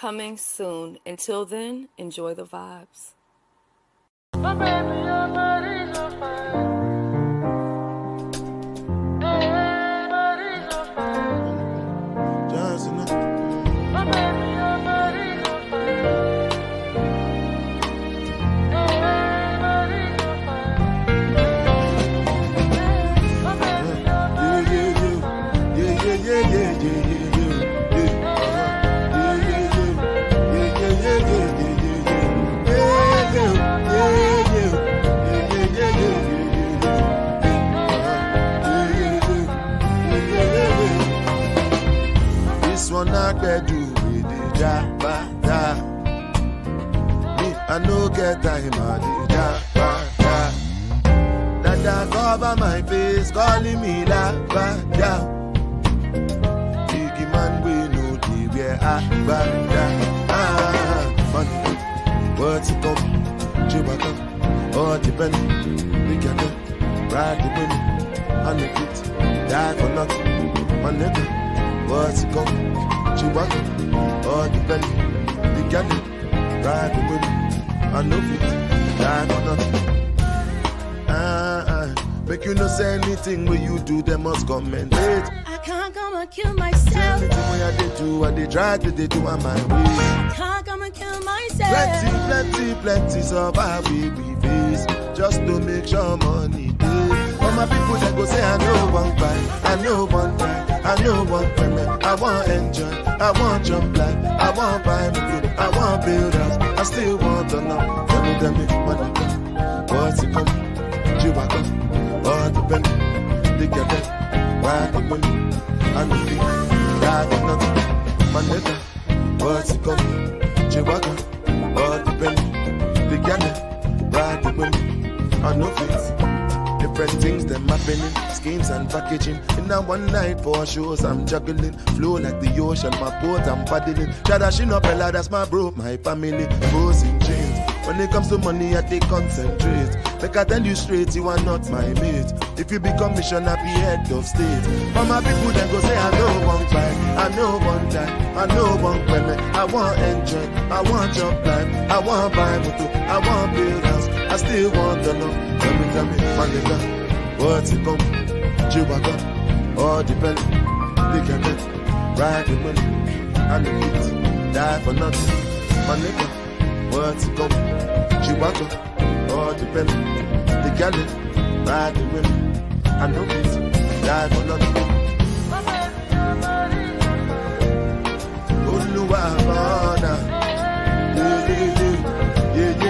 coming soon. Until then, enjoy the vibes. My baby, your body's on fire. Hey, body's on fire. Just enough. My baby, your body's on fire. Hey, body's on fire. My baby, your body's on fire. Yeah. One I can do with the jabba. Me, I no get time at the jabba. Dada cover my face, calling me lava. Biggie man, we know the where I bada. Money, what's it come? Chewbacca, all depend. We can ride the wind, and the it, die for nothing, my nigga. What's it come? Chihuahua, all the belly, the galley, ride the wind, I know it, die for nothing. Make you no say anything when you do, they must commentate. I can't come and kill myself. Anything when I they try to they do on my way. I can't come and kill myself. Plenty survive we face, just to make sure money day. All my people that go say I know one buy, I know one time. I know one payment, I want enjoy, I want jump life, I want buy me food, I want build house, I still want to know. Tell me, money come, what's it come? Chewbacca, all the penny, they get it, why the money, I know it, die for nothing, my nigga, what's it come? Chewbacca, all the penny, they get it, why the money, I know it. Different things them happening, schemes and packaging. In a one night for shows I'm juggling. Flow like the ocean, my boat I'm paddling. Tradition up Bella, that's my bro, my family. Bows in chains. When it comes to money, I take concentrate. Like I tell you straight, you are not my mate. If you become mission, I be head of state. But my people then go say I know one fight, I know one time, I know one women. I want enjoy, I want jump life, I want buy motor, I want build house, I still want to know. Tell me, my nigga, what's it come? Chewbacca, all the belly, they can get ride the money, and the beat, die for nothing. My nigga, what's it come? Chewbacca, all the belly, they can get ride the money, and the beat, die for nothing. Oluwabana, yeah.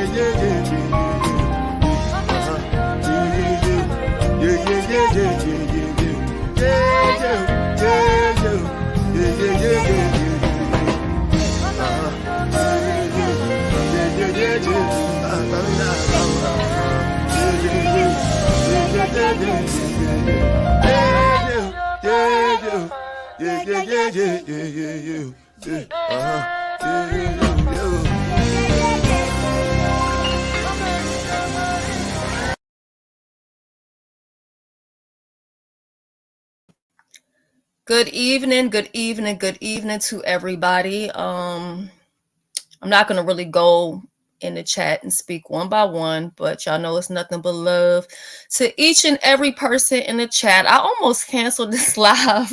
Good evening to everybody. I'm not gonna really go in the chat and speak one by one, but y'all know it's nothing but love to each and every person in the chat. I almost canceled this live,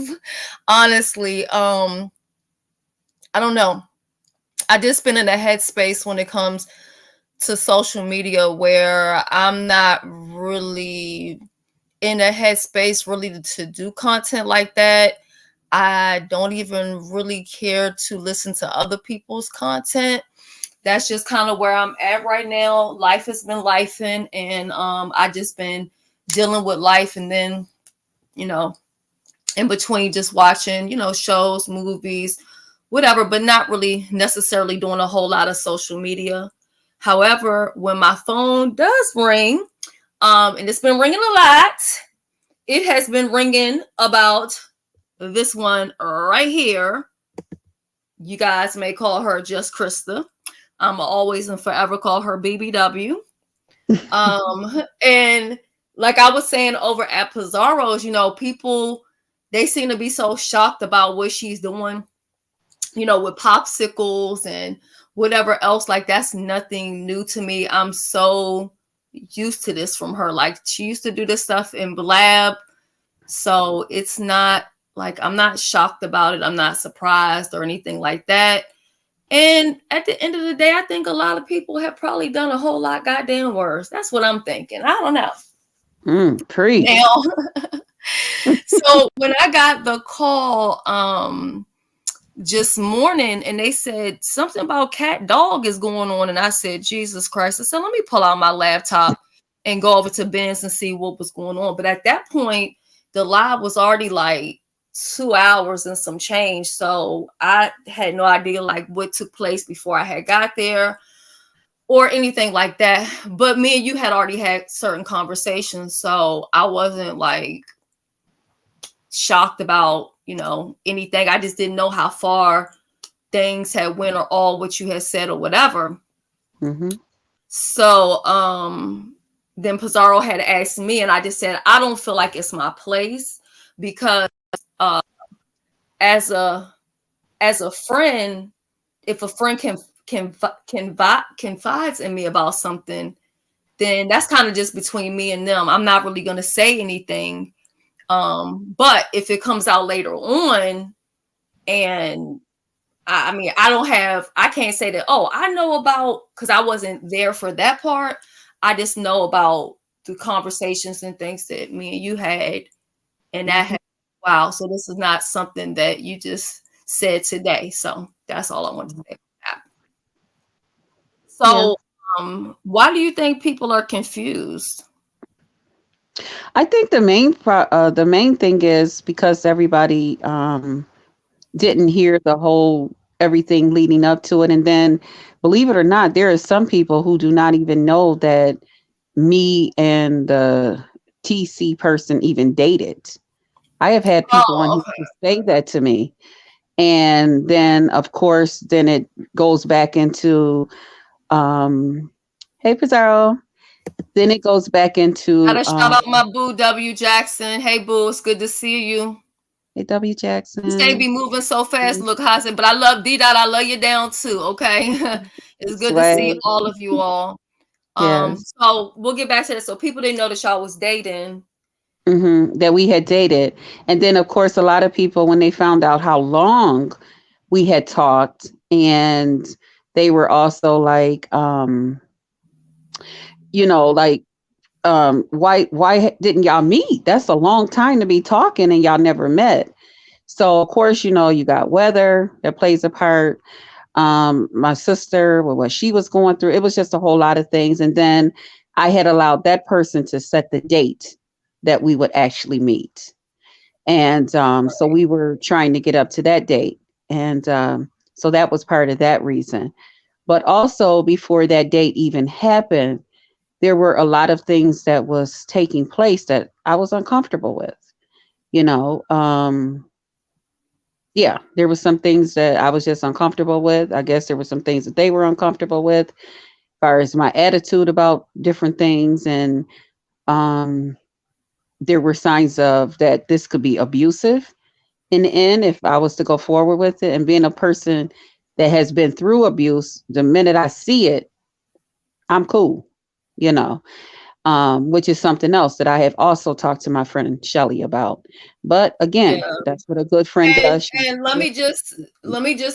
honestly. I don't know. I just been in a headspace when it comes to social media where I'm not really in a headspace really to do content like that. I don't even really care to listen to other people's content. That's just kind of where I'm at right now. Life has been lifing, and I just been dealing with life, and then, you know, in between just watching, shows, movies, whatever, but not really necessarily doing a whole lot of social media. However, when my phone does ring, and it's been ringing a lot, it has been ringing about this one right here. You guys may call her just Krista. I'm always and forever call her BBW. And like I was saying over at Pizarro's, people, they seem to be so shocked about what she's doing with popsicles and whatever else. Like, that's nothing new to me. I'm so used to this from her. Like, she used to do this stuff in Blab. So it's not like, I'm not shocked about it. I'm not surprised or anything like that. And at the end of the day, I think a lot of people have probably done a whole lot goddamn worse. That's what I'm thinking. I don't know. Preach. Now, so when I got the call, just morning, and they said something about cat dog is going on, and I said, Jesus Christ. I said, let me pull out my laptop and go over to Ben's and see what was going on. But at that point, the live was already like 2 hours and some change, so I had no idea like what took place before I had got there or anything like that. But me and you had already had certain conversations, so I wasn't like shocked about anything. I just didn't know how far things had went or all what you had said or whatever. Mm-hmm. So then Pizarro had asked me, and I just said, I don't feel like it's my place, because as a friend, if a friend confides in me about something, then that's kind of just between me and them. I'm not really going to say anything. But if it comes out later on, and I mean, I can't say that, oh, I know about, because I wasn't there for that part. I just know about the conversations and things that me and you had, and that had, wow. So this is not something that you just said today. So that's all I want to say about that. So, why do you think people are confused? I think the main thing is because everybody didn't hear the whole everything leading up to it, and then believe it or not, there are some people who do not even know that me and the TC person even dated. I have had people on Oh, here to say that to me, and then of course, then it goes back into, hey Pizarro. Then it goes back into gotta shout out my boo W Jackson. Hey boo, it's good to see you. hey W You say Jackson. be moving so fast, look Hassan, but I love D Dot. I love you down too. Okay, it's good to see Swag. all of you all. Yes. So we'll get back to that. So people didn't know that y'all was dating. That we had dated. And then, of course, a lot of people, when they found out how long we had talked, and they were also like, like, why didn't y'all meet? That's a long time to be talking and y'all never met. So, of course, you got weather that plays a part. My sister, well, what she was going through, it was just a whole lot of things. And then I had allowed that person to set the date that we would actually meet. And so we were trying to get up to that date. And so that was part of that reason. But also, before that date even happened, there were a lot of things that was taking place that I was uncomfortable with. You know, yeah, there was some things that I was just uncomfortable with. I guess there were some things that they were uncomfortable with, as far as my attitude about different things. And um, there were signs of that this could be abusive in the end if I was to go forward with it. And being a person that has been through abuse, the minute I see it, I'm cool, you know, which is something else that I have also talked to my friend Shelly about. But again, Yeah. that's what a good friend And does. and let me just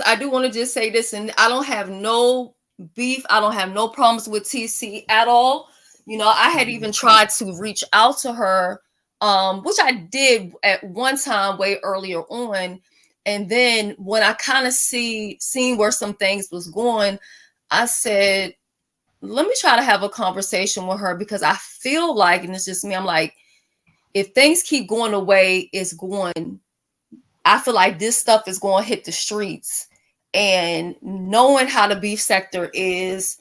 I do want to just say this, and I don't have no beef. I don't have no problems with TC at all. I had even tried to reach out to her, which I did at one time way earlier on. And then when I kind of seen where some things was going, I said, let me try to have a conversation with her, because I feel like, and it's just me, I'm like, if things keep going the way it's going, I feel like this stuff is going to hit the streets. And knowing how the beef sector is,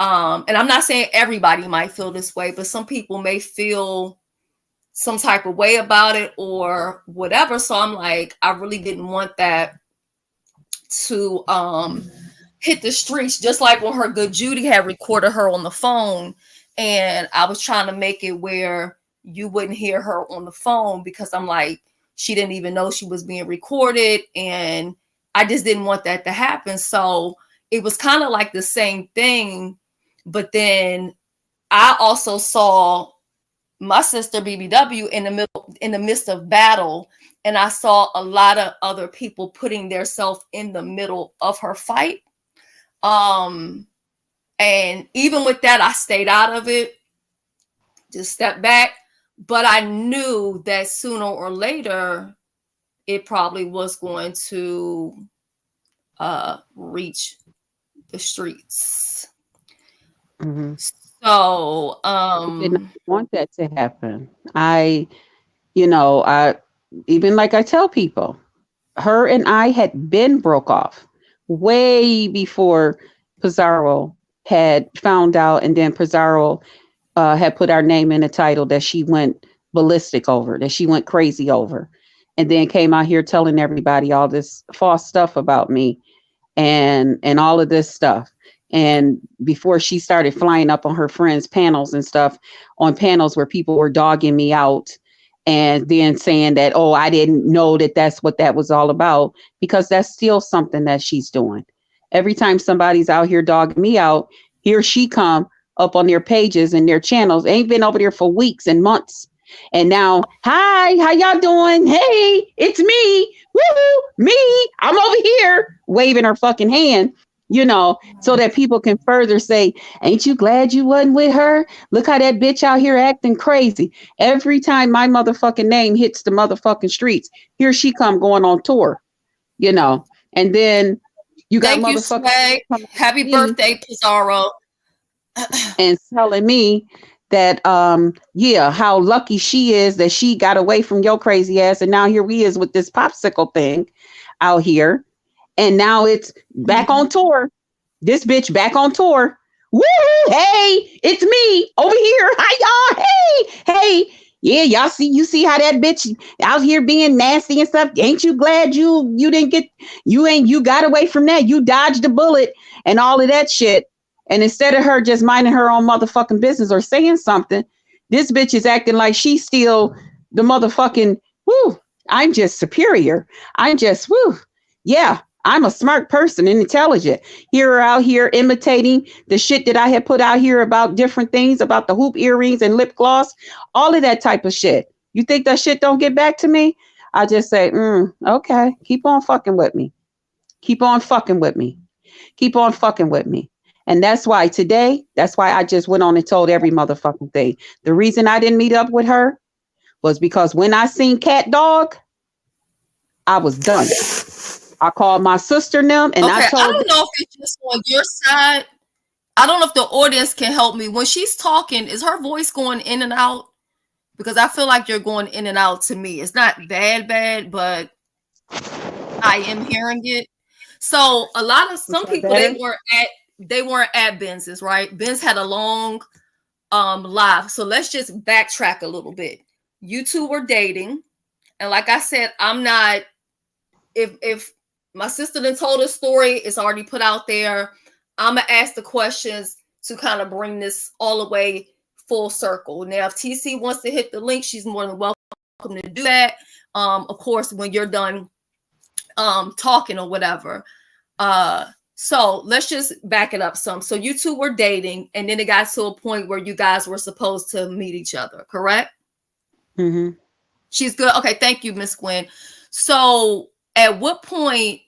and I'm not saying everybody might feel this way, but some people may feel some type of way about it or whatever. So I'm like, I really didn't want that to hit the streets, just like when her good Judy had recorded her on the phone, and I was trying to make it where you wouldn't hear her on the phone, because I'm like, she didn't even know she was being recorded, and I just didn't want that to happen. So it was kind of like the same thing. But then I also saw my sister BBW in the midst of battle, and I saw a lot of other people putting themselves in the middle of her fight. And even with that, I stayed out of it, just stepped back. But I knew that sooner or later, it probably was going to reach the streets. Mm-hmm. So, I did not want that to happen. I even like I tell people, her and I had been broke off way before Pizarro had found out, and then Pizarro had put our name in a title that she went ballistic over, that she went crazy over, and then came out here telling everybody all this false stuff about me and all of this stuff. And before she started flying up on her friends' panels and stuff, on panels where people were dogging me out and then saying that, oh, I didn't know that that's what that was all about, because that's still something that she's doing. Every time somebody's out here dogging me out, here she come up on their pages and their channels. Ain't been over there for weeks and months. And now, hi, how y'all doing? Hey, it's me. Woo, me. I'm over here waving her fucking hand, so that people can further say, ain't you glad you wasn't with her? Look how that bitch out here acting crazy. Every time my motherfucking name hits the motherfucking streets, here she come going on tour, and then you got thank you, motherfuckers Swag. coming to Happy me birthday, Pizarro. and telling me that how lucky she is that she got away from your crazy ass, and now here we is with this popsicle thing out here, and now it's back on tour. This bitch back on tour. Woo! Hey, it's me over here. Hi y'all. Hey. Yeah, you see how that bitch out here being nasty and stuff. Ain't you glad you didn't get you got away from that? You dodged a bullet and all of that shit. And instead of her just minding her own motherfucking business or saying something, this bitch is acting like she's still the motherfucking woo. I'm just superior. I'm just woo. Yeah, I'm a smart person and intelligent. Here out here imitating the shit that I had put out here about different things, about the hoop earrings and lip gloss, all of that type of shit. You think that shit don't get back to me? I just say, okay, keep on fucking with me. Keep on fucking with me. Keep on fucking with me. And that's why I just went on and told every motherfucking thing. The reason I didn't meet up with her was because when I seen Cat Dog, I was done. I called my sister and them, and okay, I told I don't know if it's just on your side. I don't know if the audience can help me. When she's talking, is her voice going in and out? Because I feel like you're going in and out to me. It's not that bad, but I am hearing it. So some people they weren't at Benz's, right? Benz had a long live. So let's just backtrack a little bit. You two were dating, and like I said, I'm not. If my sister then told a story, it's already put out there. I'm gonna ask the questions to kind of bring this all the way full circle. Now, if TC wants to hit the link, she's more than welcome to do that. Of course, when you're done talking or whatever. So let's just back it up some. So you two were dating, and then it got to a point where you guys were supposed to meet each other, correct? Mm-hmm. She's good. Okay, thank you, Miss Gwen. So at what point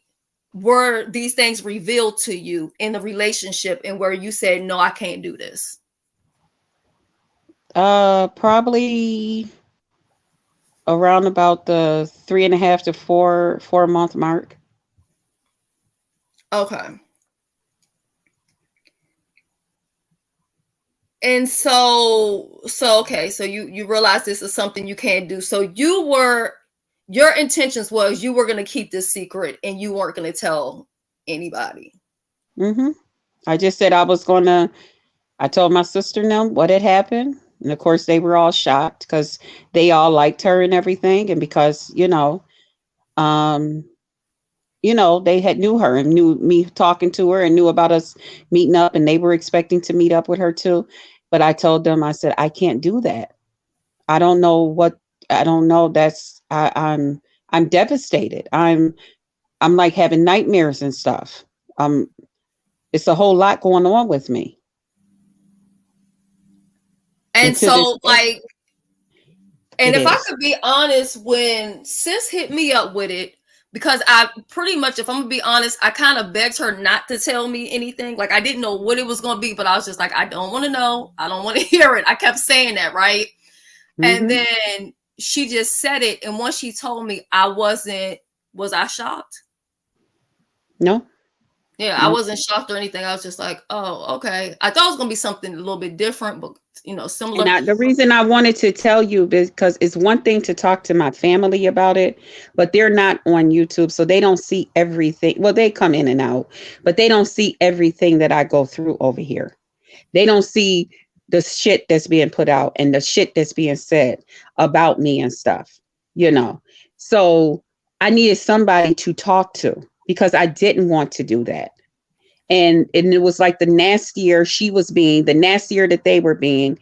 were these things revealed to you in the relationship, and where you said, no, I can't do this? Probably around about the 3.5 to 4 month mark. Okay. And so okay, so you realize this is something you can't do. So your intentions was you were going to keep this secret and you weren't going to tell anybody. Mm-hmm. I just said I told my sister and them what had happened. And of course they were all shocked because they all liked her and everything. And because, they had knew her and knew me talking to her and knew about us meeting up, and they were expecting to meet up with her too. But I told them, I said, I can't do that. I don't know. I'm devastated. I'm like having nightmares and stuff. Um, it's a whole lot going on with me. And And to this so day, like, and it if I is. could be honest, when sis hit me up with it, because I pretty much, if I'm gonna be honest, I kind of begged her not to tell me anything. Like I didn't know what it was gonna be, but I was just like, I don't want to know. I don't want to hear it. I kept saying that, right? And Mm-hmm. then she just said it. And once she told me, was I shocked? No, Yeah, I no. wasn't shocked or anything. I was just like, oh, okay. I thought it was gonna be something a little bit different, but And similar. the reason I wanted to tell you because it's one thing to talk to my family about it, but they're not on YouTube, so they don't see everything. Well, they come in and out, but they don't see everything that I go through over here. They don't see the shit that's being put out and the shit that's being said about me and stuff, you know. So I needed somebody to talk to because I didn't want to do that. And it was like the nastier she was being, the nastier that they were being,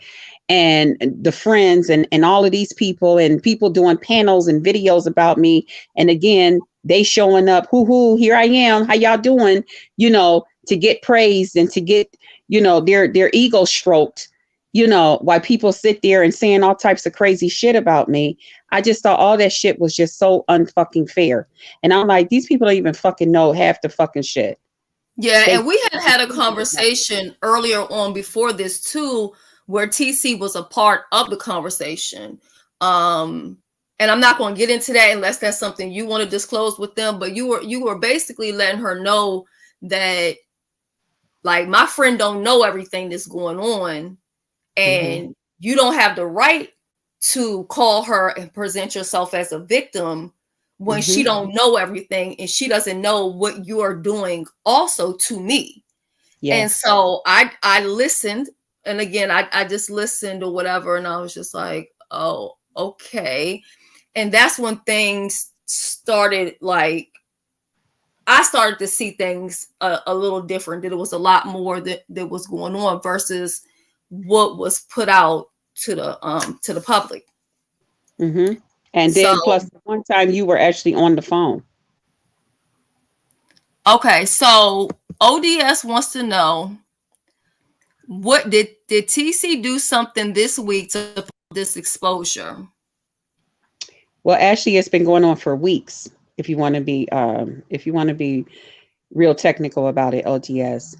and the friends and all of these people and people doing panels and videos about me. And again, they showing up, hoo, here I am, how y'all doing, to get praised and to get, their ego stroked, while people sit there and saying all types of crazy shit about me. I just thought all that shit was just so unfucking fair. And I'm like, these people don't even fucking know half the fucking shit. Yeah, They and we had a conversation earlier on before this too, where TC was a part of the conversation. Um, and I'm not going to get into that unless that's something you want to disclose with them. But you were basically letting her know that like my friend don't know everything that's going on, mm-hmm. and you don't have the right to call her and present yourself as a victim when she Mm-hmm. don't know everything and she doesn't know what you are doing also to me. And Yes. so I listened, and again I just listened or whatever, and I was just like, oh, okay. And that's when things started, like I started to see things a little different, that it was a lot more that was going on versus what was put out to the public. Mm-hmm. And So then plus one time you were actually on the phone. okay, so ODS wants to know, what did TC do something this week to this exposure? Well, actually, it's been going on for weeks. If you want to be real technical about it, LGS.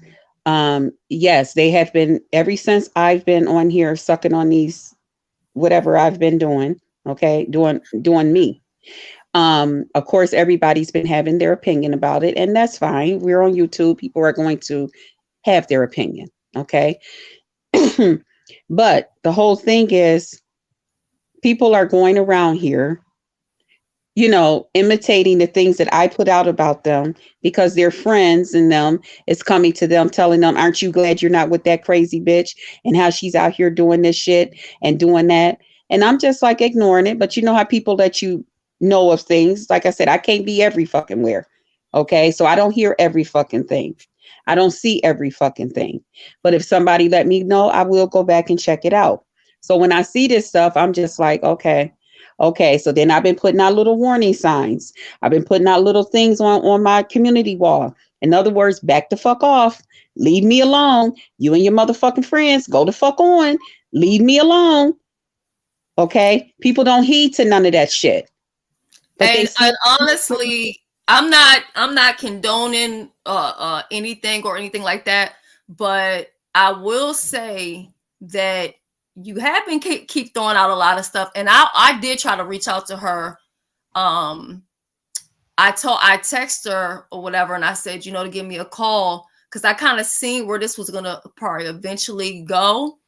Yes, they have been ever since I've been on here sucking on these whatever I've been doing. Okay, doing me. Of course, everybody's been having their opinion about it, and that's fine. We're on YouTube. People are going to have their opinion. Okay. But the whole thing is people are going around here, imitating the things that I put out about them because their friends and them is coming to them telling them, aren't you glad you're not with that crazy bitch and how she's out here doing this shit and doing that? And I'm just like ignoring it. But you know how people let you know of things. Like I said, I can't be every fucking where. Okay. So I don't hear every fucking thing. I don't see every fucking thing. But if somebody let me know, I will go back and check it out. So when I see this stuff, I'm just like, okay. Okay, so then I've been putting out little warning signs. I've been putting out little things on my community wall. In other words, back the fuck off. Leave me alone. You and your motherfucking friends, go the fuck on. Leave me alone. Okay? People don't heed to none of that shit. But they And see. honestly, I'm not condoning anything or anything like that, but I will say that you have been keep throwing out a lot of stuff, and I did try to reach out to her. um I texted her or whatever, and I said, to give me a call, because I kind of seen where this was gonna probably eventually go,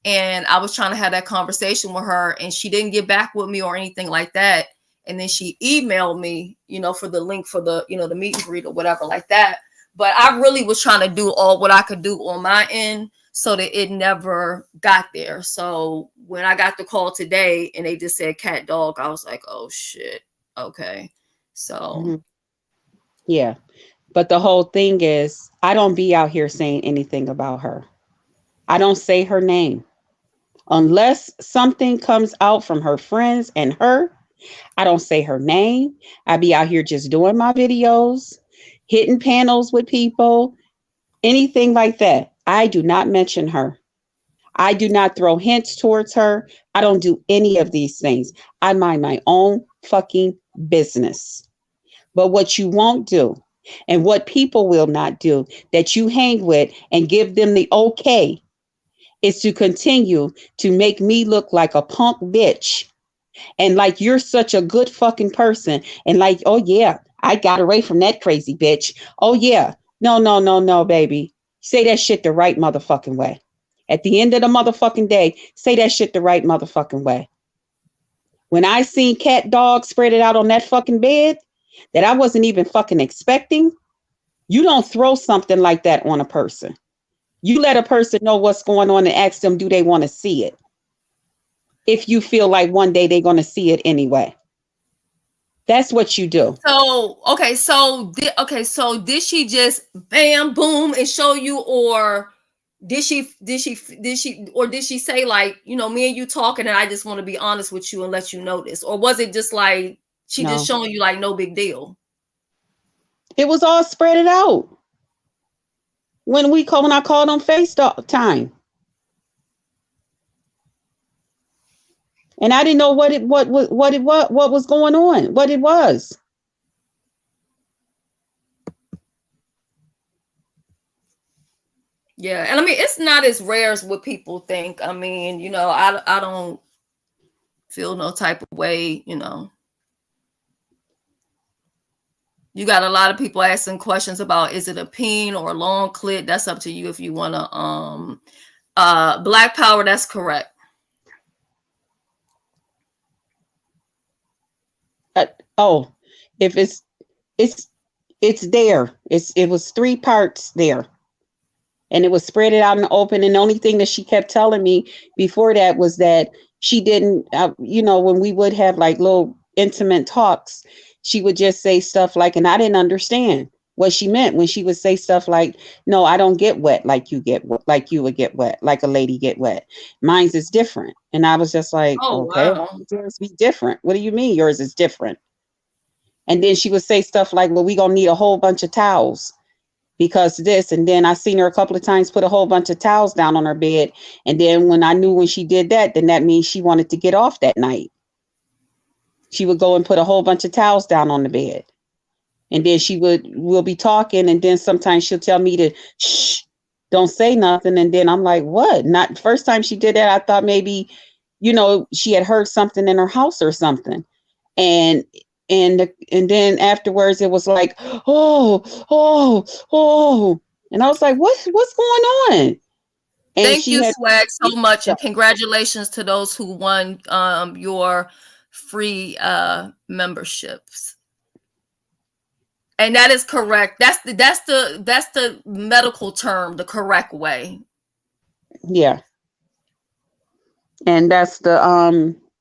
and I was trying to have that conversation with her, and she didn't get back with me or anything like that. And then she emailed me, for the link for the, the meet and greet or whatever like that. But I really was trying to do all what I could do on my end so that it never got there. So when I got the call today and they just said cat dog, I was like, oh shit. Okay. So Mhm. Yeah. But the whole thing is, I don't be out here saying anything about her. I don't say her name. Unless something comes out from her friends and her, I don't say her name. I be out here just doing my videos, hitting panels with people, anything like that. I do not mention her. I do not throw hints towards her. I don't do any of these things. I mind my own fucking business. But what you won't do, and what people will not do, that you hang with and give them the okay, is to continue to make me look like a punk bitch and like you're such a good fucking person and like, oh yeah, I got away from that crazy bitch. Oh yeah. No, no, no, no, baby. Say that shit the right motherfucking way. At the end of the motherfucking day, say that shit the right motherfucking way. When I seen cat dog spread it out on that fucking bed that I wasn't even fucking expecting, you don't throw something like that on a person. You let a person know what's going on and ask them, do they want to see it? If you feel like one day they're going to see it anyway. That's what you do. So so did she just bam boom and show you, or did she or did she say like, you know, me and you talking and I just want to be honest with you and let you know this, or was it just like she just No, showing you like no big deal? it was all spread it out when I called on FaceTime, and I didn't know what was going on, what it was. Yeah, and I mean it's not as rare as what people think. I mean, you know, I don't feel no type of way, you know. You got a lot of people asking questions about is it a peen or a long clit? That's up to you if you want to Black Power, that's correct. Oh, if it's it's there. It was three parts there, and it was spread it out in the open. And the only thing that she kept telling me before that was that she didn't, when we would have like little intimate talks, she would just say stuff like, and I didn't understand what she meant when she would say stuff like, no, I don't get wet like you get wet, like you would get wet, like a lady get wet. Mine's is different. And I was just like, Oh okay, wow. yours be different. What do you mean yours is different? And then she would say stuff like, well, we gonna need a whole bunch of towels because this. And then I seen her a couple of times put a whole bunch of towels down on her bed. And then when I knew when she did that, then that means she wanted to get off that night. She would go and put a whole bunch of towels down on the bed. And then we'll be talking. And then sometimes she'll tell me to, shh, don't say nothing. And then I'm like, what? Not first time she did that. I thought maybe, she had heard something in her house or something. And then afterwards it was like, oh, oh, oh. And I was like, what's going on? And Thank she you, had Swag, so much, and congratulations to those who won your free memberships. And that is correct. That's the medical term, the correct way. yeah. And that's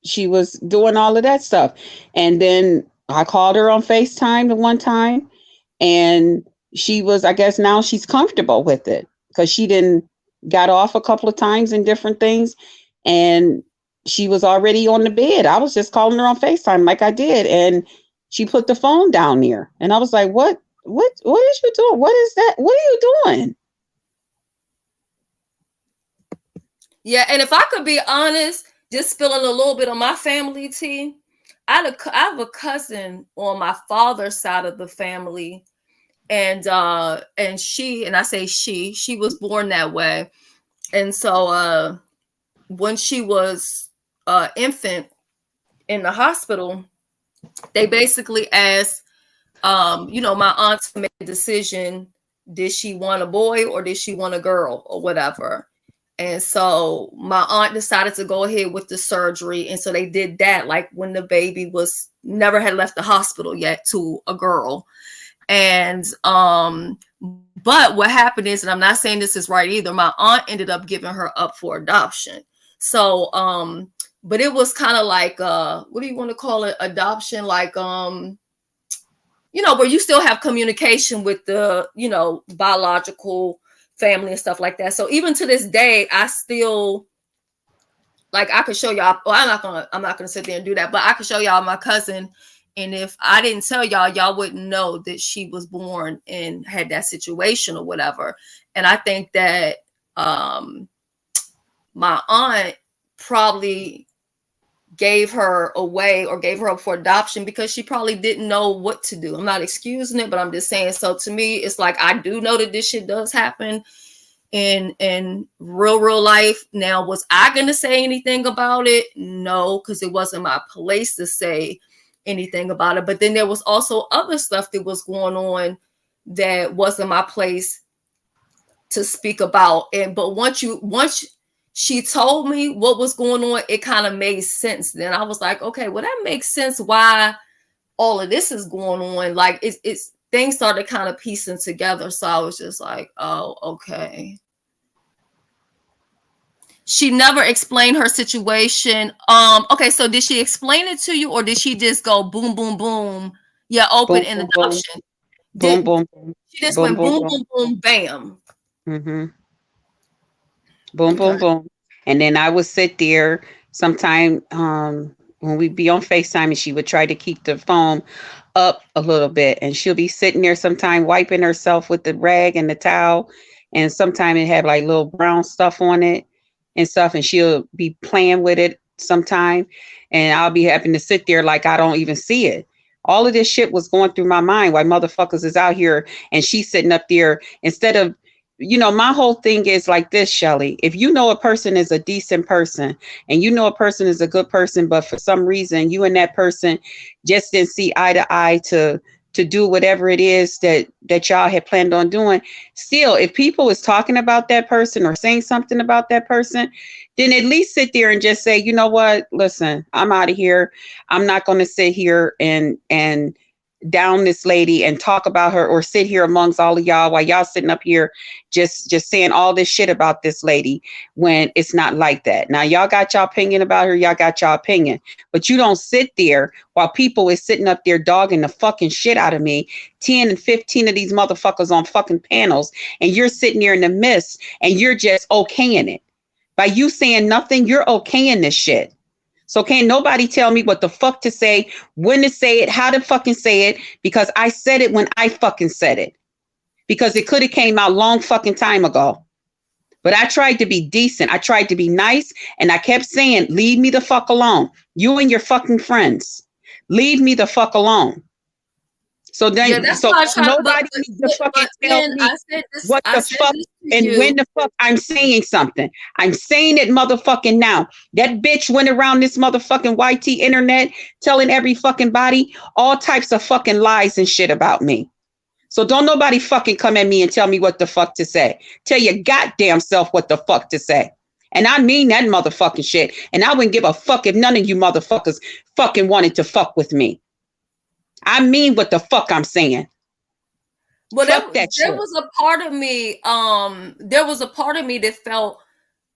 she was doing all of that stuff. And then I called her on FaceTime the one time, and she was, I guess now she's comfortable with it because she didn't got off a couple of times in different things, and she was already on the bed. I was just calling her on FaceTime like I did, and she put the phone down there, and I was like, what is you doing? What is that? What are you doing? Yeah, and if I could be honest, just spilling a little bit of my family tea, I have a cousin on my father's side of the family, and she, and I say she was born that way. And so when she was infant in the hospital, they basically asked my aunt to make a decision, did she want a boy or did she want a girl or whatever. And so my aunt decided to go ahead with the surgery. And so they did that like when the baby was never had left the hospital yet, to a girl. And but what happened is, and I'm not saying this is right either, my aunt ended up giving her up for adoption. So but it was kind of like what do you want to call it, adoption, like where you still have communication with the biological family and stuff like that. So even to this day, I still like I could show y'all. Well, I'm not gonna sit there and do that, but I could show y'all my cousin. And if I didn't tell y'all, y'all wouldn't know that she was born and had that situation or whatever. And I think that my aunt probably gave her away or gave her up for adoption because she probably didn't know what to do. I'm not excusing it, but I'm just saying. So to me, it's like I do know that this shit does happen in real life. Now, was I gonna say anything about it? No, because it wasn't my place to say anything about it. But then there was also other stuff that was going on that wasn't my place to speak about. And but once she told me what was going on, it kind of made sense. Then I was like, okay, well, that makes sense why all of this is going on. Like it's things started kind of piecing together. So I was just like, oh, okay. She never explained her situation. Okay, so did she explain it to you, or did she just go boom, boom, boom? Yeah, open Boom, in boom, boom, adoption. boom, Did boom, boom, she just boom, went boom, boom, boom. boom, boom, bam? Mm-hmm. Boom, Okay. boom, boom. And then I would sit there sometime when we'd be on FaceTime and she would try to keep the phone up a little bit. And she'll be sitting there sometime wiping herself with the rag and the towel. And sometime it had like little brown stuff on it and stuff. And she'll be playing with it sometime. And I'll be having to sit there like I don't even see it. All of this shit was going through my mind while motherfuckers is out here and she's sitting up there instead of, my whole thing is like this, Shelly. If you know a person is a decent person and you know a person is a good person, but for some reason you and that person just didn't see eye to eye to do whatever it is that y'all had planned on doing. Still, if people is talking about that person or saying something about that person, then at least sit there and just say, you know what, listen, I'm out of here. I'm not going to sit here and down this lady and talk about her or sit here amongst all of y'all while y'all sitting up here just saying all this shit about this lady when it's not like that. Now y'all got y'all opinion about her, y'all got y'all opinion, but you don't sit there while people is sitting up there dogging the fucking shit out of me, 10 and 15 of these motherfuckers on fucking panels, and you're sitting there in the midst and you're just okaying it. By you saying nothing, you're okaying this shit. So can't nobody tell me what the fuck to say, when to say it, how to fucking say it, because I said it when I fucking said it. Because it could have came out long fucking time ago. But I tried to be decent. I tried to be nice. And I kept saying, leave me the fuck alone. You and your fucking friends. Leave me the fuck alone. So then, Yeah, that's so why I try. nobody needs to fucking tell Then me what I the said fuck this to and when you. the fuck I'm saying something. I'm saying it motherfucking now. That bitch went around this motherfucking YT internet telling every fucking body all types of fucking lies and shit about me. So don't nobody fucking come at me and tell me what the fuck to say. Tell your goddamn self what the fuck to say. And I mean that motherfucking shit. And I wouldn't give a fuck if none of you motherfuckers fucking wanted to fuck with me. I mean what the fuck I'm saying. Well, Fuck that there shit. was a part of me, there was a part of me that felt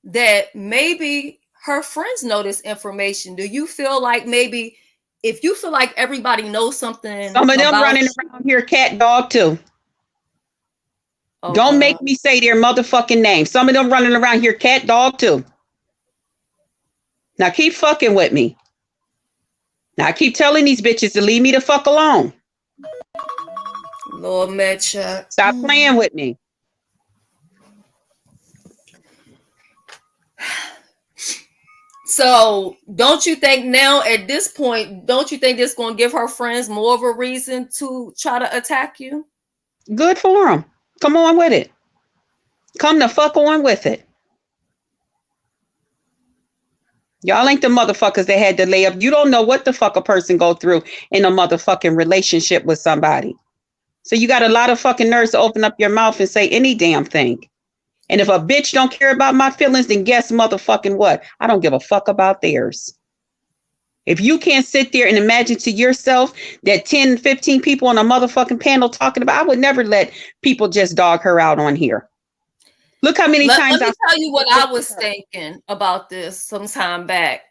that maybe her friends know this information. Do you feel like maybe if you feel like everybody knows something Some of them about running you? around here cat dog too. Oh Don't make God. me say their motherfucking name. Some of them running around here cat dog too. Now keep fucking with me. Now I keep telling these bitches to leave me the fuck alone. Lord Metcha. Stop playing with me. So don't you think now at this point, don't you think this going to give her friends more of a reason to try to attack you? Good for them. Come on with it. Come the fuck on with it. Y'all ain't the motherfuckers that had to lay up. You don't know what the fuck a person go through in a motherfucking relationship with somebody. So you got a lot of fucking nerves to open up your mouth and say any damn thing. And if a bitch don't care about my feelings, then guess motherfucking what? I don't give a fuck about theirs. If you can't sit there and imagine to yourself that 10, 15 people on a motherfucking panel talking about, I would never let people just dog her out on here. Look how many Let times me tell you what I was thinking about this some time back.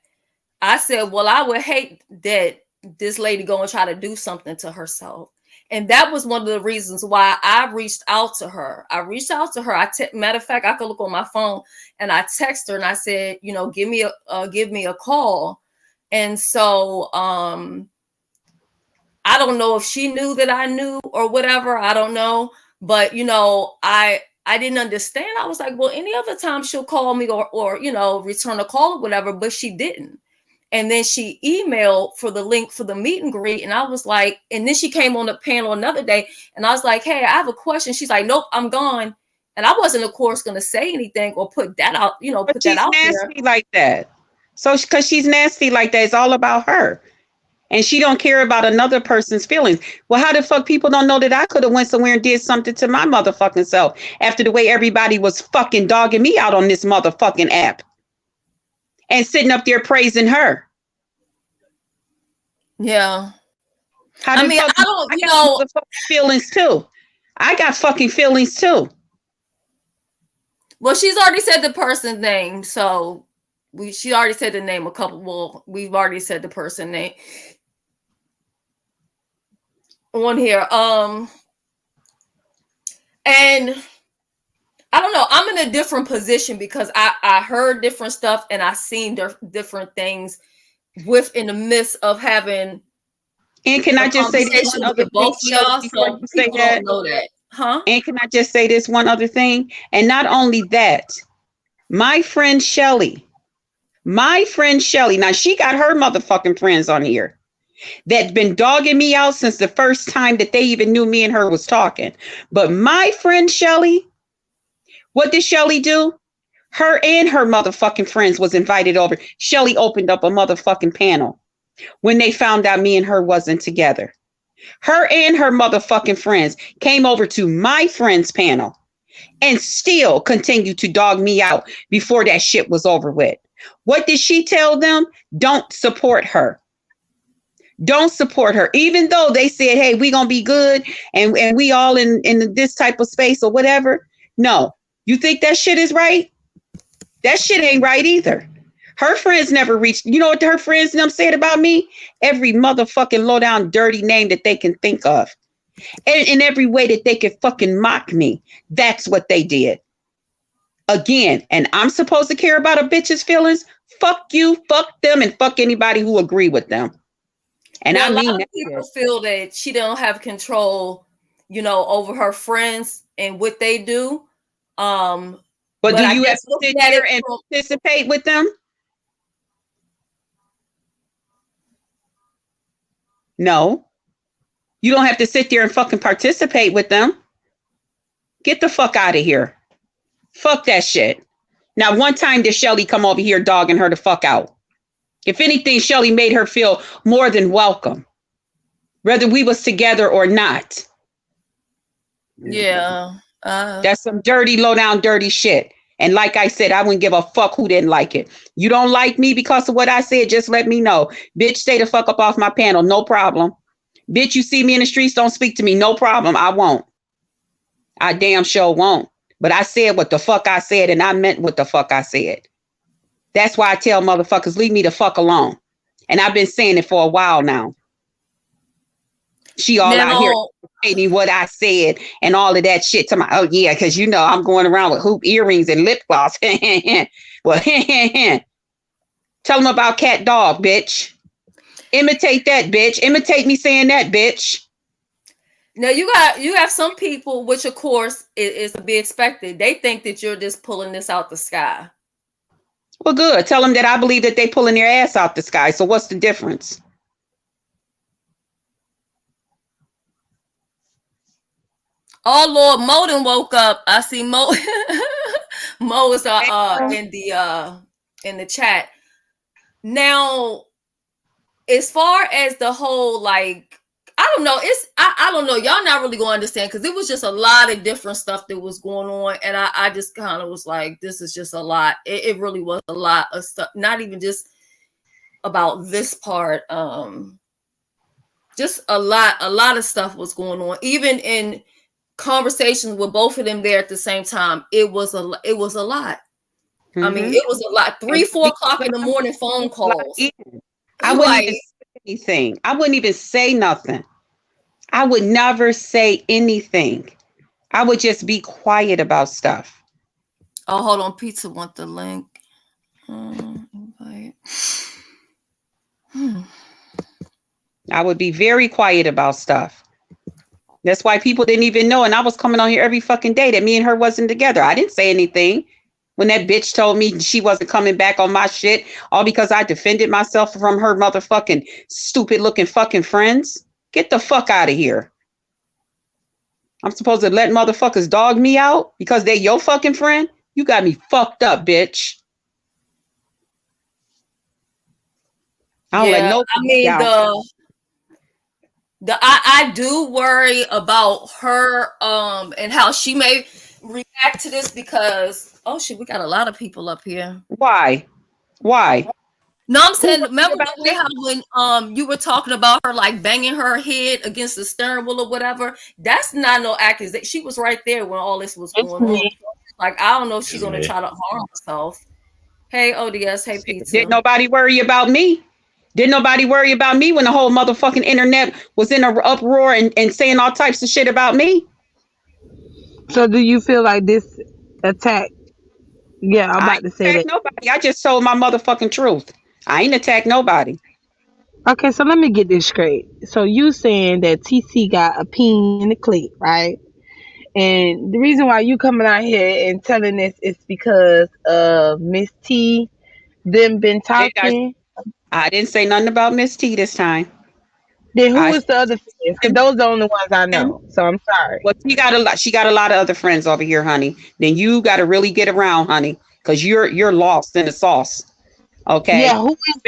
I said, well, I would hate that this lady go and try to do something to herself. And that was one of the reasons why I reached out to her. Matter of fact, I could look on my phone and I text her and I said, give me a call. And so I don't know if she knew that I knew or whatever. I don't know. But, I didn't understand. I was like, well, any other time she'll call me or return a call or whatever, but she didn't. And then she emailed for the link for the meet and greet. And I was like, and then she came on the panel another day and I was like, hey, I have a question. She's like, nope, I'm gone. And I wasn't, of course, going to say anything or put that out, but put that out there. She's nasty like that. So, because she's nasty like that, it's all about her. And she don't care about another person's feelings. Well, how the fuck people don't know that I could have went somewhere and did something to my motherfucking self after the way everybody was fucking dogging me out on this motherfucking app and sitting up there praising her. Yeah. I don't, feelings too. I got fucking feelings too. Well, she's already said the person's name, so she already said the name a couple. Well, we've already said the person name on here. And I don't know. I'm in a different position because I heard different stuff and I seen different things in the midst of having. And can I just say this one other both y'all? So people don't know that, huh? And can I just say this one other thing? And not only that, my friend Shelly. Now she got her motherfucking friends on here that's been dogging me out since the first time that they even knew me and her was talking. But my friend Shelly, what did Shelly do? Her and her motherfucking friends was invited over. Shelly opened up a motherfucking panel when they found out me and her wasn't together. Her and her motherfucking friends came over to my friend's panel and still continued to dog me out before that shit was over with. What did she tell them? Don't support her. Don't support her. Even though they said, hey, we gonna be good and we all in this type of space or whatever. No. You think that shit is right? That shit ain't right either. Her friends never reached. You know what her friends and them said about me? Every motherfucking low down dirty name that they can think of. And in every way that they could fucking mock me. That's what they did. Again, and I'm supposed to care about a bitch's feelings? Fuck you, fuck them, and fuck anybody who agree with them. And a lot of people feel that she don't have control, over her friends and what they do. But do you have to sit there and participate with them? No. You don't have to sit there and fucking participate with them. Get the fuck out of here. Fuck that shit. Now, one time did Shelly come over here dogging her the fuck out? If anything, Shelly made her feel more than welcome, whether we was together or not. Yeah. That's some dirty, low down, dirty shit. And like I said, I wouldn't give a fuck who didn't like it. You don't like me because of what I said, just let me know. Bitch, stay the fuck up off my panel. No problem. Bitch, you see me in the streets, don't speak to me. No problem. I won't. I damn sure won't. But I said what the fuck I said, and I meant what the fuck I said. That's why I tell motherfuckers, leave me the fuck alone. And I've been saying it for a while now. She all out here me what I said and all of that shit to my, oh yeah, because I'm going around with hoop earrings and lip gloss. Well, tell them about cat dog, bitch. Imitate that, bitch. Imitate me saying that, bitch. Now you have some people, which of course is to be expected. They think that you're just pulling this out the sky. Well, good. Tell them that I believe that they pulling their ass out the sky. So what's the difference? Oh Lord, Mo done woke up. I see Mo. Mo is in the chat. Now, as far as the whole I don't know. I don't know. Y'all not really gonna understand because it was just a lot of different stuff that was going on, and I just kind of was like, this is just a lot. It really was a lot of stuff. Not even just about this part. Just a lot of stuff was going on. Even in conversations with both of them there at the same time, it was a lot. Mm-hmm. I mean, it was a lot. 3-4 o'clock in the morning phone calls. I wouldn't even say anything. I wouldn't even say nothing. I would never say anything. I would just be quiet about stuff. Oh, hold on. Pizza want the link. Invite. I would be very quiet about stuff. That's why people didn't even know. And I was coming on here every fucking day that me and her wasn't together. I didn't say anything when that bitch told me she wasn't coming back on my shit, all because I defended myself from her motherfucking stupid looking fucking friends. Get the fuck out of here. I'm supposed to let motherfuckers dog me out because they your fucking friend? You got me fucked up, bitch. I don't let nobody I mean out. I do worry about her and how she may react to this because oh shit, we got a lot of people up here. Why? No, I'm saying remember the way how when you were talking about her like banging her head against the steering wheel or whatever? That's not no accusation. She was right there when all this was going on. Like I don't know if she's gonna try to harm herself. Hey ODS, hey Pizza. Didn't nobody worry about me? Didn't nobody worry about me when the whole motherfucking internet was in an uproar and saying all types of shit about me? So do you feel like this attack? Yeah, I'm about to say that. Nobody. I just told my motherfucking truth. I ain't attacked nobody. Okay, so let me get this straight. So you saying that TC got a peen in the clit, right? And the reason why you coming out here and telling this is because Miss T them been talking. I didn't say nothing about Miss T this time. Then who was the other friends? Because those are the only ones I know. So I'm sorry. Well, she got a lot of other friends over here, honey. Then you got to really get around, honey, because you're lost in the sauce. Okay. Yeah,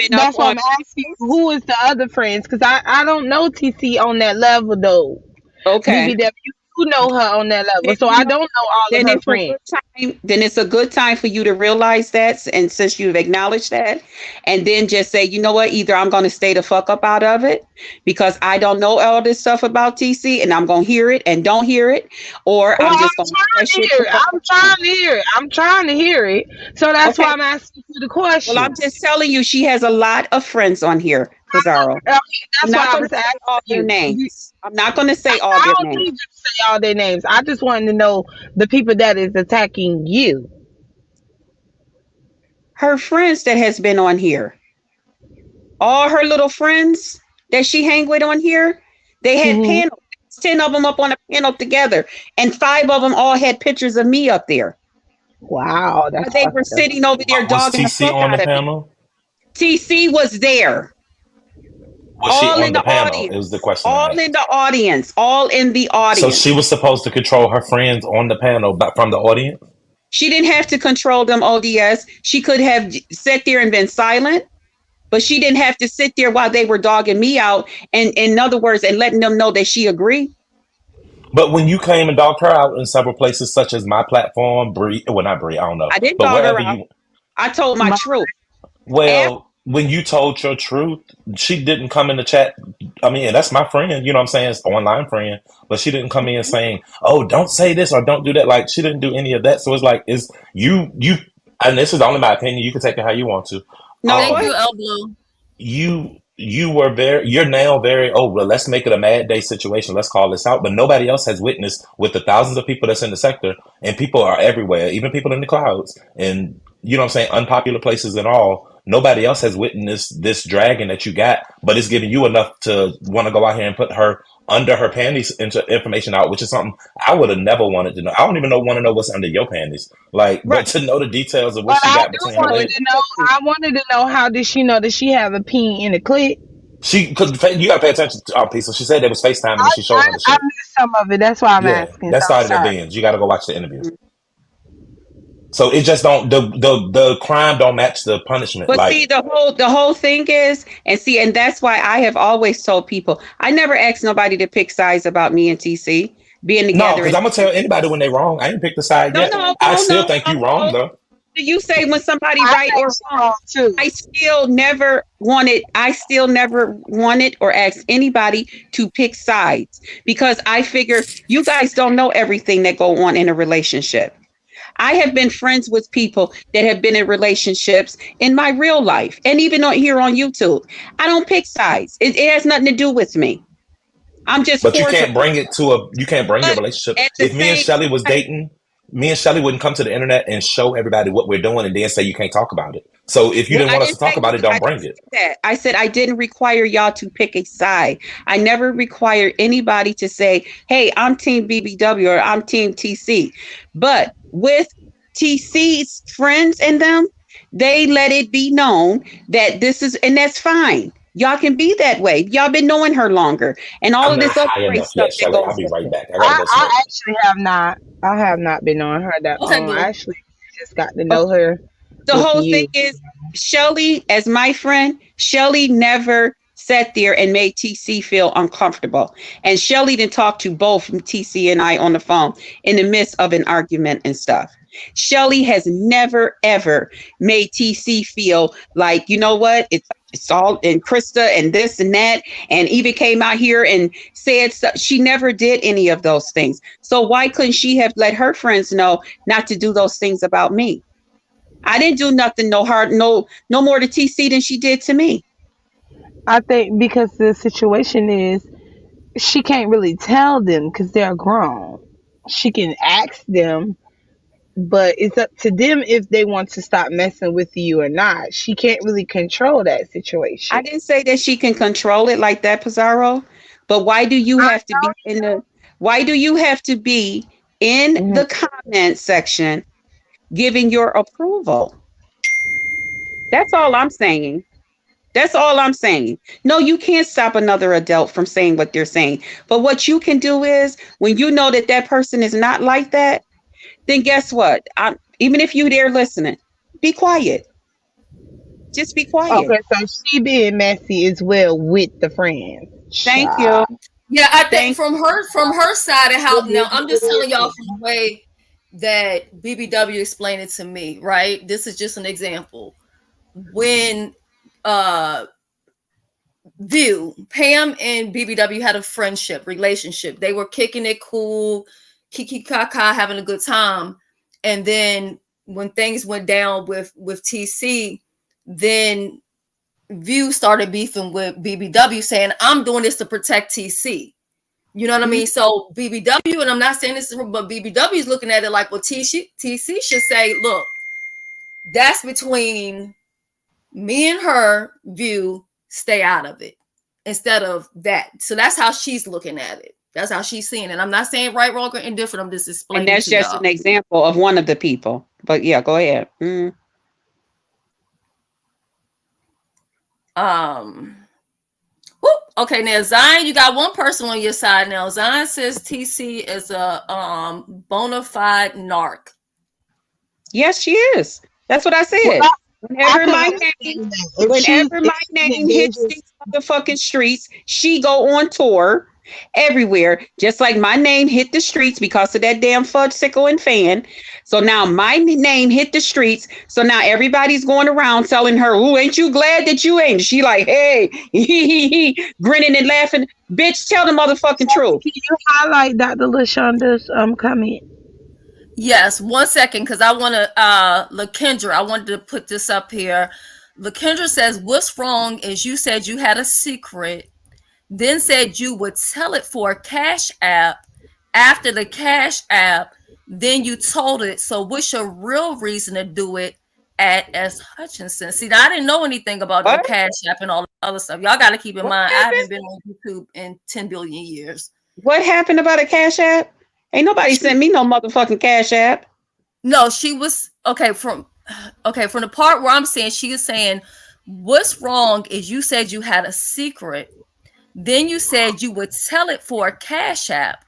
that's why I'm asking. Who is the other friends? Because I don't know TC on that level though. Okay. BBW, you know her on that level, so I don't know all of her friends. Then it's a good time for you to realize that, and since you've acknowledged that, and then just say, you know what, either I'm going to stay the fuck up out of it because I don't know all this stuff about TC, and I'm going to hear it and don't hear it, or I'm just going to hear it. I'm trying to hear it. I'm trying to hear it. So that's why I'm asking you the question. Well, I'm just telling you, she has a lot of friends on here, Pizarro. That's why I was asking all their names. I'm not going to say all their names. I don't need you to say all their names. I just wanted to know the people that is attacking you. Her friends that has been on here. All her little friends that she hang with on here, they had panels. 10 of them up on a panel together. And 5 of them all had pictures of me up there. Wow. They were sitting over there dogging the fuck out of me. TC was there. Was she on the panel? It was the question. All in the audience. So she was supposed to control her friends on the panel, but from the audience? She didn't have to control them, ODS. She could have sat there and been silent, but she didn't have to sit there while they were dogging me out. And in other words, and letting them know that she agreed. But when you came and dogged her out in several places, such as my platform, not Bree, I don't know. I didn't dog her out. I told my truth. Well, when you told your truth, she didn't come in the chat. I mean, that's my friend, you know what I'm saying? It's an online friend. But she didn't come in saying, oh, don't say this or don't do that. Like, she didn't do any of that. So it's like, it's you, and this is only my opinion. You can take it how you want to. No, thank you, El Blue. You're now very, oh, well, let's make it a mad day situation. Let's call this out. But nobody else has witnessed with the thousands of people that's in the sector, and people are everywhere, even people in the clouds, and, you know what I'm saying, unpopular places and all. Nobody else has witnessed this dragon that you got, but it's giving you enough to want to go out here and put her under her panties information out, which is something I would have never wanted to know. I don't even want to know what's under your panties. Like, right. But to know the details of what she got between her legs. I wanted to know, how did she know that she have a peen in the clit? Because you got to pay attention to our piece. So she said there was FaceTime and she showed her the shit. I missed some of it. That's why I'm asking. That started at the end. You got to go watch the interview. So it just don't, the crime don't match the punishment. But see, the whole thing is, and that's why I have always told people, I never asked nobody to pick sides about me and TC being together. No, because I'm gonna tell anybody when they wrong. I ain't picked the side yet. I still think you wrong though. You say when somebody right or wrong too. I still never wanted or asked anybody to pick sides, because I figure you guys don't know everything that go on in a relationship. I have been friends with people that have been in relationships in my real life and even here on YouTube. I don't pick sides. It has nothing to do with me. I'm just But you forcing. can't bring it to a. You can't bring your But relationship. at the If me and same Shelly was time, dating, me and Shelly wouldn't come to the internet and show everybody what we're doing, and then say you can't talk about it. So if you well, didn't I want us to didn't talk say about it, don't I didn't bring say it. that. I said I didn't require y'all to pick a side. I never required anybody to say, "Hey, I'm Team BBW" or "I'm Team TC." But with TC's friends and them, they let it be known that this is, and that's fine. Y'all can be that way. Y'all been knowing her longer, and all I'm of not this other high great enough stuff yet, that Shelly. I'll goes be with right it. back. I gotta go smoke. I actually have not. I have not been on her that Okay, long. I boo. actually just got to know her The with whole thing you. is Shelly, as my friend, Shelly never sat there and made TC feel uncomfortable. And Shelly didn't talk to both TC and I on the phone in the midst of an argument and stuff. Shelly has never ever made TC feel like, you know what, it's all and Krista and this and that, and even came out here and said so. She never did any of those things. So why couldn't she have let her friends know not to do those things about me? I didn't do nothing no more to TC than she did to me. I think because the situation is she can't really tell them because they're grown. She can ask them, but it's up to them if they want to stop messing with you or not. She can't really control that I situation. didn't say that she can control it like that, Pizarro. But why do you have to be in Mhm. the comment section giving your approval? That's all I'm saying. That's all I'm saying. No, you can't stop another adult from saying what they're saying. But what you can do is when you know that that person is not like that, then guess what? Even if you're there listening, be quiet. Just be quiet. Okay, so she being messy as well with the friends. Thank you. Child. Yeah, I think Thank from her side and how It now is I'm what just telling it y'all is. from the way that BBW explained it to me, right? This is just an example. When uh View, Pam and BBW had a friendship, relationship. They were kicking it cool, kiki kaka, having a good time. And then when things went down with TC, then View started beefing with BBW, saying, "I'm doing this to protect TC." You know what I you. mean? So BBW, and I'm not saying this, but BBW is looking at it like, well, TC should say, "Look, that's between me and her. View, stay out of it," instead of that. So that's how she's looking at it. That's how she's seeing it. I'm not saying right, wrong, or indifferent. I'm just And explaining that's to just y'all. an example of one of the people. But yeah, go ahead. Um, whoop. Okay, now Zion, you got one person on your side now. Zion says TC is a bona fide narc. Yes, she is. That's what I Well, said. I Whenever can my name, understand that. whenever If my she's name hits engaging, these motherfucking streets, she go on tour everywhere. Just like my name hit the streets because of that damn fudge sickle and fan. So now my name hit the streets. So now everybody's going around telling her, "Ooh, ain't you glad that you ain't?" She like, "Hey," grinning and laughing. Bitch, tell the motherfucking truth. can you highlight Dr. LaShonda's comment? Yes, 1 second, because I want to, Lakendra, I wanted to put this up here. Lakendra says, "What's wrong is you said you had a secret, then said you would sell it for a cash app. After the cash app, then you told it. So what's your real reason to do it at S. Hutchinson?" See, now I didn't know anything about the What? cash app and all the other stuff. Y'all got to keep in What mind, I happened? haven't been on YouTube in 10 billion years. What happened about a cash app? Ain't nobody sent me no motherfucking cash app. No, she was from the part where I'm saying, she is saying, "What's wrong is you said you had a secret, then you said you would sell it for a cash app.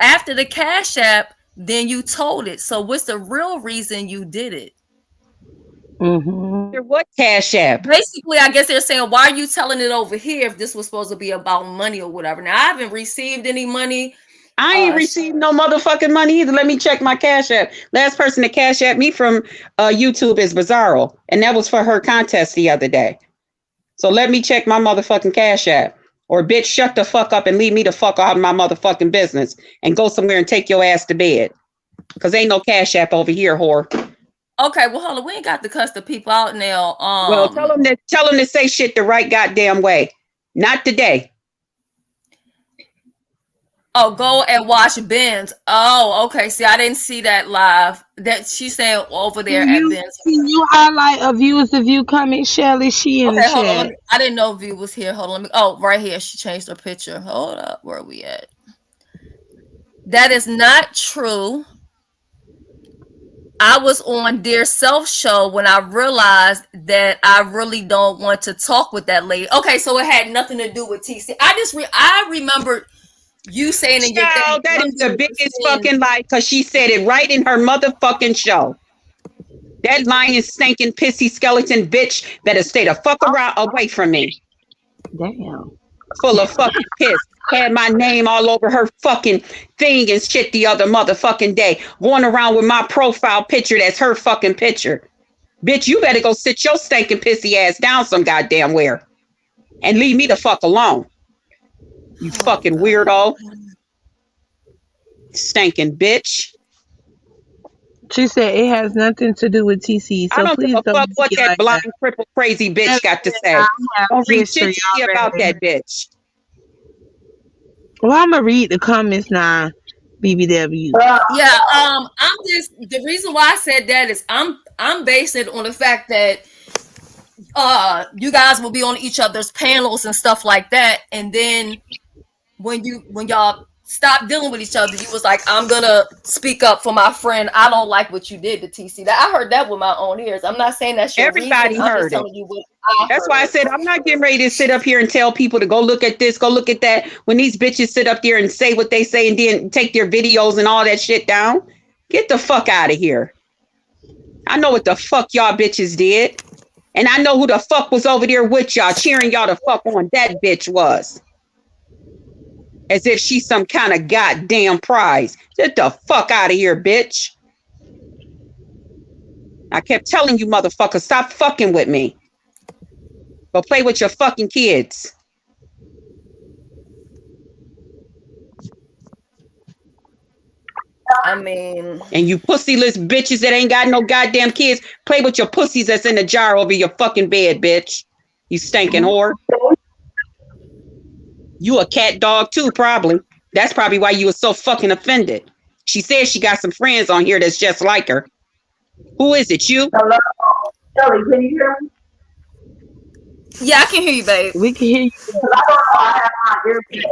After the cash app, then you told it. So what's the real reason you did it?" Mm-hmm. What cash app? Basically, I guess they're saying, why are you telling it over here if this was supposed to be about money or whatever? Now, I haven't received any money. I ain't received no motherfucking money either. Let me check my cash app. Last person to cash app me from YouTube is Bizarro, and that was for her contest the other day. So let me check my motherfucking cash app. Or bitch, shut the fuck up and leave me the fuck out of my motherfucking business and go somewhere and take your ass to bed. Cause ain't no cash app over here, whore. Okay, well, hold on. We ain't got to cuss the people out now. Well, tell them to say shit the right goddamn way. Not today. Oh, go and watch Ben's. Oh, okay. See, I didn't see that live. That she's saying over there at Ben's. Can you highlight a viewers of you comment, Shelly? She in the Okay, hold on. chat. I didn't know View was here. Hold on. Let me. Oh, right here. She changed her picture. Hold up. Where are we at? That is not true. I was on Dear Self show when I realized that I really don't want to talk with that lady. Okay, so it had nothing to do with TC. I remembered you saying in your thing. That is the biggest fucking lie because she said it right in her motherfucking show. That lying, stinking, pissy skeleton bitch better stay the fuck around away from me. Damn. Full of fucking piss. Had my name all over her fucking thing and shit the other motherfucking day. Going around with my profile picture that's her fucking picture. Bitch, you better go sit your stinking pissy ass down some goddamn where. And leave me the fuck alone. You fucking weirdo. Stinking bitch. She said it has nothing to do with TC. So I don't please give a fuck what be that like blind, that. crippled, crazy bitch got to say. Don't read shit to me about that bitch. Well, I'm gonna read the comments now, BBW. Yeah, I'm just the reason why I said that is I'm basing it on the fact that you guys will be on each other's panels and stuff like that, and then when y'all stop dealing with each other, you was like, I'm gonna speak up for my friend. I don't like what you did to TC. That I heard that with my own ears. I'm not saying that's your Everybody reason. I'm heard just telling it. you what That's why I said I'm not getting ready to sit up here and tell people to go look at this, go look at that. When these bitches sit up there and say what they say and then take their videos and all that shit down, get the fuck out of here. I know what the fuck y'all bitches did. And I know who the fuck was over there with y'all, cheering y'all the fuck on. That bitch was. As if she's some kind of goddamn prize. Get the fuck out of here, bitch. I kept telling you motherfuckers, stop fucking with me. Go play with your fucking kids. I mean, and you pussyless bitches that ain't got no goddamn kids, play with your pussies that's in the jar over your fucking bed, bitch. You stinking whore. You a cat dog too, probably. That's probably why you were so fucking offended. She says she got some friends on here that's just like her. Who is it? You? Hello? Shelly, can you hear me? yeah, I can hear you, babe. We can hear you. Because I don't know I have my earpiece.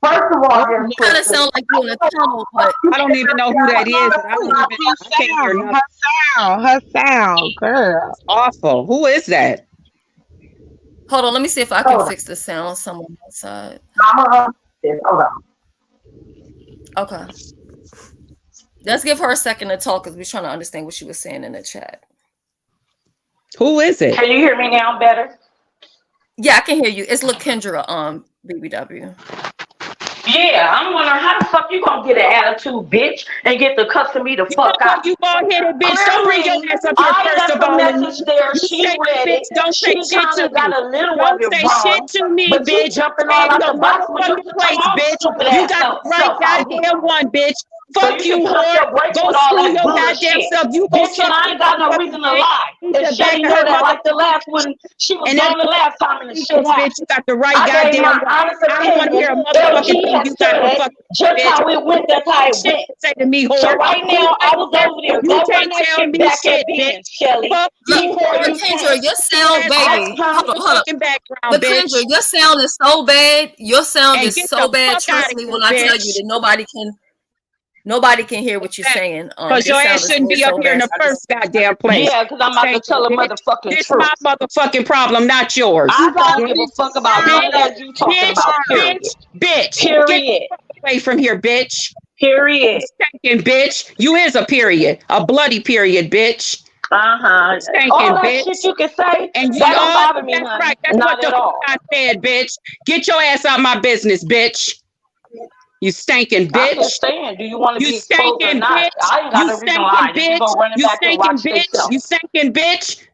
First of all, You kind of sound like you in a tunnel, but I don't even know who that is. I can't hear nothing. Her sound, girl. It's awful. Who is that? hold on. Let me see if I can fix the sound someone outside. Hold on. Okay. Let's give her a second to talk because we're trying to understand what she was saying in the chat. Who is it? Can you hear me now better? Yeah, I can hear you. It's LaKendra, BBW. Yeah, I'm wondering how the fuck you gonna get an attitude, bitch, and get to cussing me the fuck out. You bald-headed bitch. Don't bring your ass up here I first of left all. a message there. She read it. Don't say She shit to kinda got me. a little Don't of it say wrong. shit to me, But you bitch. jumping all out the box when you can place, come on, bitch. stupid You ass got the right self out here. goddamn one, bitch. So Fuck you, can cut whore. your breaks Go with all screw that your goddamn bullshit. self. You go Bitch, and I ain't got no reason to lie. And Shelly knew that like the last one. She was gone the last time and the shit happened. Bitch, you got the right I gave goddamn my one. honest I don't want to hear a opinion. motherfucking LG thing has you got to said fuck just bitch. how it went, that's how it Shit went. to say to me, whore. So right now, I was over there. You Go run can't that tell shit me back shit, at Ben, bitch. Shelly. Fuck Look, you, Before you LaKendra, can. your sound, baby. Hold up. fucking background, LaKendra, bitch. your sound is so bad. Your sound And is get so the bad. fuck Trust out of me here, when I tell you bitch. that nobody can hear what you're saying. Because Your your sound ass is shouldn't be up so here in bad. the first goddamn place. Yeah, because I'm about to tell a motherfucking This truth. my motherfucking problem, not yours. I don't give a fuck about none of that you talking about, period. Bitch. Period. Get away from here, bitch. Period. Stinking bitch. You is a period. A bloody period, bitch. Stinking All that bitch. shit you can say, And you that don't all bother me, that's honey. right. That's Not what the at all. fuck I said, bitch. Get your ass out my business, bitch. You stinking I'm bitch. just saying, do you want to You be exposed or stinking not? bitch. I ain't got You no reason to stinking lie. Just bitch. go run it You back and stinking watch bitch. yourself. You stinking bitch.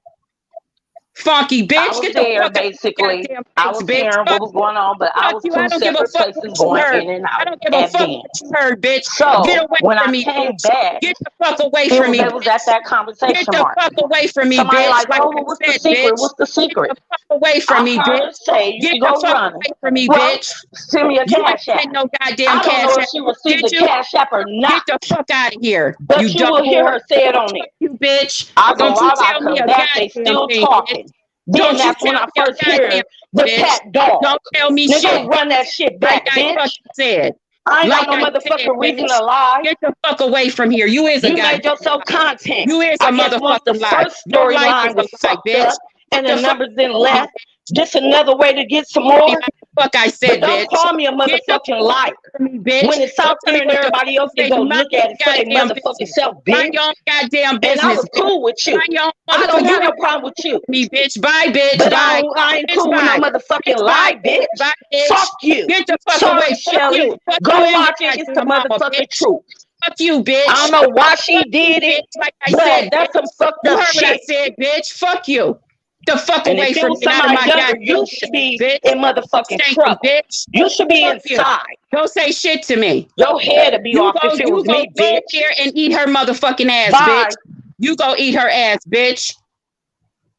Funky bitch. I was Get the there fuck out of my basically. goddamn I face, was bitch. hearing what Fuck was you. going on, but I Fuck was you. I two don't give a separate fuck what places you going heard. in and I out don't give a at fuck then. what you heard, bitch. Get So away when from I me, came bitch. back, Get the fuck away it from was me, they was at bitch. that Get conversation the mark. fuck away from me, Somebody bitch. like, Like oh, I well, what's the said, secret? bitch. What's the Get the secret? fuck away from I me, heard bitch. her say you Get should the go fuck running. away from me, Well, bitch. send me a You ain't cash app. send no goddamn I don't cash know if app. she received Did the you? cash app or not, Get the fuck out of here, you but you dumb will hear whore. her say it on there. You bitch. I go Don't you out, I tell me come a back, they goddamn still thing, bitch. talking. Then Don't you that's when tell I me a first goddamn hear the bitch. cat dog. Don't tell me Nigga, shit. run that shit Like back, I bitch. fucking said. I ain't got Like no I said, motherfucking reason bitch. to lie. Get the fuck away from here. You is a You made goddamn yourself lie. content. You is a I guess once the motherfucking lie. first Your life is storyline a was lie, fucked bitch. up Get and the the fuck numbers didn't away from me, last, this another way to get some more. fuck I But said, don't bitch. call me a Get the motherfucking liar. from me, bitch. When it's Don't out tell me there and what the fuck everybody to else say. can go You mind look at it your for their goddamn motherfucking business. self, Mind bitch. your own goddamn And I business, was bitch. cool with you. Mind your own I motherfucker. don't You have no ain't problem with you. me, bitch. Bye, bitch. But Bye. I ain't Bitch, cool with no bye. motherfucking Bitch, bye, lie, bitch. bitch. Bye, bitch. Fuck you. Get the fuck away. Sorry, Fuck Shelly. you. Fuck you Go in your watch it. It's the goddamn mama, motherfucking bitch. truth. Fuck you, bitch. I don't know why she Fuck you, did it, bitch. Like I but said, that's bitch. some fucked You up heard what I shit. said, bitch. Fuck you. The fuck And away if it from me was and out of somebody my younger, goddamn you should be bitch. in motherfucking Stinking trouble. bitch. You should be Fuck you. inside. Don't say shit to me. Your head would be off if it was me, Go bitch. there and eat her motherfucking ass, bitch. Bye. You go eat her ass, bitch.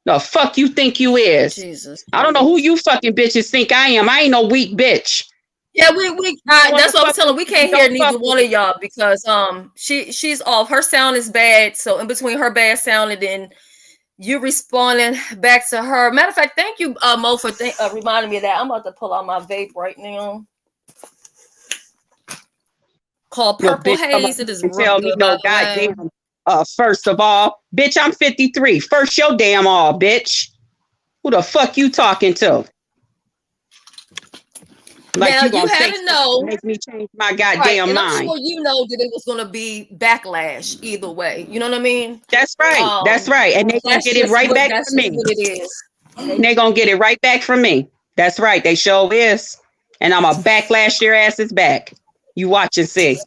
The fuck you think you is? Jesus I don't know who Christ. you fucking bitches think I am. I ain't no weak bitch. Yeah, Wanna that's what I was fuck telling. with We me, can't hear don't fuck neither with one of y'all because she's off. Her sound is bad. So in between her bad sound and then you responding back to her. Matter of fact, thank you, Mo, for reminding me of that. I'm about to pull out my vape right now. Called no Purple bitch come up Haze. It is and real tell me good, by no the way. goddamn. First of all, bitch, I'm 53. First your damn all, bitch. Who the fuck you talking to? Like Now you you gonna had say to something to know, make me change my right? goddamn And I'm mind. sure you know that it was going to be backlash either way. You know what I mean? That's right. That's right. And they gonna get it right back That's from just me. what it is. They gonna get it right back from me. That's right. They sure is. And I'm a backlash your asses back. You watch and see.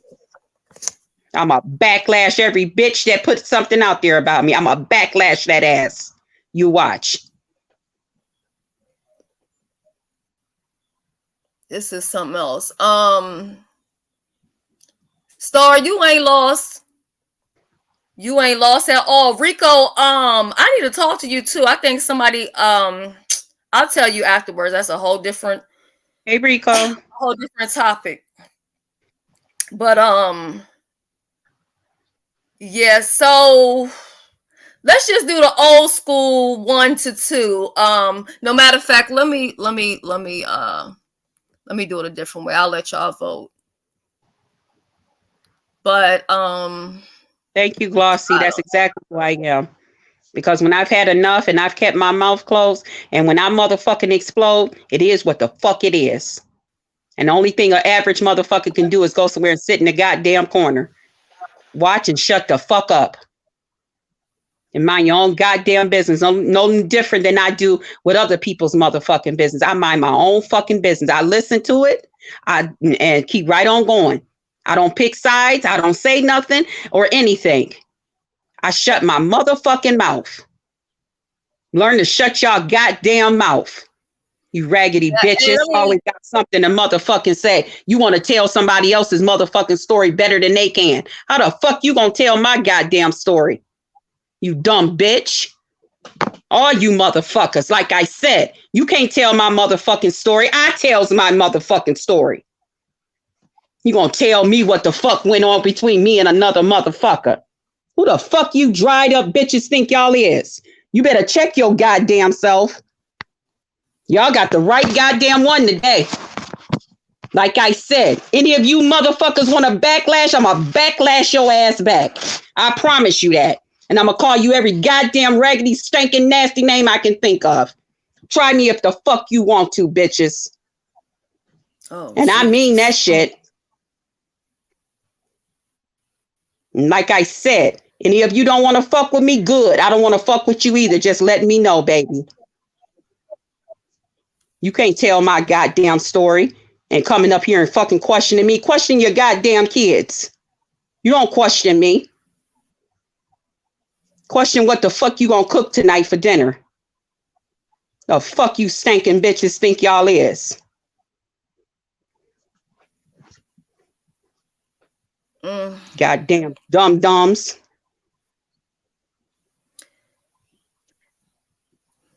I'm a backlash every bitch that puts something out there about me. I'm a backlash that ass. You watch. This is something else. Star, you ain't lost. You ain't lost at all. Rico, I need to talk to you too. I think somebody I'll tell you afterwards. That's a whole different Hey Rico. topic. But yeah, so let's just do the old school 1 to 2. No matter of fact, let me do it a different way. I'll let y'all vote. But Thank you, Glossy. That's exactly who I am. Because when I've had enough and I've kept my mouth closed, and when I motherfucking explode, it is what the fuck it is. And the only thing an average motherfucker can do is go somewhere and sit in the goddamn corner. Watch and shut the fuck up. And mind your own goddamn business. No different than I do with other people's motherfucking business. I mind my own fucking business. I listen to it and keep right on going. I don't pick sides. I don't say nothing or anything. I shut my motherfucking mouth. Learn to shut y'all goddamn mouth. You raggedy bitches always got something to motherfucking say. You want to tell somebody else's motherfucking story better than they can. How the fuck you gonna tell my goddamn story? You dumb bitch. All you motherfuckers, like I said, you can't tell my motherfucking story. I tells my motherfucking story. You gonna tell me what the fuck went on between me and another motherfucker? Who the fuck you dried up bitches think y'all is? You better check your goddamn self. Y'all got the right goddamn one today. Like I said, any of you motherfuckers want to backlash, I'm going to backlash your ass back. I promise you that. And I'm going to call you every goddamn raggedy, stinking, nasty name I can think of. Try me if the fuck you want to, bitches. Oh, and I mean that shit. Like I said, any of you don't want to fuck with me, good. I don't want to fuck with you either. Just let me know, baby. You can't tell my goddamn story and coming up here and fucking questioning me. Question your goddamn kids. You don't question me. Question what the fuck you gonna cook tonight for dinner. The fuck you stinking bitches think y'all is? Goddamn dum-dums.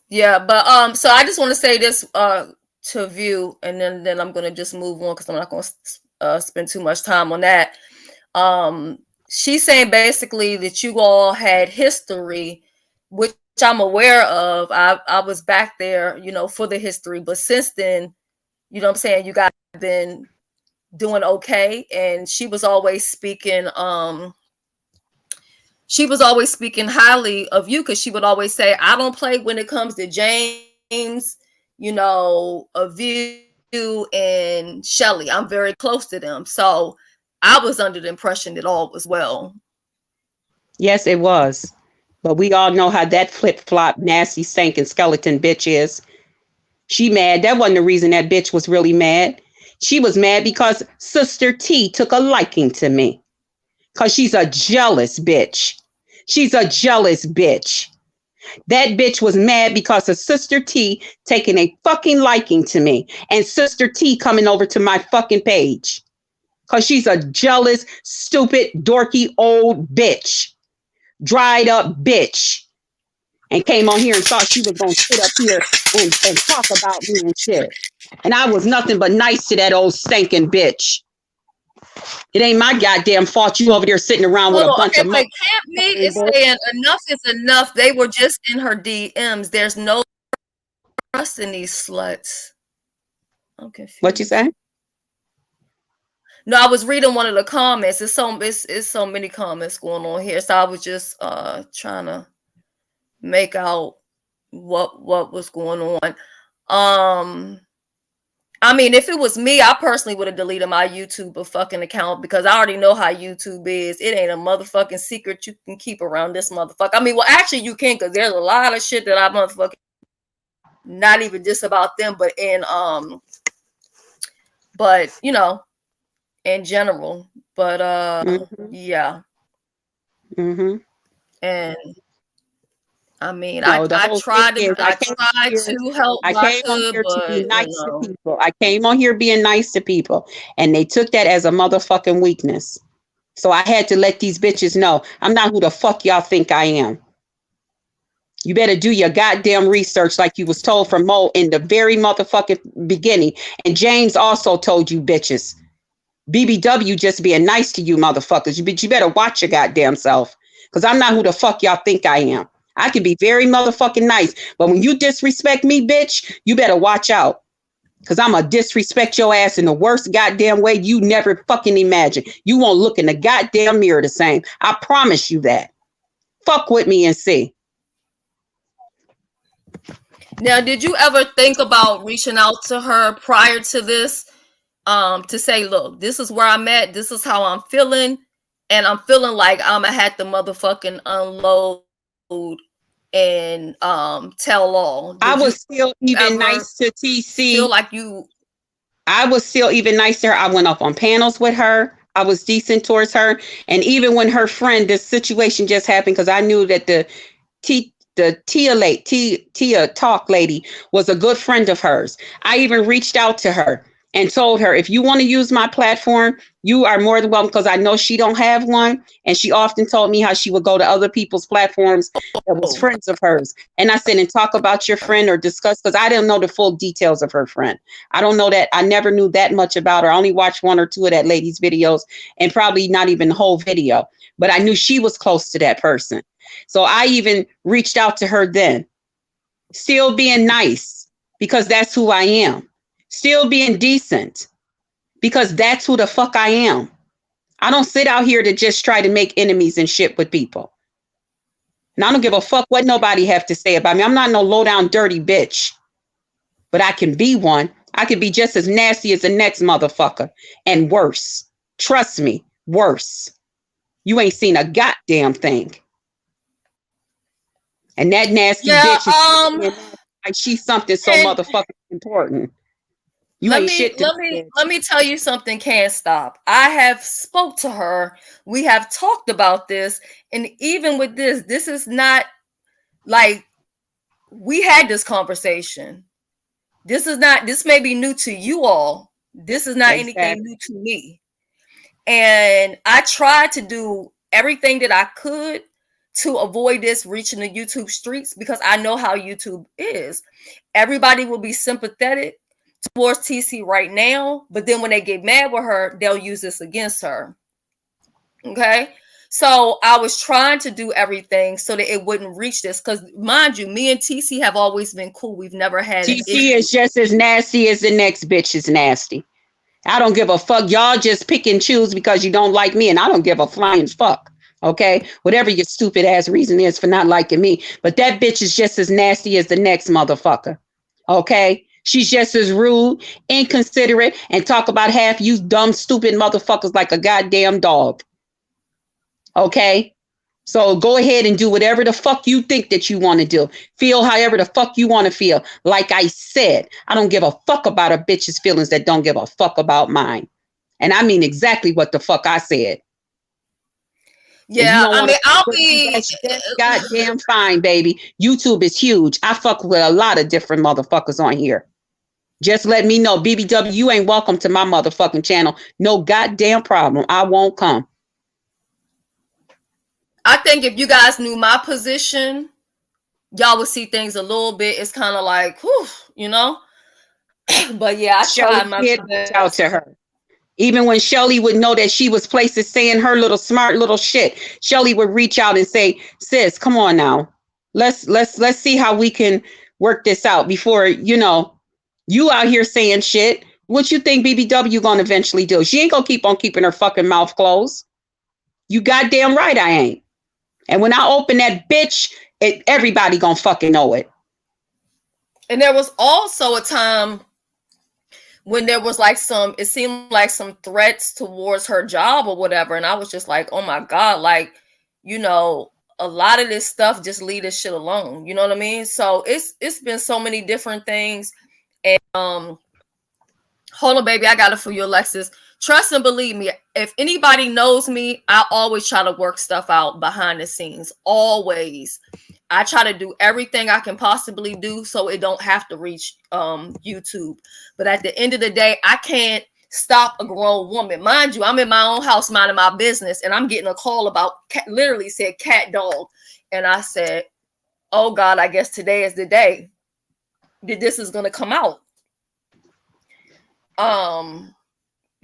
Yeah, but so I just want to say this to View, and then I'm gonna just move on because I'm not gonna spend too much time on that. She's saying basically that you all had history, which I'm aware of. I was back there, you know, for the history, but since then, you know what I'm saying, you guys have been doing okay. And she was always speaking highly of you, because she would always say, I don't play when it comes to James, you know, of you and Shelly. I'm very close to them. So I was under the impression that all was well. Yes, it was. But we all know how that flip-flop, nasty, stinking skeleton bitch is. She mad. That wasn't the reason that bitch was really mad. She was mad because Sister T took a liking to me. Because she's a jealous bitch. She's a jealous bitch. That bitch was mad because of Sister T taking a fucking liking to me. And Sister T coming over to my fucking page. Because she's a jealous, stupid, dorky, old bitch. Dried up bitch. And came on here and thought she was going to sit up here and talk about me and shit. And I was nothing but nice to that old stinking bitch. It ain't my goddamn fault you over there sitting around with a bunch of... But Camp Meat is saying enough is enough. They were just in her DMs. There's no trust in these sluts. I'm confused. What you say? No, I was reading one of the comments. It's so many comments going on here. So I was just trying to make out what was going on. I mean, if it was me, I personally would have deleted my YouTube fucking account, because I already know how YouTube is. It ain't a motherfucking secret you can keep around this motherfucker. I mean, well, actually you can, because there's a lot of shit that I motherfucking, not even just about them, but you know, in general. But yeah. Mm-hmm. And I mean, no, I tried to help. I came on here to be nice to people. I came on here being nice to people, and they took that as a motherfucking weakness. So I had to let these bitches know I'm not who the fuck y'all think I am. You better do your goddamn research like you was told from Mo in the very motherfucking beginning. And James also told you bitches. BBW just being nice to you motherfuckers. You better watch your goddamn self, because I'm not who the fuck y'all think I am. I can be very motherfucking nice, but when you disrespect me, bitch, you better watch out, because I'm going to disrespect your ass in the worst goddamn way you never fucking imagine. You won't look in the goddamn mirror the same. I promise you that. Fuck with me and see. Now, did you ever think about reaching out to her prior to this, to say, look, this is where I'm at, this is how I'm feeling, and I'm feeling like I'm gonna have to motherfucking unload and tell all? I was still even nice to TC. Feel like you? I was still even nice to her. I went up on panels with her. I was decent towards her. And even when her friend, this situation just happened, because I knew that the Tia Talk lady was a good friend of hers. I even reached out to her and told her, if you want to use my platform, you are more than welcome, because I know she don't have one. And she often told me how she would go to other people's platforms that was friends of hers. And I said, and talk about your friend or discuss, because I didn't know the full details of her friend. I don't know that. I never knew that much about her. I only watched one or two of that lady's videos, and probably not even the whole video. But I knew she was close to that person. So I even reached out to her then, still being nice, because that's who I am. Still being decent, because that's who the fuck I am. I don't sit out here to just try to make enemies and shit with people. And I don't give a fuck what nobody have to say about me. I'm not no low down dirty bitch, but I can be one. I can be just as nasty as the next motherfucker, and worse. Trust me, worse. You ain't seen a goddamn thing. And that nasty bitch is like she's something so motherfucking important. Let me tell you something. Can't stop. I have spoke to her. We have talked about this, and even with this is not like we had this conversation. This may be new to you all. This is not anything Exactly. new to me. And I tried to do everything that I could to avoid this reaching the YouTube streets because I know how YouTube is. Everybody will be sympathetic towards TC right now, but then when they get mad with her, they'll use this against her. Okay. So I was trying to do everything so that it wouldn't reach this. Because mind you, me and TC have always been cool. We've never had an issue. TC is just as nasty as the next bitch is nasty. I don't give a fuck. Y'all just pick and choose because you don't like me, and I don't give a flying fuck. Okay? Whatever your stupid ass reason is for not liking me. But that bitch is just as nasty as the next motherfucker. Okay? She's just as rude, inconsiderate, and talk about half you dumb, stupid motherfuckers like a goddamn dog. Okay? So go ahead and do whatever the fuck you think that you want to do. Feel however the fuck you want to feel. Like I said, I don't give a fuck about a bitch's feelings that don't give a fuck about mine. And I mean exactly what the fuck I said. Yeah, I mean, I'll be that's goddamn fine, baby. YouTube is huge. I fuck with a lot of different motherfuckers on here. Just let me know, BBW, you ain't welcome to my motherfucking channel. No goddamn problem. I won't come. I think if you guys knew my position, y'all would see things a little bit. It's kind of like, whew, you know. But yeah, I tried my best. Out to her. Even when Shelly would know that she was places saying her little smart little shit, Shelly would reach out and say, "Sis, come on now, let's see how we can work this out before you out here saying shit. What you think BBW gonna eventually do? She ain't gonna keep on keeping her fucking mouth closed. You goddamn right I ain't. And when I open that bitch, everybody gonna fucking know it." And there was also a time when there was like it seemed like some threats towards her job or whatever. And I was just like, oh my God, like, a lot of this stuff, just leave this shit alone. You know what I mean? So it's been so many different things. And hold on, baby, I got it for you, Alexis. Trust and believe me, if anybody knows me, I always try to work stuff out behind the scenes. Always. I try to do everything I can possibly do so it don't have to reach YouTube. But at the end of the day, I can't stop a grown woman. Mind you, I'm in my own house minding my business, and I'm getting a call about literally said cat dog. And I said, oh God, I guess today is the day that this is going to come out.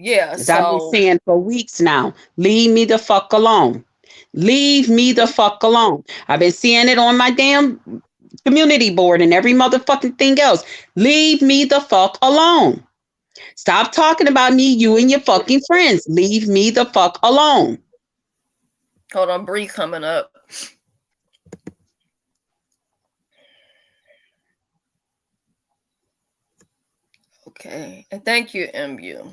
Yeah, so I've been saying for weeks now, leave me the fuck alone. Leave me the fuck alone. I've been seeing it on my damn community board and every motherfucking thing else. Leave me the fuck alone. Stop talking about me, you and your fucking friends. Leave me the fuck alone. Hold on, Bree coming up. Okay, and thank you, MU.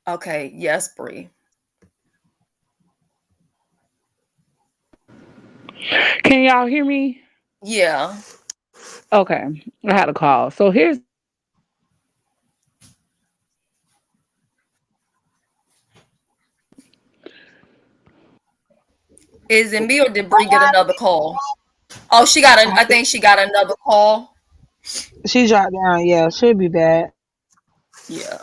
Okay, yes, Bree. Can y'all hear me? Yeah. Okay, I had a call. So here's. Is it me or did Bree get another call? Oh, I think she got another call. She dropped down. Yeah, she'll be back. Yeah.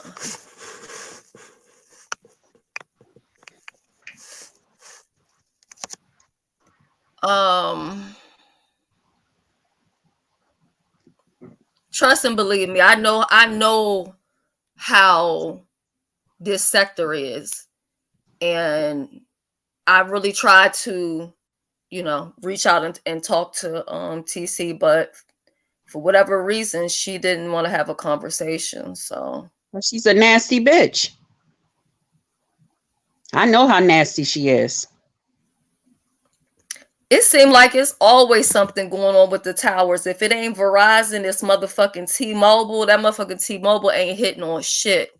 Trust and believe me, I know how this sector is, and I really tried to, reach out and talk to TC, but for whatever reason, she didn't want to have a conversation. So she's a nasty bitch. I know how nasty she is. It seemed like it's always something going on with the towers. If it ain't Verizon, it's motherfucking T-Mobile. That motherfucking T-Mobile ain't hitting on shit.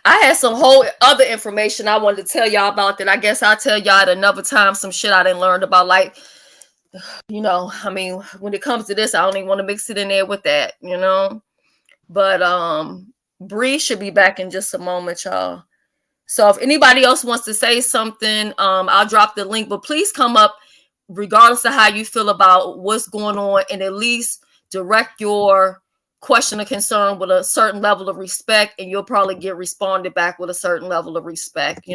I had some whole other information I wanted to tell y'all about that I guess I'll tell y'all at another time. Some shit I didn't learn about, like, I mean, when it comes to this, I don't even want to mix it in there with that, But Bree should be back in just a moment, y'all. So if anybody else wants to say something, I'll drop the link. But please come up, regardless of how you feel about what's going on, and at least direct your question or concern with a certain level of respect, and you'll probably get responded back with a certain level of respect.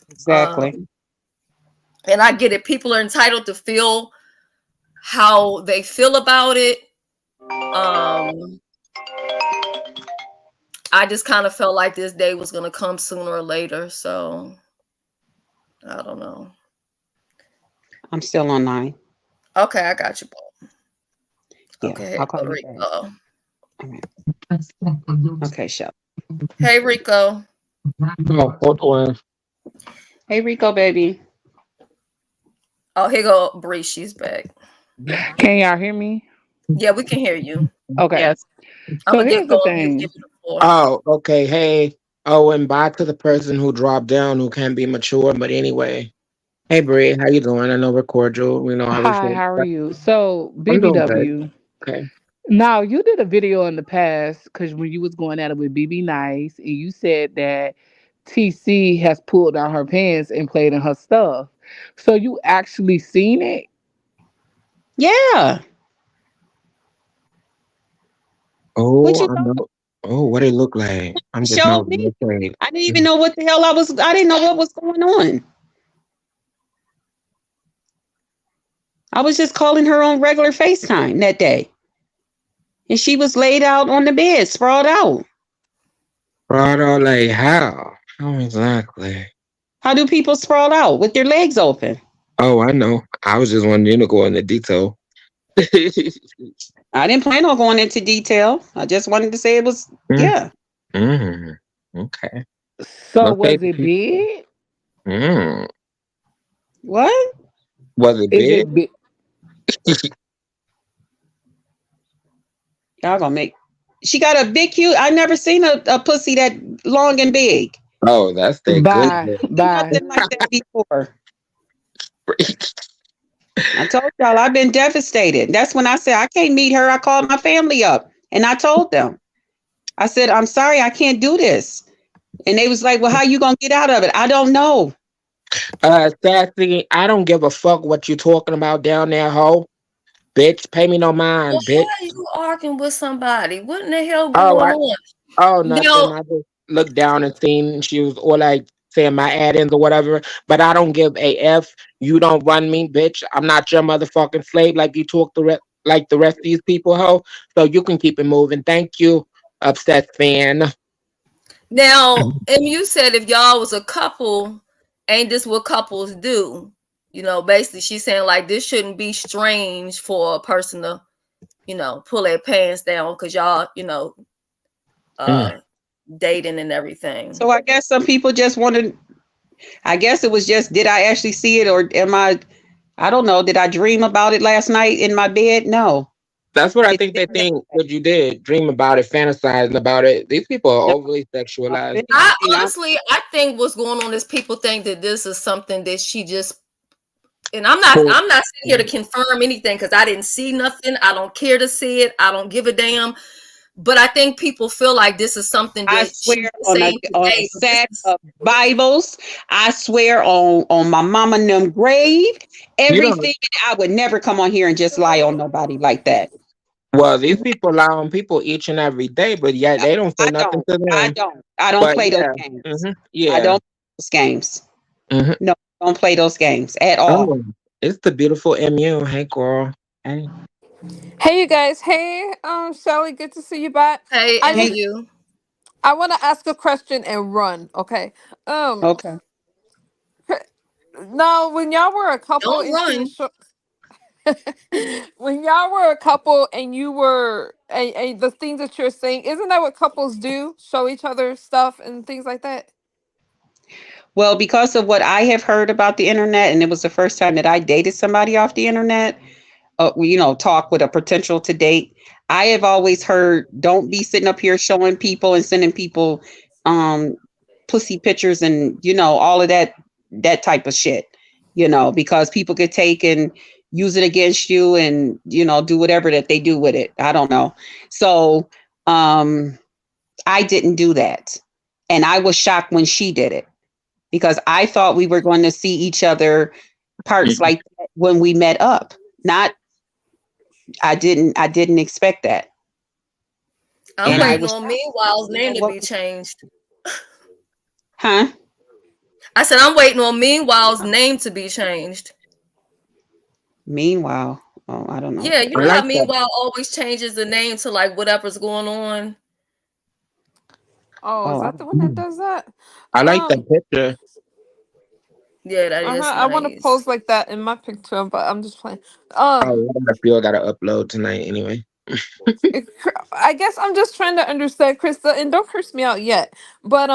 Exactly. And I get it. People are entitled to feel how they feel about it. I just kind of felt like this day was going to come sooner or later. So I don't know. I'm still online. Okay, I got you, Paul. Yeah, Okay, I'll call you Rico. back. Right. Okay, Shelly. Hey, Rico. Oh, hold on. Hey, Rico, baby. Oh, here go Bree. She's back. Can y'all hear me? Yeah, we can hear you. Okay. Yes. I'm So gonna here's go the on mute. thing. Give you the floor. Oh, okay. Hey. Oh, and bye to the person who dropped down who can't be mature. But anyway, hey, Bree, how you doing? I know we're cordial. We know how we Hi, feel. how are you? So I'm doing good. BBW. Okay. Now you did a video in the past because when you was going at it with BB Nice, and you said that TC has pulled down her pants and played in her stuff. So you actually seen it? Yeah. What Oh, you I thought? know. Oh, what it look like? I'm just Showed not me. afraid. I didn't even know what the hell I didn't know what was going on. I was just calling her on regular FaceTime that day. And she was laid out on the bed, sprawled out. Brought all like how? How exactly? How do people sprawl out with their legs open? Oh, I know. I was just wanting you to go into detail. I didn't plan on going into detail. I just wanted to say it was, Mm, yeah. okay. So No was tape. it big? Mm. What? Was it Is big? it big? Y'all gonna make. She got a big, cute. I never seen a pussy that long and big. Oh, that's that good. Bye. Seen Bye. nothing like that before. I told y'all I've been devastated. That's when I said I can't meet her. I called my family up and I told them. I said, I'm sorry, I can't do this. And they was like, well, how you gonna get out of it? I don't know. Sassy, I don't give a fuck what you talking about down there, ho. Bitch, pay me no Well, mind, how bitch. are you arguing with somebody? What in the hell Oh, going on? nothing. Now, I just looked down and seen she was or like saying my add-ins or whatever. But I don't give a f. You don't run me, bitch. I'm not your motherfucking slave like you talk like the rest of these people, ho. So you can keep it moving. Thank you, upset fan. and you said if y'all was a couple, ain't this what couples do? Basically she's saying like this shouldn't be strange for a person to, pull their pants down because y'all, Mm. dating and everything. So I guess some people just wanted. I guess it was just, did I actually see it or am I don't know. Did I dream about it last night in my bed? No. That's what I It's think there they that think what you did. Dream about it, fantasizing about it. These people are no, overly if sexualized. I anything, honestly, I think what's going on is people think that this is something that she just, and I'm not sitting here to confirm anything because I didn't see nothing. I don't care to see it. I don't give a damn. But I think people feel like this is something I that she swear was on a saying on a today. But this sack is, of Bibles. I swear on my mama and them grave. You know, Everything. I would never come on here and just lie on nobody like that. well, these people lie on people each and every day, but yet they don't say I nothing don't. to I them. don't. I don't But play those yeah, games. I yeah. don't play those games. hmm No, don't play those games at all. Oh, it's the beautiful MU. Hey, girl. Hey. Hey you guys. Hey, Shelly, good to see you back. hey, I Hey, just MU, I want to ask a question and run, okay? Um okay. now when y'all were a couple don't and she run. was when y'all were a couple and you were the things that you're saying, isn't that what couples do? Show each other stuff and things like that? Well, because of what I have heard about the internet, and it was the first time that I dated somebody off the internet, talk with a potential to date. I have always heard, don't be sitting up here showing people and sending people um pussy pictures and all of that type of shit. Because people could take and use it against you and do whatever that they do with it. I don't know. So I didn't do that. And I was shocked when she did it. because I thought we were going to see each other parts like that when we met up. Not, I didn't expect that. I'm And I waiting was, on Meanwhile's name to be changed. huh? I said I'm waiting on Meanwhile's name to be changed. Meanwhile, oh, I don't know what Yeah, that you I know is. how like that. Meanwhile always changes the name to like whatever's going on. Oh, is Oh, that the one that does that? I like that Um, picture. Yeah, that is I want to nice. pose like that in my picture, but I'm just playing. Oh, I feel I gotta upload tonight anyway. it- I guess I'm just trying to understand, Krista, and don't curse me out yet. But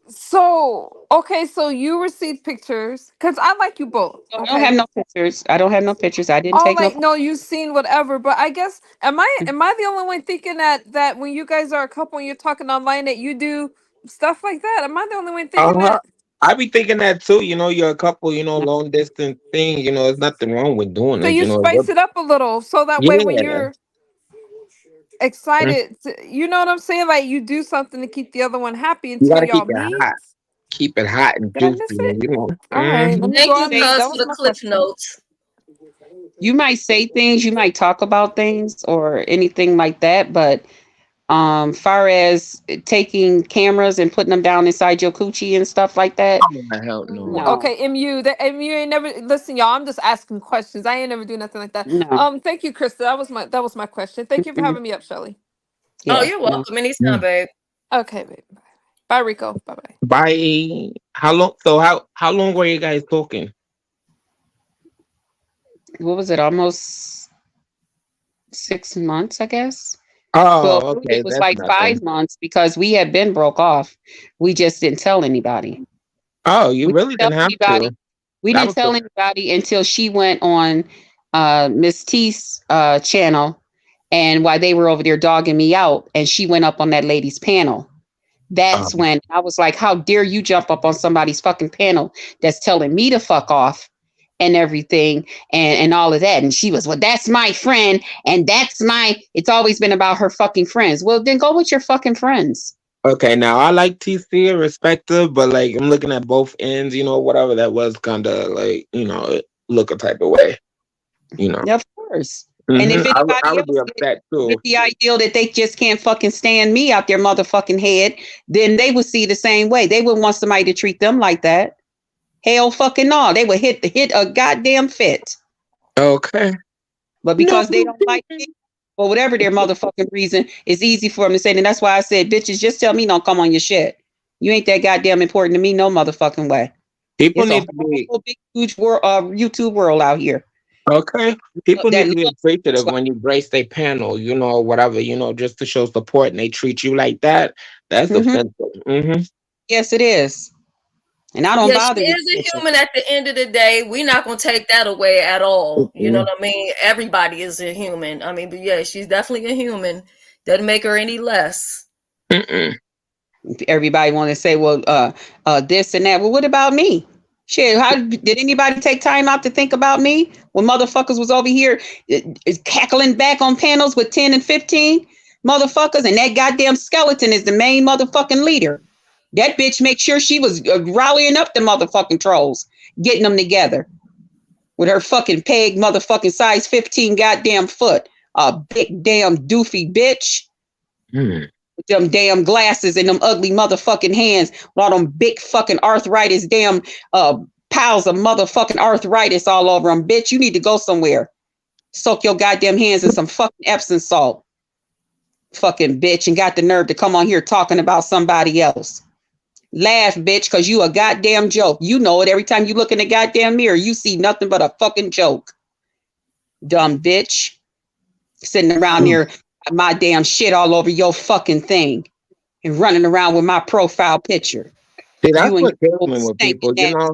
so okay, so you received pictures because I like you both. I don't have Okay. no pictures. I don't have no pictures. I didn't Oh, take no. like no, you've seen whatever, but I guess am I the only one thinking that when you guys are a couple and you're talking online that you do stuff like that? Am I the only one thinking Uh-huh. that? I be thinking that too. You're a couple. Long distance thing. There's nothing wrong with doing So it. you spice it up a little, so that way when Yeah. you're excited, you know what I'm saying? Like you do something to keep the other one happy You until gotta y'all keep it meet. hot. Keep it hot and Did I juicy. miss it? All right, Mhm. let me Thank go you, on mute. Cuz, That for was the my clip question. notes. You might say things, you might talk about things or anything like that, but far as taking cameras and putting them down inside your coochie and stuff like that, Oh, hell no. no, Okay, MU ain't never listen, y'all. I'm just asking questions. I ain't never do nothing like that. no, Thank you, Krista. That was my question. Thank you for mm-mm, having me up, Shelly. Oh, yeah, you're no. welcome anytime, Mm. babe. Okay, babe. Bye, Rico. Bye bye. By how long? So how long were you guys talking? What was it? Almost 6 months, I guess. Well, Oh, really, it okay, was that's like nothing. 5 months because we had been broke off. We just didn't tell anybody. Oh, you We really didn't tell didn't have anybody. to. We That didn't was tell the anybody until she went on Miss T's channel, and while they were over there dogging me out, and she went up on that lady's panel. That's um, when I was like, "How dare you jump up on somebody's fucking panel that's telling me to fuck off and everything and all of that?" And she was, "Well, that's my friend, and that's my." It's always been about her fucking friends. Well, then go with your fucking friends. okay. Now I like TC and respect her, but like I'm looking at both ends. Whatever that was, kind of like it look a type of way. You know. Of course. And if I anybody would be else upset get too. the ideal that they just can't fucking stand me out their motherfucking head, then they would see the same way. They would want somebody to treat them like that. Hell fucking no. They would hit a goddamn fit. Okay. But No. because they don't like me, or whatever their motherfucking reason, it's easy for them to say. And that's why I said, bitches, just tell me don't come on your shit. You ain't that goddamn important to me, no motherfucking way. People It's a need to be whole big, huge world, YouTube world out here. okay. People That need to be looks appreciative like, when you grace their panel, whatever, just to show support and they treat you like that. That's mhm. offensive. Hmm. Yes, it is. And I don't Yeah, she bother these is a bitches. human at the end of the day. We're not gonna take that away at all. You know what I mean? Everybody is a human. I mean, but yeah, she's definitely a human. Doesn't make her any less. Mm-mm. Everybody want to say, well, this and that. Well, what about me? Shit, how did anybody take time out to think about me when motherfuckers was over here cackling back on panels with 10 and 15 motherfuckers, and that goddamn skeleton is the main motherfucking leader. That bitch make sure she was rallying up the motherfucking trolls, getting them together with her fucking peg motherfucking size 15 goddamn foot. A big damn doofy bitch. Mm. With them damn glasses and them ugly motherfucking hands, with all them big fucking arthritis, damn piles of motherfucking arthritis all over them. Bitch, you need to go somewhere. Soak your goddamn hands in some fucking Epsom salt. Fucking bitch, and got the nerve to come on here talking about somebody else. Laugh, bitch, because you a goddamn joke. You know it. Every time you look in the goddamn mirror, you see nothing but a fucking joke. Dumb bitch. Sitting around there, my damn shit all over your fucking thing. And running around with my profile picture. See, that's You and what your kills old me with people. stinking ass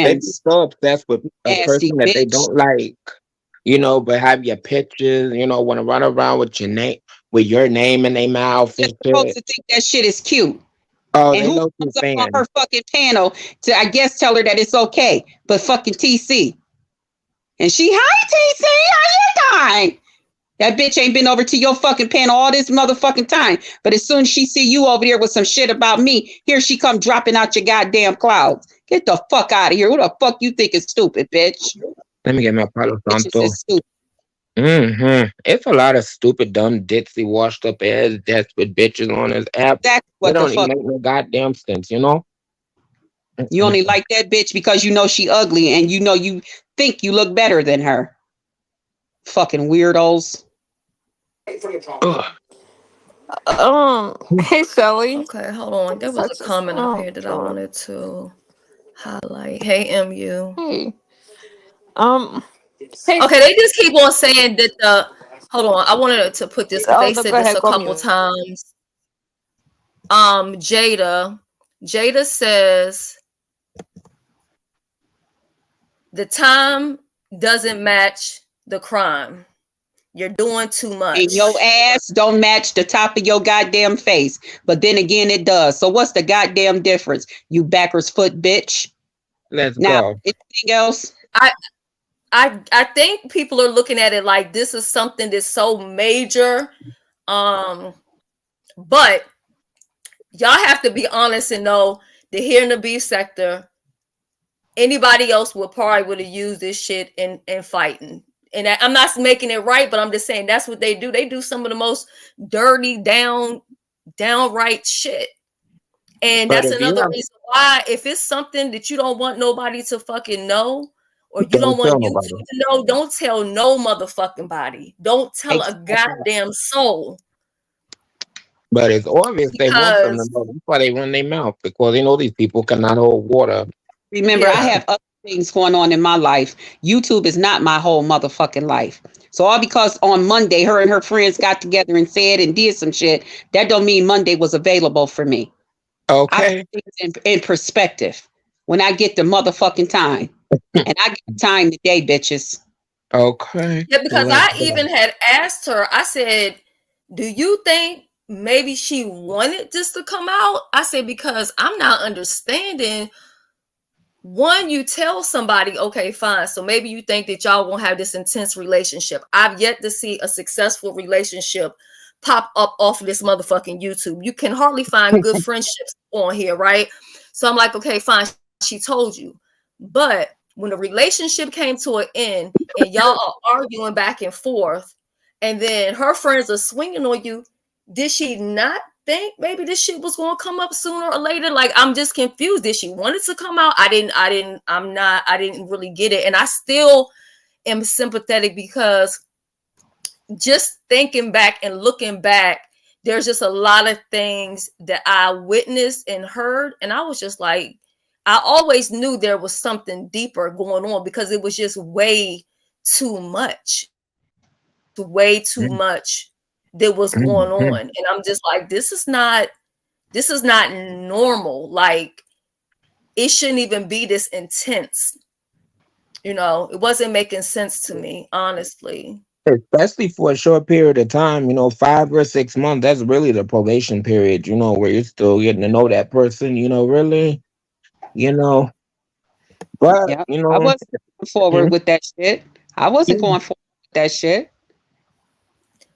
They be friends. so obsessed with a Nasty person that they bitch. don't like, but have your pictures, want to run around with your name in their mouth Just and supposed shit. to think that shit is cute. Oh, And they who know you comes up on fan. her fucking panel to, I guess, tell her that it's okay, but fucking TC. And she, hi TC, how you doing? That bitch ain't been over to your fucking panel all this motherfucking time. But as soon as she see you over there with some shit about me, here she come dropping out your goddamn clouds. Get the fuck out of here. Who the fuck you think is stupid, bitch? Let me get my Palo Bitches Santo. is stupid. It's a lot of stupid, dumb, ditzy, washed up ass, desperate bitches on this app. That's They what the don't even fuck. make no goddamn sense, you know? You only like that bitch because you know she ugly and you know you think you look better than her. Fucking weirdos. Ugh. Hey, Shelly. Okay, hold on. There was a comment up here that I wanted to highlight. Hey, MU. Hey. Hey. Okay, they just keep on saying that the. Hold on, I wanted to put this because Oh, they no, said go this ahead. a Go couple mute. times. Jada says the time doesn't match the crime. You're doing too much. And your ass don't match the top of your goddamn face. But then again, it does. So what's the goddamn difference? You backwards foot bitch. Let's Now, go. anything else? I think people are looking at it like this is something that's so major. But y'all have to be honest and know that here in the beef sector, anybody else would have used this shit in fighting. And I'm not making it right, but I'm just saying that's what they do. They do some of the most dirty, downright shit. And But that's if you another have, reason why, if it's something that you don't want nobody to fucking know, or you don't don't tell want YouTube nobody. to know, don't tell no motherfucking body. Don't tell a Exactly. goddamn soul. But it's obvious they want them to Because, know. That's why they run their mouth, because they know these people cannot hold water. Remember, I yeah. have other things going on in my life. YouTube is not my whole motherfucking life. So all because on Monday her and her friends got together and said and did some shit, that don't mean Monday was available for me. I put Okay. things in perspective when I get the motherfucking time. And I get time today, bitches. Okay. Yeah, because Let's I go. even had asked her, I said, do you think maybe she wanted this to come out? I said, because I'm not understanding. One, you tell somebody, okay, fine. So maybe you think that y'all won't have this intense relationship. I've yet to see a successful relationship pop up off of this motherfucking YouTube. You can hardly find good friendships on here, right? So I'm like, okay, fine. She told you. But when the relationship came to an end and y'all are arguing back and forth, and then her friends are swinging on you, did she not think maybe this shit was going to come up sooner or later? Like, I'm just confused. Did she want it to come out? I didn't really get it. And I still am sympathetic because just thinking back and looking back, there's just a lot of things that I witnessed and heard. And I was just like, I always knew there was something deeper going on because it was just too much, way too much that was going on. And I'm just like, this is not normal. Like, it shouldn't even be this intense. It wasn't making sense to me, honestly. Especially for a short period of time, 5 or 6 months. That's really the probation period, where you're still getting to know that person, really, you know. But, Yeah. I wasn't going forward mhm, with that shit. I yeah, wasn't going forward with that shit.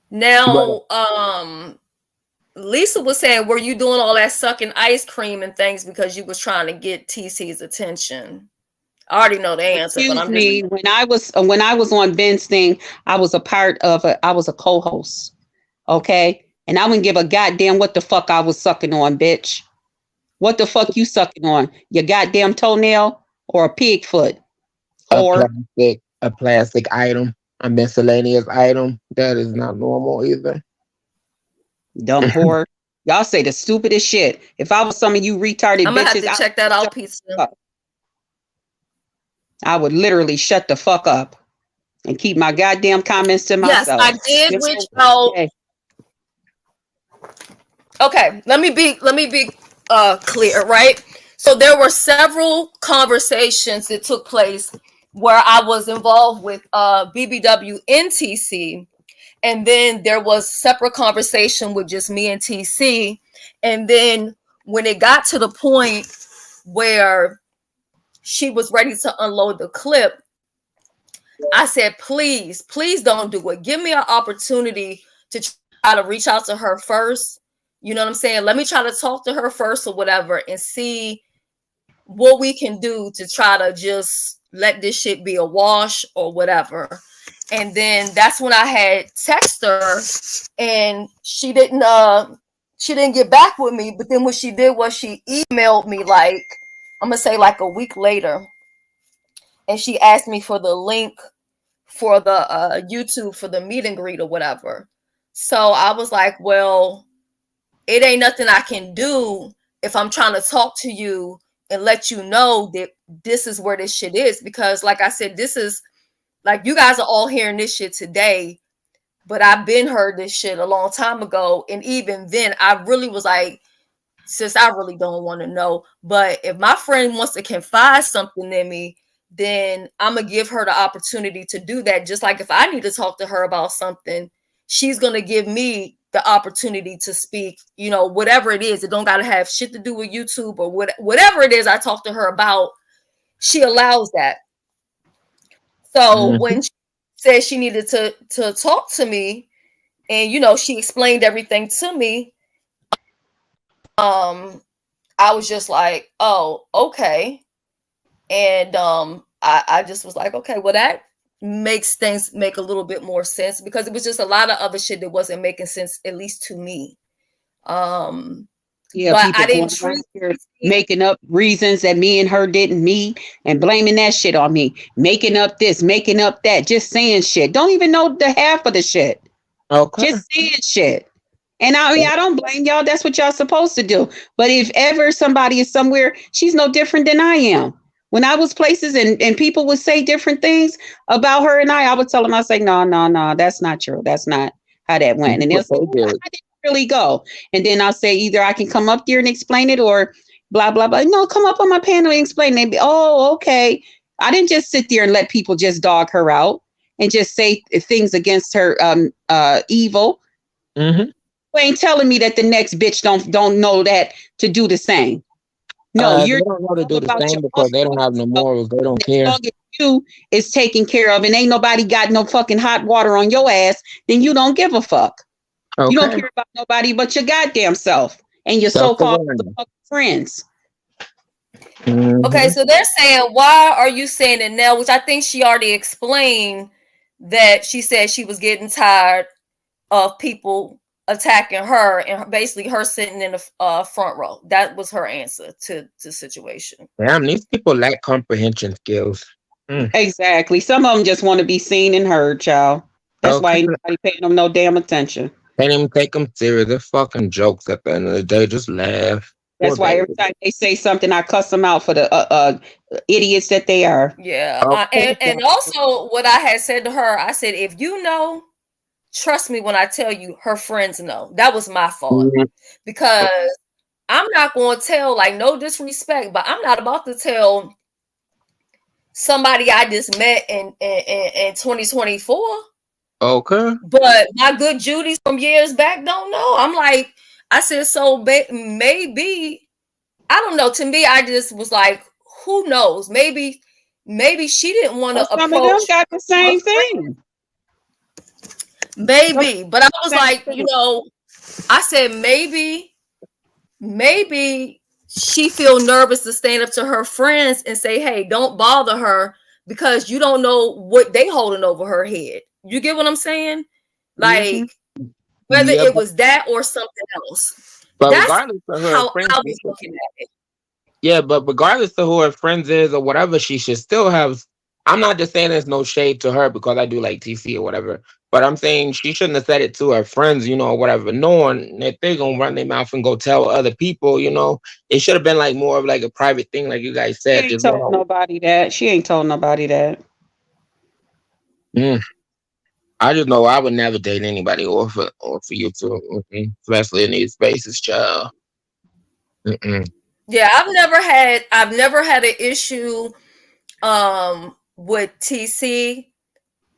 but Now, Lisa was saying, were you doing all that sucking ice cream and things because you was trying to get TC's attention? I already know the answer, but Excuse I'm just me. When I was on Ben's thing, I was a part of I was a co-host. Okay. And I wouldn't give a goddamn what the fuck I was sucking on, bitch. What the fuck you sucking on? Your goddamn toenail or a pig foot? a Or plastic item, a miscellaneous item, that is not normal either. dumb whore. Y'all say the stupidest shit. If I was some of you retarded I'm gonna have bitches, to check that out, pizza. I would literally shut the fuck up and keep my goddamn comments to Yes, myself. I did This reach whole out. day. Okay, let me be clear, right? So there were several conversations that took place where I was involved with BBW and TC, and then there was separate conversation with just me and TC, and then when it got to the point where she was ready to unload the clip, I said, please, please don't do it. Give me an opportunity to try to reach out to her first. You know what I'm saying? Let me try to talk to her first or whatever and see what we can do to try to just let this shit be a wash or whatever. And then that's when I had text her and she didn't get back with me. But then what she did was she emailed me like I'm gonna say like a week later, and she asked me for the link for the YouTube for the meet and greet or whatever. So I was like, well, it ain't nothing I can do if I'm trying to talk to you and let you know that this is where this shit is. Because like I said, this is like you guys are all hearing this shit today, but I've been heard this shit a long time ago. And even then I really was like, sis, I really don't want to know. But if my friend wants to confide something in me, then I'm gonna give her the opportunity to do that. Just like if I need to talk to her about something, she's gonna give me the opportunity to speak, you know, whatever it is. It don't gotta have shit to do with YouTube or whatever it is I talk to her about, she allows that. So Mhm. when she said she needed to talk to me and you know she explained everything to me, um I was just like, oh, okay. And I just was like, okay, well, that makes things make a little bit more sense because it was just a lot of other shit that wasn't making sense, at least to me. Um, Yeah, but people I didn't going treat around here TC. making up reasons that me and her didn't meet and blaming that shit on me. Making up this, making up that, just saying shit. Don't even know the half of the shit. Okay. Just saying shit. And I mean, I don't blame y'all. That's what y'all supposed to do. But if ever somebody is somewhere, she's no different than I am. When I was places and people would say different things about her and I would tell them, I say, no, no, no, that's not true. That's not how that went. That's And they'll what say, they well, did. how did it really go? And then I'll say, either I can come up there and explain it or blah, blah, blah. No, come up on my panel and explain. They'd be, oh, okay. I didn't just sit there and let people just dog her out and just say things against her evil. Hmm. You ain't telling me that the next bitch don't know that to do the same. No, They you're don't know to all do the about your same because they don't motherfucking have no self. morals. They don't And as care. long as you is taken care of and ain't nobody got no fucking hot water on your ass, then you don't give a fuck. You don't Okay. care about nobody but your goddamn self and your Self so-called awareness. motherfucking friends. Okay, Hmm. so they're saying, why are you saying it now? Which I think she already explained that she said she was getting tired of people attacking her and basically her sitting in the front row. That was her answer to the situation. Damn, these people lack comprehension skills. Mm. Exactly. Some of them just want to be seen and heard, child. That's why Okay. ain't nobody paying them no damn attention. Can't even take them serious. They're fucking jokes at the end of the day. Just laugh. Poor That's why baby. every time they say something, I cuss them out for the idiots that they are. Yeah, Okay. and also what I had said to her, I said, if you know, trust me when I tell you, her friends know. That was my fault Mhm. because I'm not going to tell, like, no disrespect, but I'm not about to tell somebody I just met in 2024. Okay. But my good Judy's from years back don't know. I'm like, I said, so maybe, I don't know. To me, I just was like, who knows? Maybe she didn't want Well, to some of them approach got the her same friend. thing. Some of Maybe, but I was them like, same you thing. know, I said maybe she feel nervous to stand up to her friends and say, hey, don't bother her because you don't know what they holding over her head. You get what I'm saying? Mm-hmm. Like whether Yeah, it was that or something else. but That's regardless of her how friends, I was looking at it. yeah, but regardless of who her friends is or whatever, she should still have. I'm not just saying there's no shade to her because I do like TC or whatever, but I'm saying she shouldn't have said it to her friends, or whatever, knowing that they're gonna run their mouth and go tell other people. It should have been like more of like a private thing, like you guys She said. ain't Just told nobody that. She ain't told nobody that. Mm. I just know I would never date anybody or for you too, especially in these spaces, child. Mm-mm. Yeah, I've never had an issue with TC.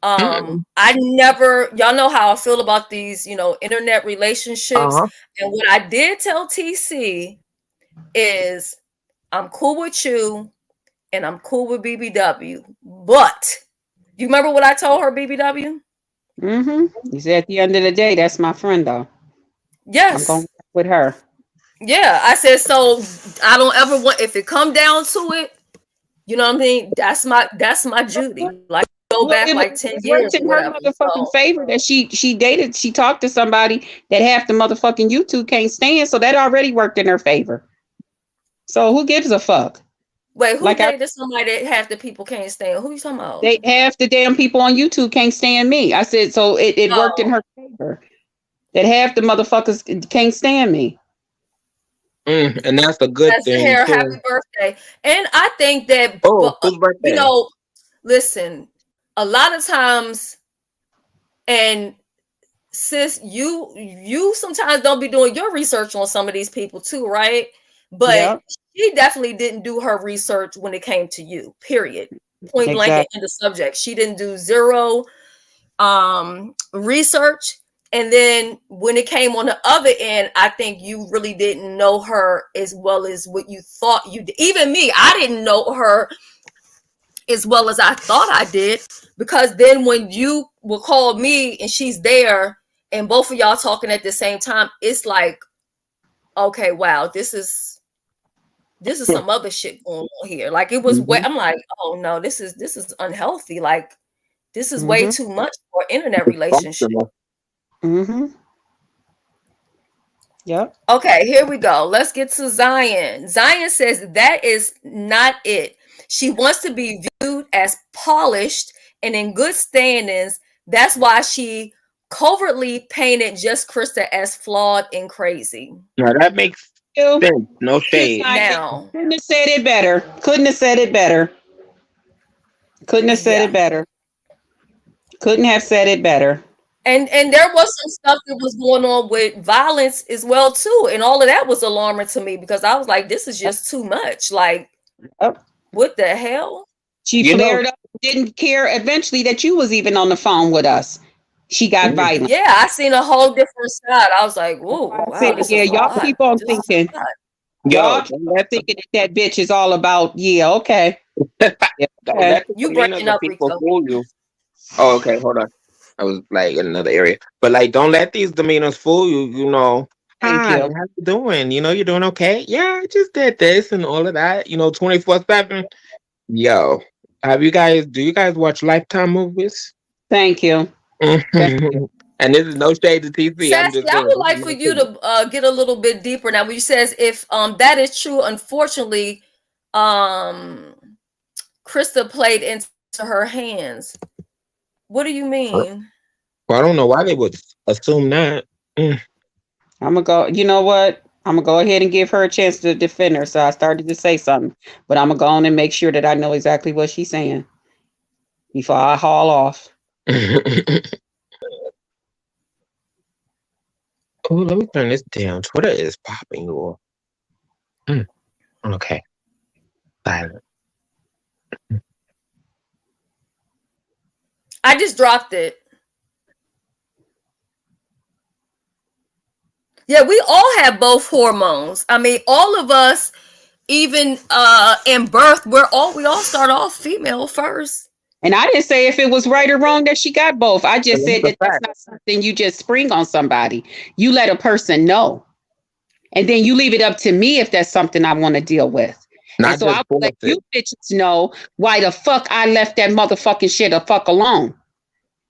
Mm-mm. I never, y'all know how I feel about these, internet relationships. Uh-huh. And what I did tell TC is I'm cool with you and I'm cool with BBW, but You remember what I told her, BBW? You said at the end of the day, that's my friend though. I'm going Yes. with her. Yeah, I said so. I don't ever want if it come down to it. You know what I mean? That's my Judy. Like go Well, back like 10 it years worked or in her whatever. motherfucking So favor that she talked to somebody that half the motherfucking YouTube can't stand, so that already worked in her favor. So who gives a fuck? wait, who Like dated somebody that half the people can't stand? Who you talking about? they half the damn people on YouTube can't stand me. I said so it worked in Oh, her favor that half the motherfuckers can't stand me. And that's a good that's the thing hair. Happy too. birthday. And I think that, Oh, whose you birthday? know, listen, a lot of times, and sis, you sometimes don't be doing your research on some of these people too, right? But Yep, she definitely didn't do her research when it came to you. Period. Point blank and exactly. end of subject. She didn't do zero research. And then when it came on the other end, I think you really didn't know her as well as what you thought you did. Even me, I didn't know her as well as I thought I did, because then when you will call me and she's there and both of y'all talking at the same time, it's like, okay, wow, this is some other shit going on here. Like it was way, Hmm. I'm like, oh no, this is unhealthy. Like this is way Hmm. too much for an internet relationship. Functional. Hmm. Yep. Okay, here we go. Let's get to Zion. Zion says that is not it. She wants to be viewed as polished and in good standings. That's why she covertly painted Just Krista as flawed and crazy. Now that makes You, sense. No Just shade. like Now, couldn't have said it better. Couldn't have said it better. Couldn't have said yeah. it better. Couldn't have said it better. And there was some stuff that was going on with violence as well too. And all of that was alarming to me because I was like, this is just too much. Like, Yep. what the hell? She You know, flared up, didn't care eventually that you was even on the phone with us. She got mm, violent. Yeah, I seen a whole different side. I was like, That's whoa, why I wow, said, this yeah, is a y'all lot. keep on This is thinking. a lot. yo, Y'all keep on thinking that bitch is all about, yeah, okay. Yeah, don't okay. let the You demeanors breaking of up, people Rico. fool you. Oh, okay, hold on. I was like in another area, but like, don't let these demeanors fool you. You know, Thank hi, how you. you doing? You know, you're doing okay. Yeah, I just did this and all of that. You know, 24/7. Yo, have you guys? Do you guys watch Lifetime movies? Thank you. Thank you. And this is no shade to TV. I'm Sassy, just I saying would this is like my for you opinion. to get a little bit deeper now. When you says if that is true, unfortunately, um Krista played into her hands. What do you mean? Well, I don't know why they would assume that. Mm. I'm gonna go. You know what? I'm gonna go ahead and give her a chance to defend her. So I started to say something, but I'm gonna go on and make sure that I know exactly what she's saying before I haul off. Oh, let me turn this down. Twitter is popping, you all. Mm. Okay, silent. I just dropped it. Yeah, we all have both hormones. I mean, all of us, even in birth, we all start off female first. And I didn't say if it was right or wrong that she got both. I just And said that's that a that's fact. not something you just spring on somebody. You let a person know. And then you leave it up to me if that's something I want to deal with. And Not so just I'll force let it. you bitches know why the fuck I left that motherfucking shit the fuck alone.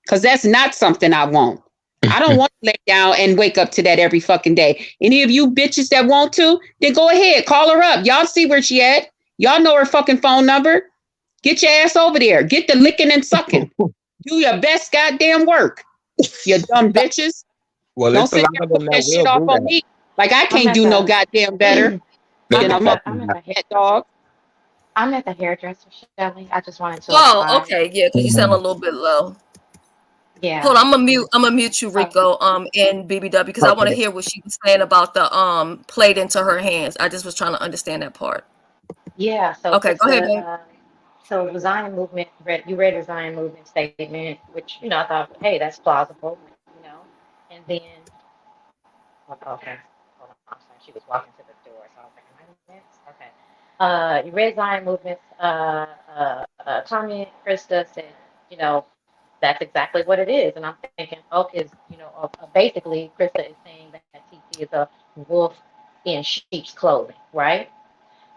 Because that's not something I want. I don't want to lay down and wake up to that every fucking day. Any of you bitches that want to, then go ahead, call her up. Y'all see where she at. Y'all know her fucking phone number. Get your ass over there. Get the licking and sucking. Do your best goddamn work. You dumb bitches. Well, Don't it's a sit lot there and of put them that that shit will off do on that. me. Like I I'm can't at do no the goddamn better They're than the a fucking I'm at that. the motherfucking dog. I'm at the hairdresser, Shelly. I just wanted to Oh, apply. okay, yeah, because you sound a Mhm. little bit low. Hold Yeah. on, I'm gonna mute you, Oh, Rico, and BBW, because I want to Okay. hear what she was saying about the plate into her hands. I just was trying to understand that part. yeah. So Okay, go ahead, Krista, babe. so the Zion movement, you read the Zion movement statement, which I thought, hey, that's plausible. And then, okay, hold on, I'm sorry, she was walking to the door, so I was like, am I next? Okay. You read Zion movement's comment. Krista said. you know, that's exactly what it is. And I'm thinking, okay, is, basically, Krista is saying that TC is a wolf in sheep's clothing, right?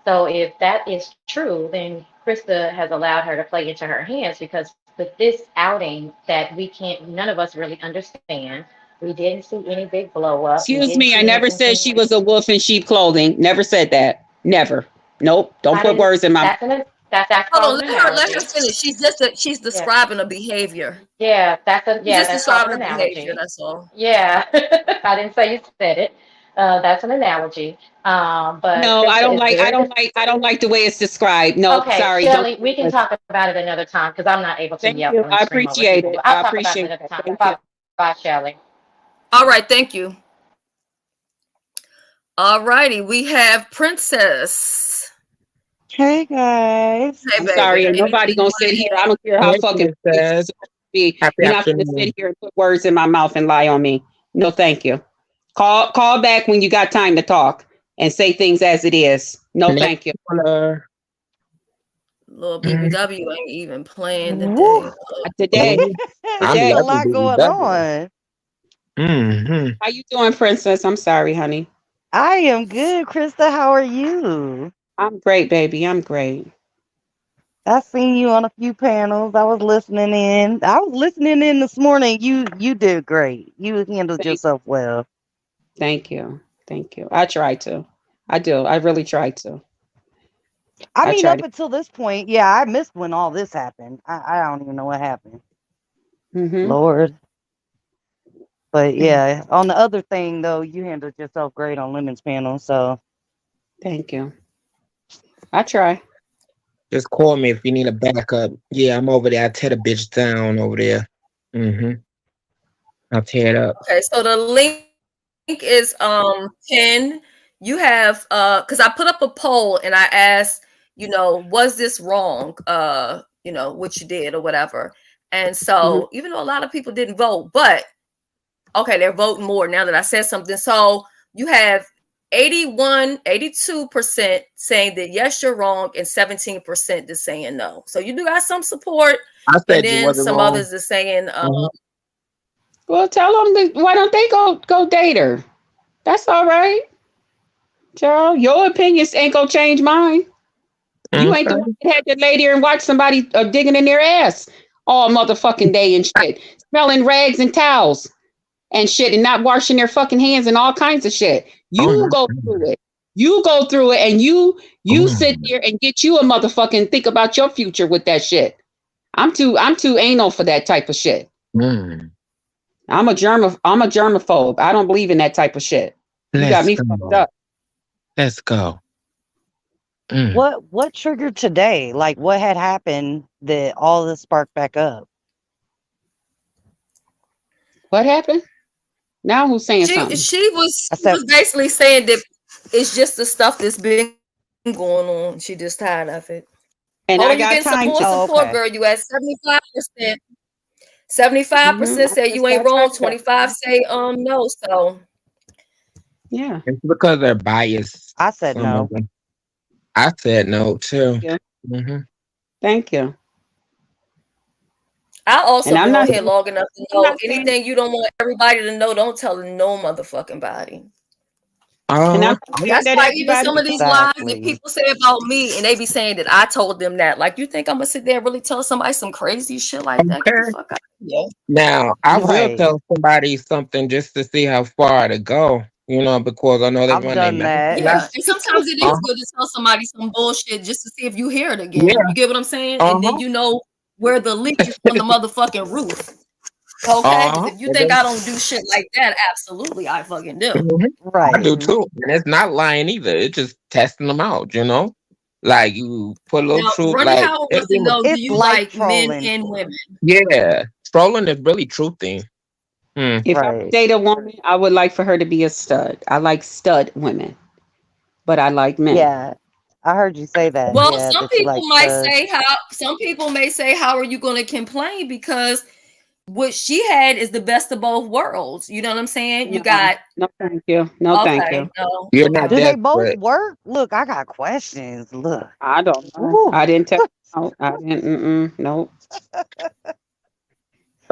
So if that is true, then Krista has allowed her to play into her hands because with this outing that we can't, none of us really understand. We didn't see any big blow up. We Excuse didn't me, I see any never said she continuation. was a wolf in sheep clothing. Never said that. Never. Nope. Don't I put didn't. words in my mouth. That's Hold called on, an let her analogy. finish. She's Yeah, describing a behavior. She's yeah, just that's called an describing a behavior. analogy. That's all. Yeah, I didn't say you said it. That's an analogy. But No, I Krista don't is like I very don't like I don't like the way it's described. Nope, okay, sorry. Don't Shelly. We can talk about it another time because I'm not able to thank yell you. and I scream over appreciate people. But it. I'll I talk about it appreciate another it. time. Thank Bye, you. bye, Shelly. All right, thank you. All righty, we have Princess. Hey guys. Hey, I'm baby. sorry, and Anything nobody you gonna want sit to here. add? I don't care how Hey, fucking it's princess. be. Happy You're not gonna sit afternoon. here and put words in my mouth and lie on me. No, thank you. Call back when you got time to talk and say things as it is. No, Next thank you. caller. Little Mm, BBW ain't even playing Woo. today. Today, oh, I'm It's the a today. other lot going BBW. on. Mm-hmm. How you doing, princess? I'm sorry, honey. I am good, Krista. How are you? I'm great, baby. I'm great. I seen you on a few panels. I was listening in. I was listening in this morning. You did great. You handled Thank, yourself well. thank you. Thank you. I try to. I do. I really try to. I I mean, try up to. until this point, yeah, I missed when all this happened. I don't even know what happened. Mm-hmm. Lord. But yeah, on the other thing though, you handled yourself great on Lemon's panel. So Thank you. I try. Just call me if you need a backup. Yeah, I'm over there. I tear the bitch down over there. Mm-hmm. I'll tear it up. Okay, so the link is 10. You have because I put up a poll and I asked, was this wrong? What you did or whatever. And Mm-hmm. so even though a lot of people didn't vote, but okay, they're voting more now that I said something. So you have 82% saying that yes, you're wrong, and 17% is saying no. So you do got some support, I and said you then wasn't some wrong. others are saying, Mhm. Well, tell them why don't they go date her? That's all right, Charles. Your opinions ain't gonna change mine. You ain't the one Okay. that had to lay there and watch somebody digging in their ass all motherfucking day and shit, smelling rags and towels and shit, and not washing their fucking hands and all kinds of shit. Oh You my go through God. it. You go through it, and you sit Mm, there and get you a motherfucking think about your future with that shit. I'm too anal for that type of shit. mm. I'm a germaphobe. I don't believe in that type of shit. You got Let's me fucked go. up. Let's go. Mm. what triggered today? Like what had happened that all this sparked back up? What happened? Now who's saying she something? she was I she said, was basically saying that it's just the stuff that's been going on. She just tired of it. Hold And on, I you getting got some more time to. oh, support, okay. girl. You at 75%. 75% I say you just ain't got wrong. time. 25 say no. So Yeah. It's because they're biased. I said Some of no. them. I said no too. Yeah. Hmm. Thank you. I'll also And I'm been on not here saying long enough to I'm know not saying anything you don't want everybody to know. Don't tell no motherfucking body. and I'm Oh, not saying That's that why even everybody some of these lies that Exactly. people say about me, and they be saying that I told them that. Like, you think I'm gonna sit there and really tell somebody some crazy shit like that? Get the okay. fuck out of here. Now I will Right. tell somebody something just to see how far to go. Because I know they I've run their done mouth a that. lot. Yeah, and sometimes it is Uh, good to tell somebody some bullshit just to see if you hear it again. yeah. You get what I'm saying? And then Uh-huh. you know where the leak is on the motherfucking roof. Okay? Because Uh-huh. if you think I don't do shit like that, absolutely I fucking do. Mhm. I Right. do Mhm. too. And it's not lying either. It's just testing them out. Like you put a little Now, truth, Runny like Howard wants to everything. know, do It's you like like men trolling. and women? Yeah. Trolling is really truthing. Hmm. If I would Right. date a woman, I would like for her to be a stud. I like stud women, but I like men. Yeah. I heard you say that. Well, Yeah, some that you people like might studs. say some people may say, how are you going to complain? Because what she had is the best of both worlds. You know what I'm saying? You No, got no, thank you. No, thank okay, you. no, You're not okay. Do they both desperate. work? Look, I got questions. Look. I don't know. Ooh. I didn't tell. No, I didn't. Mm-mm, nope.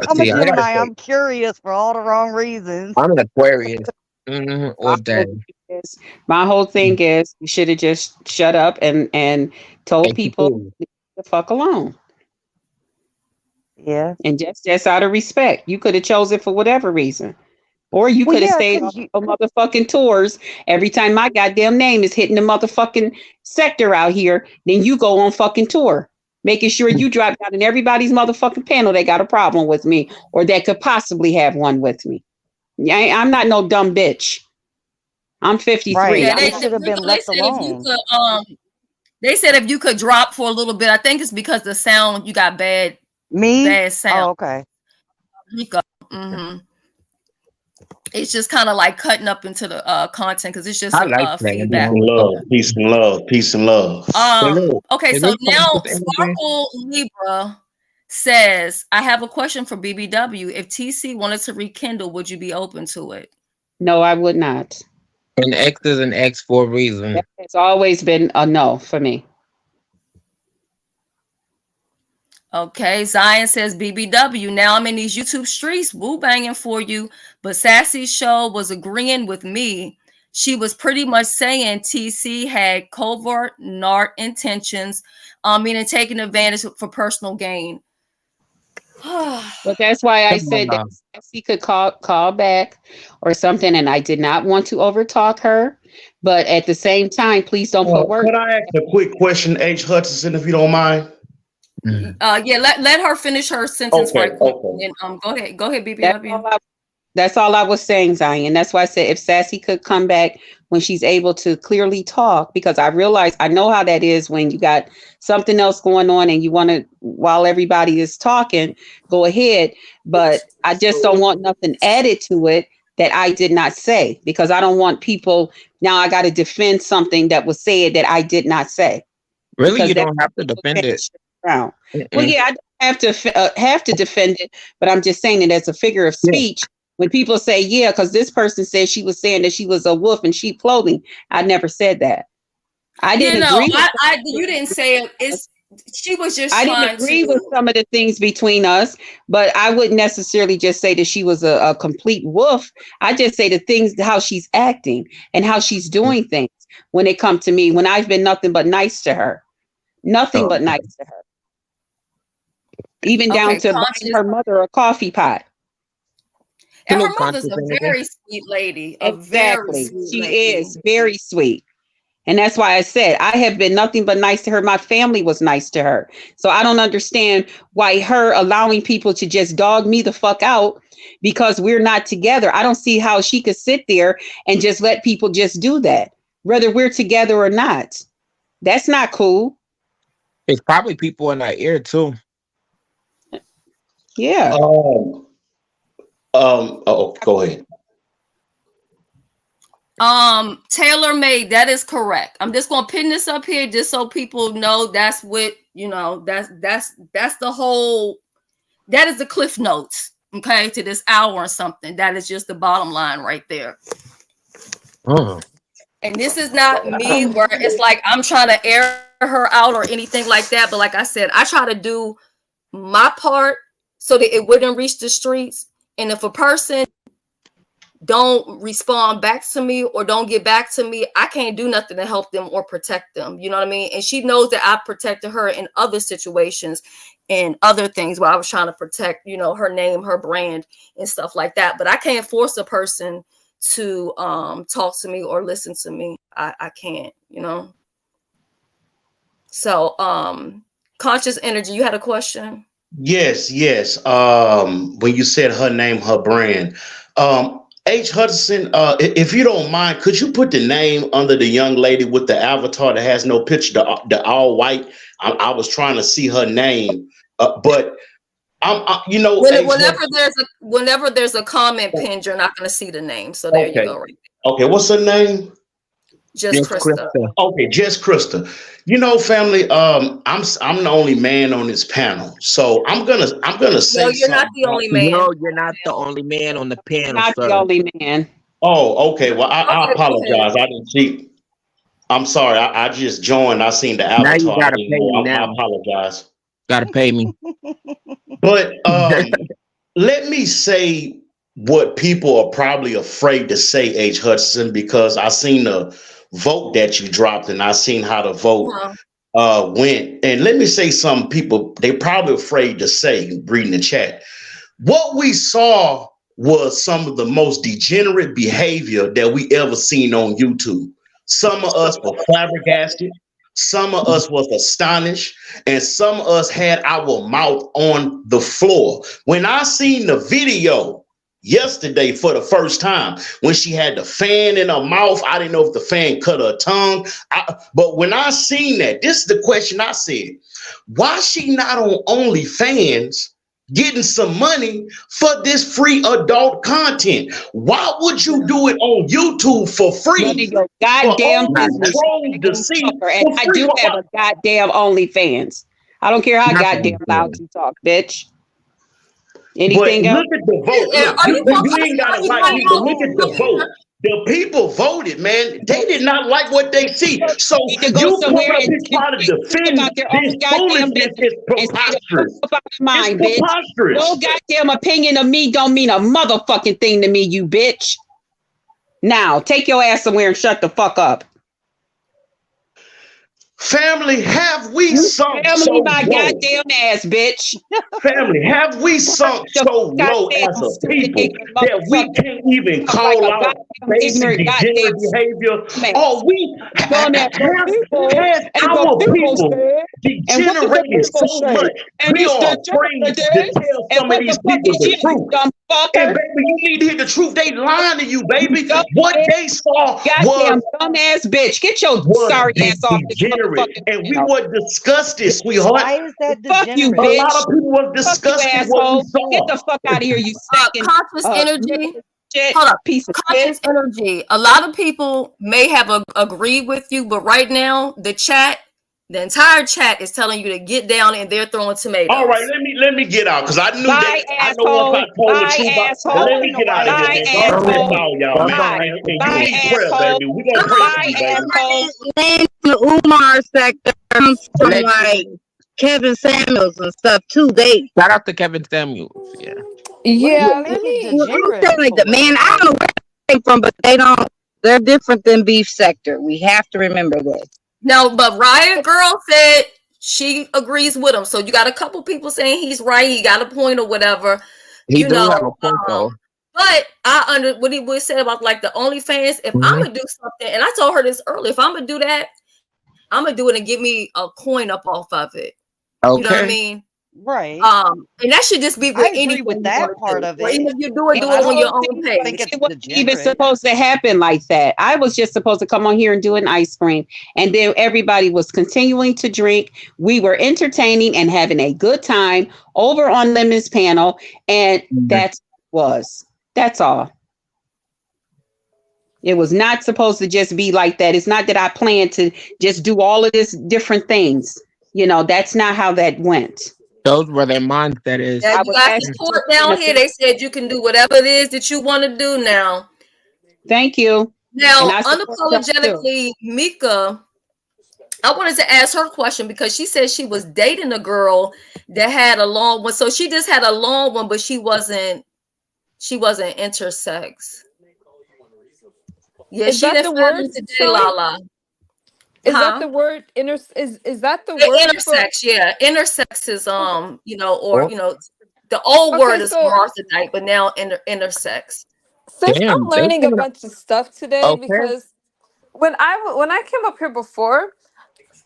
I'm a See, I gotta Gemini. say, I'm curious for all the wrong reasons. I'm an Aquarius. My All day. whole my whole thing is you should have just shut up and told Ain't too people cool. to fuck alone. Yeah. And just out of respect. You could have chose it for whatever reason. Or you Well, could have yeah, stayed on cause you the motherfucking tours. Every time my goddamn name is hitting the motherfucking sector out here, then you go on fucking tour. Making sure you drop down in everybody's motherfucking panel that got a problem with me or that could possibly have one with me. I'm not no dumb bitch. I'm 53. right. Yeah, I'm It not. should have been they left said if you alone. could they said if you could drop for a little bit. I think it's because the sound you got Me? bad sound. Oh, okay. Mm-hmm. It's just kind of like cutting up into the content because it's just I like playing Peace feedback. along and with love, something. peace and love, peace and love. Hey, look, Okay, is so this now conscious energy? Sparkle Libra says, I have a question for BBW. If TC wanted to rekindle, would you be open to it? No, I would not. An X is an X for a reason. That has always been a no for me. Okay, Zion says BBW. Now I'm in these YouTube streets, woo banging for you. But Sassy's show was agreeing with me. She was pretty much saying TC had covert nart intentions, meaning taking advantage for personal gain. But that's why I Come on said that now. Sassy could call back or something, and I did not want to overtalk her. But at the same time, please don't put words. Could I ask a quick question, H. Hutchinson, if you don't mind? Mhm. Yeah, let her finish her sentence Okay, right quick. okay. And go ahead, That's BBW. all that's all I was saying, Zion. That's why I said if Sassy could come back when she's able to clearly talk, because I realize I know how that is when you got something else going on and you want to, while everybody is talking, go ahead. But I just don't want nothing added to it that I did not say, because I don't want people now I got to defend something that was said that I did not say. Really, Because you that's don't have to defend it. around. Well, Mm-mm. yeah, I don't have to defend it, but I'm just saying it as a figure of Yeah. speech. When people say, yeah, because this person said she was saying that she was a wolf in sheep clothing, I never said that. I Yeah, didn't no, agree with you didn't say it. She was just I didn't trying agree with to. some of the things between us, but I wouldn't necessarily just say that she was a complete wolf. I just say the things, how she's acting and how she's doing things when it comes to me, when I've been nothing but nice to her. Nothing Oh, but nice to her. Even down Okay, to buying her mother a coffee pot. and hello, her mother's conscious a energy. very sweet lady, a very Exactly. sweet She lady. is very sweet. And that's why I said I have been nothing but nice to her. My family was nice to her. So I don't understand why her allowing people to just dog me the fuck out because we're not together. I don't see how she could sit there and just let people just do that, whether we're together or not. That's not cool. It's probably people in our ear too. Yeah. Go ahead. Tailor made, that is correct. I'm just gonna pin this up here just so people know that's what that's the whole, that is the cliff notes, okay, to this hour or something. That is just the bottom line right there. And this is not me where it's like I'm trying to air her out or anything like that. But like I said, I try to do my part so that it wouldn't reach the streets. And if a person don't respond back to me or don't get back to me, I can't do nothing to help them or protect them. You know what I mean? And she knows that I protected her in other situations and other things where I was trying to protect, her name, her brand and stuff like that. But I can't force a person to talk to me or listen to me. I can't, So conscious energy, you had a question? Yes. When you said her name, her brand, H. Hudson, if you don't mind, could you put the name under the young lady with the avatar that has no picture, the all white? I was trying to see her name, but whenever there's a comment pinned, you're not going to see the name. So there you go, right there. Okay, what's her name? Just Krista. Okay, just Krista. Family. I'm the only man on this panel, so I'm gonna say. No, you're not the only man. No, you're not the only man on the panel, Not sir. the only man. Oh, okay. Well, I apologize. ahead. I didn't see. I'm sorry. I just joined. I seen the Now you avatar. gotta pay me I now. apologize. Gotta pay me. But let me say what people are probably afraid to say, H. Hudson, because I seen the vote that you dropped and I seen how the vote Uh-huh. went. And let me say some people, they probably afraid to say, reading the chat. What we saw was some of the most degenerate behavior that we ever seen on YouTube. Some of us were flabbergasted, some of us was astonished, and some of us had our mouth on the floor. When I seen the video yesterday for the first time, when she had the fan in her mouth, I didn't know if the fan cut her tongue. But when I seen that, this is the question I said: why she not on OnlyFans getting some money for this free adult content? Why would you do it on YouTube for None of free your for goddamn all these business. trolls to see And for I free? do have a goddamn OnlyFans. I don't care how goddamn loud you talk, bitch. But Anything else? look at the vote. Yeah, Look, are you you ain't are gotta you like me, but look at the talking vote. about? The people voted, man. They did not like what they see. So Need to go you somewhere coming up and here trying to think defend about their this own goddamn foolishness business is and stay the fuck preposterous. up out of It's mine, bitch. Your preposterous. goddamn opinion of me don't mean a motherfucking thing to me, you bitch. Now, take your ass somewhere and shut the fuck up. Family, have we You sunk so family my low? goddamn ass, bitch. Family, have we sunk The so fuck low I as say, a stupid people ignorant that we motherfucker. can't even Talk like call a out goddamn basic ignorant goddamn degenerate behavior? dumbass. Or we Dumbass. has And the our people people said, and what did the degenerated people so say? much And we it's are afraid to degenerative. tell And some of what these the fuck people is the you, you truth? dumb And fucker? baby, you need to hear the truth. They lying to you, You baby. dumb What ass, they saw goddamn dumbass bitch. Get your sorry ass off this degenerate. motherfucking And we channel. were disgusted, sweetheart. Why is that Fuck you, A degenerate? lot bitch. of people were Fuck you, disgusted what we asshole. Get saw. the fuck out of here, you stinking Conscious energy. shit Hold up. piece of shit. Conscious energy. A lot of people may have agreed with you, but right now the entire chat is telling you to get down and they're throwing All right, tomatoes. let me get out because I knew Bye, that. I know once I asshole. told the Bye, truth, but asshole. let me Going get out of away. here, Bye, man. God bless asshole. all y'all, man. Bye. And you Bye, need prayer, asshole. baby. We gonna pray for Bye, you, baby. asshole. Then the Umar sector comes from like Allegedly. Kevin Samuels and stuff too. They, Shout out to Kevin Samuels. Yeah. What does it Yeah, let make it me. I'm saying degenerate like the man, for? I don't Like, know where they came from, but they don't. They're different than beef sector. We have to remember this. Now, but Riot Girl said she agrees with him. So you got a couple people saying he's right. He got a point or whatever, He you do know. have a point though. But I under what he would say about like the OnlyFans. If I'm Mhm. gonna do something, and I told her this earlier, if I'm gonna do that, I'm gonna do it and give me a coin up off of it. You know what I Okay. mean? right. And that should just be I with agree anything with you want that to part do. of Or even it, if you do it, It but do I it on don't your own think page. it's it wasn't even degenerate. supposed to happen like that. I was just supposed to come on here and do an ice cream. And then everybody was continuing to drink. We were entertaining and having a good time over on Lemon's panel. And Mhm. that's all. It was not supposed to just be like that. It's not that I planned to just do all of this different things. That's not how that went. Those were their mindset is. Yeah, I you was got actually support in down a here. They said you can do whatever it is that you want to do now. thank you. And Now, I support y'all too. unapologetically, Mika, I wanted to ask her a question because she said she was dating a girl that had a long one. So she just had a long one, but she wasn't intersex. Yeah, Is she that didn't the find me word, today, Shelly? Lala. Is that Huh? the word is that the The word for intersex, yeah. Intersex is okay. or Oh, the old Okay, word is so hermaphrodite, but now intersex. sis, I'm damn. They learning a giving bunch of stuff today okay. because when I came up here before,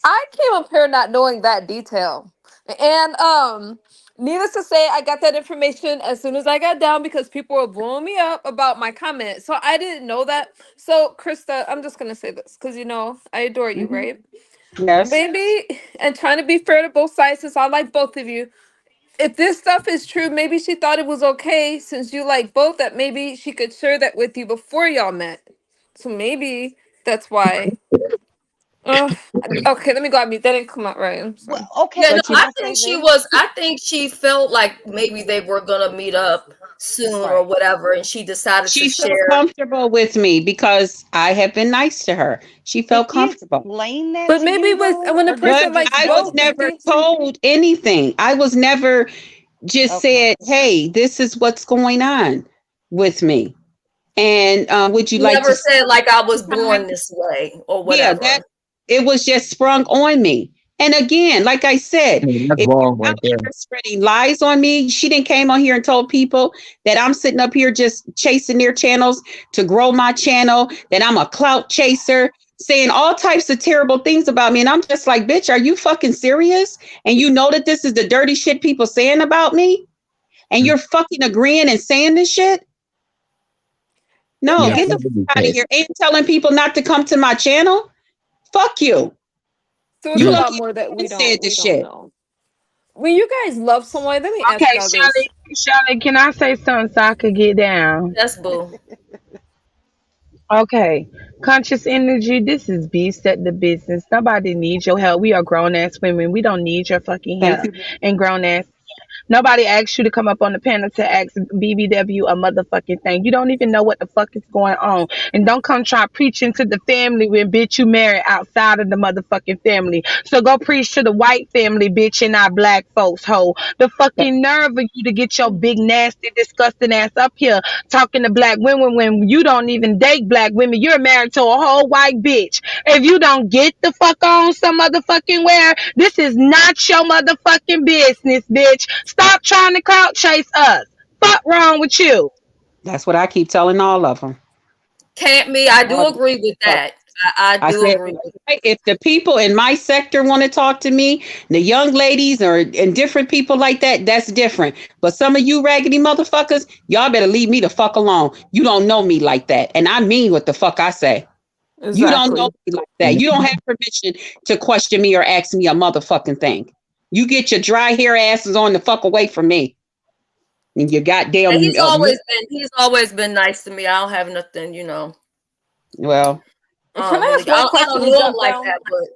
I came up here not knowing that detail. And needless to say, I got that information as soon as I got down because people were blowing me up about my comment. So I didn't know that. So Krista, I'm just gonna say this because I adore you, Mhm. right? Yes. Maybe and trying to be fair to both sides since I like both of you. If this stuff is true, maybe she thought it was okay since you like both that maybe she could share that with you before y'all met. So maybe that's why. Uh, okay, let me go on mute. That didn't come out right. I'm Well, sorry. Yeah, okay, no, But can you I say this? I think she felt like maybe they were gonna meet up soon or Right. whatever, and she decided to she felt share. comfortable with me because I have been nice to her. She Did felt she comfortable. explain that But to maybe you with though? when a Or did But she person just likes I was both, know? never maybe. told anything. I was never just Okay. said, "Hey, this is what's going on with me." And would you You like to never see said like I was my born this way or yeah, that whatever. it was just sprung on me. And again, like I said, Yeah, that's if you're wrong right out there. here spreading lies on me, she didn't came on here and told people that I'm sitting up here just chasing their channels to grow my channel, that I'm a clout chaser, saying all types of terrible things about me. And I'm just like, bitch, are you fucking serious? And you know that this is the dirty shit people saying about me? And you're fucking agreeing and saying this shit? No, Yeah, Okay. get the people be fuck out of pissed. here. Ain't telling people not to come to my channel. Fuck you. So it's You a Mm. lot lucky more that I said this we don't shit. know. When you guys love someone, let me ask Okay, y'all this. Shelly, can I say something so I could get down? That's boo. Okay, conscious energy. This is beef set the business. Nobody needs your help. We are grown ass women. We don't need your fucking Thank help. you. And grown ass. Nobody asked you to come up on the panel to ask BBW a motherfucking thing. You don't even know what the fuck is going on. And don't come try preaching to the family when bitch you married outside of the motherfucking family. So go preach to the white family, bitch, and not black folks, hoe. The fucking nerve of you to get your big nasty disgusting ass up here talking to black women when you don't even date black women. You're married to a whole white bitch. If you don't get the fuck on some motherfucking where, this is not your motherfucking business, bitch. Stop trying to crowd chase us. Fuck wrong with you? That's what I keep telling all of them. Can't me. I All do the agree with fuck. that. I I do said, agree with if the people in my sector want to talk to me, the young ladies or and different people like that, that's different. But some of you raggedy motherfuckers, y'all better leave me the fuck alone. You don't know me like that. And I mean what the fuck I say. You don't know Exactly. me like that. You don't have permission to question me or ask me a motherfucking thing. You get your dry hair asses on the fuck away from me. And you and goddamn, he's always been nice to me. I don't have nothing, well, Can I ask really. one I question don't and know him jump like down? that, but what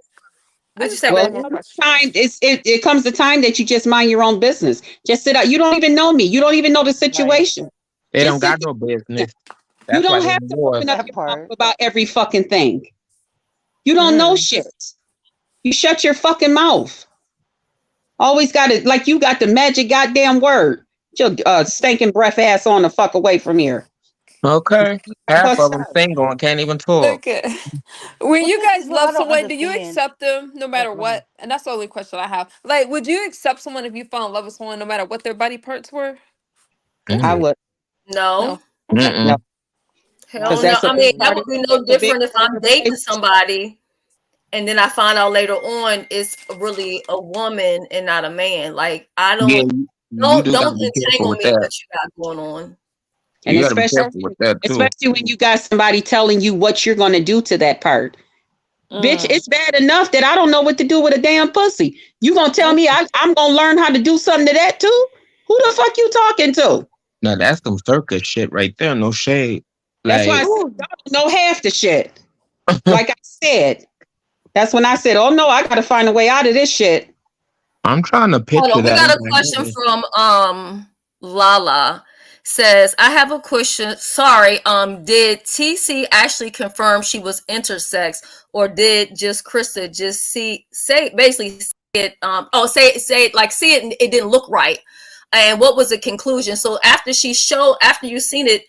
I you just say, got well, one baby? more question. time it comes the time that you just mind your own business. Just sit out. You don't even know me. You don't even know the Right. situation. They don't Just sit got no there. business. You That's why don't they have to open divorced. up That your mouth part. about every fucking thing. You don't know Mm. shit. You shut your fucking mouth. Always got it like you got the magic goddamn word. Get your stinking breath ass on the fuck away from here. Okay. Half Fuss of them up. single and can't even talk. Okay. When But you this guys is what love I don't someone, do you understand. accept them no Oh, matter go ahead. what? And that's the only question I have. Like, would you accept someone if you fell in love with someone no matter what their body parts were? That's I Mm. it. would No, No. Okay. no, Mm-mm. because hell no. that's a I Okay. big mean, that part would of be no that's a big different if part of I'm the dating relationship. somebody and then I find out later on it's really a woman and not a man. Like I Yeah, don't you don't do got to don't be careful entangle with me in that. what you got going on. And You got to be Okay. careful with that too. especially when you got somebody telling you what you're going to do to that part. Bitch, Mm. it's bad enough that I don't know what to do with a damn pussy. You gonna tell me I'm gonna learn how to do something to that too? Who the fuck you talking to? Now that's some circus shit right there. No shade. That's why I Like, said Ooh. y'all don't know half the shit. Like I said, that's when I said, oh no, I gotta find a way out of this shit. I'm trying to Hold picture on, we that got in a my question head. from Lala. Says, I have a question. Sorry, did TC actually confirm she was intersex, or did just Krista just say basically say it say it like see it and it didn't look right? And what was the conclusion? So after you seen it,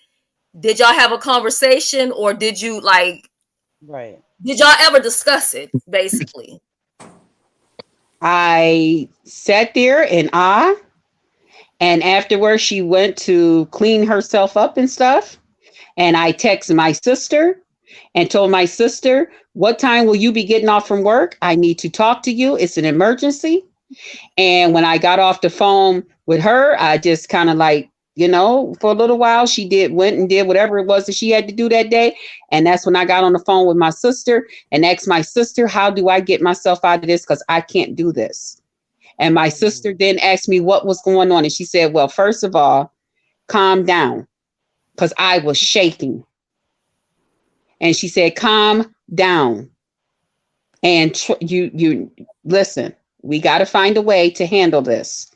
did y'all have a conversation, or Right. did y'all ever discuss it basically? I sat there in awe, and afterwards she went to clean herself up and stuff. And I texted my sister and told my sister, what time will you be getting off from work? I need to talk to you. It's an emergency. And when I got off the phone with her, I just kind of like, for a little while, went and did whatever it was that she had to do that day. And that's when I got on the phone with my sister and asked my sister, how do I get myself out of this? Because I can't do this. And my sister Mm. then asked me what was going on. And she said, well, first of all, calm down, because I was shaking. And she said, calm down. And you listen, we got to find a way to handle this.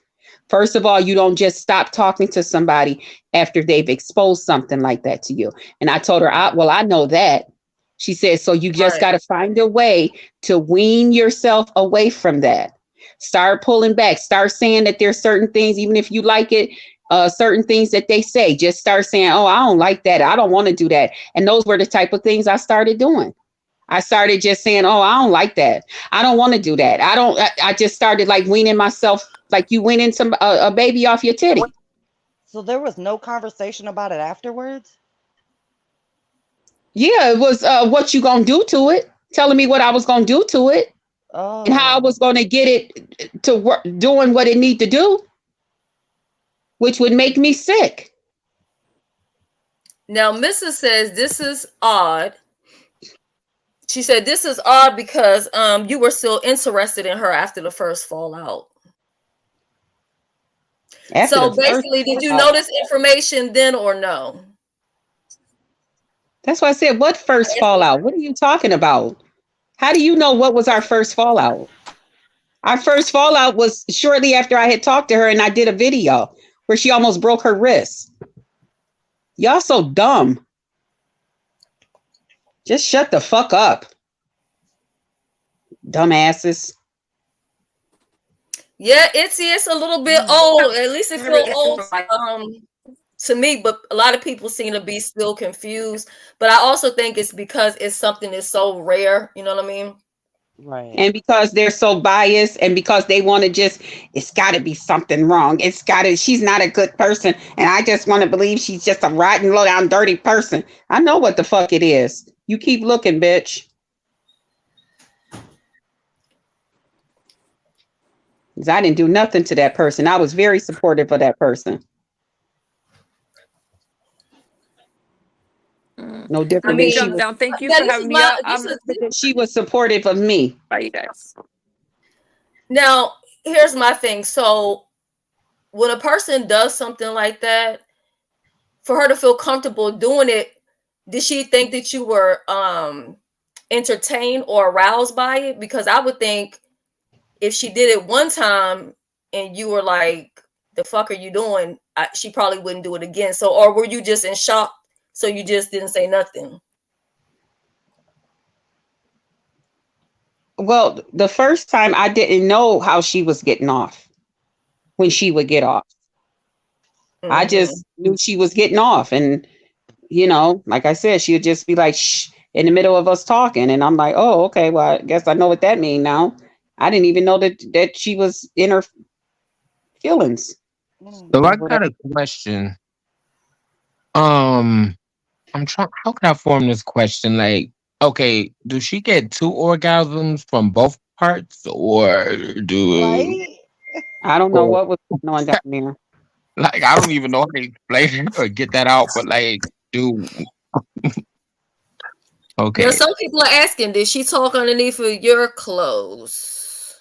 First of all, you don't just stop talking to somebody after they've exposed something like that to you. And I told her, I know that. She said, so you just Right. got to find a way to wean yourself away from that. Start pulling back. Start saying that there's certain things, even if you like it, certain things that they say. Just start saying, "Oh, I don't like that. I don't want to do that." And those were the type of things I started doing. I started just saying, "Oh, I don't like that. I don't want to do that. I don't." I just started like weaning myself, like you weaning some a baby off your titty. So there was no conversation about it afterwards? Yeah, it was what you gonna do to it, telling me what I was gonna do to it and how I Oh. was gonna get it to work, doing what it need to do, which would make me sick. Now, Mrs. says this is odd. She said this is odd because you were still interested in her after the first fallout. After So the first basically, did you know fallout. this information then or no? That's why I said, what first fallout? What are you talking about? How do you know what was our first fallout? Our first fallout was shortly after I had talked to her and I did a video where she almost broke her wrist. Y'all so dumb. Just shut the fuck up. Dumbasses. Yeah, it's a little bit old. At least it feels old to me, but a lot of people seem to be still confused. But I also think it's because it's something that's so rare. You know what I mean? Right. And because they're so biased and because they want to just, it's got to be something wrong. She's not a good person. And I just want to believe she's just a rotten, low down, dirty person. I know what the fuck it is. You keep looking, bitch. Because I didn't do nothing to that person. I was very supportive of that person. No Let different me than she jump was. down. Thank you Now for this is having me my up. this is She was supportive of me. Bye, you guys. now here's my thing. So when a person does something like that, for her to feel comfortable doing it, did she think that you were entertained or aroused by it? Because I would think if she did it one time and you were like, the fuck are you doing? She probably wouldn't do it again. So, or were you just in shock? So you just didn't say nothing? Well, the first time I didn't know how she was getting off when she would get off. I Mm-hmm. just knew she was getting off. And, you know, like I said, she would just be like, shh, in the middle of us talking. And I'm like, oh, okay, well, I guess I know what that means now. I didn't even know that she was in her feelings. So I Or got whatever. a question. I'm trying. How can I form this question? Like, okay, do she get two orgasms from both parts, or do Right? I don't know or, what was going on down there. like I don't even know how to explain it or get that out, but like, do Now, okay? some people are asking, did she talk underneath of your clothes?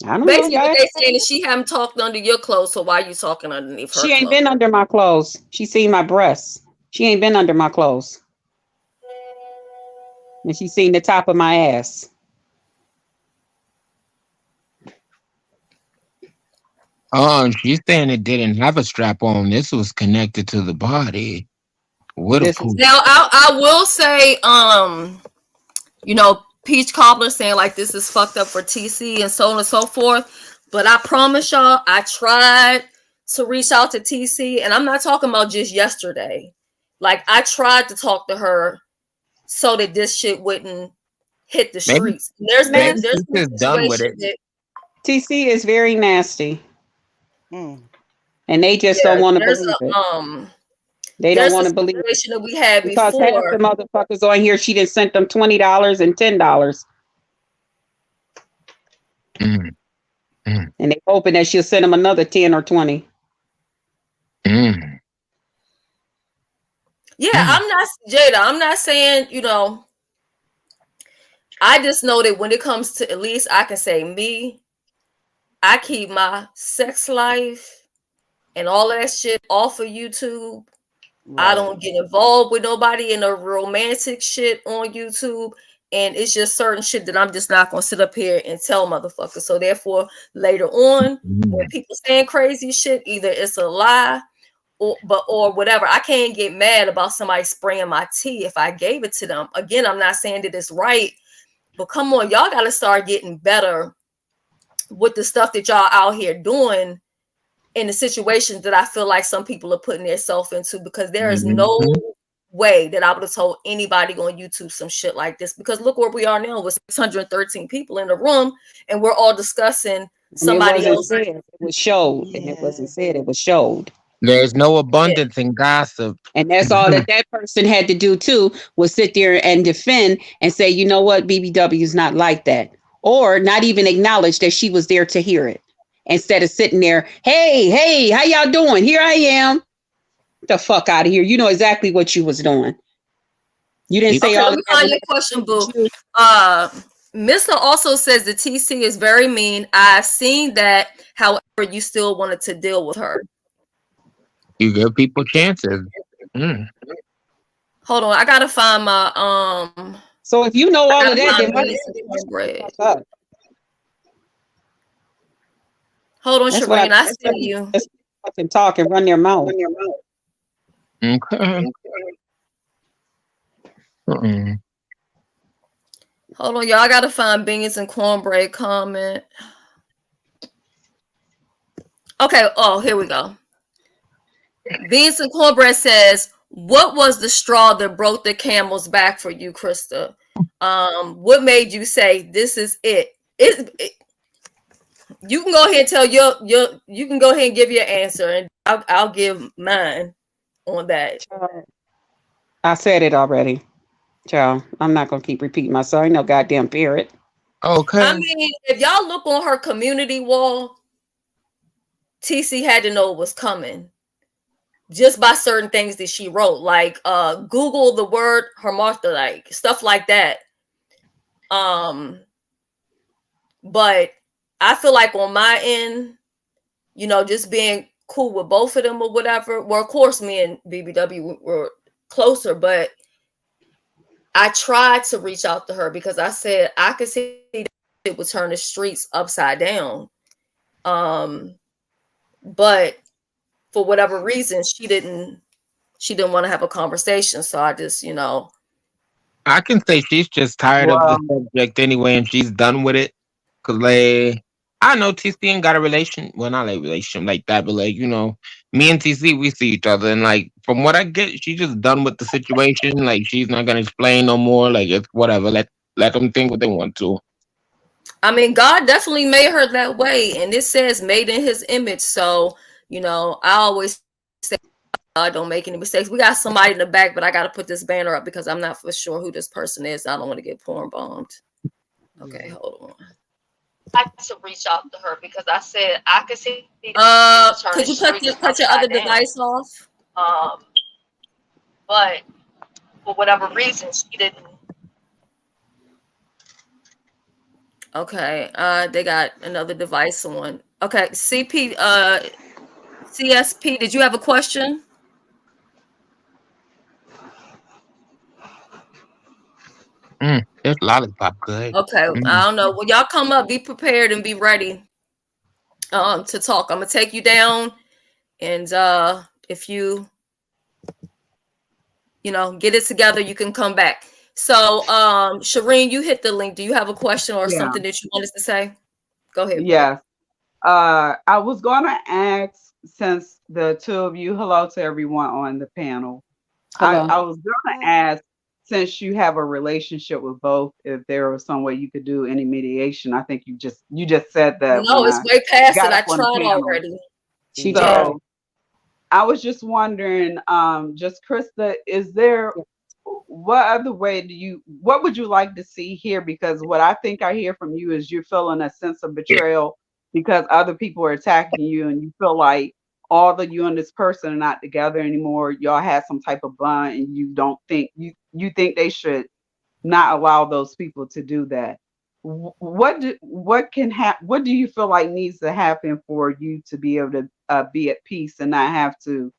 I don't know. Basically, what Y'all, they saying is she haven't talked under your clothes, so why are you talking underneath her she ain't clothes? been under my clothes. She seen my breasts. She ain't been under my clothes. And she seen the top of my ass. She's saying it didn't have a strap on. This was connected to the body. What a This is poop. Now, I will say, you know, Peach Cobbler saying like this is fucked up for TC and so on and so forth. But I promise y'all, I tried to reach out to TC, and I'm not talking about just yesterday. Like I tried to talk to her so that this shit wouldn't hit the Maybe streets. There's maybe been nasty. there's she's been just done with situations it. that TC is very nasty. Mm. And they just yeah, don't want to there's believe it. a They don't there's a want to believe it. situation that we had Because half the before. motherfuckers on here, she done sent them $20 and $10. Mm, mm, And they hoping that she'll send them another 10 or 20. mm, Yeah, mm. I'm not Jada. I'm not saying, you know, I just know that when it comes to, at least I can say me, I keep my sex life and all of that shit off of YouTube. I Right. don't get involved with nobody in the romantic shit on YouTube. And it's just certain shit that I'm just not gonna sit up here and tell motherfuckers. So therefore, later on, when Mm. people saying crazy shit, either it's a lie or whatever. I can't get mad about somebody spraying my tea if I gave it to them. Again, I'm not saying that it's right. But come on, y'all got to start getting better with the stuff that y'all out here doing in the situations that I feel like some people are putting themselves into, because there is no way that I would have told anybody on YouTube some shit like this, because look where we are now with 613 people in the room and we're all discussing somebody else. Said, it was showed, and it wasn't said, it was showed. There's no abundance in gossip. And that's all that person had to do too, was sit there and defend and say, you know what, BBW is not like that. Or not even acknowledge that she was there to hear it. Instead of sitting there, hey, how y'all doing? Here I am. Get the fuck out of here. You know exactly what you was doing. You didn't say all let me find your question, boo. Mr. also says the TC is very mean. I've seen that. However, you still wanted to deal with her. You give people chances. Hold on, I gotta find my So if you know all of that, then what? Hold on, Shireen, I see you. Fucking talk and run their mouth. Okay. Hold on, y'all. I gotta find beans and cornbread comment. Okay. Oh, here we go. Beans and cornbread says, "What was the straw that broke the camel's back for you, Krista? What made you say this is it?" You can go ahead and tell you can go ahead and give your answer, and I'll give mine on that. I said it already, child. I'm not gonna keep repeating myself. I ain't no goddamn parrot. Okay. I mean, if y'all look on her community wall, TC had to know it was coming just by certain things that she wrote, like Google the word hermaphrodite, stuff like that. But I feel like on my end, you know, just being cool with both of them or whatever. Well, of course, me and BBW were closer, but I tried to reach out to her because I said I could see that it would turn the streets upside down. But for whatever reason, she didn't want to have a conversation. So I just, you know. I can say she's just tired of the subject anyway, and she's done with it. Cause like, I know TC ain't got a relation. Well, not like relation like that, but like, you know, me and TC, we see each other, and like from what I get, she's just done with the situation. Like she's not gonna explain no more. Like it's whatever. Let them think what they want to. I mean, God definitely made her that way, and it says made in His image. So you know, I always say, God don't make any mistakes. We got somebody in the back, but I got to put this banner up because I'm not for sure who this person is. I don't want to get porn bombed. Okay, hold on. I had to reach out to her because I said I could see. Could you cut your other device off? But for whatever reason, she didn't. Okay, they got another device on. Okay, CSP, did you have a question? There's lollipop good. Okay, I don't know. Well, y'all come up, be prepared, and be ready to talk. I'm gonna take you down, and if you know, get it together, you can come back. So, Shireen, you hit the link. Do you have a question or something that you wanted to say? Go ahead. Yes. I was gonna ask, since the two of you, hello to everyone on the panel. I was gonna ask, since you have a relationship with both, if there was some way you could do any mediation. I think you just said that. No, it's way past it. I tried already. So I was just wondering, just Krista, is there, what other way what would you like to see here? Because what I think I hear from you is you're feeling a sense of betrayal because other people are attacking you, and you feel like all of you and this person are not together anymore. Y'all have some type of bond, and you don't think you think they should not allow those people to do that. What do you feel like needs to happen for you to be able to be at peace and not have to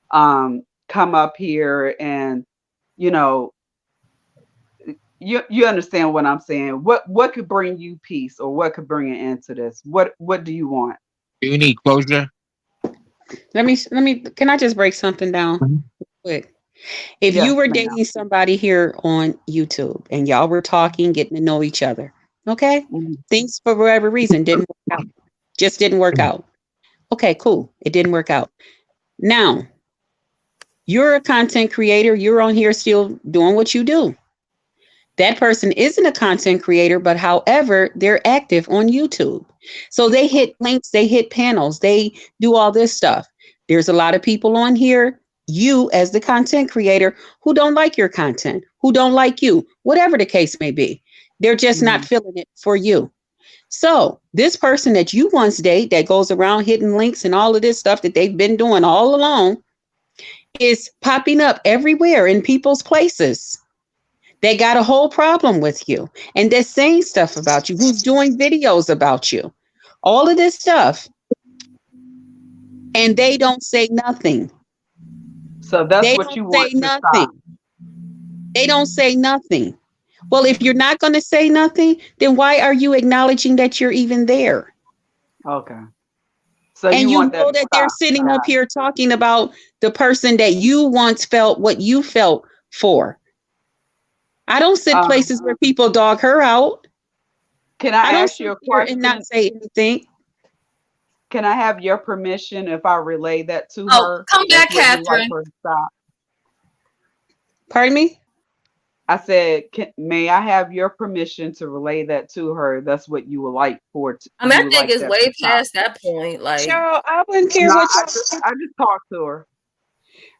come up here and, you know, you understand what I'm saying? What could bring you peace, or what could bring an end to this? What do you want? Do you need closure? Let me. Can I just break something down quick? If you Yes, were ma'am. dating somebody here on YouTube and y'all were talking, getting to know each other, okay? Mhm. Things for whatever reason didn't work out. Just didn't work out. Okay, cool. It didn't work out. Now, you're a content creator. You're on here still doing what you do. That person isn't a content creator, but however, they're active on YouTube. So they hit links, they hit panels, they do all this stuff. There's a lot of people on here, you as the content creator, who don't like your content, who don't like you, whatever the case may be. They're just not Mhm. feeling it for you. So this person that you once date that goes around hitting links and all of this stuff that they've been doing all along is popping up everywhere in people's places. They got a whole problem with you and they're saying stuff about you, who's doing videos about you, all of this stuff. And they don't say nothing. So that's They what don't you say want to stop. nothing. They don't say nothing. Well, if you're not going to say nothing, then why are you acknowledging that you're even there? Okay. So And you you want that know to that they're stop. sitting up here talking about the person that you once felt what you felt for. I don't sit Um, places where people dog her out. can I I don't ask sit you a there and not question? say anything. Can I have your permission if I relay that to Oh, her? come That's back, what you like Catherine. her to stop. Pardon me? I said, may I have your permission to relay that to her? That's what you would like I mean, you I would think like it's that to way stop. past that point. Like, Cheryl, I wouldn't care No, what I just talked to her.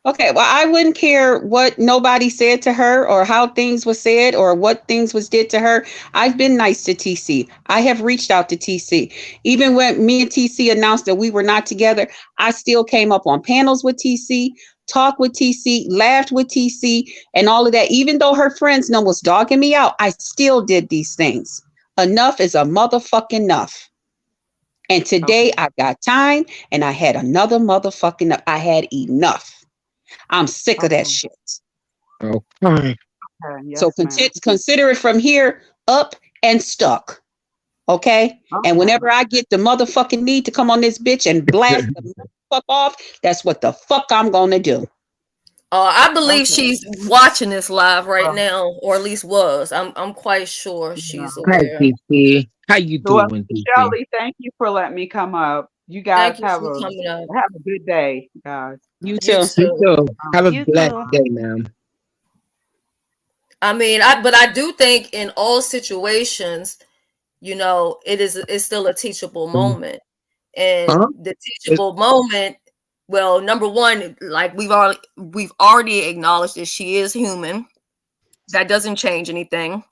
Okay, well, I wouldn't care what nobody said to her or how things were said or what things was did to her. I've been nice to TC. I have reached out to TC. Even when me and TC announced that we were not together, I still came up on panels with TC, talked with TC, laughed with TC, and all of that. Even though her friends know was dogging me out, I still did these things. Enough is a motherfucking enough. And Okay. today I got time and I had another motherfucking, I had enough. I'm sick of that Okay. shit. Okay. Okay. So Yes, ma'am. consider it from here up and stuck. Okay? And Okay. whenever I get the motherfucking need to come on this bitch and blast the fuck off, that's what the fuck I'm gonna do. I believe Okay. she's watching this live right Well, now, or at least was. I'm quite sure yeah. she's Hi, aware. TC. How you Well, doing, TC? Shelly, thank you for letting me come up. You Thank guys you for coming up. have a good day, guys. You You too. You too. too. Have a You blessed too. day, ma'am. I mean, but I do think in all situations, it's still a teachable moment. And Huh? the It's, teachable moment, well, number one, like we've already acknowledged that she is human. That doesn't change anything.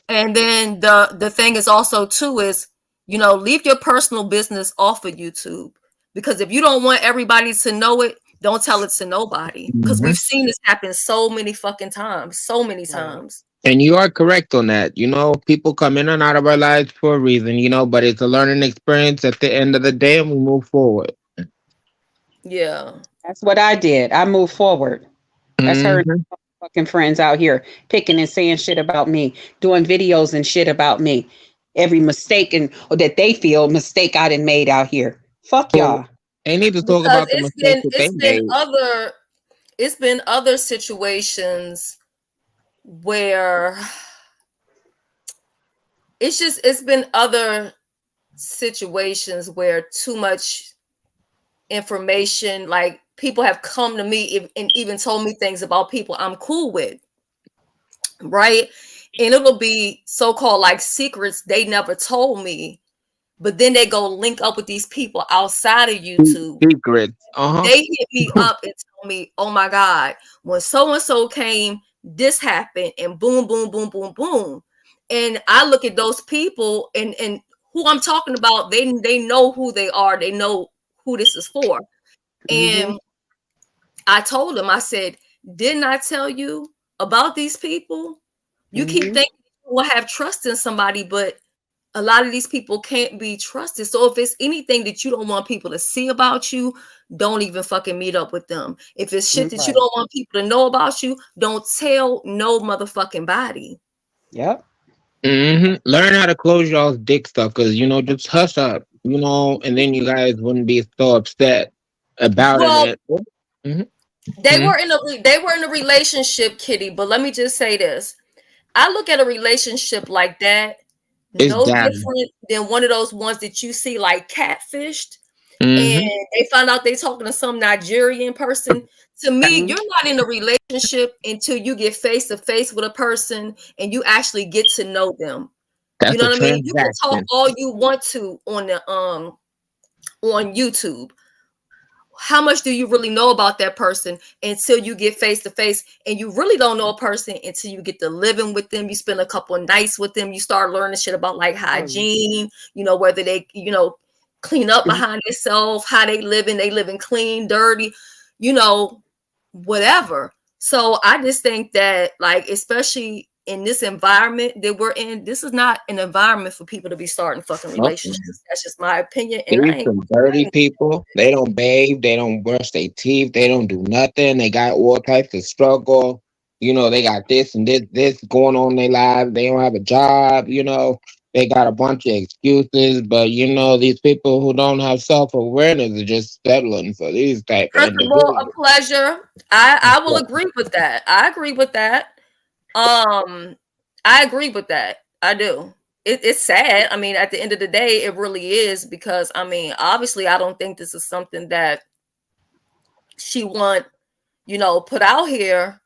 And then the thing is also too is, leave your personal business off of YouTube, because if you don't want everybody to know it, don't tell it to nobody. Because Mhm. we've seen this happen so many fucking times, so many Right. times. And you are correct on that. People come in and out of our lives for a reason, but it's a learning experience at the end of the day and we move forward. Yeah. That's what I did. I moved forward. That's her and Hmm. her fucking friends out here picking and saying shit about me, doing videos and shit about me. Every mistake and or that they feel mistake I done made out here. Fuck Well, y'all. they need to talk Because about the mistakes that they made. it's been other situations where it's been other situations where too much information, like people have come to me and even told me things about people I'm cool with, right? And it'll be so-called like secrets they never told me, but then they go link up with these people outside of YouTube. Secrets. Uh They hit me up and tell me, oh my God, when so and so came, this happened, and boom, boom, boom, boom, boom. And I look at those people and who I'm talking about, they know who they are, they know who this is for. Mm-hmm. And I told them, I said, didn't I tell you about these people? You keep Mm-hmm. thinking you will have trust in somebody, but a lot of these people can't be trusted. So if it's anything that you don't want people to see about you, don't even fucking meet up with them. If it's shit that you Right. don't want people to know about you, don't tell no motherfucking body. Yep. Learn how to close y'all's dick stuff, because just hush up, and then you guys wouldn't be so upset about Well, it. Mhm. Hmm? They were in a relationship, Kitty. But let me just say this: I look at a relationship like that It's no down. different than one of those ones that you see like catfished, and Hmm. they found out they talking to some Nigerian person. To me, Mhm. you're not in a relationship until you get face to face with a person and you actually get to know them. You That's know a what I mean? You can talk transaction. all you want to on YouTube. How much do you really know about that person until you get face to face? And you really don't know a person until you get to living with them. You spend a couple of nights with them. You start learning shit about like hygiene, whether they, clean up Mhm. behind themselves, how they living clean, dirty, you know, whatever. So I just think that, like, especially in this environment that we're in, this is not an environment for people to be starting fucking Okay. relationships. That's just my opinion. And I These ain't some dirty people. They don't bathe. They don't brush their teeth. They don't do nothing. They got all types of struggle. They got this and this going on in their lives. They don't have a job. They got a bunch of excuses. But these people who don't have self awareness are just settling for these type of First of all, a individuals. pleasure. I will agree with that. I agree with that. Um, I agree with that. I do. It's sad. I mean, at the end of the day, it really is because I mean, obviously, I don't think this is something that she want, put out here.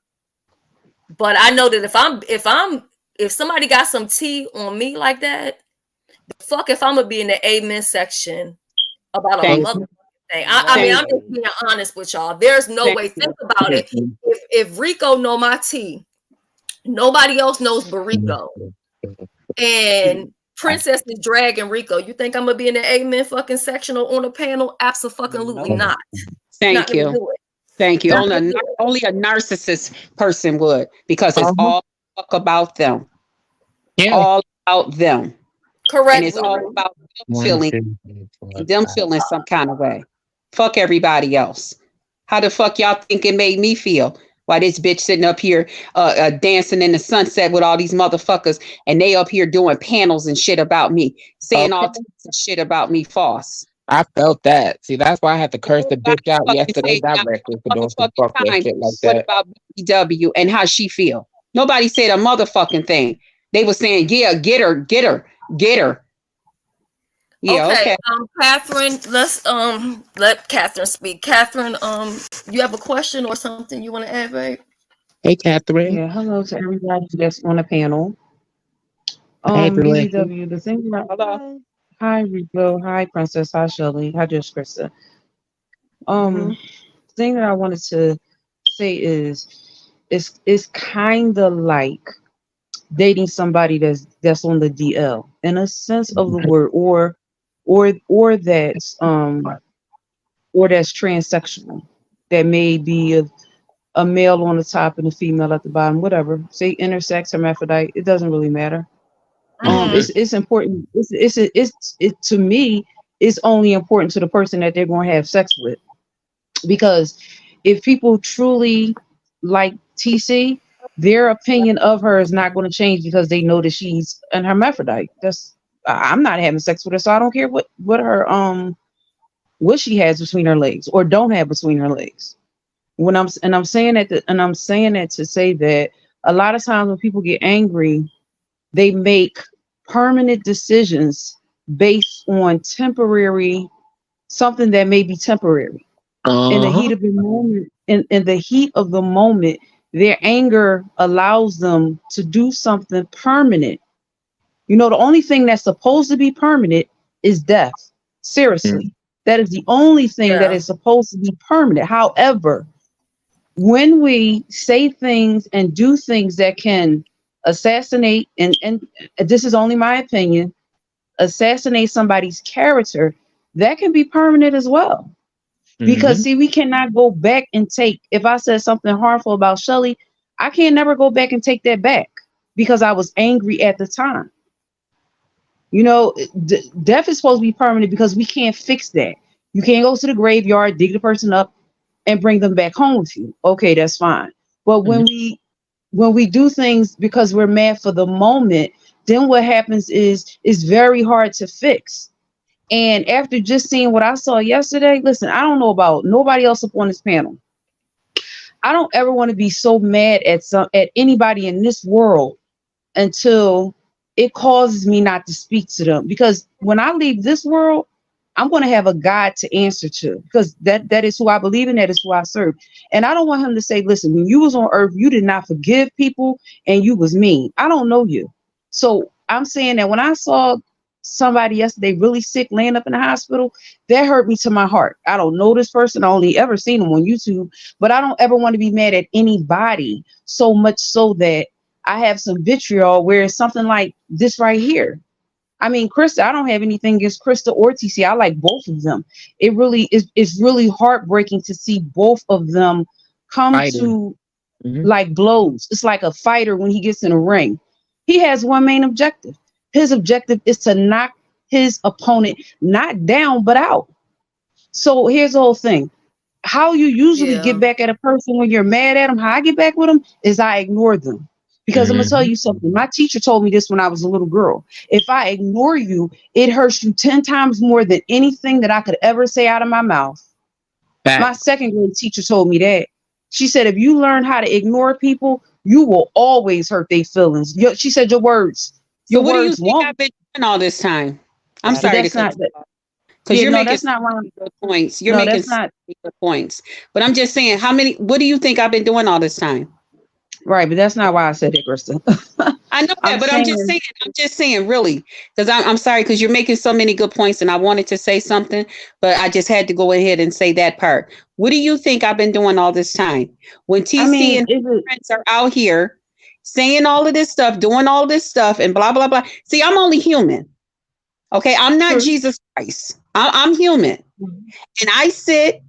But I know that if somebody got some tea on me like that, fuck if I'm gonna be in the amen section about a Thank Okay. mother you. thing. I mean, Thank I'm Right. just being honest with y'all. There's no thank way. Think you. about it. If Rico know my tea, nobody else knows but Rico. And Princess is dragging Rico. You think I'm gonna be in the amen fucking section or on a panel? Absolutely Nope. not. Not Thank gonna you. do it. Thank you. Not gonna do it. Only a narcissist person would, because it's Uh-huh. all fuck about them. Yeah. All about them. And Correct, it's all Lulu. about One, feeling two, three, four, them five. feeling some kind of way. Fuck everybody else. How the fuck y'all think it made me feel? Why this bitch sitting up here dancing in the sunset with all these motherfuckers, and they up here doing panels and shit about me, saying all Okay. types of shit about me false. I felt that. See, that's why I had to curse the Everybody bitch out fucking yesterday say now directly for doing some fuck motherfucking ass time. shit like What that. about BW and how she feel? Nobody said a motherfucking thing. They were saying, yeah, get her, get her, get her. Yeah, Okay, okay. Catherine, let's let Catherine speak. Catherine, you have a question or something you want to add, babe? Hey, Catherine. Yeah, hello to everybody that's on the panel. Hey, delicious. BBW, the thing that Hello. hi Rico, hi Princess, hi Shelly, hi just Krista. Mm-hmm. The thing that I wanted to say is it's kind of like dating somebody that's on the DL in a sense of the word, or that's transsexual, that may be a male on the top and a female at the bottom, whatever. Say intersex, hermaphrodite, it doesn't really matter. Mm-hmm. It's important. It to me, it's only important to the person that they're going to have sex with, because if people truly like TC, their opinion of her is not going to change because they know that she's an hermaphrodite. I'm not having sex with her, so I don't care what her what she has between her legs or don't have between her legs. I'm saying that to say that a lot of times when people get angry, they make permanent decisions based on temporary something that may be temporary. In the Uh-huh. heat of the moment, in the heat of the moment, their anger allows them to do something permanent. The only thing that's supposed to be permanent is death. Seriously. That is the only thing that Yeah. is supposed to be permanent. However, when we say things and do things that can assassinate, and this is only my opinion, assassinate somebody's character, that can be permanent as well. Because Mm-hmm. see, we cannot go back and take, if I said something harmful about Shelly, I can't never go back and take that back because I was angry at the time. Death is supposed to be permanent because we can't fix that. You can't go to the graveyard, dig the person up, and bring them back home with you. Okay, that's fine. But when we do things because we're mad for the moment, then what happens is it's very hard to fix. And after just seeing what I saw yesterday, listen, I don't know about nobody else up on this panel, I don't ever want to be so mad at anybody in this world until it causes me not to speak to them. Because when I leave this world, I'm going to have a God to answer to, because that is who I believe in. That is who I serve. And I don't want him to say, listen, when you was on earth, you did not forgive people and you was mean. I don't know you. So I'm saying that when I saw somebody yesterday really sick laying up in the hospital, that hurt me to my heart. I don't know this person. I only ever seen him on YouTube, but I don't ever want to be mad at anybody so much so that I have some vitriol where it's something like this right here. I mean, Krista, I don't have anything against Krista or TC. I like both of them. It really is, it's really heartbreaking to see both of them come to like blows. It's like a fighter when he gets in a ring. He has one main objective. His objective is to knock his opponent not down but out. So here's the whole thing. How you usually get back at a person when you're mad at them, how I get back with them is I ignore them. Because I'm gonna tell you something. My teacher told me this when I was a little girl. If I ignore you, it hurts you 10 times more than anything that I could ever say out of my mouth. My second grade teacher told me that. She said, if you learn how to ignore people, you will always hurt their feelings. She said your words. So what do you think I've been doing all this time? I'm sorry to cut you off. Because you're making good points. You're making good points. But I'm just saying, what do you think I've been doing all this time? Right, but that's not why I said it, Krista. I know that, but I'm just saying, really, because I'm sorry, because you're making so many good points, and I wanted to say something, but I just had to go ahead and say that part. What do you think I've been doing all this time? When TC and his friends are out here saying all of this stuff, doing all this stuff, and blah blah blah. See, I'm only human. Okay, I'm not Jesus Christ. I'm human, and I sit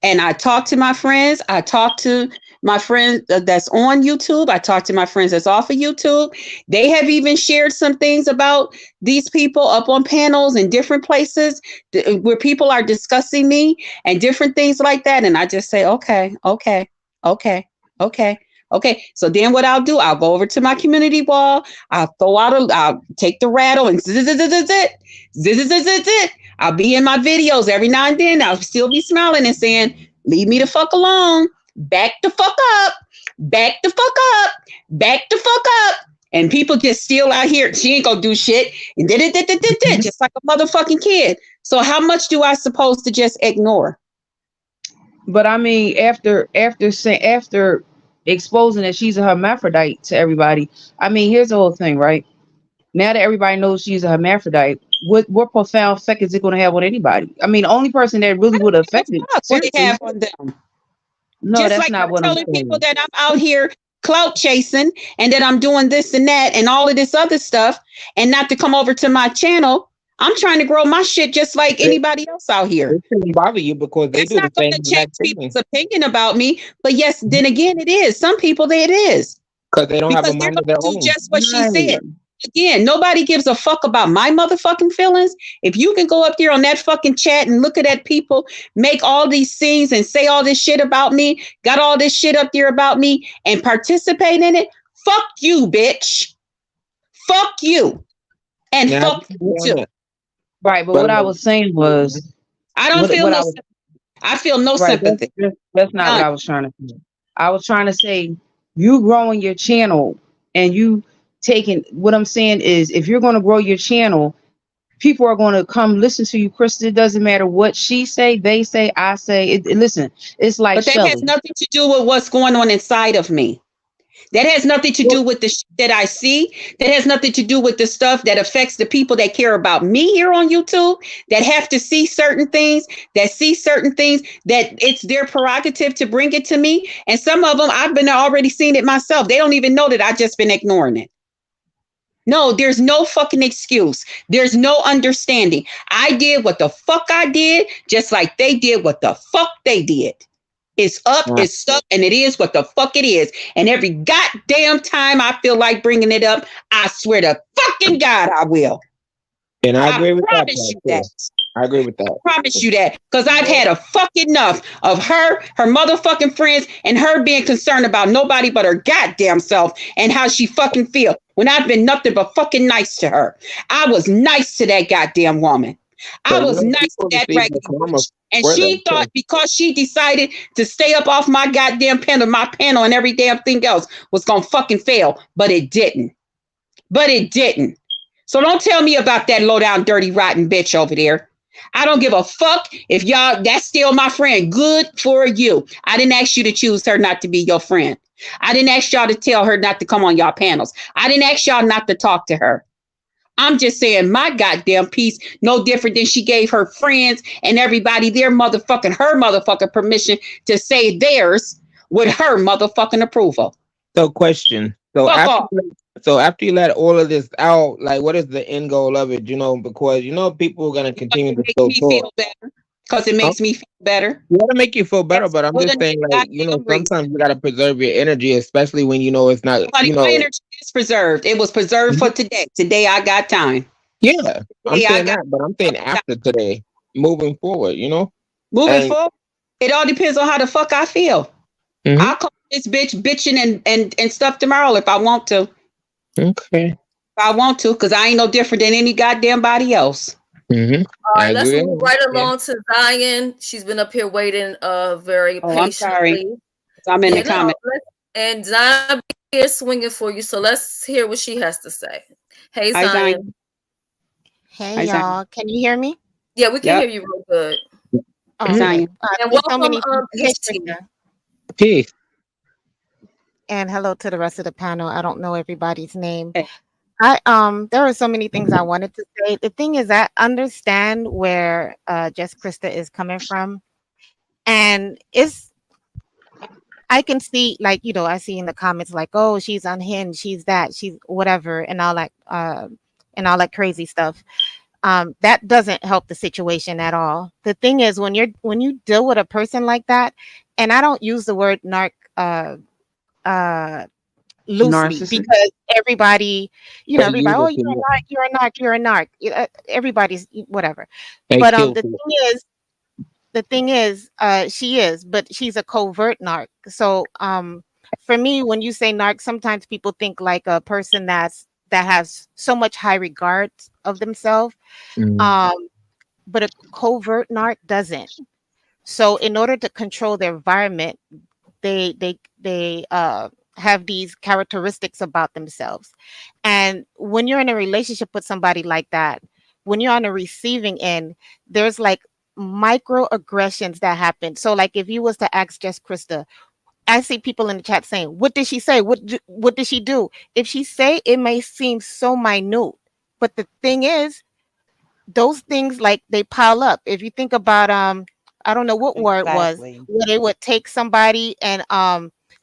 and I talk to my friends. I talk to my friends that's on YouTube. I talk to my friends that's off of YouTube. They have even shared some things about these people up on panels in different places where people are discussing me and different things like that. And I just say, okay. So then what I'll do, I'll go over to my community wall. I'll take the rattle and I'll be in my videos every now and then. I'll still be smiling and saying, leave me the fuck alone. Back the fuck up. Back the fuck up. Back the fuck up. And people just still out here. She ain't gonna do shit. And just like a motherfucking kid. So how much do I suppose to just ignore? But I mean, after exposing that she's a hermaphrodite to everybody, I mean, here's the whole thing, right? Now that everybody knows she's a hermaphrodite, what profound effect is it going to have on anybody? I mean, the only person that really would affect it, what it have on them. No, just that's like not I'm what I'm telling saying. people that I'm out here clout chasing and that I'm doing this and that and all of this other stuff, and not to come over to my channel. I'm trying to grow my shit just like anybody else out here. It shouldn't bother you because they do the same exact thing. People's opinion about me, but yes, then again, it is. Some people it is because they don't have a mind of their own. Just what she said. Again, nobody gives a fuck about my motherfucking feelings. If you can go up there on that fucking chat and look at that people make all these scenes and say all this shit about me, got all this shit up there about me and participate in it, fuck you, bitch. Fuck you. And fuck you too. Right, but what I was saying was, I don't feel no sympathy. I feel no sympathy. That's not what I was trying to say. I was trying to say, you growing your channel and you taking, what I'm saying is, if you're going to grow your channel, people are going to come listen to you, Krista. It doesn't matter what she say, they say, I say. Listen, it's like, but that Shelly. has nothing to do with what's going on inside of me. That has nothing to do with the shit that I see. That has nothing to do with the stuff that affects the people that care about me here on YouTube, that have to see certain things, that it's their prerogative to bring it to me. And some of them, I've been already seeing it myself. They don't even know that I've just been ignoring it. No, there's no fucking excuse. There's no understanding. I did what the fuck I did, just like they did what the fuck they did. It's up, it's stuck, and it is what the fuck it is. And every goddamn time I feel like bringing it up, I swear to fucking God I will. And I agree with that. I agree with that. I promise you that. Because I've had a fuck enough of her motherfucking friends, and her being concerned about nobody but her goddamn self and how she fucking feel. When I've been nothing but fucking nice to her. I was nice to that goddamn woman. I But you was know, nice to people that receive the raggedy karma bitch. And for she them thought too. because she decided to stay up off my goddamn panel, my panel and every damn thing else was gonna fucking fail. But it didn't. But it didn't. So don't tell me about that low down, dirty, rotten bitch over there. I don't give a fuck if y'all, that's still my friend. Good for you. I didn't ask you to choose her not to be your friend. I didn't ask y'all to tell her not to come on y'all panels. I didn't ask y'all not to talk to her. I'm just saying my goddamn piece, no different than she gave her friends and everybody their motherfucking, her motherfucking permission to say theirs with her motherfucking approval. So question. Fuck off. So after you let all of this out, like what is the end goal of it? You know, because you know people are gonna continue It to makes still me talk. feel better. Because it Huh? makes me feel better. You wanna make you feel better, That's but I'm more just than saying, like, you know, goddamn reason. sometimes you gotta preserve your energy, especially when you know it's not, Honey, you my know. energy is preserved. It was preserved for today. Today I got time. Yeah, I'm Today I saying got that, but I'm saying time. after today, moving forward, you know? Moving And forward, it all depends on how the fuck I feel. mhm, I'll call this bitch bitching and stuff tomorrow if I want to. okay. If I want to, because I ain't no different than any goddamn body else. All I right, let's agree. move right Yeah. along to Zion. She's been up here waiting very Oh, I'm sorry. patiently. I'm in the Yeah, no, comment. and Zion be here swinging for you. So let's hear what she has to say. Hey, Hi, Zion. Zion. Hey Hi, Zion. y'all, can you hear me? Yeah, we can hear Yep. you real good. Hi, Oh, Mhm. okay. Zion. And There's so welcome, many people. Hey, Peachy. Krista, Peace. and hello to the rest of the panel. I don't know everybody's name. Hey. There are so many things I wanted to say. The thing is, I understand where Just Krista is coming from, and I can see, like, I see in the comments like, oh, she's unhinged, she's that, she's whatever, and all that crazy stuff. That doesn't help the situation at all. The thing is, when you deal with a person like that, and I don't use the word uh loosely, Narcissist. because everybody, They use everybody, oh, it you're to a narc, you're a narc, you're a narc. Everybody's whatever. they But kill people. the thing is, she is, but she's a covert narc. So for me, when you say narc, sometimes people think like a person that has so much high regard of themselves. Mhm. Um, but a covert narc doesn't. So in order to control their environment, they have these characteristics about themselves. And when you're in a relationship with somebody like that, when you're on a receiving end, there's like microaggressions that happen. So like if you was to ask just Krista, I see people in the chat saying, what did she say? What did she do? If she say, it may seem so minute, but the thing is, those things, like, they pile up. If you think about I don't know what war it was, Exactly. where they would take somebody and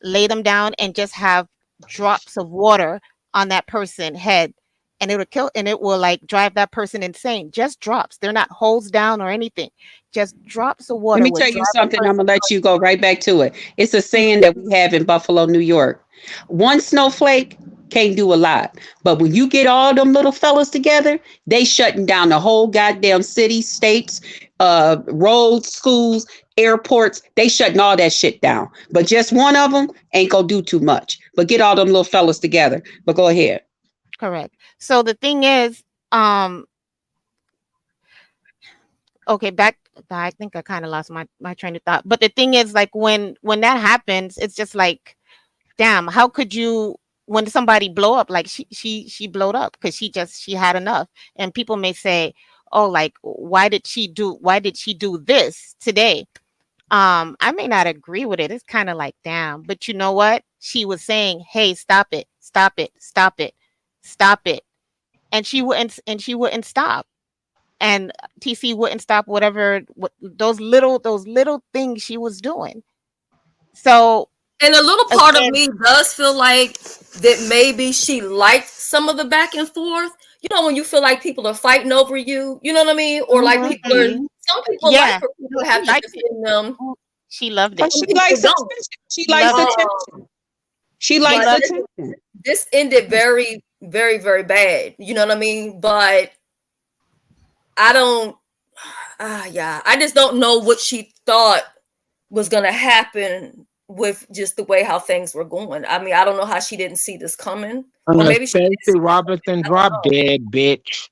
lay them down and just have drops of water on that person's head, and it would kill, and it will like drive that person insane. Just drops. They're not hose down or anything. Just drops of Let water me would tell you drive a something. I'm person. gonna let you go right back to it. It's a saying that we have in Buffalo, New York. One snowflake can't do a lot, but when you get all them little fellas together, they shutting down the whole goddamn city, states, roads, schools, airports. They shutting all that shit down. But just one of them ain't gonna do too much. But get all them little fellas together. But go ahead. Correct. So the thing is, um, okay, I think I kind of lost my train of thought. But the thing is, like, when that happens, it's just like, damn, how could you, when somebody blow up, like she blowed up because she had enough. And people may say, oh, like, why did she do this today? I may not agree with it. It's kind of like, damn, but you know what? She was saying, hey, stop it, stop it, stop it, stop it. And she wouldn't stop. And TC wouldn't stop those little things she was doing. So And a little part of again, me does feel like that maybe she liked some of the back and forth. You know, when you feel like people are fighting over you, you know what I mean? Or like mhm, people are, mhm. some people like Yeah, for no, people to she have to liked it. defend them. Oh, she loved Oh, it. Some she people likes don't. attention. She She likes loved it. attention. She She likes But loved attention. this ended very, very, very bad. You know what I mean? But I don't, yeah, I just don't know what she thought was going to happen with just the way how things were going. I mean, I don't know how she didn't see this coming, or Unless maybe she did Stacey see it coming. Robinson I don't drop know. dead, bitch.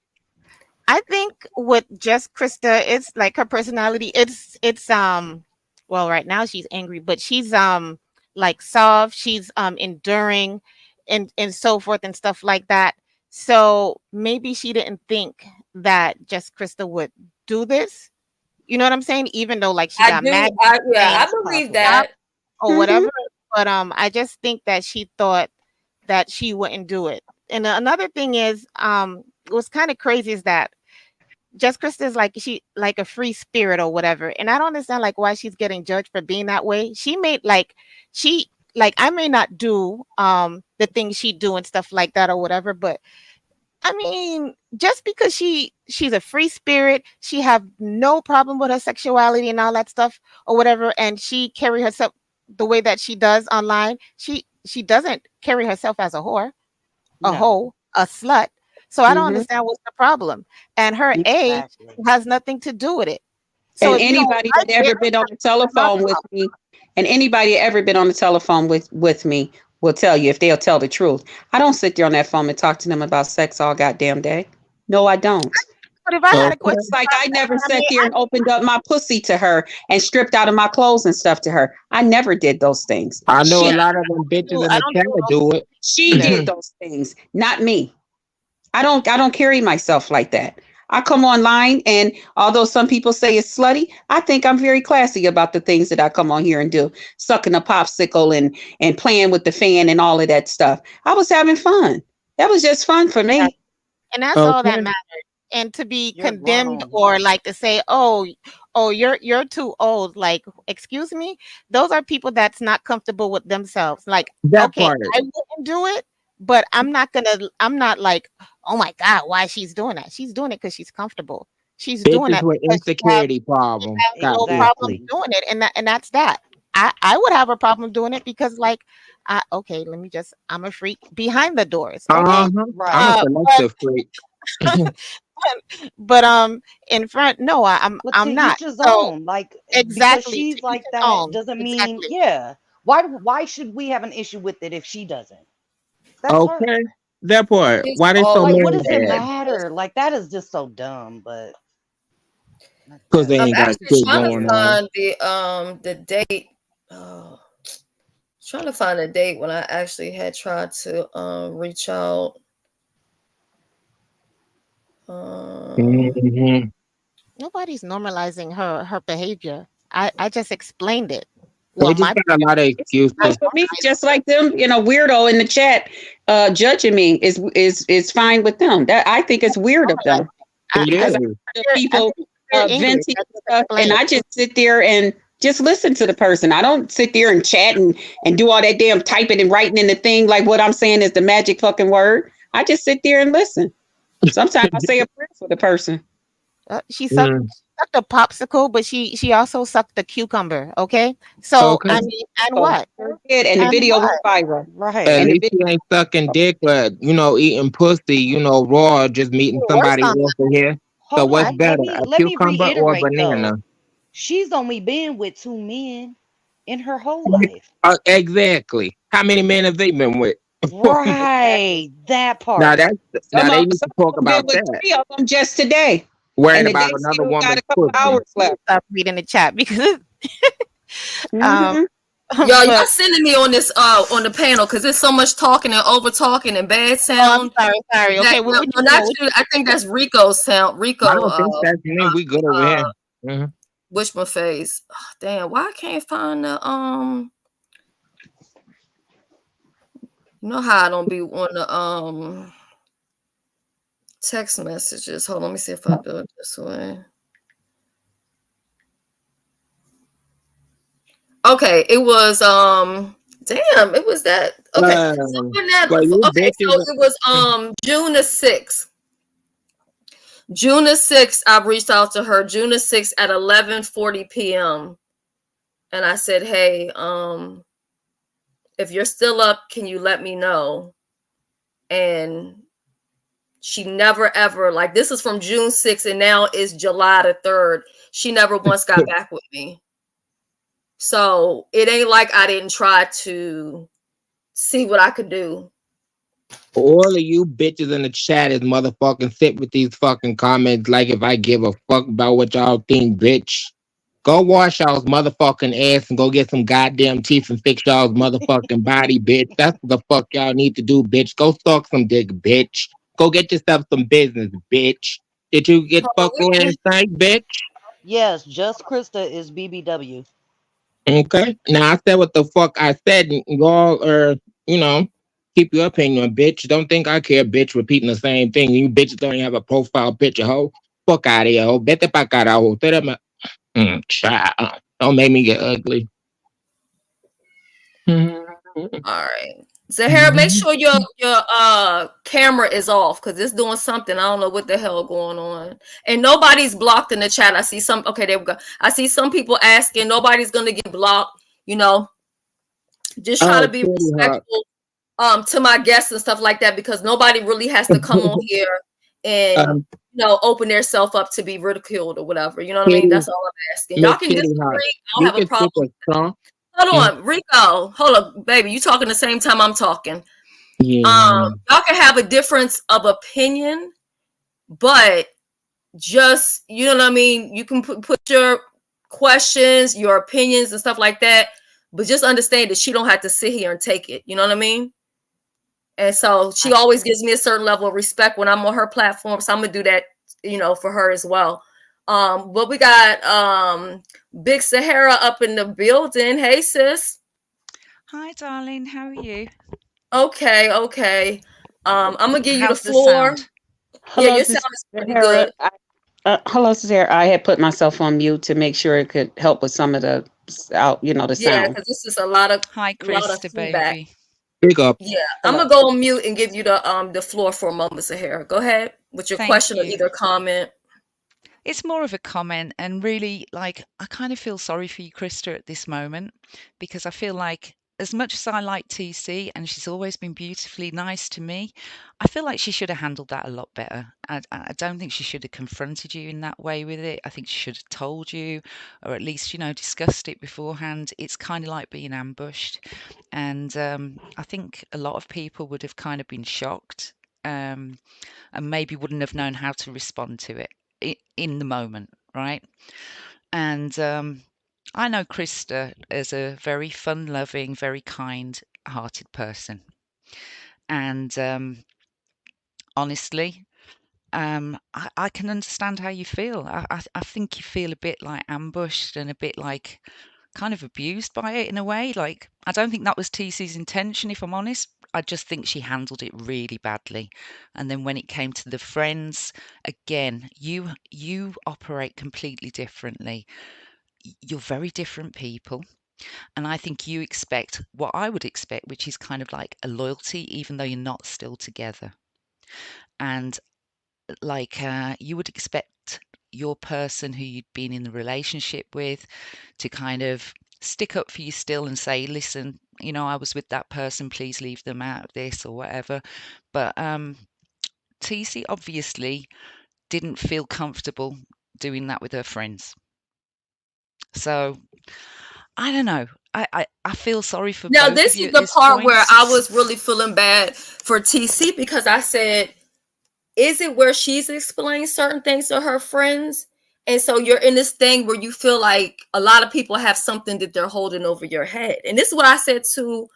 I think with just Krista, it's like her personality. It's well, right now she's angry, but she's like soft. She's enduring, and so forth and stuff like that. So maybe she didn't think that just Krista would do this. You know what I'm saying? Even though like she I got do. mad Yeah, and I believe stopped that. or whatever, but I just think that she thought that she wouldn't do it. And another thing is, what's kind of crazy is that just Krista is like she like a free spirit or whatever. And I don't understand like why she's getting judged for being that way. She made like she like I may not do the things she do and stuff like that or whatever, but I mean, just because she's a free spirit, she have no problem with her sexuality and all that stuff or whatever, and she carry herself the way that she does online. She doesn't carry herself as a whore, a No. hoe, a slut. So I don't Mm-hmm. understand what's the problem. And her age Exactly. has nothing to do with it. So And if you don't anybody that like it, ever been on the it's not telephone with me, and anybody that ever been on the telephone with me will tell you if they'll tell the truth. I don't sit there on that phone and talk to them about sex all goddamn day. No, I don't. but if I had a Okay. question Just like about I sex, never I sat mean, there and opened up my pussy to her and stripped out of my clothes and stuff to her. I never did those things. I know a She lot of them bitches in I the don't chat do those do it. she either. did those things, not me. I don't carry myself like that. I come online and although some people say it's slutty, I think I'm very classy about the things that I come on here and do. Sucking a popsicle and playing with the fan and all of that stuff. I was having fun. That was just fun for That, me. and that's all that Okay. matters. And to be You're condemned grown. or like to say, oh, you're too old. Like, excuse me, those are people that's not comfortable with themselves. Like, That okay, part. I wouldn't do it, but I'm not like, oh my God, why she's doing that? She's doing it because she's comfortable. She's doing Bitches that with because insecurity she problems. have God no bless problem you. Exactly. doing it. And that's that. I would have a problem doing it because like okay, I'm a freak behind the doors. Okay. Uh-huh. I'm a Right. But selective freak. but in front, no, But to I'm not. each his So own. Like because exactly, to she's each like his that own. doesn't mean Exactly. yeah. Why should we have an issue with it if she doesn't? That's her. Okay. That part. She's Why they so Like what always mad does it been at? like matter? this. Like that is just so dumb, but Because they I'm ain't got actually shit trying to going on. find the date. Oh, trying to find a date when I actually had tried to reach out. Um, Hmm. Nobody's normalizing her behavior. I just explained it. They Well, just my got a lot of It's fine excuses. for me, just like them, weirdo in the chat judging me is fine with them. That I think it's weird of them. It I Because think is. the I people think you're English. venting I and just stuff, and explained. I just sit there and just listen to the person. I don't sit there and chat and do all that damn typing and writing in the thing like what I'm saying is the magic fucking word. I just sit there and listen. Sometimes I say a prayer for the person. Mm. She sucked a popsicle, but she also sucked the cucumber. Okay, so Okay. I mean, and So what? sure did, and the And video went what? viral. At right. And the least video, you ain't sucking dick, but eating pussy, raw, just meeting Worse somebody on else in here. So Hold what's on. better, a Let me cucumber or a reiterate banana? though. She's only been with two men in her whole life. Exactly. How many men have they been with? Right. That now part. that's now they need some to of talk them been about with that. 3 of them just today, Worried and the about day another still got woman's a couple pussy. hours left. Stop reading the chat because um, Hmm. y'all but sending me on this on the panel because there's so much talking and over talking and bad oh, I'm sound. sorry. That Okay, no, what no, you not doing? What you. I think that's Rico's sound. I Rico, don't think that's me. We good over here. Hmm. wish my face. Oh, damn, why I can't find the You know how I don't be on the text messages. Hold on, let me see if I do it this way. Okay, it was damn, it was that okay. So when that Well, you okay, so bitches. it was June the 6th. June the 6th, I reached out to her June the 6th at 11:40 p.m. And I said, "Hey, if you're still up, can you let me know?" And she never ever like this is from June 6th and now it's July the 3rd. She never once got back with me. So it ain't like I didn't try to see what I could do. All of you bitches in the chat is motherfucking sit with these fucking comments like if I give a fuck about what y'all think, bitch. Go wash y'all's motherfucking ass and go get some goddamn teeth and fix y'all's motherfucking body, bitch. That's what the fuck y'all need to do, bitch. Go suck some dick, bitch. Go get yourself some business, bitch. Did you get Hold fucked on, last night, bitch? Yes, just Krista is BBW. Okay. Now I said what the fuck I said. And y'all are, you know, keep your opinion, bitch. Don't think I care, bitch, repeating the same thing. You bitches don't even have a profile picture, hoe. Fuck out of here, hoe. Vete pa carajo. Child. Don't make me get ugly. All right. Zahara, make sure your camera is off because it's doing something. I don't know what the hell going on. And nobody's blocked in the chat. I see some. Okay, there we go. I see some people asking. Nobody's gonna get blocked. You know, just try to Oh, be pretty hot. respectful to my guests and stuff like that because nobody really has to come on here and um, open their self up to be ridiculed or whatever. You know what I mean? kitty, That's all I'm asking. Y'all Miss can Kitty Hot. disagree. I don't You have a can speak problem. with strong. Hold on, Rico. Hold up, baby. You talking the same time I'm talking. Yeah. Y'all can have a difference of opinion, but just you know what I mean. You can put your questions, your opinions, and stuff like that. But just understand that she don't have to sit here and take it. You know what I mean? And so she always gives me a certain level of respect when I'm on her platform. So I'm gonna do that, for her as well. But we got Big Sahara up in the building. Hey, sis. Hi, darling. How are you? Okay. I'm gonna give you the How's the floor. sound? Yeah, Hello, your this sound is is pretty Sarah. good. Hello, Sarah. I had put myself on mute to make sure it could help with some of the the Yeah, sound. because this is a lot of Hi, Krista, feedback. baby. Big up. Yeah, I'm Hello. gonna go on mute and give you the floor for a moment, Sahara. Go ahead with your Thank question or you. either comment. It's more of a comment, and really, like, I kind of feel sorry for you, Krista, at this moment, because I feel like, as much as I like TC and she's always been beautifully nice to me, I feel like she should have handled that a lot better. I don't think she should have confronted you in that way with it. I think she should have told you, or at least, discussed it beforehand. It's kind of like being ambushed. And I think a lot of people would have kind of been shocked. And maybe wouldn't have known how to respond to it in the moment, right? And I know Krista as a very fun-loving, very kind-hearted person, and honestly, I can understand how you feel. I think you feel a bit like ambushed and a bit like kind of abused by it in a way. Like, I don't think that was TC's intention, if I'm honest. I just think she handled it really badly. And then when it came to the friends, again, you operate completely differently. You're very different people. And I think you expect what I would expect, which is kind of like a loyalty, even though you're not still together. And like you would expect your person who you'd been in the relationship with to kind of stick up for you still and say, listen, I was with that person, please leave them out of this or whatever. But TC obviously didn't feel comfortable doing that with her friends. So I don't know. I feel sorry for Now, both of this you is at the this part where point. I was really feeling bad for TC because I said, is it where she's explaining certain things to her friends? And so you're in this thing where you feel like a lot of people have something that they're holding over your head. And this is what I said to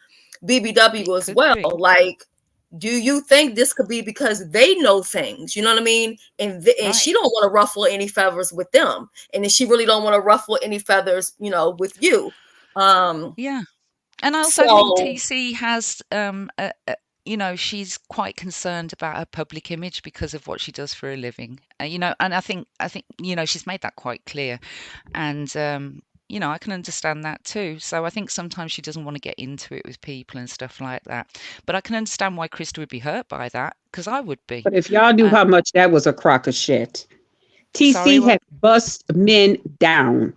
BBW It as could well. be. Like, do you think this could be because they know things? You know what I mean? And she Right. don't want to ruffle any feathers with them. And then she really don't want to ruffle any feathers, with you. Yeah. And I also think So TC has, she's quite concerned about her public image because of what she does for a living. And I think, she's made that quite clear. And, I can understand that too. So I think sometimes she doesn't want to get into it with people and stuff like that. But I can understand why Krista would be hurt by that because I would be. But if y'all knew how much that was a crock of shit, Sorry, TC what? had bust men down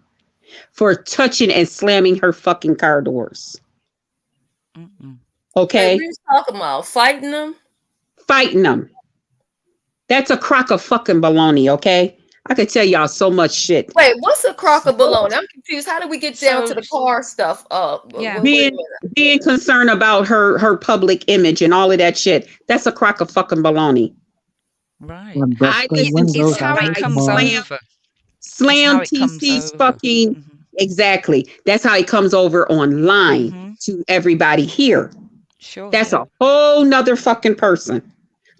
for touching and slamming her fucking car doors. Mm-mm. wait, what are Okay? you talking about? Fighting them? Fighting them. That's a crock of fucking baloney, okay? I could tell y'all so much shit. Wait, what's a crock of bologna? I'm confused. How did we get down to So the car stuff? yeah. Wait a minute. Being concerned about her public image and all of that shit. That's a crock of fucking baloney. Right. When the I screen listen to It's windows how it out, guys comes tomorrow. over. It's slam how it comes TC's over. fucking exactly. That's how it comes over online to everybody here. Sure. That's a whole nother fucking person.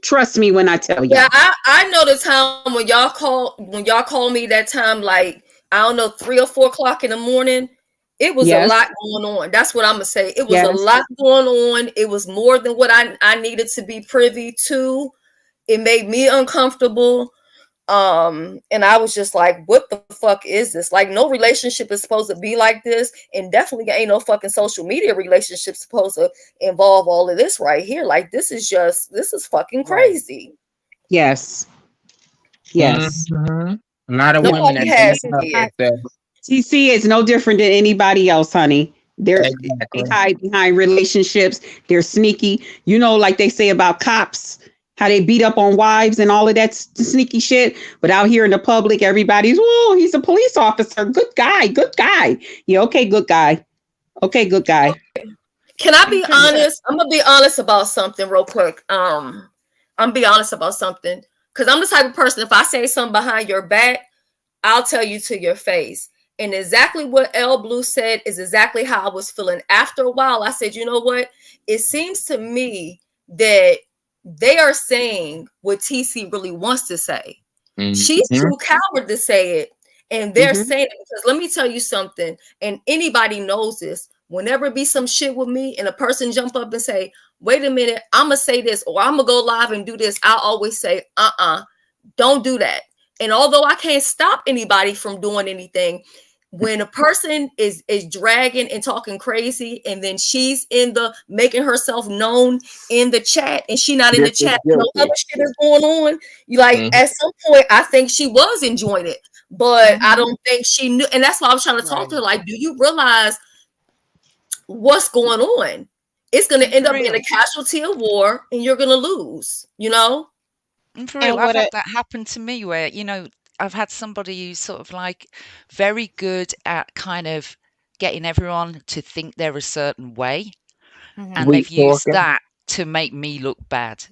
Trust me when I tell you. Yeah, I know the time when y'all call me that time, like I don't know, 3 or 4 o'clock in the morning. It was a Yes. lot going on. That's what I'm gonna say. It was a Yes. lot going on. It was more than what I needed to be privy to. It made me uncomfortable. And I was just like, what the fuck is this? Like, no relationship is supposed to be like this, and definitely ain't no fucking social media relationship supposed to involve all of this right here. Like, this is fucking crazy. Yes. Yes. A lot of women Nobody that has don't have kids. that. TC is no different than anybody else, honey. They hide behind relationships. They're sneaky. You know, like they say about cops, how they beat up on wives and all of that sneaky shit. But out here in the public, everybody's, whoa, he's a police officer. Good guy. Good guy. Yeah, okay, good guy. Okay, good guy. Can I be honest? I'm gonna be honest about something real quick. I'm gonna be honest about something. Because I'm the type of person, if I say something behind your back, I'll tell you to your face. And exactly what L Blue said is exactly how I was feeling. After a while, I said, you know what? It seems to me that they are saying what TC really wants to say. She's too coward to say it. And they're saying it because let me tell you something, and anybody knows this. Whenever it be some shit with me and a person jump up and say, wait a minute, I'm going to say this or I'm going to go live and do this, I always say, don't do that. And although I can't stop anybody from doing anything, when a person is dragging and talking crazy, and then she's in the making herself known in the chat, and she not in the chat, no other shit is going on. You like at some point, I think she was enjoying it, but I don't think she knew. And that's why I was trying to talk to her. Like, do you realize what's going on? It's going to end up being a casualty of war, and you're going to lose. You know. And for real, I've had that happen to me where, you know, I've had somebody who's sort of like very good at kind of getting everyone to think they're a certain way. And they've used that to make me look bad.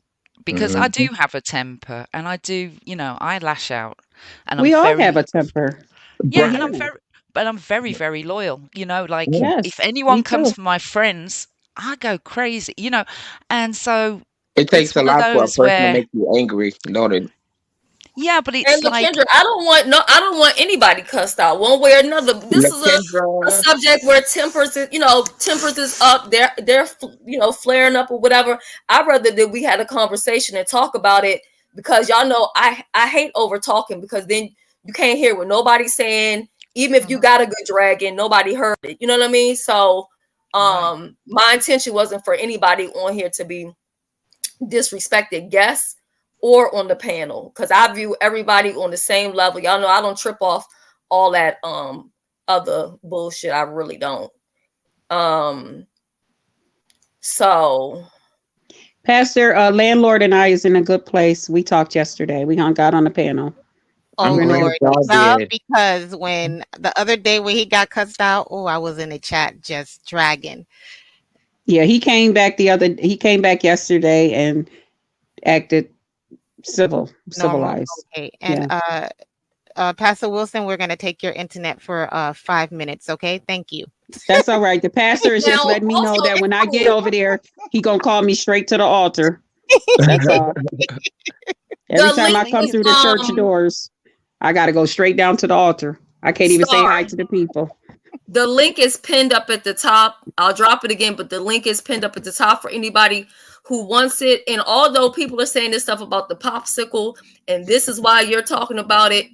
Because I do have a temper and I do, you know, I lash out. And we all have a temper. Yeah, and I'm very, very loyal. You know, like if anyone comes for my friends, I go crazy, you know. And so it takes a lot for a person to make you angry, don't it? Yeah, but it's and like Kendra, I don't want anybody cussed out one way or another. This is a subject where tempers is up. They're flaring up or whatever. I'd rather that we had a conversation and talk about it, because y'all know I hate over talking, because then you can't hear what nobody's saying. Even if you got a good drag in, nobody heard it. You know what I mean? So my intention wasn't for anybody on here to be disrespected guests or on the panel, because I view everybody on the same level. Y'all know I don't trip off all that other bullshit. I really don't. So Pastor landlord and I is in a good place. We talked yesterday. We hung out on the panel. Oh Lord, because when the other day when he got cussed out, I was in the chat just dragging. Yeah, he came back yesterday and acted civilized. Okay. And Pastor Wilson, we're gonna take your internet for 5 minutes, okay? Thank you. That's all right. The pastor is just letting me know that when I get over there, he gonna call me straight to the altar. That's all. Every time I come through the church doors, I gotta go straight down to the altar. I can't even say hi to the people. The link is pinned up at the top. I'll drop it again, but the link is pinned up at the top for anybody who wants it. And although people are saying this stuff about the popsicle, and this is why you're talking about it,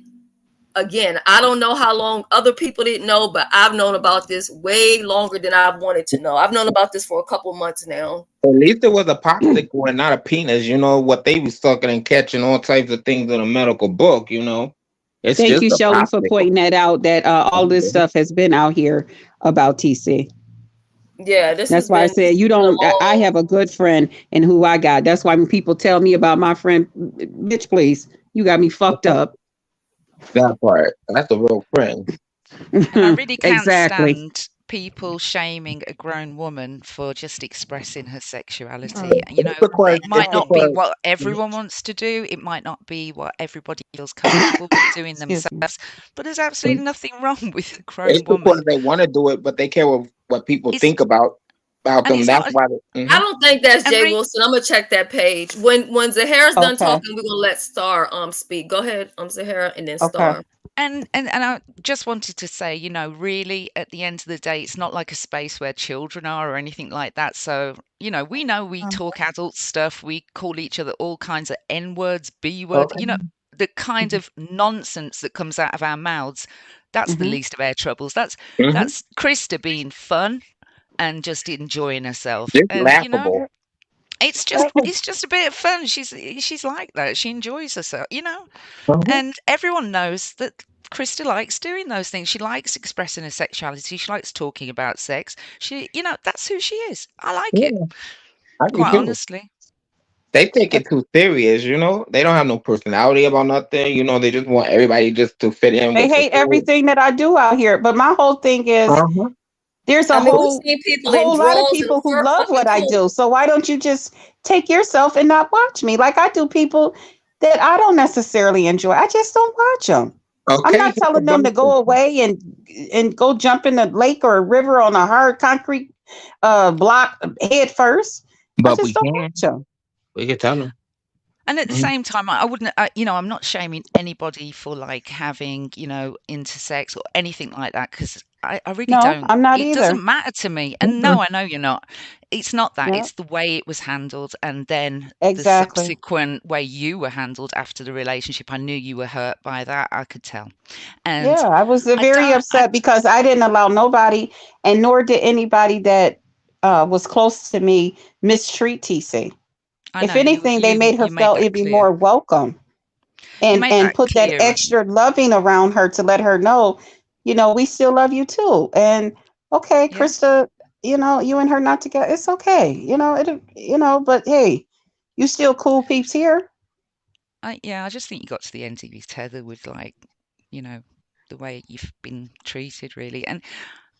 again, I don't know how long other people didn't know, but I've known about this way longer than I've wanted to know. I've known about this for a couple months now. At least it was a popsicle and not a penis. You know what they was sucking and catching all types of things in a medical book, you know. Thank you, Shelly, for pointing that out, that all this stuff has been out here about TC. Yeah, that's why I said I have a good friend in who I got. That's why when people tell me about my friend, bitch, please, you got me fucked up. That part. That's a real friend. And I really can't Exactly. stand people shaming a grown woman for just expressing her Oh, sexuality. You know, Because it might it's not be because what everyone wants to do, it might not be what everybody feels comfortable with doing Excuse me. themselves, but there's absolutely nothing wrong with a it's grown woman. because they want to do it, but they care what people It's think about and them. it's That's not why. I don't think that's and Jay re, Wilson. I'm gonna check that page. When Zahara's done Okay. talking, we're gonna let Star speak. Go ahead, Zahara, and then Okay. Star. and I just wanted to say, really at the end of the day, it's not like a space where children are or anything like that. So, we know we talk adult stuff. We call each other all kinds of N words, B words, Okay. the kind of nonsense that comes out of our mouths. That's the Mm-hmm. least of our troubles. That's Mm-hmm. that's Krista being fun and just enjoying herself. It's And laughable. it's just a bit of fun. She's like that. She enjoys herself. Mhm. And everyone knows that Krista likes doing those things. She likes expressing her sexuality. She likes talking about sex. That's who she is. I like it, Yeah, I do quite too. honestly. They take it too serious, you know. They don't have no personality about nothing, you know. They just want everybody just to fit in They with the hate group. everything that I do out here. But my whole thing is Uh-huh. there's a I mean, we've whole seen people in whole lot of drawers and people a who fur love fucking what I coat. do. So why don't you just take yourself and not watch me? Like I do people that I don't necessarily enjoy. I just don't watch them. I'm Okay, not here's a telling them to verse. go away and go jump in the lake or a river on a hard concrete block head first. I But just don't watch them. we can tell them. And at the Mhm. same time, I wouldn't, I'm not shaming anybody for like having, intersex or anything like that because I really No, don't. I'm not It either. doesn't matter to me. And Mhm. no, I know you're not. It's not that. Yeah, It's the way it was handled and then the exactly. subsequent way you were handled after the relationship. I knew you were hurt by that. I could tell. And Yeah, I was I very don't, I, upset because I didn't allow nobody, and nor did anybody that was close to me mistreat TC. I If know you, anything, they you, made her you made feel that it'd be clear. more welcome You and made and that put that clearer. extra loving around her to let her know, we still love you too. And okay, Yeah. Krista, you and her not together. It's okay. But hey, you still cool peeps here. I just think you got to the end of your tether with like, you know, the way you've been treated really. And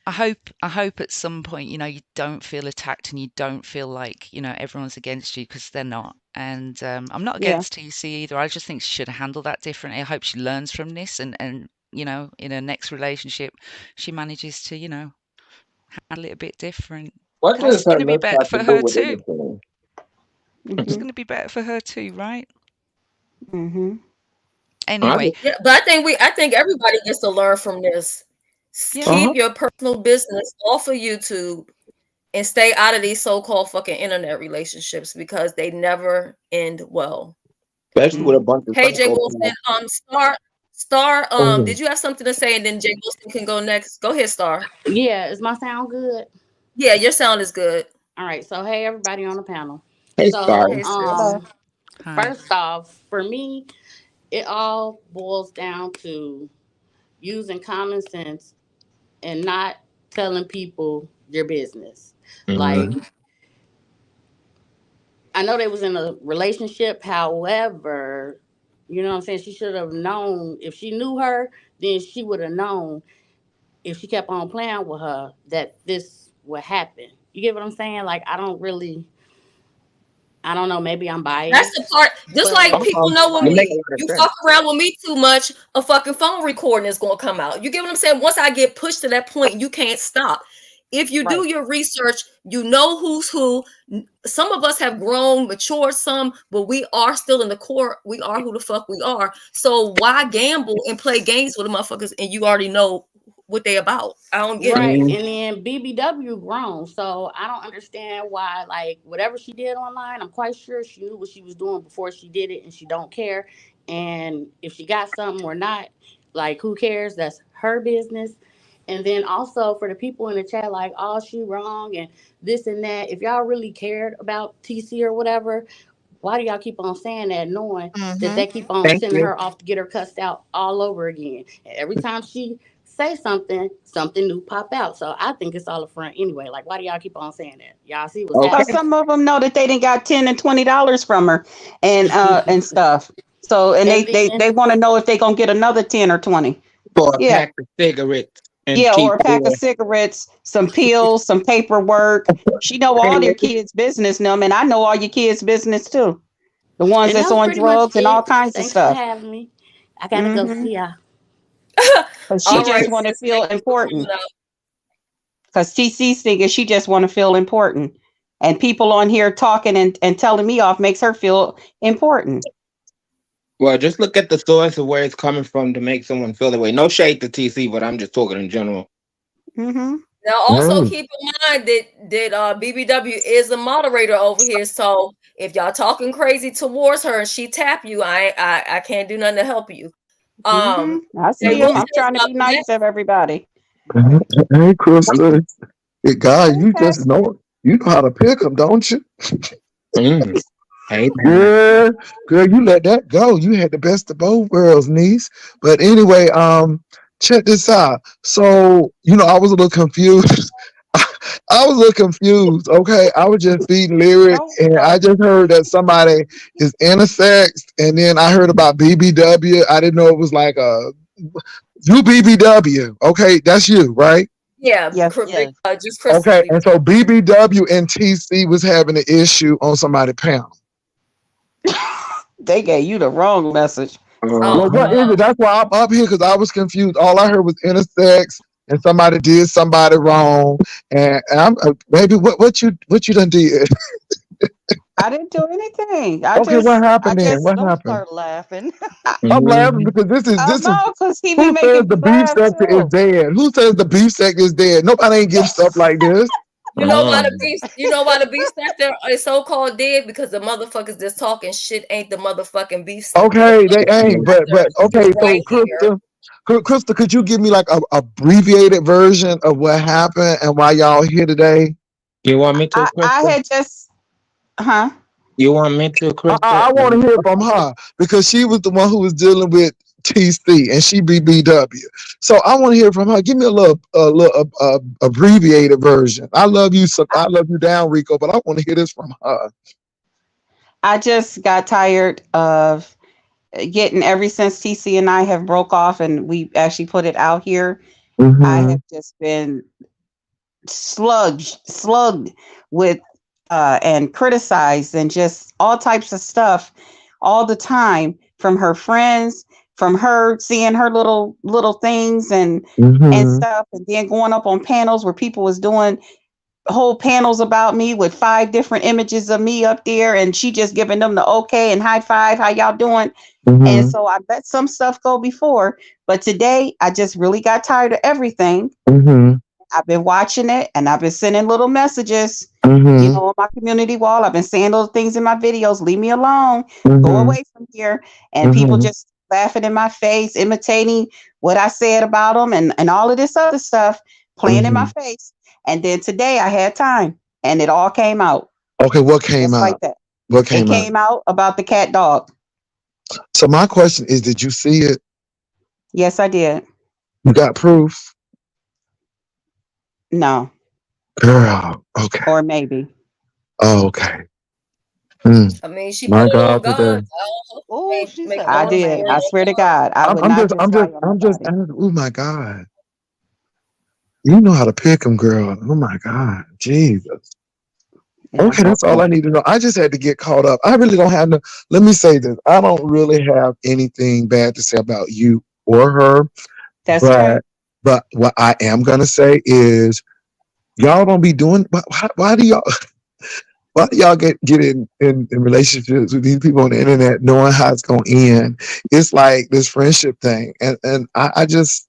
I hope at some point, you don't feel attacked and you don't feel like, everyone's against you because they're not. And I'm not Yeah. against TC either. I just think she should have handled that differently. I hope she learns from this and in her next relationship, she manages to, handle it a bit different What because does it's her going to be looks better have to for do her with too. anything? It's Mhm. going to be better for her too, right? Mhm. I Anyway, just, Yeah, but I think everybody gets to learn from this. yeah. uh-huh. Keep your personal business off of YouTube and stay out of these so-called fucking internet relationships because they never end well. Especially with a Mm. bunch of Hey, Jay Wilson, psychopaths. Star, Mhm. did you have something to say? And then Jay Wilson can go next. Go ahead, Star. Yeah, is my sound good? Yeah, your sound is good. All right. So hey everybody on the panel. Hey, So sorry. Hey, sis. Hello. Hi. first off, for me, it all boils down to using common sense and not telling people your business. Like Mhm. I know they was in a relationship, however, you know what I'm saying? She should have known if she knew her, then she would have known if she kept on playing with her that this would happen. You get what I'm saying? Like I don't know, maybe I'm That's the biased, part. Just like but people know when You make a we like lot of you sense. fuck around with me too much, a fucking phone recording is gonna come out. You get what I'm saying? Once I get pushed to that point, you can't stop. If you right. do your research, you know who's who. Some of us have grown, matured some, but we are still in the core. We are who the fuck we are. So why gamble and play games with the motherfuckers and you already know what they about? I don't get it. Right. Mhm. And then BBW grown. So I don't understand why, like, whatever she did online, I'm quite sure she knew what she was doing before she did it and she don't care. And if she got something or not, like, who cares? That's her business. And then also for the people in the chat, like, oh, she wrong and this and that. If y'all really cared about TC or whatever, why do y'all keep on saying that, knowing that Mm-hmm. they keep on Thank sending you. her off to get her cussed out all over again? And every time she say something, something new pop out. So I think it's all a front anyway. Like, why do y'all keep on saying that? Y'all see what's Okay. Because happening. some of them know that they didn't got $10 and $20 from her and stuff. So, and And they then want to know if they're going to get another 10 or 20. For a Yeah. pack of cigarettes and Yeah, or cheap a pack of beer. cigarettes, some pills, some paperwork. She know Hey, all your lady. kids' business, them, and I know all your kids' business too. The ones and that that's was on pretty much drugs and all it. kinds of Thanks for stuff. having me. I gotta go. Mm-hmm. See ya. Because she All right, just want to sis. feel Thank you for coming important. out. Because TC's thinking she just want to feel important. And people on here talking and telling me off makes her feel important. Well, just look at the source of where it's coming from to make someone feel that way. No shade to TC, but I'm just talking in general. Mm-hmm. Now, also keep in mind that BBW is a moderator over here. So if y'all talking crazy towards her and she tap you, I can't do nothing to help you. I They see will him. say I'm trying to be something nice to everybody. Hey, Krista. Hey, guy, Hey, you just Pastor. know how to pick them, don't you? Mm. Hey, man. Girl, you let that go. You had the best of both worlds, niece. But anyway, check this out. So, I was a little confused. I was a little confused. Okay, I was just feeding lyric, Don't and I start. just heard that somebody is intersex, and then I heard about BBW. I didn't know it was like you BBW. Okay, that's you, right? Yeah, Yes. Yes. just Crystal Okay, and so BBW. BBW and TC was having an issue on somebody's panel. They gave you the wrong message. Oh Well, what is no. it? That's why I'm up here because I was confused. All I heard was intersex, and somebody did somebody wrong. And I'm maybe what you done did? I didn't do anything. Okay, what I happened then? just, What Don't happened? start laughing. I'm laughing Mhm. because this is no, because he be who says making me the beef laugh sector is too. dead? Who says the beef sector is dead? Nobody ain't give stuff like this. You Come know why the on. beef? You know why the beef sector is so called dead? Because the motherfuckers that's talking shit ain't the motherfucking beef sector. The Okay, they motherfucking ain't. But sector okay. is So right here. Krista, could you give me like a abbreviated version of what happened and why y'all here today? You want me to, I Krista? had just, huh? You want me to, Krista? I want to hear from her because she was the one who was dealing with TC and she BBW. So I want to hear from her. Give me a little abbreviated version. I love you, so I love you down, Rico, but I want to hear this from her. I just got tired of getting ever since TC and I have broke off and we actually put it out here. I Mm-hmm. have just been slugged with and criticized and just all types of stuff all the time from her friends, from her seeing her little things and Mm-hmm. stuff, and then going up on panels where people was doing whole panels about me with 5 different images of me up there, and she just giving them the okay and high five, how y'all doing? And Mm-hmm. so I let some stuff go before, but today I just really got tired of everything. Mm-hmm. I've been watching it and I've been sending little messages, Mm-hmm. on my community wall. I've been saying those things in my videos. Leave me alone. Go Mm-hmm. away from here. And people Mm-hmm. just laughing in my face, imitating what I said about them and all of this other stuff, playing in my Mm-hmm. face. And then today I had time and it all came out Okay, what came just like out? that. What It came out? came out about the cat dog. So my question is, did you see it? Yes, I did. You got proof? No, Girl, okay. or maybe. Oh, okay. Mm. I mean, she put My it on God, God. today. I don't hope Oh, they she make said, a I or long did. story I maybe. swear to on God, I would I'm not just, just I'm lie just, on I'm just, nobody. oh my God. You know how to pick them, girl. Oh my God. Jesus. Yeah. Okay, that's all I need to know. I just had to get caught up. I really don't have no, let me say this. I don't really have anything bad to say about you or her, That's right. but what I am gonna say is y'all don't be doing why do y'all why do y'all get in relationships with these people on the internet knowing how it's gonna end? It's like this friendship thing. And I just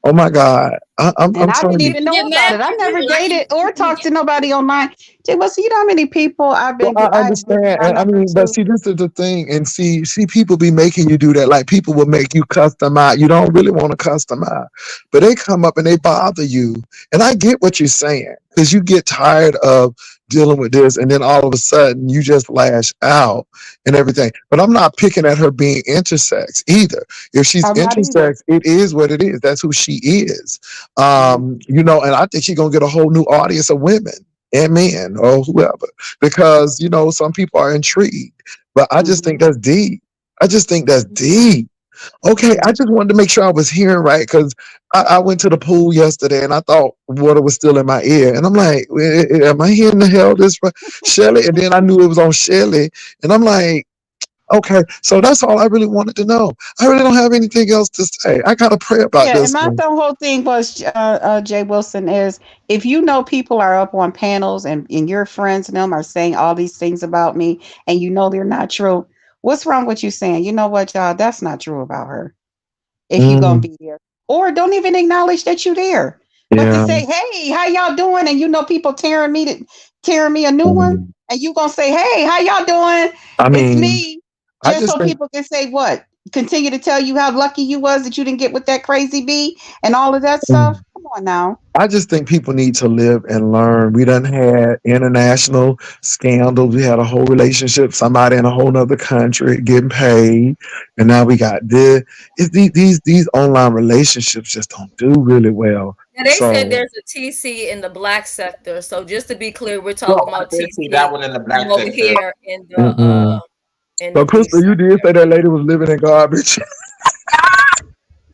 oh my God. And I'm I telling didn't you. even know Get about mad it. I at never people like dated or you talked get to nobody online. Jay, well, see, you know how many people Well, I I've given understand, my and I number mean, but to? see, this is the thing, and see, people be making you do that. Like people will make you customize. You don't really want to customize, but they come up and they bother you. And I get what you're saying because you get tired of dealing with this, and then all of a sudden you just lash out and everything. But I'm not picking at her being intersex either. If she's I'm not either. intersex, it is what it is. That's who she is. Mhm. And I think she's gonna get a whole new audience of women and men or whoever because some people are intrigued, but I just think Mhm. that's deep. I just think that's deep. Okay, I just wanted to make sure I was hearing right because I went to the pool yesterday and I thought water was still in my ear. And I'm like, am I hearing the hell this from Shelly? And then I knew it was on Shelly. And I'm like, okay, so that's all I really wanted to know. I really don't have anything else to say. I got to pray about Yeah, and this my one. the whole thing was, Jay Wilson, is if you know people are up on panels and your friends and them are saying all these things about me and you know they're not true, what's wrong with you saying, you know what, y'all, that's not true about her if you gonna Mm, be there. Or don't even acknowledge that you're there. But to yeah. say, hey, how y'all doing? And you know people tearing me a new one, Mm. and you gonna say, hey, how y'all doing? I It's mean, me. I Just just so think, people can say what? Continue to tell you how lucky you was that you didn't get with that crazy bee and all of that mm, stuff. Come on now. I just think people need to live and learn. We done had international scandals. We had a whole relationship, somebody in a whole nother country getting paid, and now we got this. It's these online relationships just don't do really well. Now they said So there's a TC in the black sector. So just to be clear, we're No, talking I about did see that TC one in the from black over sector. here mm-mm. in the So beef Crystal, you did sector. say that lady was living in garbage.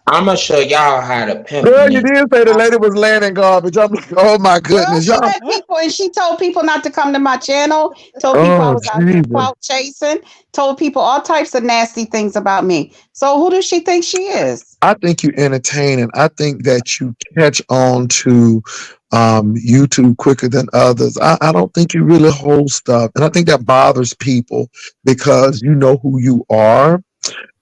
I'm gonna show y'all how to pimp Girl, you me. did say the lady was laying in garbage. I'm like, oh my Girl, goodness, she y'all. let people, and she told people not to come to my channel, told people I Oh was out here Jesus. clout chasing, told people all types of nasty things about me. So who does she think she is? I think you entertaining. I think that you catch on to YouTube quicker than others. I don't think you really hold stuff. And I think that bothers people because you know who you are.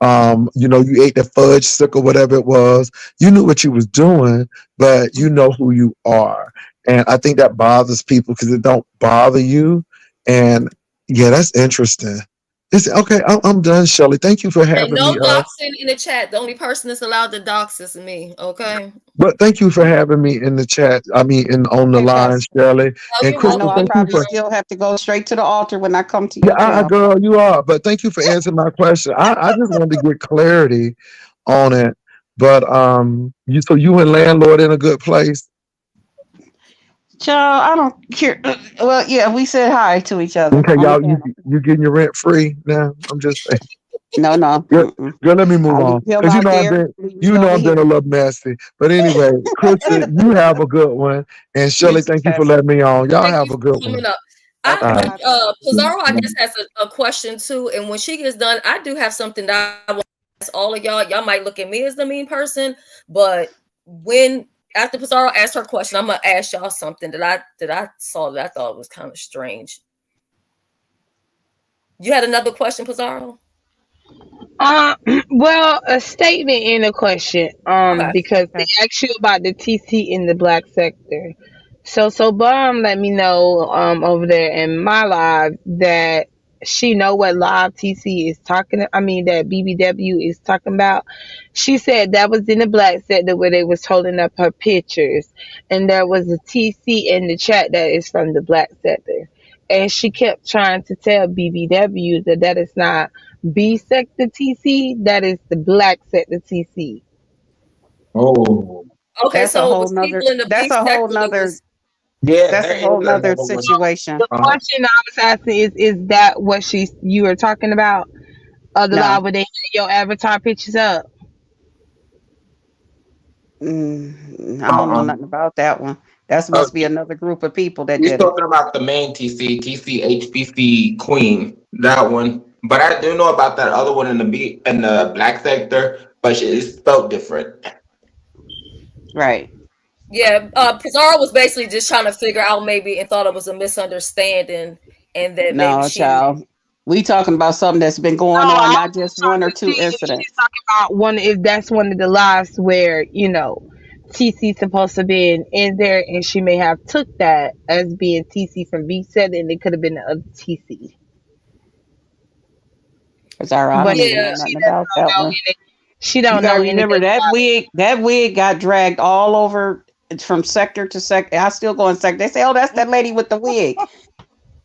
You ate the fudge stick or whatever it was. You knew what you was doing, but you know who you are. And I think that bothers people because it don't bother you. And yeah, that's interesting. It's okay. I'm done, Shelly. Thank you for And having no me. doxing in the chat. The only person that's allowed to dox is me. Okay. But thank you for having me in the chat. I mean, in on the Okay, line, cuz Shirley Oh, and you're I Crystal. know welcome, I'll Thank you probably for girl. still have to go straight to the altar when I come to yeah, your channel. girl, you are. But thank you for answering my question. I just wanted to get clarity on it. But you and landlord in a good place. Child, I don't care. Well, yeah, we said hi to each other Okay, on the y'all, you panel. you getting your rent free now? I'm just saying. No, no. Girl, Mm-mm. girl, let me move I leave on him because out there, leave me over I'm being a here. little messy. But anyway, Krista, you have a good one, and You Shirley, too, thank you for Cassie. letting me on. Y'all Thank have you a for good one. coming up. Okay, All bye, bye. Pizarro, I guess, has a question too. And when she gets done, I do have something that I want to ask all of y'all. Y'all might look at me as the mean person, but when after Pizarro asked her question, I'm gonna ask y'all something that I saw that I thought was kind of strange. You had another question, Pizarro? Uh, well, a statement and a question. Okay. Because they Okay. asked you about the TC in the black sector. So Bomb let me know over there in my live that she know what live TC is talking. I mean that BBW is talking about. She said that was in the black sector where they was holding up her pictures, and there was a TC in the chat that is from the black sector, and she kept trying to tell BBW that that is not B sector TC, that is the black sector TC. Oh, Okay, That's a so it whole was nother people in the that's beef a whole sector that nother was yeah, that's a there is whole nother another one. situation. The Uh-huh. question I was asking is that what you were talking about? The live No. where they had your avatar pictures up? I don't know Uh-uh. nothing about that one. That must be another group of people that He's did it. talking about the main TC HBC Queen, that one. But I do know about that other one in the black sector, but it's spelled different. Right. yeah. Pizarro was basically just trying to figure out maybe and thought it was a misunderstanding and that maybe No, she child. We talking about something that's been No, going on, I not was just trying one or to two see if she's incidents. talking about one, if that's one of the lives where, TC supposed to be in there and she may have took that as being TC from B set and it could have been the other TC. Zara, I But don't even yeah. know nothing about that one. she You don't know gotta anything remember that about it. wig got dragged all over from sector to sector. I still go in sector. They say, "Oh, that's that lady with the wig."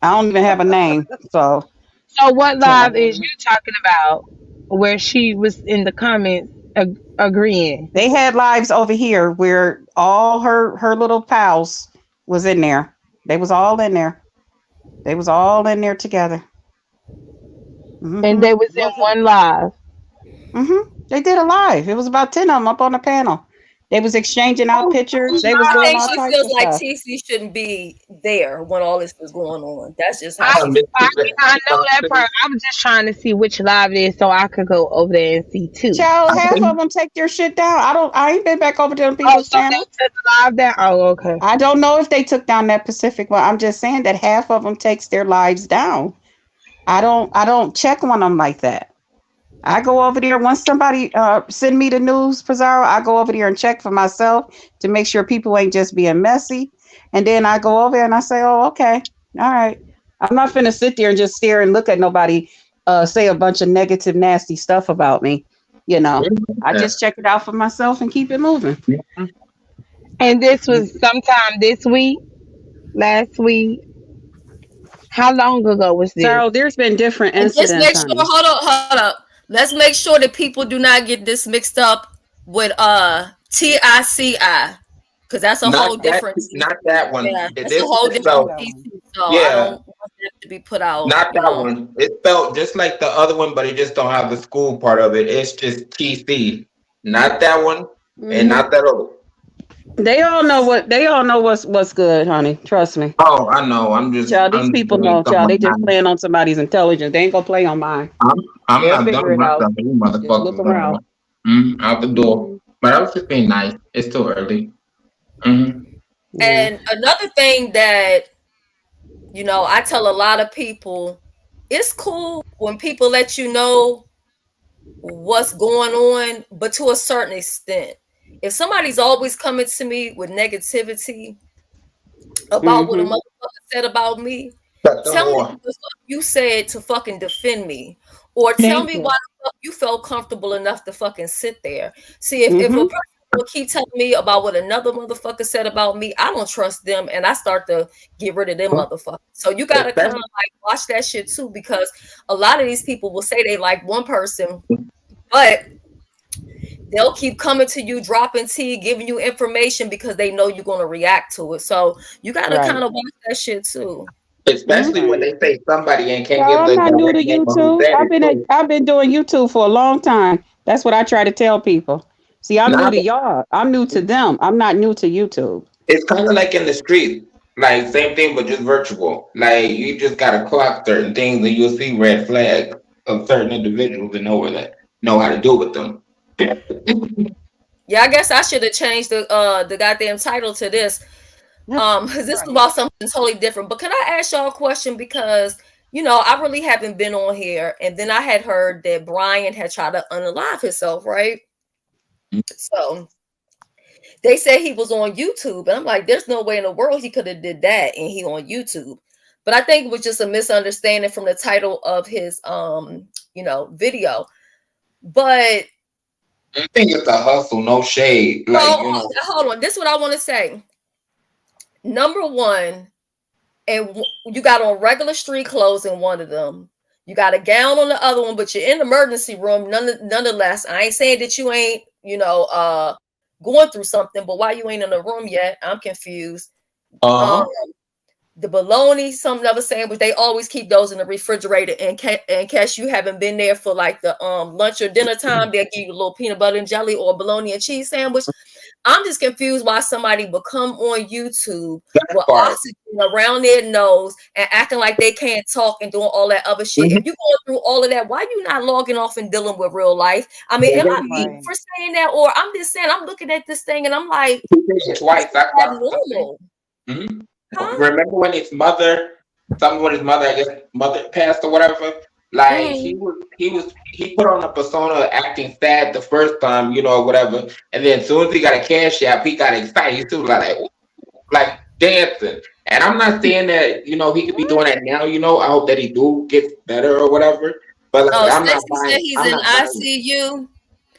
I don't even have a name, so So what live child. is you talking about where she was in the comments agreeing? They had lives over here where all her little pals was in there. They was all in there. They was all in there together. And they was in one live. They did a live. It was about 10 of them up on the panel. They was exchanging out pictures. They was I doing think all she types feels of like stuff. TC shouldn't be there when all this was going on. That's just how I, she feels. I know that part. I was just trying to see which live it is so I could go over there and see too. Child, half of them take their shit down. I ain't been back over to them Oh, people's so channel. they took the live down? Oh, okay. I don't know if they took down that Pacific one. I'm just saying that half of them takes their lives down. I don't check on them like that. I go over there once somebody send me the news, Pizarro. I go over there and check for myself to make sure people ain't just being messy. And then I go over there and I say, "Oh, okay, all right." I'm not finna sit there and just stare and look at nobody say a bunch of negative, nasty stuff about me. You know, I just check it out for myself and keep it moving. And this was sometime this week, last week. How long ago was this? So there's been different And just incidents, make sure, honey. hold up. Let's make sure that people do not get this mixed up with TICI. Because that's a Not whole that, different not that one. yeah, that's a This whole is different spelled, TC. So I yeah, don't want that to be put out, not that one. It's spelled just like the other one, but it just don't have the school part of it. It's just TC. Not that one, and Hmm. not that other. They all know what's good, honey. Trust me. Oh, I know. Child, these I'm just people doing know, something child. They just behind. playing on somebody's intelligence. They ain't gonna play on mine. I'm They'll not done figure with it my out. stuff. You Just look motherfuckers around. know. Out the door. Hmm. But I was just being nice. It's still early. Yeah. And another thing that, I tell a lot of people, it's cool when people let you know what's going on, but to a certain extent. If somebody's always coming to me with negativity about what a Hmm. motherfucker said about me, Shut the tell me door. what the fuck you said to fucking defend me. Or tell Thank me you. why the fuck you felt comfortable enough to fucking sit there. See, if a Hmm. person will keep telling me about what another motherfucker said about me, I don't trust them and I start to get rid of them motherfuckers. So you gotta kind of Especially, like watch that shit too, because a lot of these people will say they like one person, but they'll keep coming to you, dropping tea, giving you information because they know you're gonna react to it. So you gotta Right. kind of watch that shit too. Hmm. especially when Right. they say somebody and can't Child, give I'm the not new to direct name of who YouTube. said it too. I've been doing YouTube for a long time. That's what I try to tell people. See, I'm new Now to y'all. I'm new to them. I'm not new to YouTube. it's kind of like in the street, like same thing but just virtual. Like you just gotta clock certain things and you'll see red flags of certain individuals and know where that know how to deal with them. Yeah, I guess I should have changed the goddamn title to this. 'Cause this is Right. about something totally different. But can I ask y'all a question? Because I really haven't been on here, and then I had heard that Brian had tried to unalive himself, right? So they said he was on YouTube, and I'm like, there's no way in the world he could have did that, and he on YouTube. But I think it was just a misunderstanding from the title of his video. But I think it's a hustle, no shade. Like, hold on. This is what I want to say. Number one, and you got on regular street clothes in one of them. You got a gown on the other one, but you're in the emergency room. Nonetheless, I ain't saying that you ain't, going through something, but why you ain't in the room yet? I'm confused. Um, uh-huh. the bologna, some other sandwich, they always keep those in the refrigerator in case you haven't been there for like the lunch or dinner time. They'll give you a little peanut butter and jelly or bologna and cheese sandwich. I'm just confused why somebody would come on YouTube That with part. oxygen around their nose and acting like they can't talk and doing all that other shit. If you're going through all of that, why you not logging off and dealing with real life? I mean, am I mean Right. for saying that, or I'm just saying I'm looking at this thing and I'm like, Twice. this is I clocked something. abnormal, huh? Remember when his mother, I guess mother passed or whatever. Like Mm. he put on a persona acting sad the first time, or whatever. And then as soon as he got a cash app, he got excited. He still like dancing. And I'm not saying that, he could be doing that now, I hope that he do get better or whatever. But like Oh, I'm not Stacey said buying he's I'm in not buying it. ICU.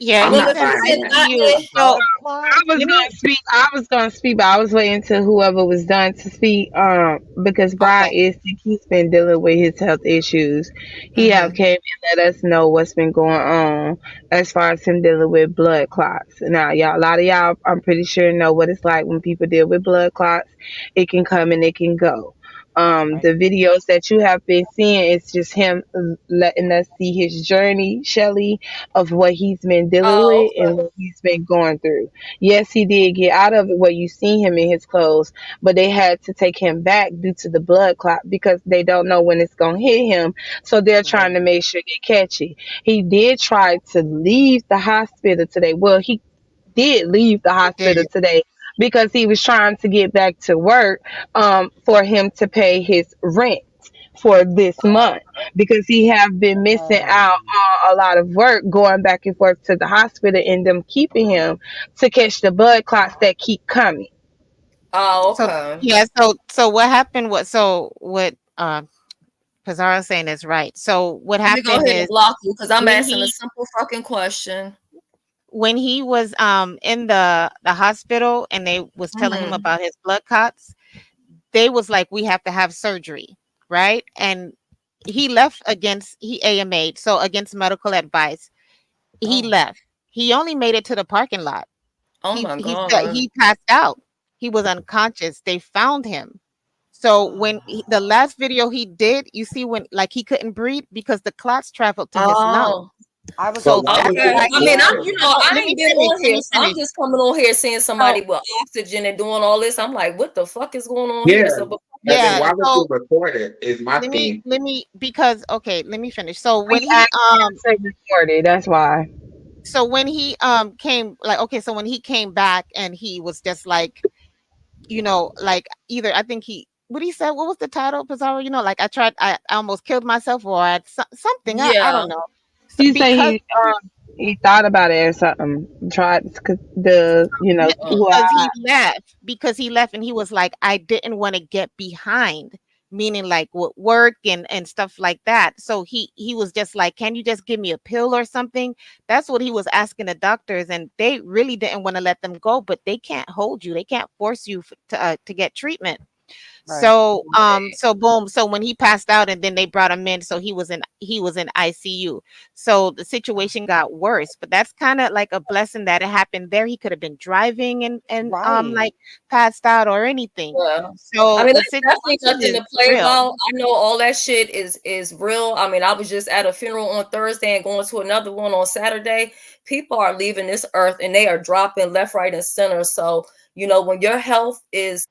Yeah, I'm Well, he's not if in he's buying in that. ICU. A I, So blood clot. I was let me. gonna speak. I was gonna speak, but I was waiting till whoever was done to speak. Because Brian Okay. is sick. He's been dealing with his health issues. He have Hmm. came and let us know what's been going on as far as him dealing with blood clots. Now, y'all, a lot of y'all, I'm pretty sure know what it's like when people deal with blood clots. It can come and it can go. The videos that you have been seeing is just him letting us see his journey, Shelly, of what he's been dealing Oh, with and what he's been going through. Yes, he did get out of it where you see him in his clothes, but they had to take him back due to the blood clot because they don't know when it's gonna hit him. So they're trying to make sure they catch it. He did try to leave the hospital today. Well, he did leave the He hospital did. today because he was trying to get back to work for him to pay his rent for this month because he have been missing out on a lot of work going back and forth to the hospital and them keeping him to catch the blood clots that keep coming. oh, So okay. yeah, so what happened was so what Pizarro saying is right. So what Let me go happened ahead and is block you because I'm when asking a he simple fucking question. was in the hospital and they was telling him Hmm. about his blood clots, they was like, we have to have surgery, right? And he left against he AMA'd, so against medical advice. He Oh, left. He only made it to the parking lot. oh my He said God. he passed out. He was unconscious. They found him. So the last video he did, you see when like he couldn't breathe because the clots traveled to his lungs. Oh, I was So just So about why to was okay. it that's ask I why. mean, that. I'm, recorded? you know, No, I let ain't me been finish. on Let here, me so I'm finish. just coming on here seeing So somebody with oxygen and doing all this. I'm like, what the fuck is going on Yeah. here? So, but And then yeah, why was so it recorded? Is my thing. let me because okay, let me finish. So We actually recorded. That's why. when he came like okay, so when he came back and he was just like, like either I think he what he said, what was the title, Pizarro? Like I almost killed myself or something. I yeah. don't know. So, He said because he thought about it or something. Tried the Uh, who I because he left and he was like, I didn't want to get behind, meaning like with work and stuff like that. So he was just like, can you just give me a pill or something? That's what he was asking the doctors, and they really didn't want to let them go, but they can't hold you, they can't force you to get treatment. Right. So boom. So when he passed out and then they brought him in, so he was in ICU. So the situation got worse, but that's kind of like a blessing that it happened there. He could have been driving and Right. like passed out or anything. yeah. I So mean, the that's definitely situation nothing is to play real. about. I know all that shit is real. I mean, I was just at a funeral on Thursday and going to another one on Saturday. People are leaving this earth and they are dropping left, right, and center. So, when your health is,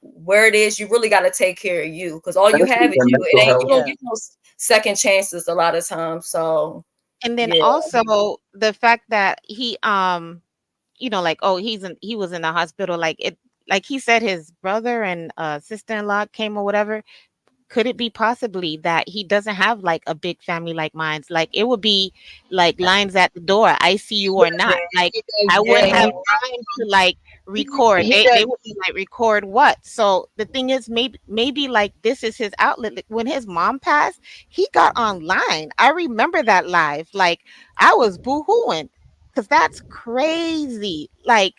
where it is, you really got to take care of you because all you Especially have is for you. It mental ain't you health. don't Yeah. get no second chances a lot of times. So, And then yeah. also the fact that he like oh he was in the hospital, like it, like he said his brother and sister-in-law came or whatever. Could it be possibly that he doesn't have like a big family like mine? Like it would be like lines at the door, ICU or not. Like I wouldn't have time to like record. he They does. would be like record what? So the thing is maybe like this is his outlet. Like, when his mom passed, he got online. I remember that live. Like I was boo-hooing because that's crazy. Like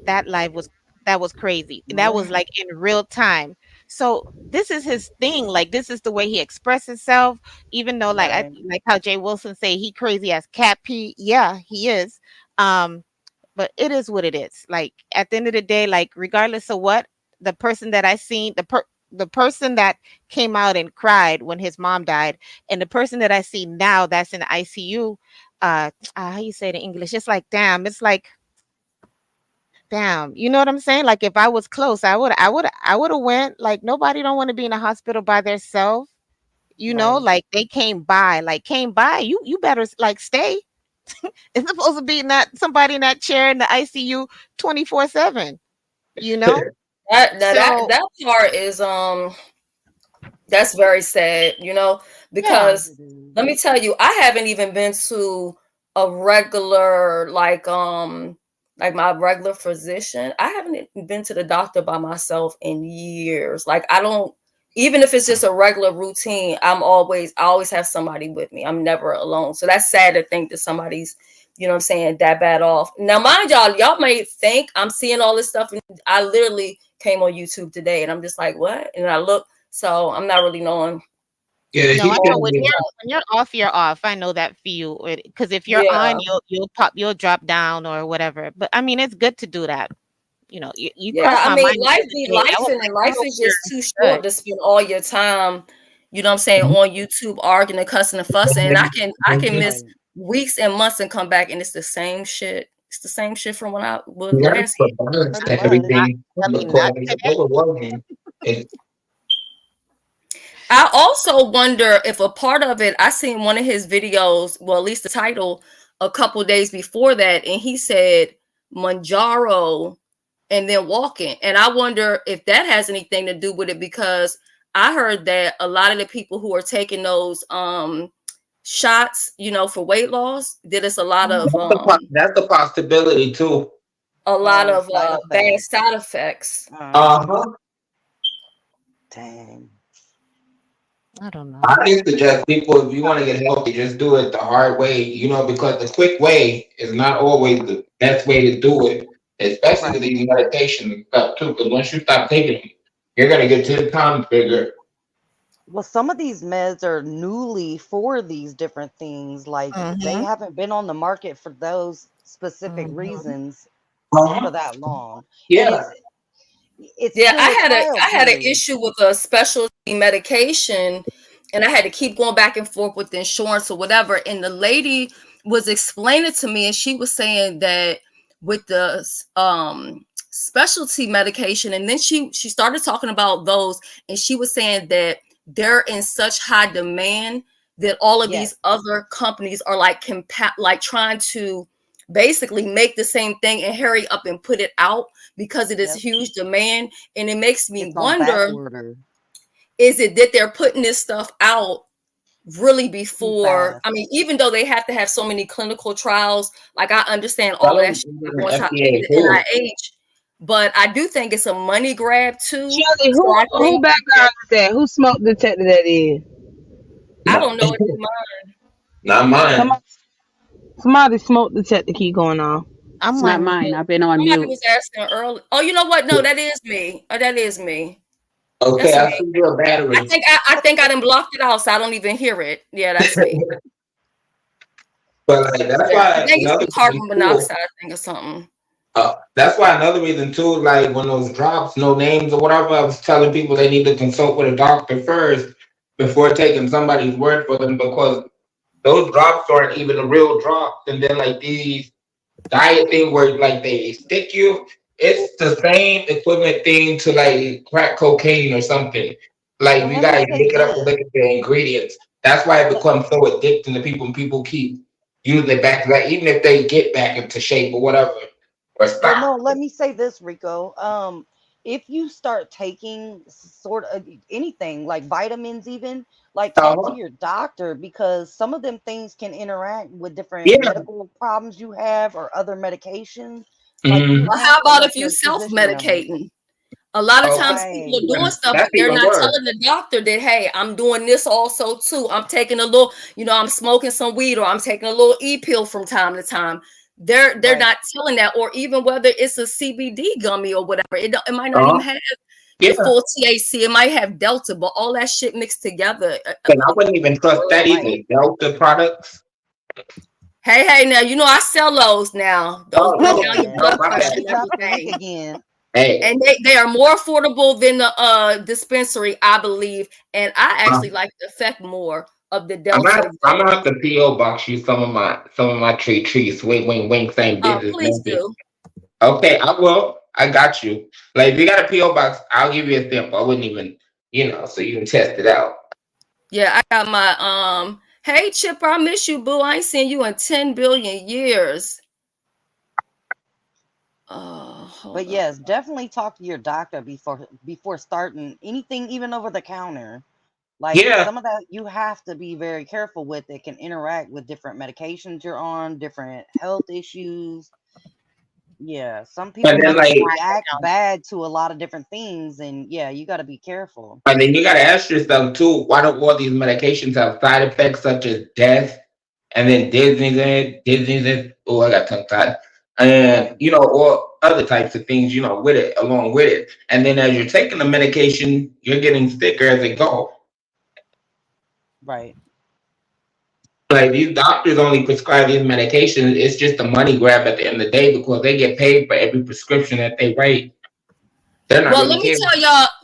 that live was that was crazy. And that was Yeah. like in real time. So this is his thing. Like this is the way he expressed himself. Even though like I Right. like how Jay Wilson say he crazy as cat pee. Yeah, he is. Um, but it is what it is. Like at the end of the day, like regardless of what, the person that I seen, the person that came out and cried when his mom died, and the person that I see now that's in the ICU, how you say it in English? It's like damn, it's like damn, you know what I'm saying? Like if I was close, I would have went. Like nobody don't want to be in a hospital by themselves. Right. Like they came by. You better like stay. It's supposed to be not somebody in that chair in the ICU 24/7. You know. That now that So that part is that's very sad, yeah, because let me tell you, I haven't even been to a regular like my regular physician. I haven't even been to the doctor by myself in years. Like I don't, even if it's just a regular routine, I always have somebody with me. I'm never alone. So that's sad to think that somebody's, what I'm saying, that bad off. Now mind y'all may think I'm seeing all this stuff, and I literally came on YouTube today and I'm just like, what? And I look, so I'm not really knowing Yeah, no, he I know shouldn't when be. you're off, you're off. I know that for you. Because if you're on, yeah. you'll drop down or whatever. But I mean, it's good to do that. You Yeah, crossed I my mean, mind the life other be day. I life, was and like, I life hope is you're just too good. short to spend all your time, you know what I'm saying, on YouTube arguing and cussing and fussing. And I can miss Right. weeks and months and come back and it's the same shit. It's the same shit from when I was Yes, last but year. balance Pretty to much. Not everything Kelly, not because it's today. overwhelming. It's I also wonder if a part of it, I seen one of his videos, well, at least the title, a couple days before that, and he said Manjaro and then walking. And I wonder if that has anything to do with it, because I heard that a lot of the people who are taking those shots, for weight loss, that it's that's the possibility too. a lot Oh, of side bad effects. side effects. Uh-huh. Dang. I don't I know. think suggest people if you want to get healthy, just do it the hard way, because the quick way is not always the best way to do it, especially with Right. these medications and stuff too. Because once you stop taking them, you're gonna get 10 times bigger. Well, some of these meds are newly for these different things. Like they Mm-hmm. haven't been on the market for those specific Mm-hmm. reasons for Uh-huh. that long. And Yeah. it's Yeah, still I a had a trial I had an period. issue with a specialty medication, and I had to keep going back and forth with the insurance or whatever. And the lady was explaining to me, and she was saying that with the specialty medication, and then she started talking about those, and she was saying that they're in such high demand that all of Yes. these other companies are like like trying to basically make the same thing and hurry up and put it out because it is Yep. huge demand. And it makes me It's on back wonder, order is it that they're putting this stuff out really too before? fast. I mean, even though they have to have so many clinical trials, like I understand all Tell of that them shit even going to FDA the too. NIH, but I do think it's a money grab too. Shelly, So who I who think that, background is that? Who smoke detector that is? I Not, don't know, it in mine. not mine. Somebody, somebody smoke detector keep going on. I'm It's not one mine. too. I've been on Somebody mute. was asking early. Oh, you know what? No, that is me. Oh, that is me. Okay, That's I me. see your I battery. think I think I done blocked it out, so I don't even hear it. Yeah, that's me. But like that's Yeah, I why think it's another the reason carbon too. monoxide thing or something. That's why another reason too, like when those drops, no names or whatever, I was telling people they need to consult with a doctor first before taking somebody's word for them because those drops aren't even the real drops. And then like these diet thing where like they stick you, it's the same equivalent thing to like crack cocaine or something. Like Well, you let me gotta say pick it up and this. look at the ingredients. That's why it Let, becomes so addicting to people and people keep using it back, like even if they get back into shape or whatever, or well, stop. no, let me say this, Rico. If you start taking sort of anything like vitamins, even like talk to Uh-huh. your doctor because some of them things can interact with different Yeah. medical problems you have or other medications. Like you Mhm. Well, have how to about if let you your physician know. self-medicating? A lot of Okay. times people are Right. doing stuff, That's but they're even not worse. telling the doctor that, hey, I'm doing this also too. I'm taking a little, I'm smoking some weed or I'm taking a little e-pill from time to time. They're Right. not telling that, or even whether it's a CBD gummy or whatever. It might not even Uh-huh. have the Yeah. full THC. It might have Delta, but all that shit mixed together. And I wouldn't even trust that Right. either. Delta products. Hey, now I sell those now. Those Oh bring no, down your Yeah. no, blood my pressure Let bad. me and drop the link everything. again. Hey. And they are more affordable than the dispensary, I believe. And I actually like the effect more of the Delta I'm gonna than have to PO box you some of my treats. Wink, wink, wink. Same business, please maybe. do. Okay, I will. I got you. Like if you got a PO box, I'll give you a sample. I wouldn't even, so you can test it out. Yeah, I got my hey Chipper, I miss you, boo. I ain't seen you in 10 billion years. But Hold up. yes, definitely talk to your doctor before starting anything, even over the counter. Like Yeah, some of that you have to be very careful with. It can interact with different medications you're on, different health issues. Yeah, some and people then just like, react bad to a lot of different things, and yeah, you got to be careful. and then you gotta ask yourself too, why don't all these medications have side effects such as death and then dizziness? Oh, I got tongue tied. And Right, or other types of things, with it, along with it. And then as you're taking the medication, you're getting sicker as it goes. right. Like these doctors only prescribe these medications. It's just a money grab at the end of the day because they get paid for every prescription that they write. They're not Well, really caring.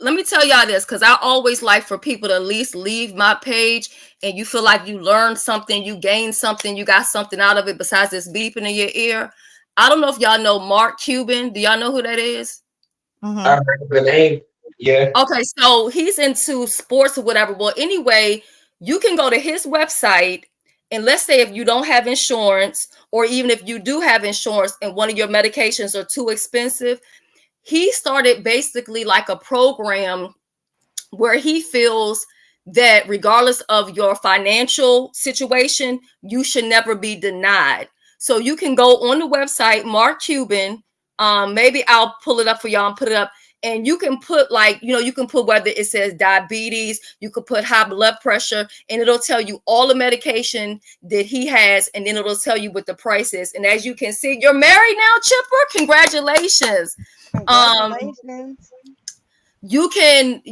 let me tell y'all this, because I always like for people to at least leave my page and you feel like you learned something, you gained something, you got something out of it besides this beeping in your ear. I don't know if y'all know Mark Cuban. Do y'all know who that is? I heard the name. Yeah. Okay, so he's into sports or whatever. Well, anyway, you can go to his website, and let's say if you don't have insurance, or even if you do have insurance and one of your medications are too expensive, he started basically like a program where he feels that regardless of your financial situation, you should never be denied. So you can go on the website, Mark Cuban. Maybe I'll pull it up for y'all and put it up. And you can put like, you can put whether it says diabetes, you could put high blood pressure, and it'll tell you all the medication that he has, and then it'll tell you what the price is. And as you can see, you're married now, Chipper. Congratulations. Congratulations. You can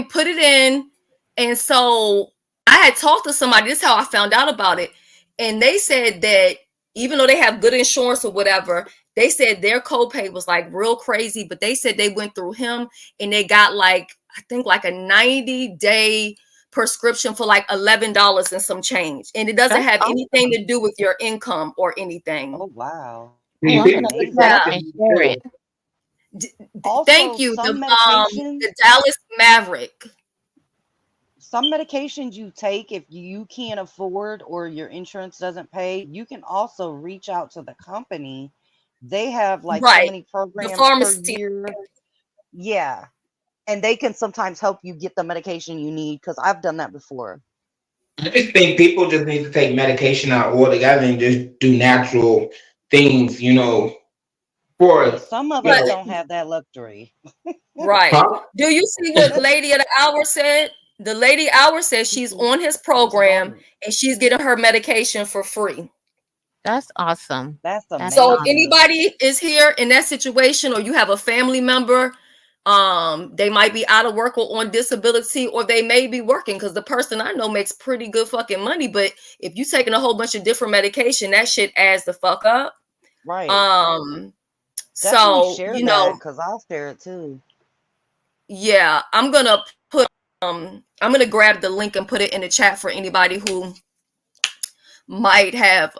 put it in. And so I had talked to somebody, this is how I found out about it, and they said that even though they have good insurance or whatever, they said their copay was like real crazy, but they said they went through him and they got like, I think like a 90-day prescription for like $11 and some change, and it doesn't That's have anything awesome. to do with your income or anything. Oh wow. Oh, You I'm think gonna it's look that up Amazing. and share it. Thank Also, you. some The medications, Dallas Maverick. some medications you take if you can't afford or your insurance doesn't pay, you can also reach out to the company. They have like so Right. many The programs per pharmacy. year. Yeah. And they can sometimes help you get the medication you need because I've done that before. I just think people just need to take medication out altogether and just do natural things, Yeah, for, some of you us But know, don't have that luxury. right. huh? Do you see what Lady of the Hour said? The Lady Hour says she's on his program Right. and she's getting her medication for free. That's awesome. That's That's So if awesome. amazing. anybody is here in that situation, or you have a family member, they might be out of work or on disability, or they may be working, because the person I know makes pretty good fucking money. But if you taking a whole bunch of different medication, that shit adds the fuck up. Right. Um, Definitely so share that because I'll share it too. yeah, I'm gonna grab the link and put it in the chat for anybody who might have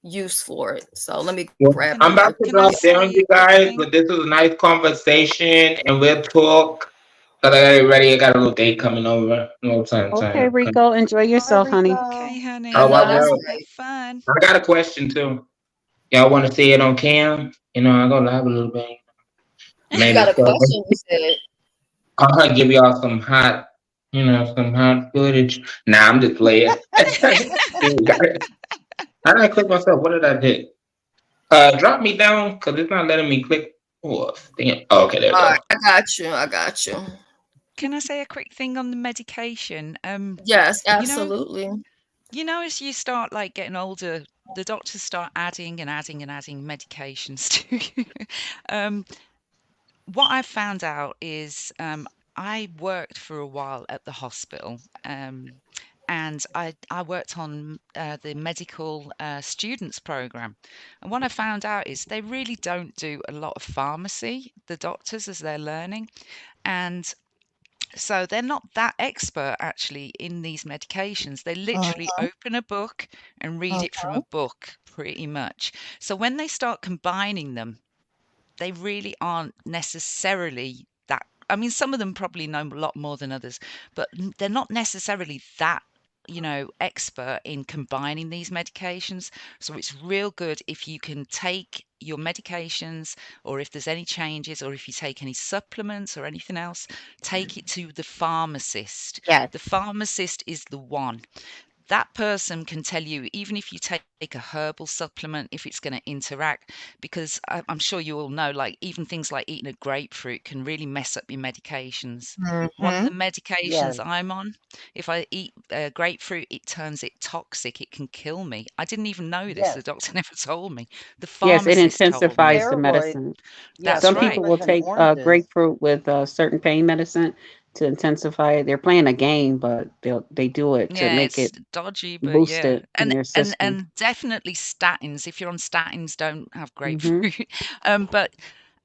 use for it. So let me Well, grab Can the I'm about link. to can I drop down, say a you quick guys, thing? but this was a nice conversation, and we'll talk. Cause I gotta get ready. I got a little date coming over. No time, Okay, time. Rico, enjoy Bye, yourself, honey. Okay, Rico. I Oh, honey. know watch that's out. Have right. fun. I got a question too. Y'all want to see it on cam? I go live a little bit. You Maybe got a so. question, you said. I'll give y'all some hot footage. Nah, I'm just playing. How did I click myself? What did I do? Drop me down because it's not letting me click. Oh, damn. Oh, okay, there we All go. right, I got you. I got you. Can I say a quick thing on the medication? Yes, You know, absolutely. as you start like getting older, the doctors start adding and adding and adding medications to you. um, what I found out is I worked for a while at the hospital. And I worked on the medical students program. And what I found out is they really don't do a lot of pharmacy, the doctors, as they're learning. And so they're not that expert actually in these medications. They literally open a book and read it from a book pretty much. So when they start combining them, they really aren't necessarily that. I mean, some of them probably know a lot more than others, but they're not necessarily that, expert in combining these medications. So it's real good if you can take your medications, or if there's any changes, or if you take any supplements or anything else, take it to the pharmacist. Yes. The pharmacist is the one. That person can tell you, even if you take a herbal supplement, if it's going to interact, because I'm sure you all know, like even things like eating a grapefruit can really mess up your medications. One of Mm-hmm. the medications Yes. I'm on, if I eat grapefruit, it turns it toxic. It can kill me. I didn't even know this. The Yes. doctor never told me. The Yes, it pharmacist told me. intensifies the Steroids. medicine. Yeah, That's Some right. people will steroids and take oranges. grapefruit with certain pain medicine to intensify it. They're playing a game, but they do it to Yeah, make it's it dodgy, but boost yeah. it in their system. And definitely statins. If you're on statins, don't have Hmm. grapefruit. But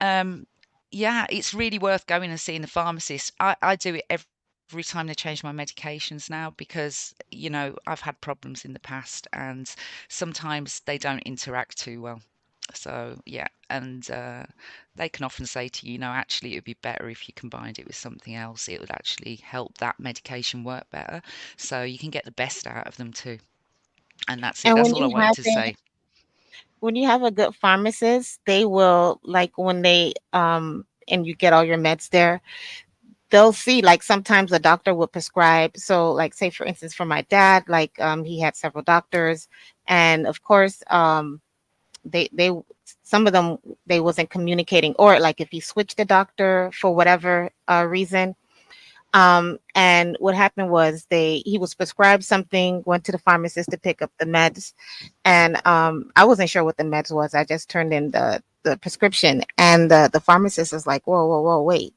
um yeah, it's really worth going and seeing the pharmacist. I do it every time they change my medications now because, I've had problems in the past and sometimes they don't interact too well. So yeah, and they can often say to you, actually, it would be better if you combined it with something else. It would actually help that medication work better, so you can get the best out of them too. And that's it. And That's all I wanted to say. when you have a good pharmacist, they will like when they and you get all your meds there, they'll see like sometimes a doctor would prescribe. So like say for instance for my dad, like he had several doctors, and of course they some of them they wasn't communicating, or like if he switched the doctor for whatever reason. And what happened was he was prescribed something, went to the pharmacist to pick up the meds, and I wasn't sure what the meds was. I just turned in the prescription, and the pharmacist is like, whoa, whoa, whoa, wait,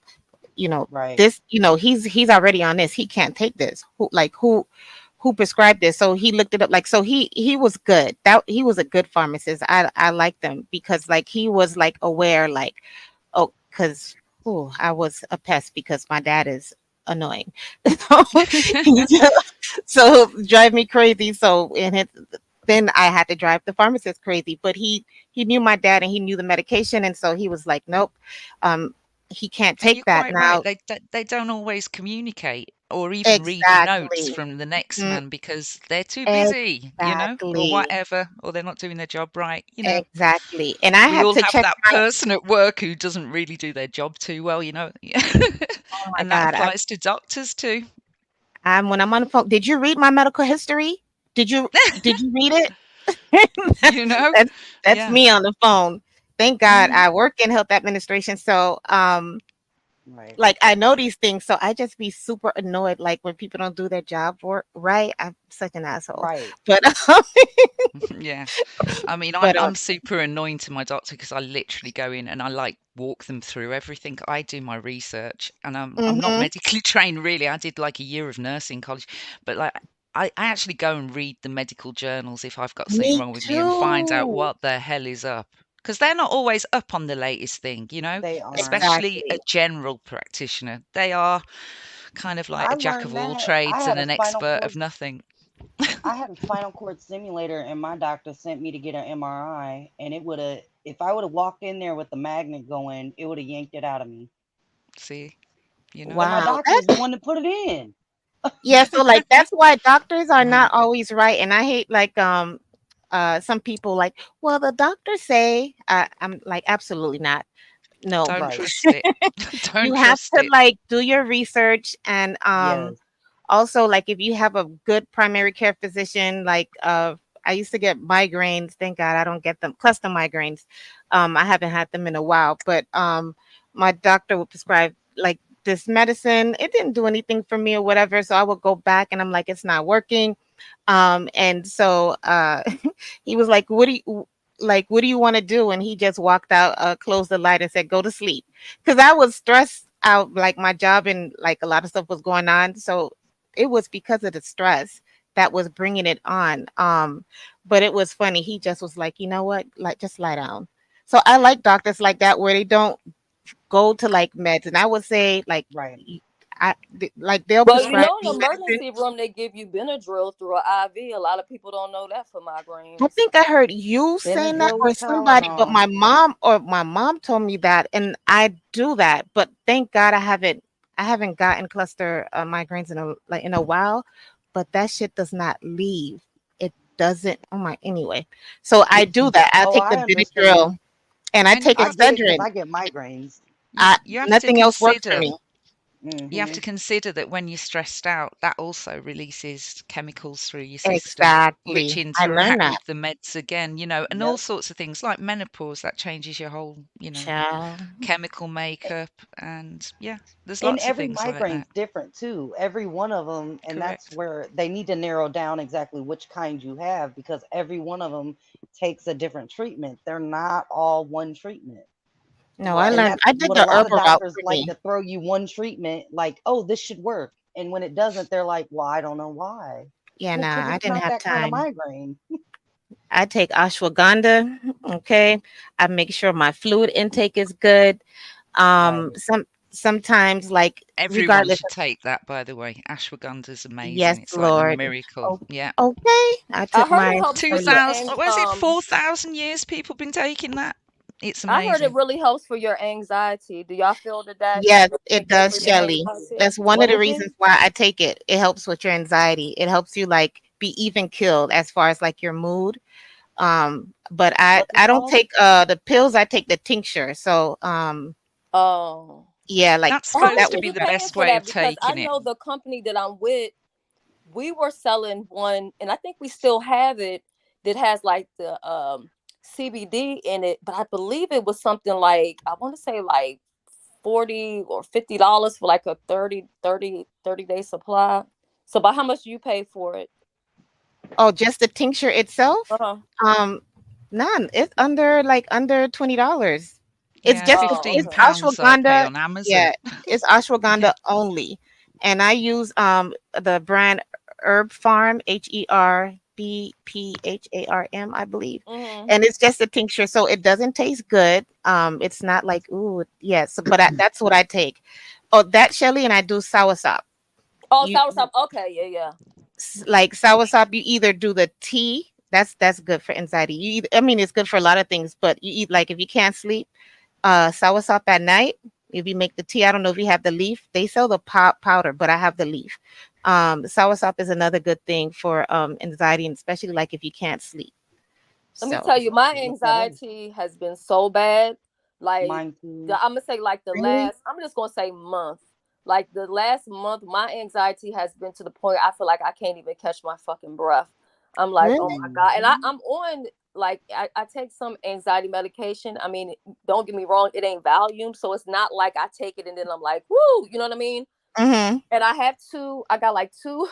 Right. this, he's already on this. He can't take this. Who prescribed this? So he looked it up. Like, so he was good. That he was a good pharmacist. I liked him because like he was like aware, like, oh, because I was a pest because my dad is annoying. So he so drive me crazy. So then I had to drive the pharmacist crazy. But he knew my dad and he knew the medication, and so he was like, nope, um, he can't And you're take that quite right. now. They don't always communicate or even read your notes Exactly. from the next Mm, man because they're too busy, or exactly. whatever, or they're not doing their job right. Exactly. And I We had all to have check that my. person at work who doesn't really do their job too well. Oh my And that God. applies to doctors too. I'm when I'm on the phone. Did you read my medical history? Did you did you read it? You know? that's that's Yeah. me on the phone. Thank God Mhm. I work in health administration. So Right. like I know these things. So I just be super annoyed like when people don't do their job work right. I'm such an asshole. Right. But Yeah. I mean, I'm but I'm super annoying to my doctor because I literally go in and I like walk them through everything. I do my research and I'm not mhm. medically trained really. I did like a year of nursing college, but like I actually go and read the medical journals if I've got something Me wrong with me and find out too. what the hell is up. Because they're not always up on the latest thing, They aren't. especially a Exactly. general practitioner. They are kind of like I a jack of learned all that. trades and an expert of nothing. I had a spinal cord stimulator, and my doctor sent me to get an MRI, and it would have, if I would have walked in there with the magnet going, it would have yanked it out of me. See, you know? And my Wow. doctor was the one to put it in. Yeah, so like that's why doctors are Uh, not always right. And I hate like some people like, well, the doctors say I'm like, absolutely not. No. don't Right. trust it. You Don't have trust to it. like do your research and Yes. also like if you have a good primary care physician, like I used to get migraines. Thank God I don't get them cluster migraines. I haven't had them in a while, but my doctor would prescribe like this medicine. It didn't do anything for me or whatever. So I would go back and I'm like, it's not working. And so he was like, what do you want to do? And he just walked out, closed the light and said, go to sleep. Cause I was stressed out, like my job and like a lot of stuff was going on. So it was because of the stress that was bringing it on. But it was funny. He just was like, you know what? Like, just lie down. So I like doctors like that where they don't go to like meds. And I would say like, Right. like they'll Well, you prescribe know, in you the medicine. emergency room, they give you Benadryl through an IV. A lot of people don't know that for I migraines. think I heard you saying that Benadryl or with somebody, but Tylenol. my mom told me that, and I do that. But thank God I haven't gotten cluster migraines in a while. But that shit does not leave. It doesn't. Oh my. Anyway, so I do that. I Oh, take the I understand. Benadryl and I And take you I have get it because Excedrin. I get migraines. you have to Nothing else works for consider me. you have Hmm. to consider that when you're stressed out, that also releases chemicals through your system, which Exactly. I learned interact that. with the meds again, and all Yep. sorts of things like menopause that changes your whole Child. chemical makeup. And yeah, there's And lots of every things like migraine's that. different too. Every one of them, and that's Correct. where they need to narrow down exactly which kind you have because every one of them takes a different treatment. They're not all one treatment. No, I Right. And learned. that's I did what a the lot of herbal route doctors for like me. to throw you one treatment, like, oh, this should work. And when it doesn't, they're like, well, I don't know why. Yeah, Well, nah, because I it's didn't not have that kind of time. migraine. I take ashwagandha. Okay, I make sure my fluid intake is good. Right. Sometimes like Everyone regardless should take that, by the way. Ashwagandha's yes, amazing. It's like the Lord. miracle. Oh, Yeah. okay. I I took heard it mine helps for your 2000, what was it, um 4,000 years people been taking that? It's I heard it amazing. really helps for your anxiety. Do y'all feel that yes, been it good does, for your Shelly. anxiety? That's one of What the is it? reasons why I take it. It helps with your anxiety. It helps you like be even killed as far as like your mood. But I What's it I don't called? take the pills. I take the tincture. So Oh. yeah, like That's How supposed much that to are would be you the paying best for way that? of Because I taking it. know the company that I'm with, we were selling one, and I think we still have it, that has like the CBD in it, but I believe it was something like, I want to say like 40 or $50 for like a 30 day supply. So by how much do you pay for it? oh, just the tincture itself? Uh-huh. Um, none. It's under $20. It's Yeah, just Oh, £15 it's okay. I pay ashwagandha. on Amazon. Yeah, it's Yeah. ashwagandha only, and I use the brand Herb Farm, HERBPHARM, I believe, Mm-hmm. and it's just a tincture, so it doesn't taste good. It's not like ooh yes, but that's what I take. Oh, that Shelly, and I do soursop. Oh, You sour sop. Okay, yeah, yeah. like soursop, you either do the tea. That's good for anxiety. I mean, it's good for a lot of things, but you eat like if you can't sleep, soursop at night. If you make the tea, I don't know if you have the leaf. They sell the powder, but I have the leaf. Soursop is another good thing for anxiety, and especially like if you can't sleep. Let me So tell you, my Look that up. anxiety has been so bad. Like, Mine too. I'm gonna say like the really, last. I'm just gonna say month. Like the last month, my anxiety has been to the point I feel like I can't even catch my fucking breath. I'm like, oh really, my god, and Hmm. I'm on like I take some anxiety medication. I mean, don't get me wrong, it ain't Valium, so it's not like I take it and then I'm like, woo, you know what I mean? mm-hmm. And I have two. I got like two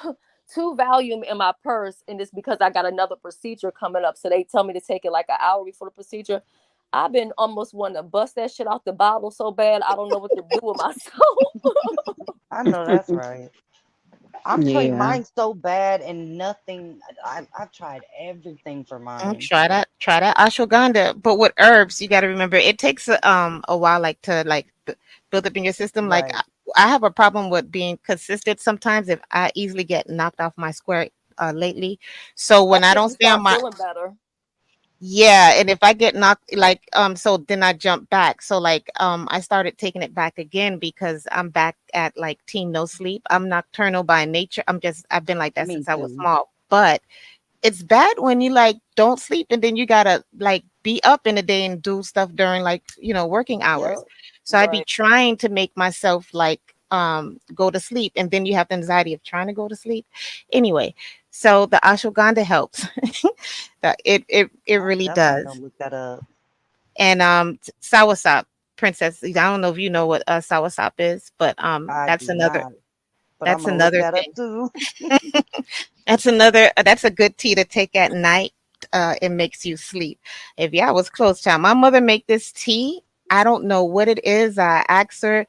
two Valium in my purse, and it's because I got another procedure coming up. So they tell me to take it like an hour before the procedure. I've been almost wanting to bust that shit off the bottle so bad I don't know what to do with myself. I know that's right. I'm telling you, Yeah. mine's so bad and nothing. I've tried everything for mine. Try that ashwagandha. But with herbs, you got to remember it takes a while, like to like build up in your system. Like Right. I have a problem with being consistent. Sometimes if I easily get knocked off my square lately, so when I Especially if don't you stay on start my feeling better. yeah, and if I get knocked like so then I jump back. So like I started taking it back again because I'm back at like team no sleep. I'm nocturnal by nature. I've been like that Me since I was too. small. But it's bad when you like don't sleep and then you gotta like be up in the day and do stuff during like working hours. Yep. So I'd be Right. trying to make myself like go to sleep and then you have the anxiety of trying to go to sleep. Anyway, so the ashwagandha helps. That it I'm really definitely does. gonna look that up. And soursop, princess. I don't know if you know what soursop is, but I do that's another not, but I'm that's gonna look another that up thing. too. That's a good tea to take at night. It makes you sleep. If yeah, I was close, child. My mother make this tea. I don't know what it is. I asked her,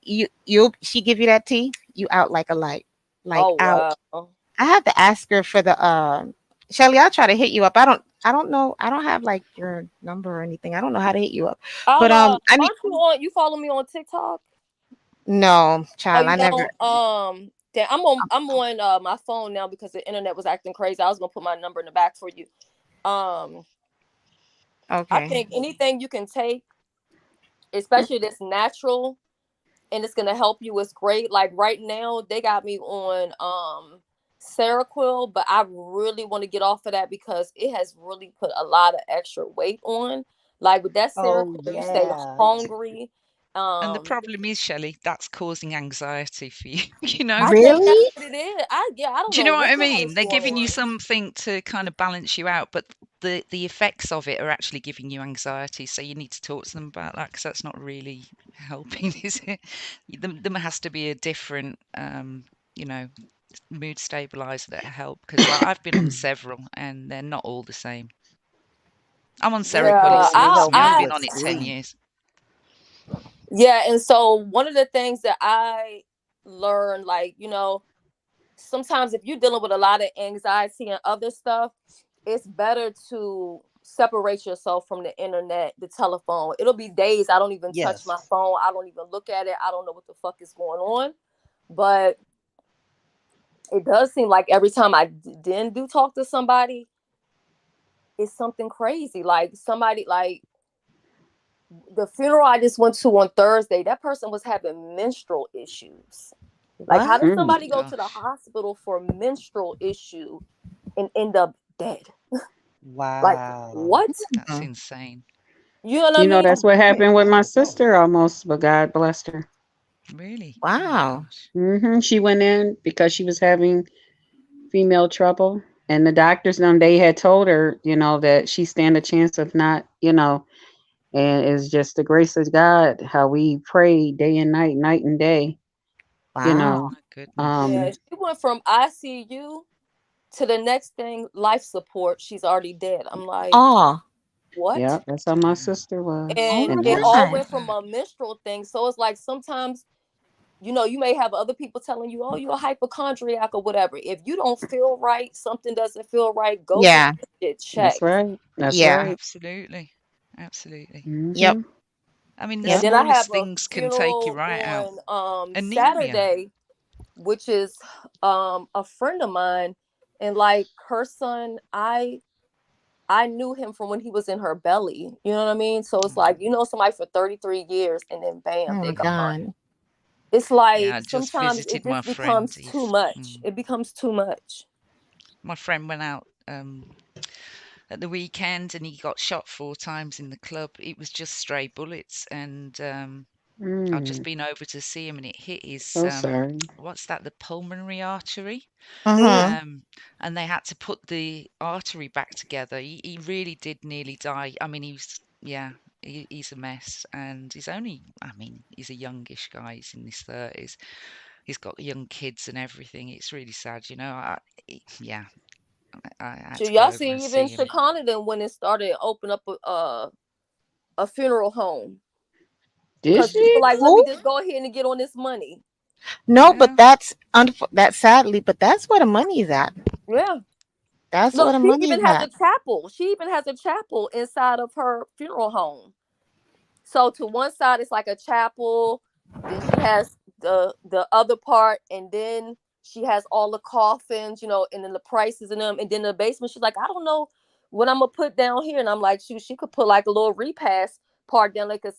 she give you that tea, you out like a light. Like Oh out. wow. I have to ask her for the Shelly, I'll try to hit you up. I don't know. I don't have like your number or anything. I don't know how to hit you up. But I'll I need aren't you on, you follow me on TikTok? no, Oh, child, you I never don't. Damn, I'm on my phone now because the internet was acting crazy. I was gonna put my number in the back for you. Um, I okay. think anything you can take, especially this natural, and it's gonna help you, is great. Like right now, they got me on Seroquel, but I really want to get off of that because it has really put a lot of extra weight on. Like with that Oh Seroquel, you stay yeah. hungry. And the Um, problem is, Shelley, that's causing anxiety for you, I think that's Really? what it is. I don't Do you know know what what I the hell mean? is They're going giving you on. something to kind of balance you out, but the effects of it are actually giving you anxiety. So you need to talk to them about that because that's not really helping, is it? There has to be a different, you know, mood stabilizer that help. Because like I've been on several, and they're not all the same. I'm on It Seroquel Yeah, really exclusively. I helps I've me I been with on it 10 sleep. years. Yeah, and so one of the things that I learned, like, sometimes if you're dealing with a lot of anxiety and other stuff, it's better to separate yourself from the internet, the telephone. It'll be days I don't even touch my Yes. phone. I don't even look at it. I don't know what the fuck is going on. But it does seem like every time I then do talk to somebody, it's something crazy. Like somebody, like the funeral I just went to on Thursday, that person was having menstrual issues. Like, how What? does Oh somebody go to the gosh, hospital for menstrual issue and end up dead? Like, Wow. what? that's Mhm. insane. You know what I You know, mean? that's what happened with my sister almost, but God blessed her. Really? Oh my Wow. gosh. She went in because she was having female trouble, and the doctors, them, they had told her, that she stand a chance of not, and it's just the grace of God how we pray day and night and day, you Wow. know. My goodness. Yeah, Um, she went from ICU to the next thing, life support. She's already dead. I'm like, Oh. what? yeah, that's how my Damn. sister was, Oh And my and it that. all God. Sounds went from bad. a menstrual thing. So it's like sometimes, you may have other people telling you, oh, you're a hypochondriac or whatever. If you don't feel right, something doesn't feel right, go get Yeah. your shit That's checked. right. That's Yeah. right. Absolutely. Absolutely. Yep. Hmm. I mean, the And Yep. then I have smallest a things can take you funeral right out. on Anemia. Saturday, which is a friend of mine, and like her son, I knew him from when he was in her belly. You know what I mean? So it's like, Oh, somebody for 33 years and then Oh bam, they my gone. God. It's yeah, like I just sometimes it visited my just friend. becomes too He's much. It becomes too much. my friend went out at the weekend and he got shot 4 times in the club. It was just stray bullets, and I've just Mm, been over to see him, and it hit his so sorry. what's that? The pulmonary artery. Hmm. Mhm. And they had to put the artery back together. He really did nearly die. I mean, yeah, he's a mess, and he's only, I mean, he's a youngish guy. He's in his 30s. He's got young kids and everything. It's really sad, you know. Yeah, I had So to go y'all over and see even see him. Chicago when it started open up a funeral home Did because people she? like, let me Who? just go ahead and get on this money. No, but Yeah, that's sadly, but that's where the money is at. Yeah. That's where Look, the she money even is has at. a chapel. She even has a chapel inside of her funeral home. So to one side it's like a chapel, then she has the other part, and then she has all the coffins, and then the prices in them, and then the basement. She's like, I don't know what I'm gonna put down here, and I'm like, she could put like a little repast part down, like, cause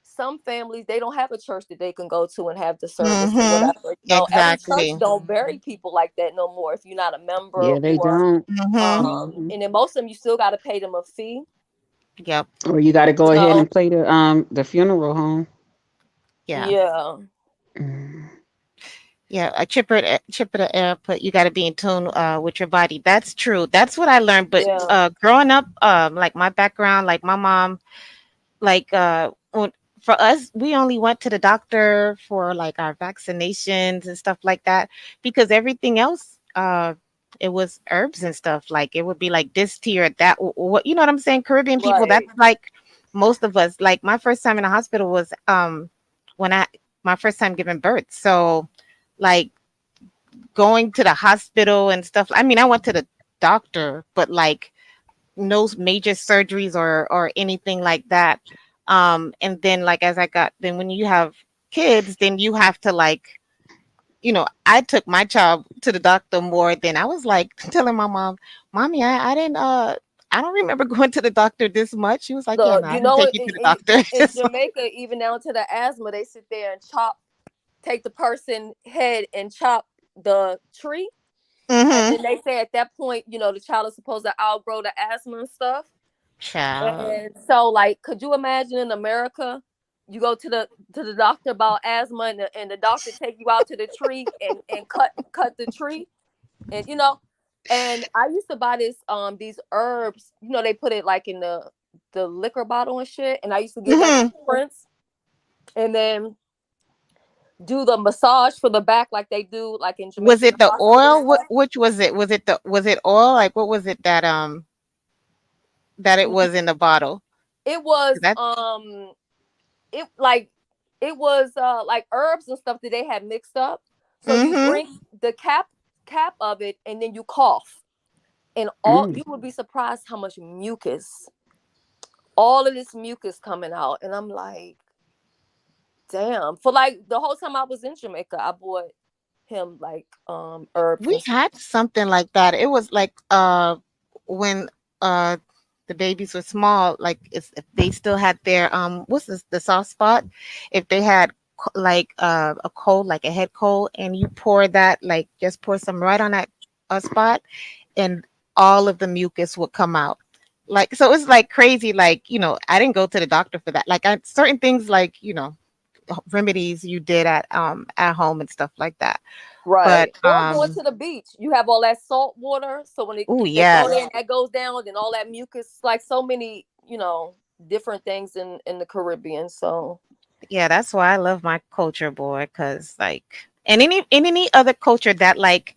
some families they don't have a church that they can go to and have the service or Mhm. whatever. Every church Exactly. don't bury people like that no more if you're not a member Yeah, they or don't. Mhm. Hmm. and then most of them you still got to pay them a fee. Yep. Or you got to go You ahead know, and play the funeral home. Yeah. yeah. Mm. Yeah. A chipper the air, but you got to be in tune with your body. That's true. That's what I learned. But Yeah. growing up, like my background, like my mom, like for us, we only went to the doctor for like our vaccinations and stuff like that, because everything else, it was herbs and stuff. Like it would be like this tea or that. What, you know what I'm saying? Caribbean people, that's Right. like most of us. Like my first time in the hospital was when I my first time giving birth. So like going to the hospital and stuff. I mean, I went to the doctor, but like no major surgeries or anything like that. And then like as I got, then when you have kids, then you have to like, I took my child to the doctor more than I was like telling my mom, mommy, I didn't I don't remember going to the doctor this much. She was like, yeah, The no, I you didn't know take in, you to the in, doctor in this much. Jamaica, even down to the asthma, they sit there and take the person head and chop the tree, and Mm-hmm. then they say at that point, the child is supposed to outgrow the asthma and stuff. Child. And so, like, could you imagine in America, you go to the doctor about asthma, and the doctor take you out to the tree and cut the tree, and and I used to buy these herbs, they put it like in the liquor bottle and shit, and I used to give that to Mm-hmm. Prince, and then do the massage for the back like they do like in Was Jamaican it the hospitals. oil? Which was it? Was it oil? Like what was it that it was in the bottle? It was That it like it was like herbs and stuff that they had mixed up. So you Mm-hmm. drink the cap of it, and then you cough, and all Mm. you would be surprised how much mucus, all of this mucus coming out, and I'm like, damn. For like the whole time I was in Jamaica, I bought him like herbs We and stuff. had something like that. It was like when the babies were small, like if they still had their what's this, the soft spot, if they had like a cold, like a head cold, and you pour that, like just pour some right on that spot, and all of the mucus would come out. Like, so it's like crazy. Like, I didn't go to the doctor for that. Like, certain things, like, remedies you did at home and stuff like that. But Right. Or going to the beach. You have all that salt water. So when oh they go yes. there and that goes down, then all that mucus, like so many, different things in the Caribbean. So Yeah, that's why I love my culture, boy, because like, and any other culture that like,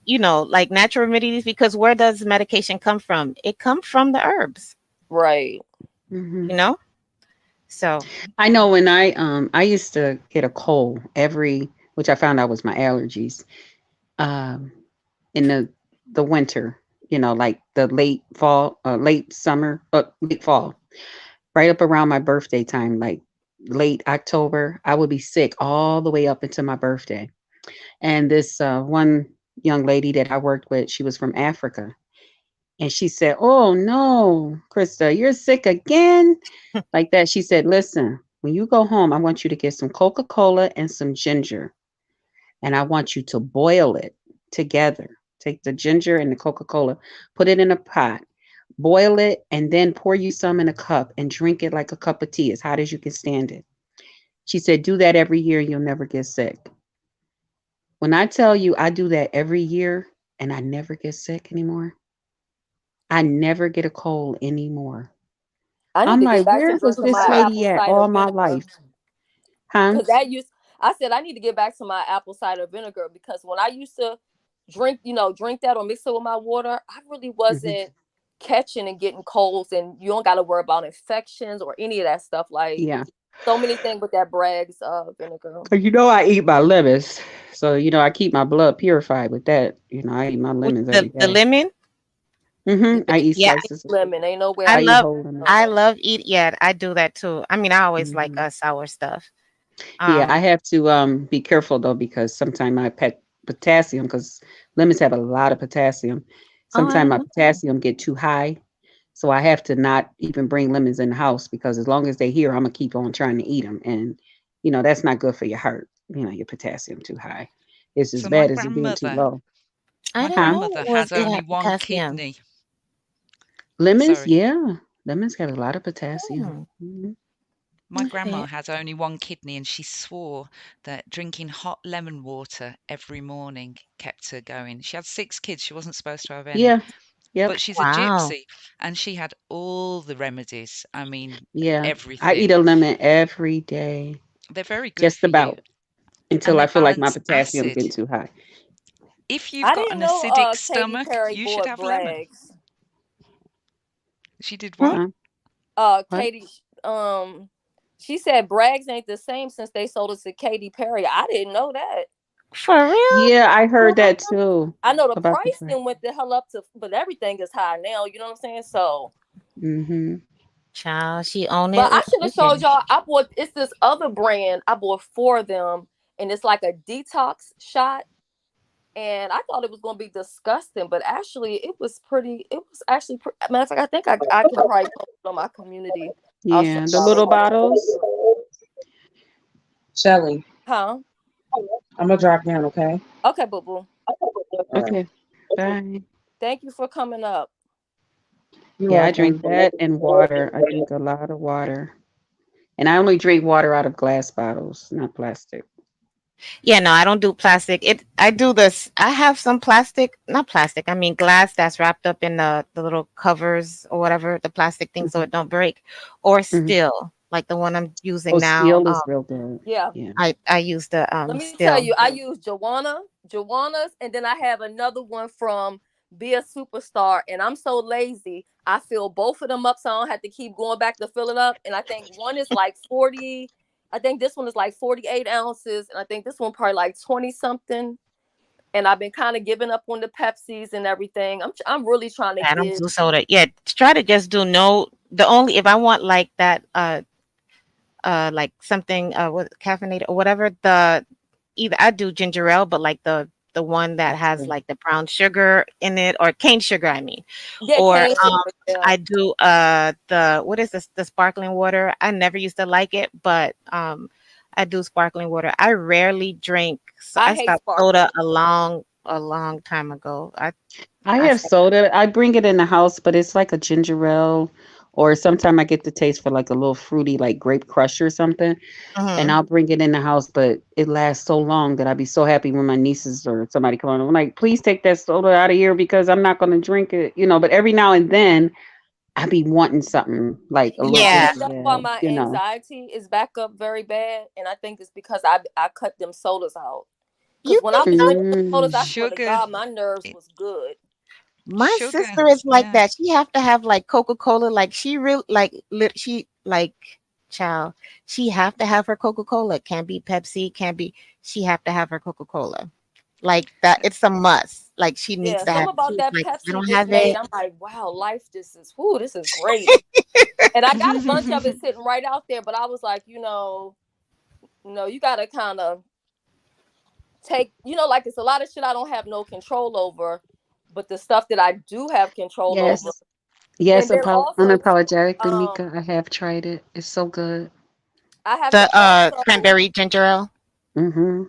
like natural remedies, because where does medication come from? It comes from the herbs, right. Hmm. you know? So I know when I used to get a cold which I found out was my allergies. Um, in the winter, like the late fall, late summer, late fall, right up around my birthday time, like late October, I would be sick all the way up until my birthday. And this one young lady that I worked with, she was from Africa, and she said, "Oh no, Krista, you're sick again." Like that. She said, "Listen, when you go home, I want you to get some Coca-Cola and some ginger, and I want you to boil it together. Take the ginger and the Coca-Cola, put it in a pot, boil it, and then pour you some in a cup and drink it like a cup of tea, as hot as you can stand it." She said, "Do that every year, you'll never get sick." When I tell you I do that every year and I never get sick anymore, I never get a cold anymore. I need I'm to get like, back to where was drinking this my lady apple at cider all my vinegar. life? Huh? Cause I said I need to get back to my apple cider vinegar because when I used to drink that or mix it with my water, I really Hmm. wasn't catching and getting colds, and you don't got to worry about infections or any of that stuff. Like Yeah. so many things with that Bragg's vinegar. 'Cause I eat my lemons. So, I keep my blood purified with that. I eat my with lemons every the day. lemon, I eat yeah, slices. Lemon, ain't no way I I I eat eat love whole lemons. I lemon. love eat. Yeah, I do that too. I mean, I always like Hmm. sour stuff. Yeah, I Um, have to be careful though because sometimes my potassium, because lemons have a lot of potassium. oh, I Sometimes didn't my know. potassium get too high, so I have to not even bring lemons in the house because as long as they're here, I'm gonna keep on trying to eat them, and that's not good for your heart. Your potassium too high. It's as So my bad as it being too grandmother, low. I my didn't Huh? know grandmother it had only had one potassium. kidney. Lemons, Sorry. yeah, lemons have a lot of potassium. Hmm, Mhm. My okay. grandma had only one kidney, and she swore that drinking hot lemon water every morning kept her going. She had 6 kids. She wasn't supposed to have any, Yeah. Yep. but she's a Wow. gypsy, and she had all the remedies. I mean, Yeah. I eat everything. a lemon every day, They're very good just for you, about and until they I feel like my balance potassium acid. getting too high. If you've I got an didn't know acidic Katy stomach, Perry you should bought have lemon. Bragg's. She did Hmm? what? Huh? What? Katie, she said Bragg's ain't the same since they sold it to Katy Perry. I didn't know that. For real? Yeah, I heard that too I know the about the price bread. then went the hell up to, but everything is high now. You know what I'm saying? So, Mm-hmm. Child, she own but it I with should have showed everything. y'all. I bought it's this other brand. I bought four of them, and it's like a detox shot. And I thought it was gonna be disgusting, but actually, it was pretty. It was actually. Matter of fact, I think I can probably post it on my community. I'll show Yeah, the y'all little again. bottles. Shelly, Huh? I'm gonna drop down, okay? Okay, boo boo. All right. Okay. Bye. Thank you for coming up. You're Yeah, I drink welcome. that and water. I drink a lot of water. And I only drink water out of glass bottles, not plastic. Yeah, no, I don't do plastic. I do this. I have some plastic, not plastic. I mean glass that's wrapped up in the little covers or whatever, the plastic thing, so Hmm. it don't break. Or Hmm. steel, like the one I'm Oh, using now. steel is real good. Yeah. Yeah. I use the Let me tell steel. you, I use Joanna's, and then I have another one from Be a Superstar. And I'm so lazy, I fill both of them up so I don't have to keep going back to fill it up. And I think one is like 40 I think this one is like 48 ounces, and I think this one probably like 20 something. And I've been kind of giving up on the Pepsis and everything. I'm really trying to I don't get. do soda. Yeah, try to just do no. The only if I want like that, like something with caffeinated or whatever. The either I do ginger ale, but like the one that has Okay. like the brown sugar in it or cane sugar, I mean. Yeah, Or cane sugar. Yeah. I do the what is this the sparkling water. I never used to like it, but I do sparkling water. I rarely drink. So I I hate stopped sparkling. soda a long time ago. I I have stopped. soda. I bring it in the house, but it's like a ginger ale, or sometimes I get the taste for like a little fruity, like grape crush or something. And Mhm. I'll bring it in the house, but it lasts so long that I'd be so happy when my nieces or somebody come on. I'm like, please take that soda out of here because I'm not going to drink it, But every now and then, I be wanting something like a little I Yeah. think ginger that's why my ale. anxiety is back up very bad, and I think it's because I cut them sodas out. You Because when I think was so? drinking the sodas, I Mm. swear to Sugar, God, my nerves it, was good. My sugar, sister is like yeah. that. She have to have like Coca-Cola. Like she real like she like child. She have to have her Coca-Cola. Can't be Pepsi. Can't be. She have to have her Coca-Cola. Like that. It's a must. Like she needs Yeah, to have. something about She's that like, I Pepsi don't just have made. it. I'm like, wow, life. This is great. And I got a bunch of it sitting right out there, but I was like, you gotta kind of take, like it's a lot of shit I don't have no control over, but the stuff that I do have control over, Yes. Yes, and then also too, unapologetically, Mika. I have tried it. It's so good. I have The to also, cranberry ginger ale. Hmm.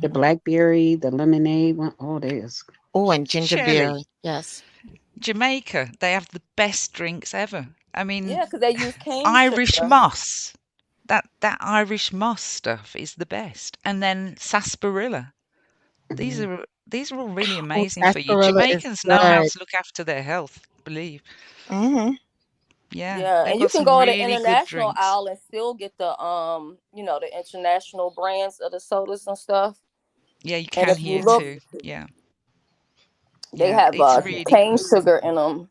The Hmm. blackberry, the lemonade one. Oh, they is. Oh, and ginger beer. Shirley, Yes. Jamaica, they have the best drinks ever. I mean, yeah, because they use cane Irish sugar. moss. That Irish moss stuff is the best. And then sarsaparilla. Mhm. These are all really Oh, amazing for you. sarsaparilla is Jamaicans know how good. to look after their health, believe. Hmm. Yeah, Yeah, they've and you got can some go to the really good international drinks. aisle and still get the international brands of the sodas and stuff. Yeah, you And can if you here look, too. Yeah, they yeah, have it's really cane good. sugar in them.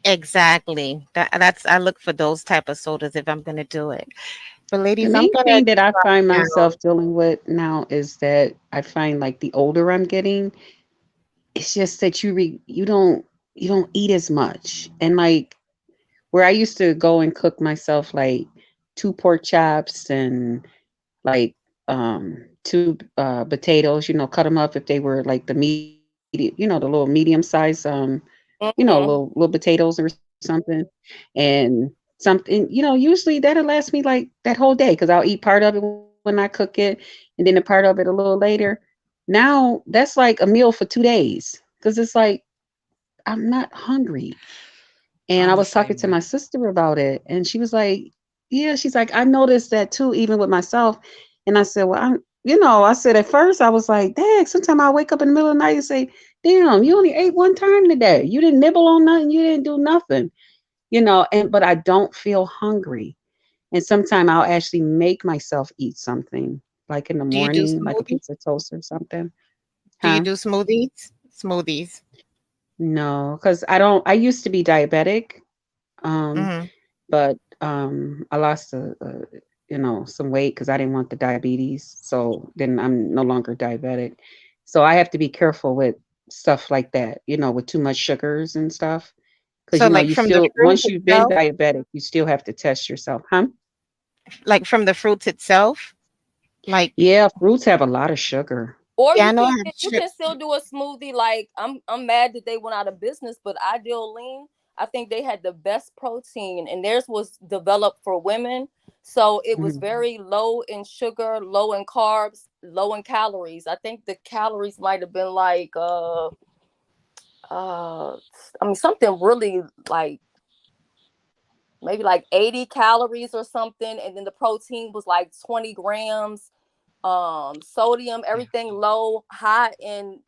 Exactly. That's I look for those type of sodas if I'm gonna do it. But The ladies, I'm main gonna thing that I find now. myself dealing with now is that I find like the older I'm getting, it's just that you don't eat as much. And like where I used to go and cook myself like two pork chops and like two potatoes, cut them up if they were like the medium, the little medium size Hmm. little potatoes or something. And something, usually that'll last me like that whole day because I'll eat part of it when I cook it and then the part of it a little later. Now that's like a meal for 2 days because it's like I'm not hungry. And I I'm the was talking same to my way. sister about it, and she was like, "Yeah," she's like, "I noticed that too, even with myself." And I said, "Well, I said at first I was like, dang, sometimes I wake up in the middle of the night and say, damn, you only ate one time today. You didn't nibble on nothing. You didn't do nothing, and but I don't feel hungry. And sometimes I'll actually make myself eat something, like in the Do you do morning, like a smoothies? piece of toast or something. Do you Huh? do smoothies? Smoothies. No, because I don't. I used to be diabetic, um, Hmm. but I lost some weight because I didn't want the diabetes. So then I'm no longer diabetic. So I have to be careful with stuff like that, with too much sugars and stuff. Because So like you from the still fruit once you've been itself, diabetic, you still have to test yourself, huh? like from the fruits itself, like Yeah, fruits have a lot of sugar. Or yeah, I you know I can have you sugar. can still do a smoothie. Like I'm mad that they went out of business, but Ideal Lean, I think they had the best protein, and theirs was developed for women. So it was Mhm. very low in sugar, low in carbs, low in calories. I think the calories might have been like uh I mean something really like maybe like 80 calories or something, and then the protein was like 20 grams. Sodium, Yeah. everything low, high in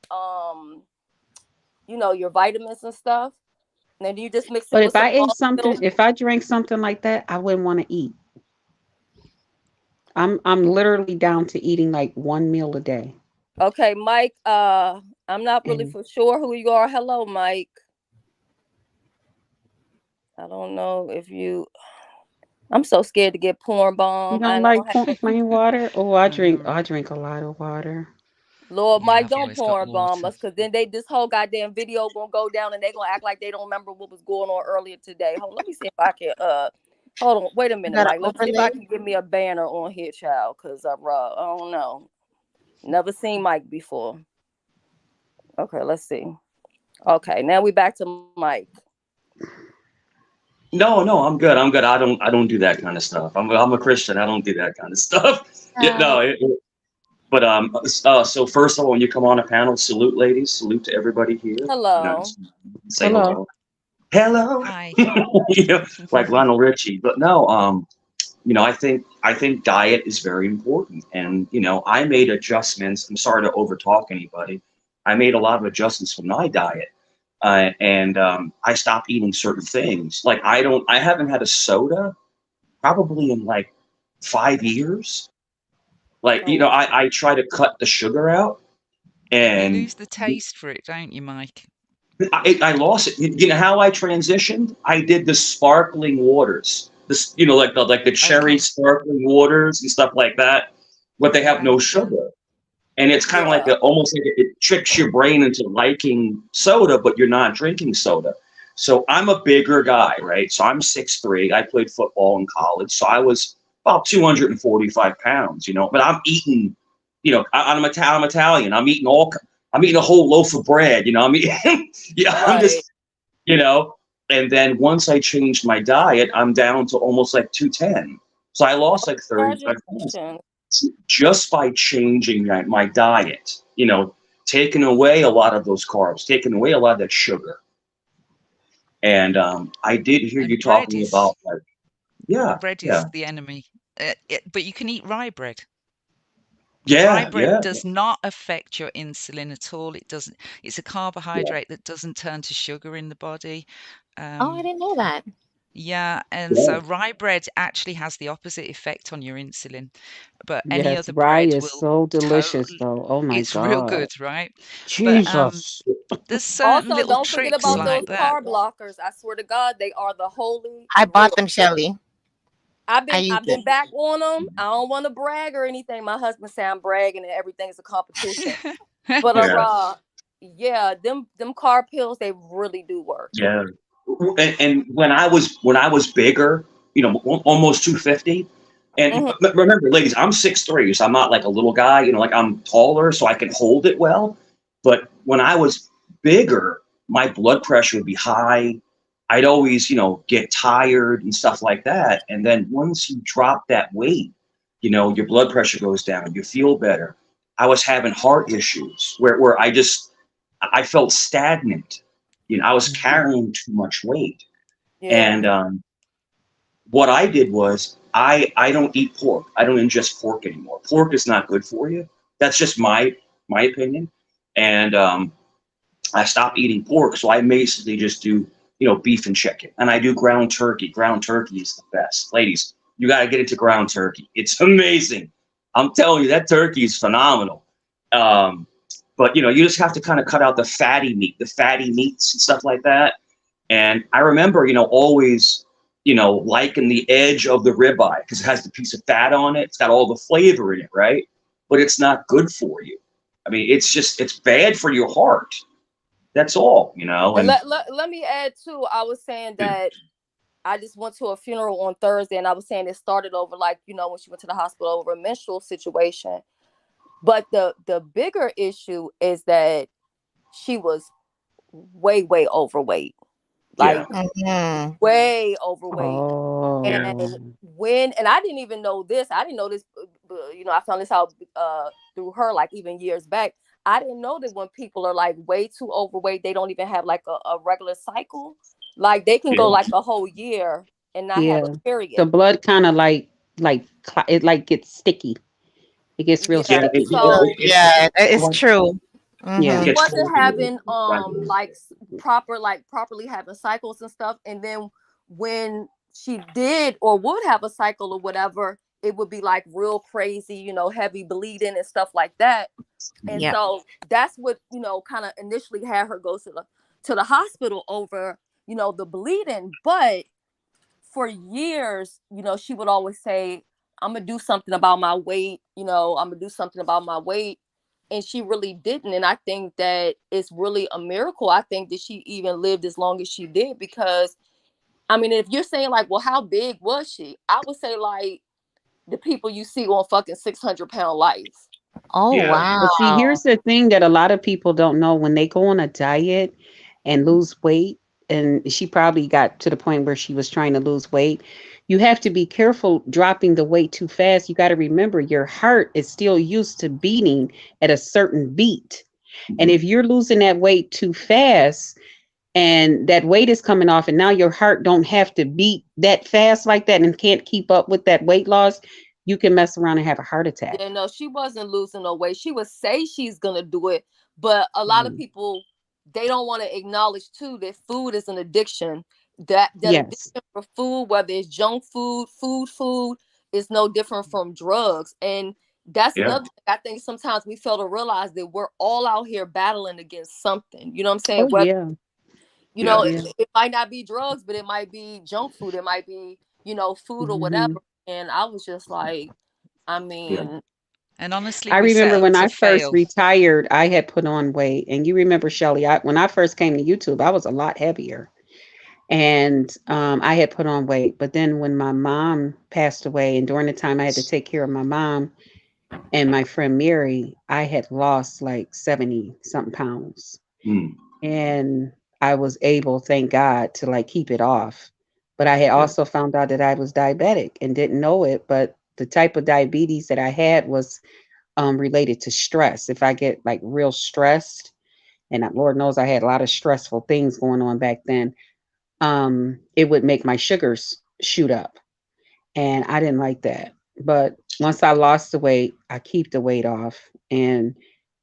your vitamins and stuff. And then you just mix it But with if some I ate little. something, if I drank something like that, I wouldn't want to eat. I'm literally down to eating like one meal a day. Okay, Mike, I'm not really And for sure who you are. Hello, Mike. I don't know if you I'm so scared to get porn You bomb. I don't know. like plain water? Oh, I know, I right? drink a lot of water. Lord, Yeah, Mike, I've don't always got porn bomb water. us, cause then this whole goddamn video gonna go down and they gonna act like they don't remember what was going on earlier today. Hold, let me see if I can. Hold on, wait a You minute, got an Mike. Let me see if I overlay? can give me a banner on here, child, cause I don't know. Never seen Mike before. Okay, let's see. Okay, now we back to Mike. No, no, I'm good. I'm good. I don't do that kind of stuff. I'm a Christian. I don't do that kind of stuff. Yeah, no. But so first of all, when you come on a panel, salute, ladies. Salute to everybody here. Hello. Say Hello. hello. Hello. Hi. You know, like Lionel Richie. But no, I think diet is very important, and I made adjustments. I'm sorry to overtalk anybody. I made a lot of adjustments for my diet, and I stopped eating certain things. Like I haven't had a soda probably in like 5 years. Like Oh wow. I try to cut the sugar out, You and lose the taste for it, don't you, Mike? I lost it. You know how I transitioned? I did the sparkling waters. This, like the cherry Okay. sparkling waters and stuff like that, but they have no Wow. Yeah. sugar. And it's kind of like Yeah. almost like it tricks your brain into liking soda, but you're not drinking soda. So I'm a bigger guy, right? So I'm 6'3". I played football in college, so I was about 245 pounds, But I'm eating, I'm Italian. I'm eating a whole loaf of bread, I'm eating, I'm Right. just, you know. And then once I changed my diet, I'm down to almost like 210. So I lost like 35 pounds Congratulations. just by changing my diet, taking away a lot of those carbs, taking away a lot of that sugar. And I did hear you And bread talking is about like, yeah, bread yeah, is the enemy. But you can eat rye bread. Rye yeah, bread yeah, does not affect your insulin at all. It doesn't. It's a yeah, carbohydrate that doesn't turn to sugar in the body. Oh, I Um, didn't know that. yeah, and yeah. so rye bread actually has the opposite effect on your insulin. But any Yes, other rye bread is will so delicious totally. though. Oh my It's real good, God. right? But Jesus. there's certain Also, little don't forget tricks about those like that. carb blockers. I swear to God, they are the holy I bought grail. them, Shelly. I've I been use I've been it. back on them. I don't want to brag or anything. My husband say I'm bragging and everything's a competition. But Yeah. yeah, them carb pills they really do work. Yeah. And when I was bigger, almost 250. And Hmm. remember, ladies, I'm 6'3", so I'm not like a little guy. Like I'm taller, so I can hold it well. But when I was bigger, my blood pressure would be high. I'd always, get tired and stuff like that. And then once you drop that weight, your blood pressure goes down. You feel better. I was having heart issues where I felt stagnant. I was carrying too much weight. Yeah. And what I did was I don't eat pork. I don't ingest pork anymore. Pork is not good for you. That's just my opinion. And I stopped eating pork, so I basically just do beef and chicken, and I do ground turkey. Ground turkey is the best, ladies. You got to get into ground turkey. It's amazing. I'm telling you, that turkey is phenomenal. Um, but you just have to kind of cut out the fatty meat, the fatty meats and stuff like that. And I remember, always, liking the edge of the ribeye because it has the piece of fat on it. It's got all the flavor in it, right? But it's not good for you. I mean, it's bad for your heart. That's all, And and let me add too. I was saying that I just went to a funeral on Thursday, and I was saying it started over like when she went to the hospital over a menstrual situation. But the bigger issue is that she was way overweight, yeah, like Mhm. way overweight. Oh. And I didn't even know this. I didn't know this. I found this out through her, like even years back. I didn't know that when people are like way too overweight, they don't even have like a regular cycle. Like they can go yeah, like a whole year and not have a Yeah. The period. blood kind of it like gets sticky. It gets real yeah. Yeah. It, sticky. it, So So it, it, yeah, that is it true. Yeah. Mhm. gets wasn't crazy. having like properly having cycles and stuff, and then when she did or would have a cycle or whatever, it would be like real crazy, heavy bleeding and stuff like that. And Yep. so that's what kind of initially had her go to the hospital over the bleeding. But for years, she would always say, I'm gonna do something about my weight, I'm gonna do something about my weight. And she really didn't. And I think that it's really a miracle. I think that she even lived as long as she did, because I mean, if you're saying like, well, how big was she? I would say like the people you see on fucking 600-pound life. Oh Yeah. But see, wow. here's the thing that a lot of people don't know: when they go on a diet and lose weight, and she probably got to the point where she was trying to lose weight, you have to be careful dropping the weight too fast. You got to remember your heart is still used to beating at a certain beat. And Mhm. if you're losing that weight too fast and that weight is coming off, and now your heart don't have to beat that fast like that and can't keep up with that weight loss, you can mess around and have a heart attack. Yeah, no, she wasn't losing no weight. She would say she's gonna do it, but a lot of Mm. people, they don't want to acknowledge too that food is an addiction. That Yes. addiction for food, whether it's junk food, food, is no different from drugs. And that's Yeah. another thing. I think sometimes we fail to realize that we're all out here battling against something. You know what I'm saying? Oh Whether yeah. Yeah. it, Yeah. it might not be drugs, but it might be junk food. It might be food or Hmm. whatever. And I was just like, I Yeah. mean, And honestly, I we're set remember up when to I first fail. retired, I had put on weight. And you remember, Shelly, when I first came to YouTube, I was a lot heavier. And I had put on weight. But then when my mom passed away, and during the time I had to take care of my mom and my friend Mary, I had lost like 70 something pounds. Mm. And I was able, thank God, to like keep it off. But I had Yeah. also found out that I was diabetic and didn't know it. But the type of diabetes that I had was related to stress. If I get like real stressed, and Lord knows I had a lot of stressful things going on back then, it would make my sugars shoot up. And I didn't like that. But once I lost the weight, I keep the weight off. And,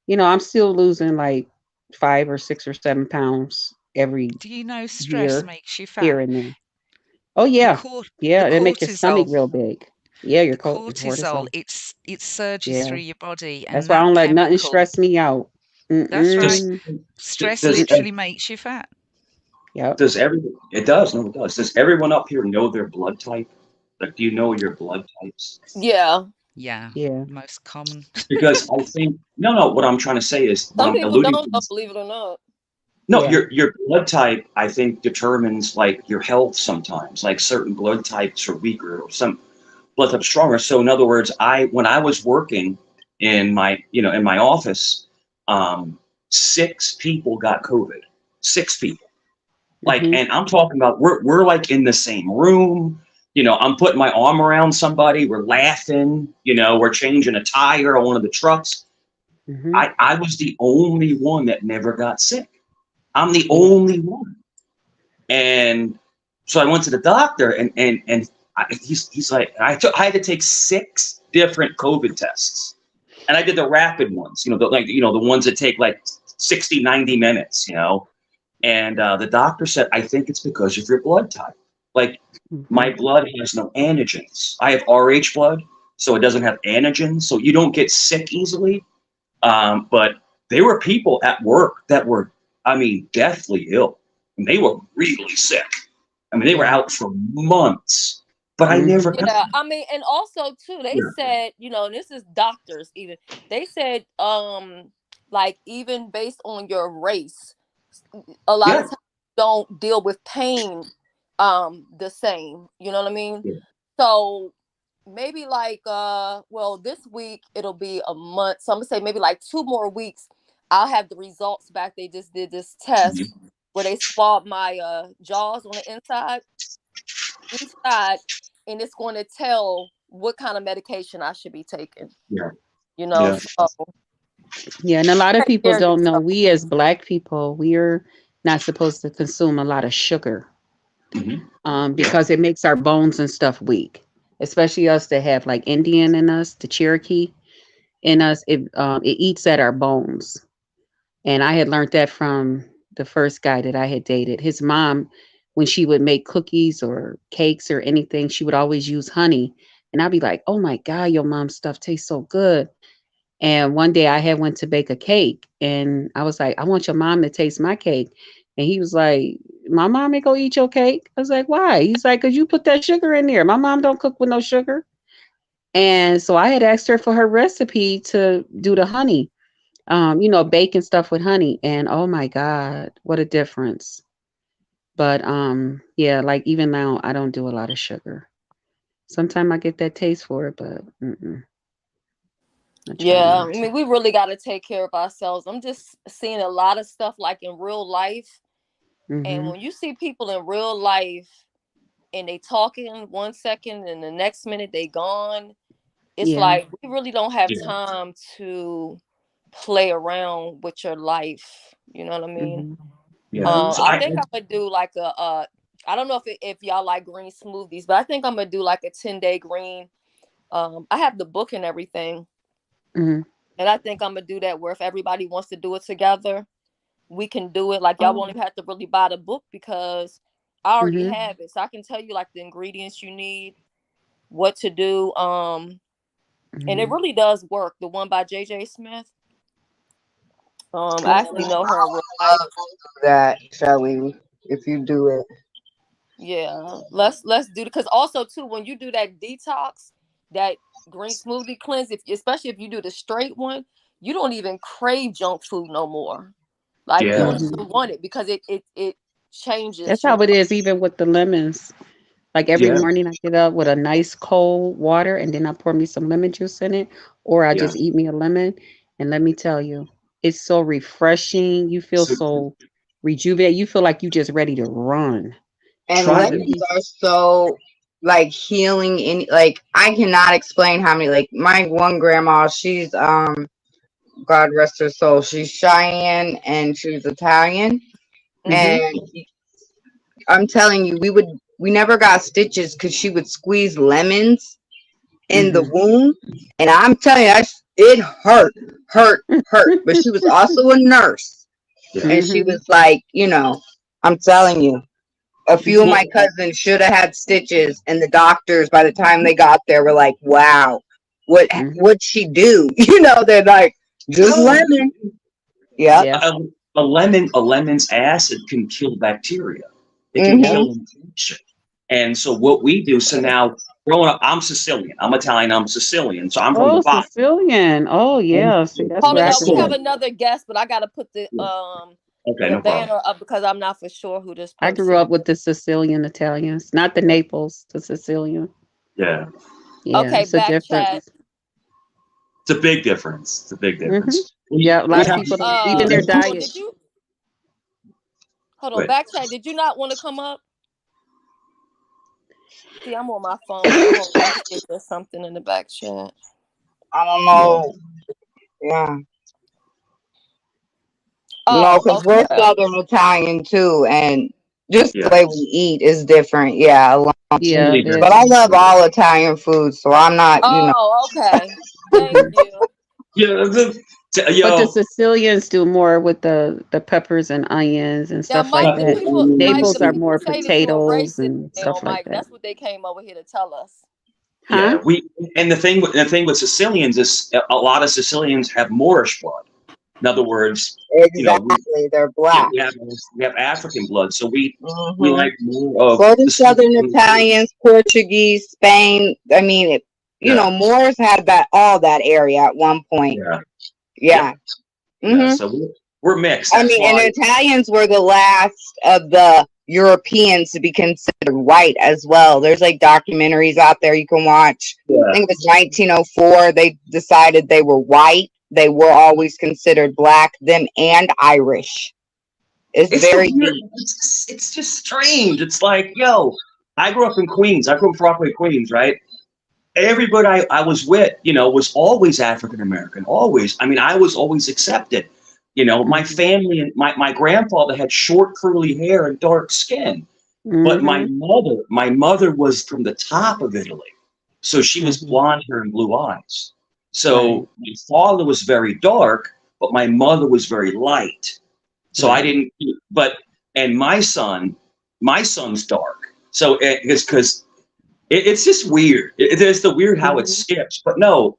I'm still losing like 5 or 6 or 7 pounds every Do you know stress year, makes you here fat? and there. Oh, The yeah. cort the Yeah. They make your stomach cortisol, real big. Yeah, your the cortisol, cortisol. it surges Yeah. through your body, That's and why I that don't let nothing chemical. stress me out. That's right. Does Mm-mm. Stress does Mm-mm. literally makes you fat. Yep. does every it does no it does. Does everyone up here know their blood type? Like, do you know your blood types? yeah. Yeah, Yeah. most common. Because I think no, what I'm trying to say is what Some I'm people alluding don't to know, is believe it or not. no, Yeah. your blood type I think determines like your health sometimes. Like certain blood types are weaker or some blood types stronger. So in other words, I when I was working in my in my office, um, 6 people got COVID. 6 people. Like, Mm-hmm. and I'm talking about we're like in the same room. I'm putting my arm around somebody. We're laughing. We're changing a tire on one of the trucks. Mm-hmm. I was the only one that never got sick. I'm the Yeah. only one. And so I went to the doctor, and he's like, I had to take 6 different COVID tests, and I did the rapid ones. The ones that take like 60, 90 minutes. And the doctor said, I think it's because of your blood type. Like, Mm-hmm. my blood has no antigens. I have RH blood, so it doesn't have antigens, so you don't get sick easily. But there were people at work that were, I mean, deathly ill. And they were really sick. I mean, they were Yeah. out for months, but I never Mm-hmm. got Yeah, it. I mean, and also too, they Yeah. said, and this is doctors even. They said, like even based on your race, a lot of Yeah. times don't deal with pain, the same. You know what I mean? Yeah. So maybe like, well, this week it'll be a month. So I'm gonna say maybe like 2 more weeks. I'll have the results back. They just did this test Mhm. where they swabbed my jaws on the inside, each side, and it's going to tell what kind of medication I should be taking. Yeah. Yeah. So Yeah. And a lot of take people care of don't know, yourself. we as Black people, we're not supposed to consume a lot of sugar, Hmm. Yeah. because it makes our bones and stuff weak, especially us that have like Indian in us, the Cherokee in us. It eats at our bones. And I had learned that from the first guy that I had dated. His mom, when she would make cookies or cakes or anything, she would always use honey. And I'd be like, oh my God, your mom's stuff tastes so good. And one day I had went to bake a cake and I was like, I want your mom to taste my cake. And he was like, my mom ain't gonna eat your cake. I was like, why? He's like, because you put that sugar in there. My mom don't cook with no sugar. And so I had asked her for her recipe to do the honey, baking stuff with honey. And oh my God, what a difference. But yeah, like even now, I don't do a lot of sugar. Sometimes I get that taste for it, but I try Yeah, not I to. mean, we really got to take care of ourselves. I'm just seeing a lot of stuff like in real life. And Hmm. when you see people in real life and they talking 1 second and the next minute they gone, it's Yeah. like we really don't have Yeah. time to play around with your life. You know what I mean? Hmm. Yeah. Hmm. So I think I'm gonna do like I don't know if y'all like green smoothies, but I think I'm gonna do like a 10-day green. I have the book and everything, Hmm. and I think I'm gonna do that where if everybody wants to do it together, we can do it. Like y'all Oh. won't even have to really buy the book because I already Hmm. have it, so I can tell you like the ingredients you need, what to do. And it Hmm. really does work. The one by JJ Smith. Yeah, I actually know her in real life. that, Shelly, if you do it. Yeah, let's do it because also too when you do that detox, that green smoothie cleanse, if especially if you do the straight one, you don't even crave junk food no more. Like you yeah. don't Hmm. even want it because it That's changes how your. it is, even with the lemons. Like every Yeah. morning, I get up with a nice cold water, and then I pour me some lemon juice in it, or I Yeah. just eat me a lemon. And let me tell you, it's so refreshing. You feel So so rejuvenated. You feel like you just ready to run. And try Like it. you lemons be. are so like healing in like I cannot explain how many like my one grandma, she's God rest her soul, she's Cheyenne and she was Italian. Hmm. Mhm. And I'm telling you, we never got stitches because she would squeeze lemons in the Hmm. wound. And I'm telling you, it hurt. But she was also a nurse. Yeah. And she Hmm. was like, I'm telling you, a few of Well, my cousins should have had stitches, and the doctors, by the time they got there, were like, "Wow, Hmm. what'd she do?" They're like, "Just no. lemon." Yep. Yeah. A lemon's acid can kill bacteria. It can Yep. Mhm. kill infection. And so what we do, so now growing up, I'm Sicilian. I'm Italian, I'm Sicilian. So I'm from the Oh, bottom. Sicilian. Oh, yeah. See, that's Hold where on, I y'all. We grew have up. So another guest, but I gotta put yeah. Okay, the no problem. banner up because I'm not for sure who this I grew person up is. with the Sicilian Italians, not the Naples, the Sicilian. Yeah. Yeah, Okay, it's a back chat. difference. It's a big difference. It's a big Hmm. difference. Yeah, a We lot of have people don't, we even their have Hold on. diet. Did you hold on? quit. Back chat. Did you not want to come up? See, I'm on my phone, so hold on. Let me see if there's something in the back chat. I don't Yeah. know. Yeah. No, Oh, because we're okay. Southern Italian too, and just the Yeah. way we eat is different. Yeah. Yeah, Totally But it I different. is. love all Italian food, so I'm not. Oh, okay. Thank Hmm. you. Yeah. But the Yo. Sicilians do more with the peppers and onions and Now, stuff like Mike, the that. people, Mike, the Naples are people more say that you're a potatoes racist and now, stuff like Mike. that. That's what they came over here to tell us. Huh? Yeah. And the thing with Sicilians is a lot of Sicilians have Moorish blood. In other words, you know, Exactly. They're yeah, black. we have African blood, so we Hmm. like more of So do the Southern Sicilian food. Italians, Portuguese, Spain. I mean, Yeah, Moors had all that area at one point. yeah, yep, Yeah. yeah. Hmm. So we're mixed. I That's mean, and why. the Italians were the last of the Europeans to be considered white as well. There's like documentaries out there you can watch. I Yeah, think it was 1904. They decided they were white. They were always considered black, them and Irish. It's it's the very weird. deep. It's just strange. It's like, yo, I grew up in Queens. I grew up in Rockaway, Queens, right? Everybody I was with, was always African American. Always. I mean, I was always accepted. My Hmm. family and my grandfather had short curly hair and dark skin. But my Hmm. mother was from the top of Italy. So she was Hmm. blonde hair and blue eyes. Right. So my father was very dark, but my mother was very light. So I Right. didn't, but, and my son's dark. So it's because it's just weird. It's the weird how it Hmm. skips. But no,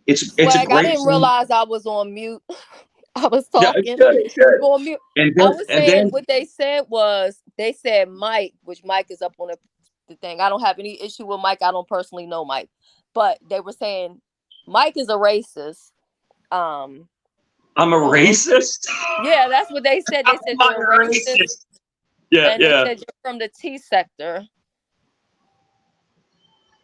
it's a Swag, I great didn't thing. realize I was on mute. I was Yeah, it talking. should. It should. Go on mute. And I then was and saying then what they said was they said Mike, which Mike is up on the thing. I don't have any issue with Mike. I don't personally know Mike, but they were saying Mike is a racist. Um, I'm a racist. yeah, that's what they said. They said I'm you're a a racist, racist. Yeah, and they yeah. said you're from the T sector.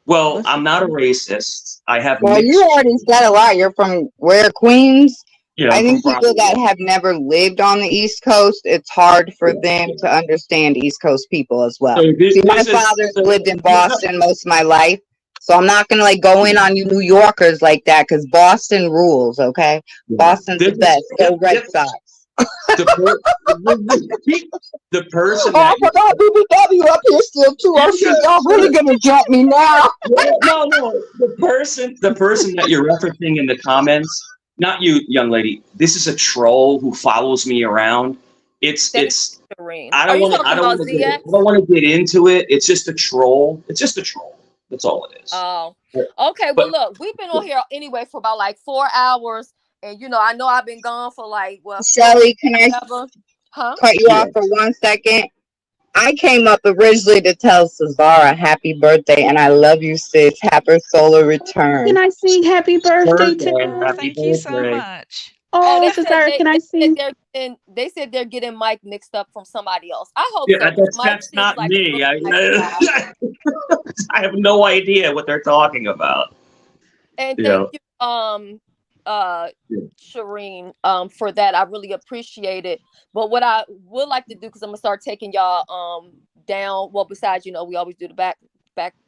Well, I'm not a racist. I have Well, you mixed. already said a lot. You're from where, Queens? Yeah, I I'm from think people that Providence. have never lived on the East Coast, it's hard for them to understand East Coast people as So well. See, my this is father's so, lived in no, Boston most of my life, so I'm not gonna like go in on you New Yorkers like that because Boston rules. Okay, Boston's the this is best. Go Red Sox. the person Oh, I that you forgot BBW up here still too. Oh shit, y'all really gonna jump me now? no, the person that you're referencing in the comments, not you, young lady. This is a troll who follows me around. It's I Are don't you want to I talking don't about want to get ZX? I don't want to get into it. It's just a troll. It's just a troll. That's all it is. Oh, But, okay. Well, but look, we've been on here anyway for about like 4 hours, and I know I've been gone for like what 4 Shelly, can I whatever, huh? cut you off for 1 second? I came up originally to tell Cesara happy birthday and I love you, sis. Happy solar return. Can I sing happy birthday to birthday, her? happy Thank you so birthday. much. Oh, Oh, they said Cesar, can I sing? they said they're getting Mike mixed up from somebody else. I hope Yeah, so because Mike that's seems not like a me. really nice guy. I have no idea what they're talking about. And You thank know. you, Shireen, for that. I really appreciate it. But what I would like to do, because I'm gonna start taking y'all down. Well, besides, we always do the back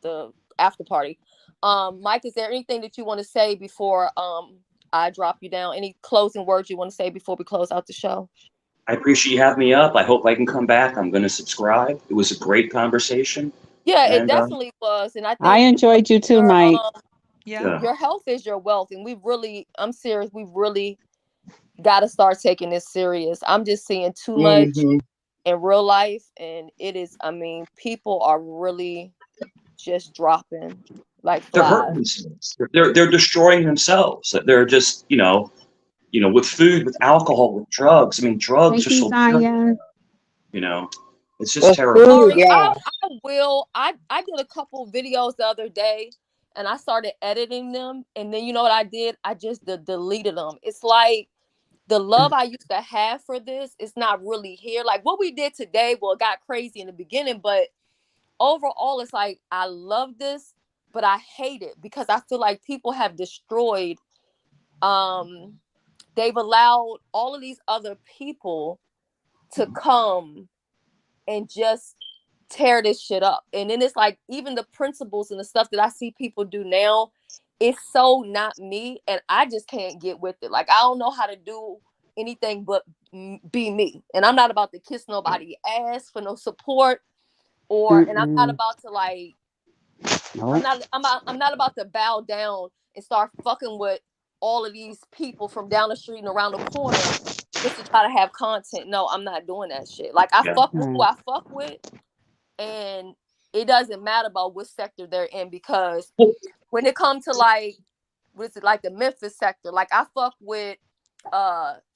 the after party. Mike, is there anything that you want to say before I drop you down? Any closing words you want to say before we close out the show? I appreciate you having me up. I hope I can come back. I'm going to subscribe. It was a great conversation. Yeah, it And definitely was, and I I think enjoyed you too, your Mike. Yeah. your health is your wealth, and I'm serious. We really got to start taking this serious. I'm just seeing too much in real life, and it is. I mean, people are really just dropping like they're flies. hurting themselves. They're destroying themselves. They're just with food, with alcohol, with drugs. I mean, drugs Thank are you, so terrible. Zaya. It's just terrible. Sorry, I did a couple videos the other day, and I started editing them, and then you know what I did? I just deleted them. It's like the love I used to have for this is not really here. Like what we did today, well, it got crazy in the beginning, but overall, it's like I love this, but I hate it because I feel like people have destroyed. They've allowed all of these other people to come and just tear this shit up. And then it's like even the principles and the stuff that I see people do now, it's so not me, and I just can't get with it. Like I don't know how to do anything but be me. And I'm not about to kiss nobody ass for no support and I'm not about to like I'm not about to bow down and start fucking with all of these people from down the street and around the corner just to try to have content. No, I'm not doing that shit. Like I fuck with who I fuck with, and it doesn't matter about which sector they're in, because when it comes to like the Memphis sector, like I fuck with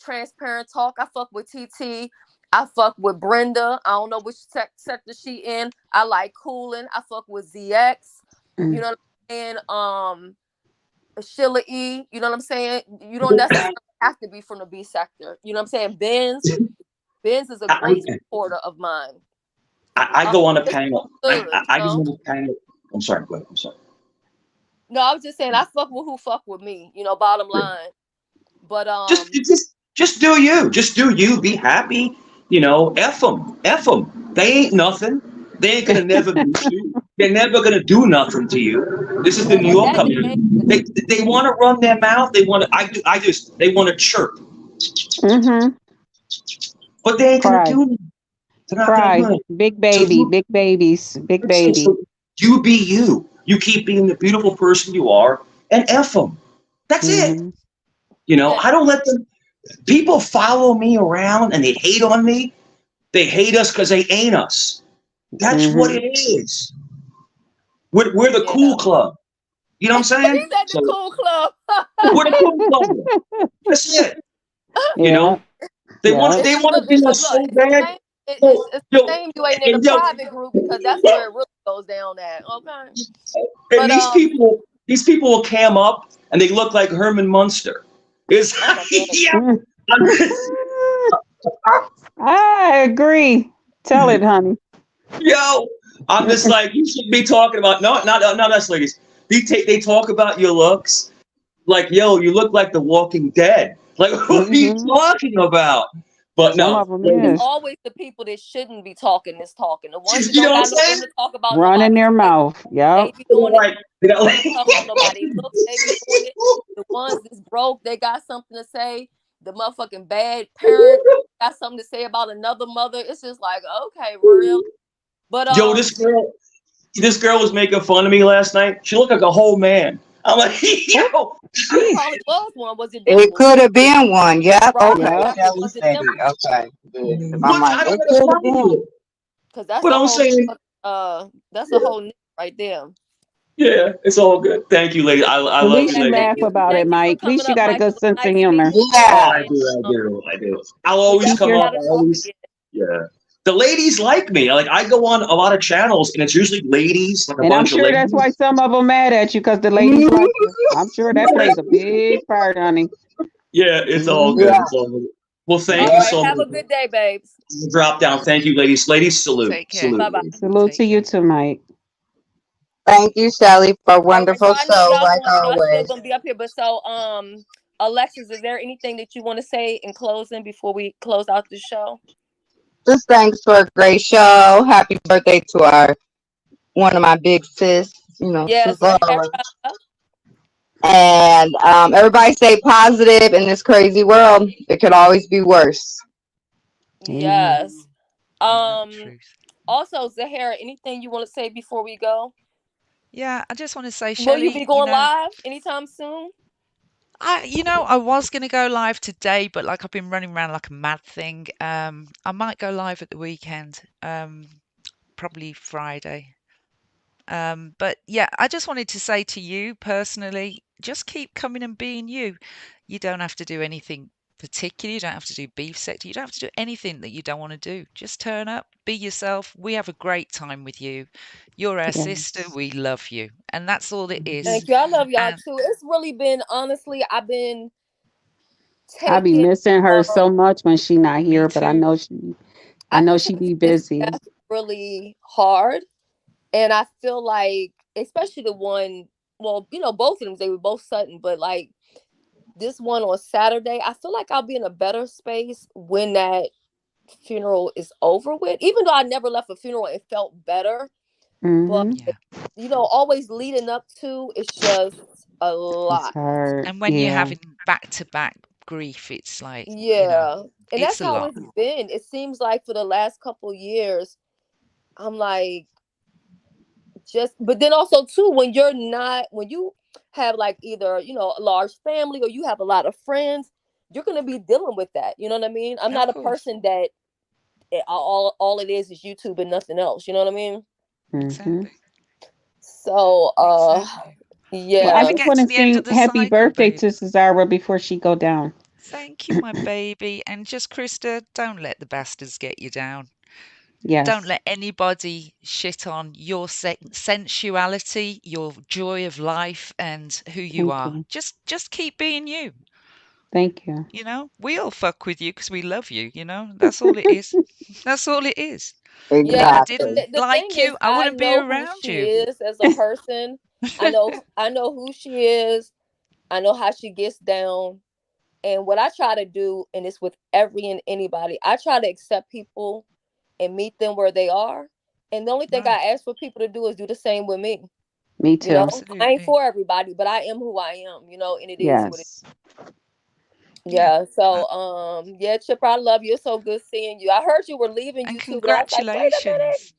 Transparent Talk, I fuck with TT, I fuck with Brenda. I don't know which sector she in. I like Coolin. I fuck with ZX. You know what I'm saying? Sheila E. You know what I'm saying? You don't necessarily have to be from the B sector. You know what I'm saying? Benz is a great supporter of mine. I go on a panel. I go on a panel. I'm sorry. Go ahead. I'm sorry. No, I was just saying I fuck with who fuck with me. Bottom line. But just do you. Just do you. Be happy. F them. F them. They ain't nothing. They ain't gonna never beat you. They're never gonna do nothing to you. This is the New York community. They want to run their mouth. They want to. They want to chirp. But they ain't gonna do anything. Cry. Big baby. Big babies. Big baby. So you be you. You keep being the beautiful person you are, and F them. That's it. I don't let them. People follow me around and they hate on me. They hate us because they ain't us. That's what it is. We're the cool club. You know what I'm saying? He's at the cool club. We're the cool club. That's it. You Yeah. know, they want Yeah. to It's they want look, to it's do a it look. so It's a bad. shame. Yo, It's a yo, shame you ain't in the and yo, private group because that's where it really goes down at. Okay, and but these people will cam up and they look like Herman Munster. It's oh my god, yeah. Mm. I'm just, I agree. Tell it, honey. yo, I'm just like you should be talking about not us ladies. They talk about your looks like yo, you look like the Walking Dead. Like what are you Hmm. talking about? But Some no, of them it's is ladies, always the people that shouldn't be talking that's talking. The ones that you know don't what I'm got no room saying? to talk about running nobody. their mouth. They Yep. be They're doing it. like, you know, They talk about nobody look. They be doing it. The ones that's broke, they got something to say. The motherfucking bad parent got something to say about another mother. It's just like okay, real. But yo, this girl was making fun of me last night. She looked like a whole man. I'm like, Oh, yo, it sheesh. probably was one. Was it It Dimples? could have been one. Yep. Right. Okay. Yep. Shelly Was it said it. Dimples? Okay. Good. 'Cause I'm what? like, I don't it want to could have find been. you. Because that's But a I'm whole saying, that's a whole right there. yeah, it's all good. Thank you, lady. I At love least you, you Yeah, lady. laugh about it, thank you for Mike. At coming least you up, got a Mike. It good was sense of nice humor. speaking with you, Oh, Yeah. I and do, I um, do, I do. I'll we always definitely come up. got to I talk always, again. yeah. The ladies like me. Like I go on a lot of channels, and it's usually ladies, like a And I'm bunch of sure that's why ladies. some of them mad at you because the ladies Mhm. like you. I'm sure that plays a big part, honey. Yeah, it's all Hmm. good. Yeah. It's all good. Well, All thank you Yeah. right, so have much. a good day, babes. Drop down. Thank you, ladies. Ladies, salute, Take care. salute. Bye bye. Ladies. Salute to Take you care. too, Mike. Thank you, Shelly, for a All right, so wonderful I know show, like y'all still always. gonna be up here, but so Alexis, is there anything that you want to say in closing before we close out the show? Just thanks for a great show. Happy birthday to our one of my big sis, Yes, Zahara. Zahara. And everybody stay positive in this crazy world. It could always be worse. Amen. Yes. Amen. Um. Truth. Also, Zahara, anything you want to say before we go? Yeah, I just want to say, Will you be Shelley, going live anytime soon? I was going to go live today, but like I've been running around like a mad thing. I might go live at the weekend, probably Friday. But yeah, I just wanted to say to you personally, just keep coming and being you. You don't have to do anything particular. You don't have to do beef sector. You don't have to do anything that you don't want to do. Just turn up, be yourself. We have a great time with you. You're our sister. Yes. We love you. And that's all it is. Thank you. I love y'all And too. It's really been honestly, I've been I be taking missing her um so much when she not me here, but too. I I've know been she taking be this busy. step really hard. And I feel like, especially the one, well, both of them, they were both sudden, but like this one on Saturday, I feel like I'll be in a better space when that funeral is over with. Even though I never left a funeral, it felt better. But, Hmm. Yeah. always leading up to, it's just a It's lot. hard. And when you're Yeah. having back to back grief, it's like, Yeah. And it's that's a how lot. it's been. It seems like for the last couple years, I'm like, but then also too, when you have like either, a large family or you have a lot of friends, you're going to be dealing with that. You know what I mean? I'm Of not a course. person that all it is YouTube and nothing else. You know what I mean? Hmm. Exactly. So, Exactly. Well, You I never yeah. just get want to to the end sing of the happy cycle, birthday babe. to Cesara before she go down. Thank you, my baby. And just, Krista, don't let the bastards get you down. Don't Yes. let anybody shit on your sensuality, your joy of life, and who you Thank are. you. Just keep being you. Thank you. We all fuck with you because we love you. That's all it is. That's all it is. And if Yeah. I Exactly. didn't The thing like is, you, I I wouldn't be know who around she you. is as a person. I know who she is. I know how she gets down. And what I try to do, and it's with every and anybody, I try to accept people and meet them where they are. And the only thing Right. I ask for people to do is do the same with me. Me You know, too. I ain't Absolutely. for everybody, but I am who I am, and it is what it Yes. is. Yeah. Yeah. So, yeah, Chip, I love you. It's so good seeing you. I heard you were leaving And YouTube, and I was like, wait a minute. congratulations.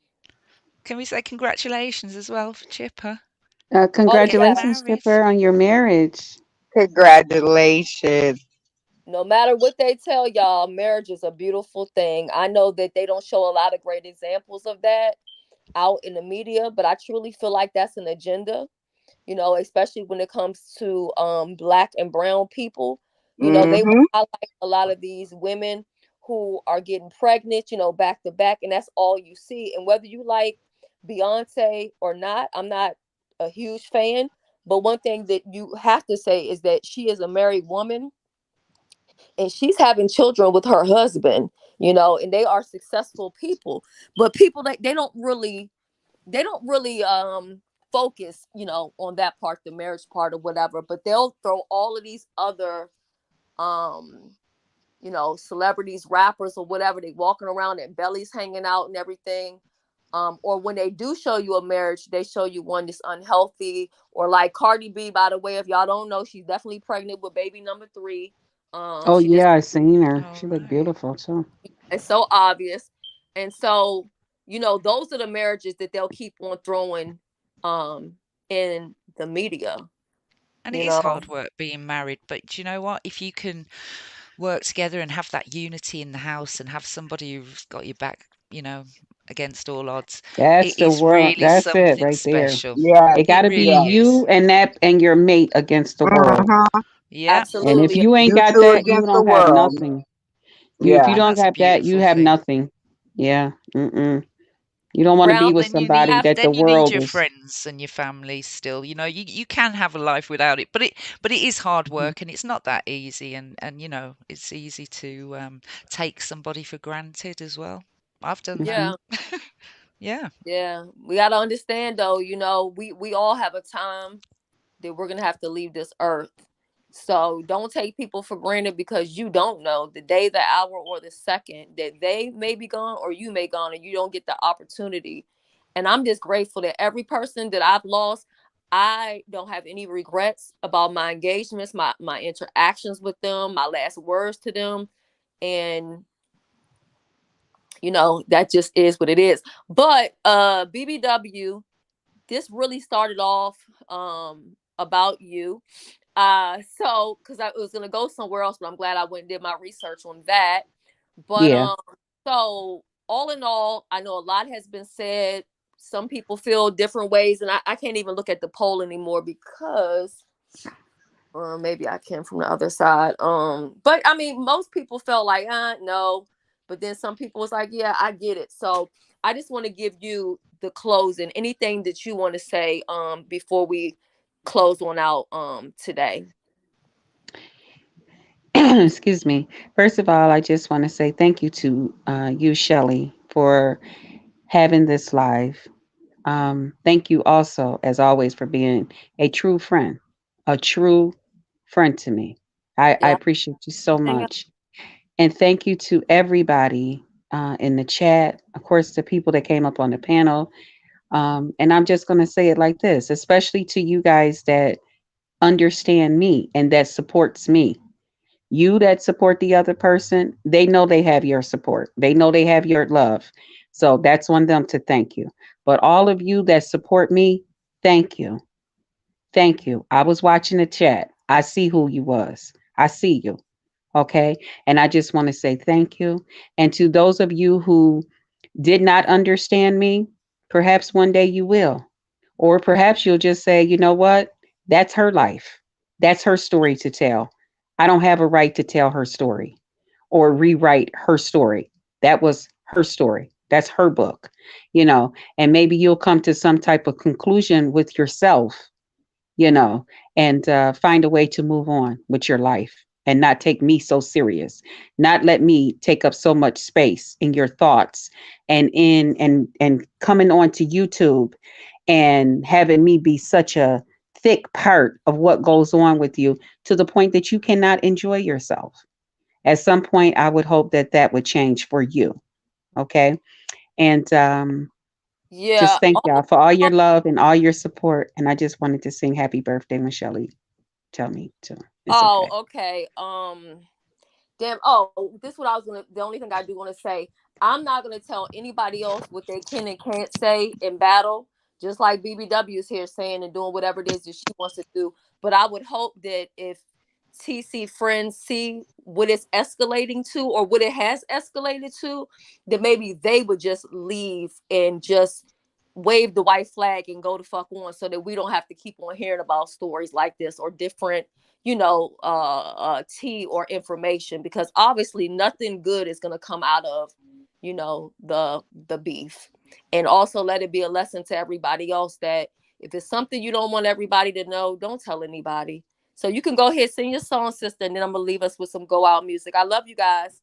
Can we say congratulations as well for Chipper Oh, getting yeah. Congratulations, married? Skipper, on your marriage. Congratulations. No matter what they tell y'all, marriage is a beautiful thing. I know that they don't show a lot of great examples of that out in the media, but I truly feel like that's an agenda, especially when it comes to black and brown people. You know, they Mm-hmm. highlight a lot of these women who are getting pregnant, you know, back to back, and that's all you see. And whether you like Beyonce or not, I'm not a huge fan. But one thing that you have to say is that she is a married woman and she's having children with her husband, you know, and they are successful people. But people that they don't really focus, you know, on that part, the marriage part or whatever, but they'll throw all of these other um you know, celebrities, rappers or whatever, they walking around their bellies hanging out and everything. Or when they do show you a marriage, they show you one that's unhealthy. Or like Cardi B, by the way, if y'all don't know, she's definitely pregnant with baby number 3. Oh She just yeah, I seen her. All She looked right. beautiful too. it's so obvious. And so, you know, those are the marriages that they'll keep on throwing um in the media, And it you is know. hard work being married, but do you know what? If you can work together and have that unity in the house and have somebody who's got your back, you know, against all odds, That's it the is world. really That's it something right there. special. Yes, It got It to be really yes. is. you and your mate against the world. Mm-hmm. Yeah. And if Absolutely. you ain't You got two that, you against the don't have world. nothing. If you Yeah. And don't that's a have that, you beautiful have thing. nothing. Yeah. Mm-mm. You don't want to be Ground with Then you somebody need have that the then you need world your is. friends and your family still. You know, you can have a life without it, but it is hard Mhm. work and it's not that easy and you know, it's easy to take somebody for granted as well. I've done that. yeah. Mhm. Yeah. Yeah, we got to understand though, you know, we all have a time that we're going to have to leave this earth. So don't take people for granted because you don't know the day, the hour, or the second that they may be gone or you may gone and you don't get the opportunity. And I'm just grateful that every person that I've lost, I don't have any regrets about my engagements, my interactions with them, my last words to them. And you know, that just is what it is. But BBW, this really started off about you. So because I was gonna go somewhere else, but I'm glad I went and did my research on that. But Yeah. so all in all, I know a lot has been said. Some people feel different ways, and I can't even look at the poll anymore because maybe I can from the other side. But I mean, most people felt like, no. But then some people was like, yeah, I get it. So I just want to give you the closing. Anything that you want to say before we close on out today. Excuse me. First of all, I just want to say thank you to you, Shelly, for having this live. Thank you also, as always, for being a true friend, a true friend to me. I Yeah. appreciate you so Anything else? much. And thank you to everybody in the chat, of course, the people that came up on the panel. And I'm just going to say it like this, especially to you guys that understand me and that supports me. You that support the other person, they know they have your support. They know they have your love. So that's on them to thank you. But all of you that support me, thank you. Thank you. I was watching the chat. I see who you was. I see you. Okay. And I just want to say thank you. And to those of you who did not understand me, perhaps one day you will. Or perhaps you'll just say, you know what? That's her life. That's her story to tell. I don't have a right to tell her story or rewrite her story. That was her story. That's her book, and maybe you'll come to some type of conclusion with yourself, you know, and find a way to move on with your life and not take me so serious, not let me take up so much space in your thoughts and coming on to YouTube and having me be such a thick part of what goes on with you to the point that you cannot enjoy yourself. At some point, I would hope that that would change for you. Okay. And Yeah. just thank y'all for all your love and all your support. And I just wanted to sing happy birthday when Shelly tell me to. It's Oh, okay. okay. Damn. Oh, this is what I was gonna. The only thing I do want to say, I'm not gonna tell anybody else what they can and can't say in battle. Just like BBW is here saying and doing whatever it is that she wants to do. But I would hope that if TC friends see what it's escalating to or what it has escalated to, that maybe they would just leave and just wave the white flag and go the fuck on, so that we don't have to keep on hearing about stories like this or different, tea or information, because obviously nothing good is going to come out of, the beef. And also let it be a lesson to everybody else that if it's something you don't want everybody to know, don't tell anybody. So you can go ahead, sing your song, sister, and then I'm going to leave us with some go out music. I love you guys.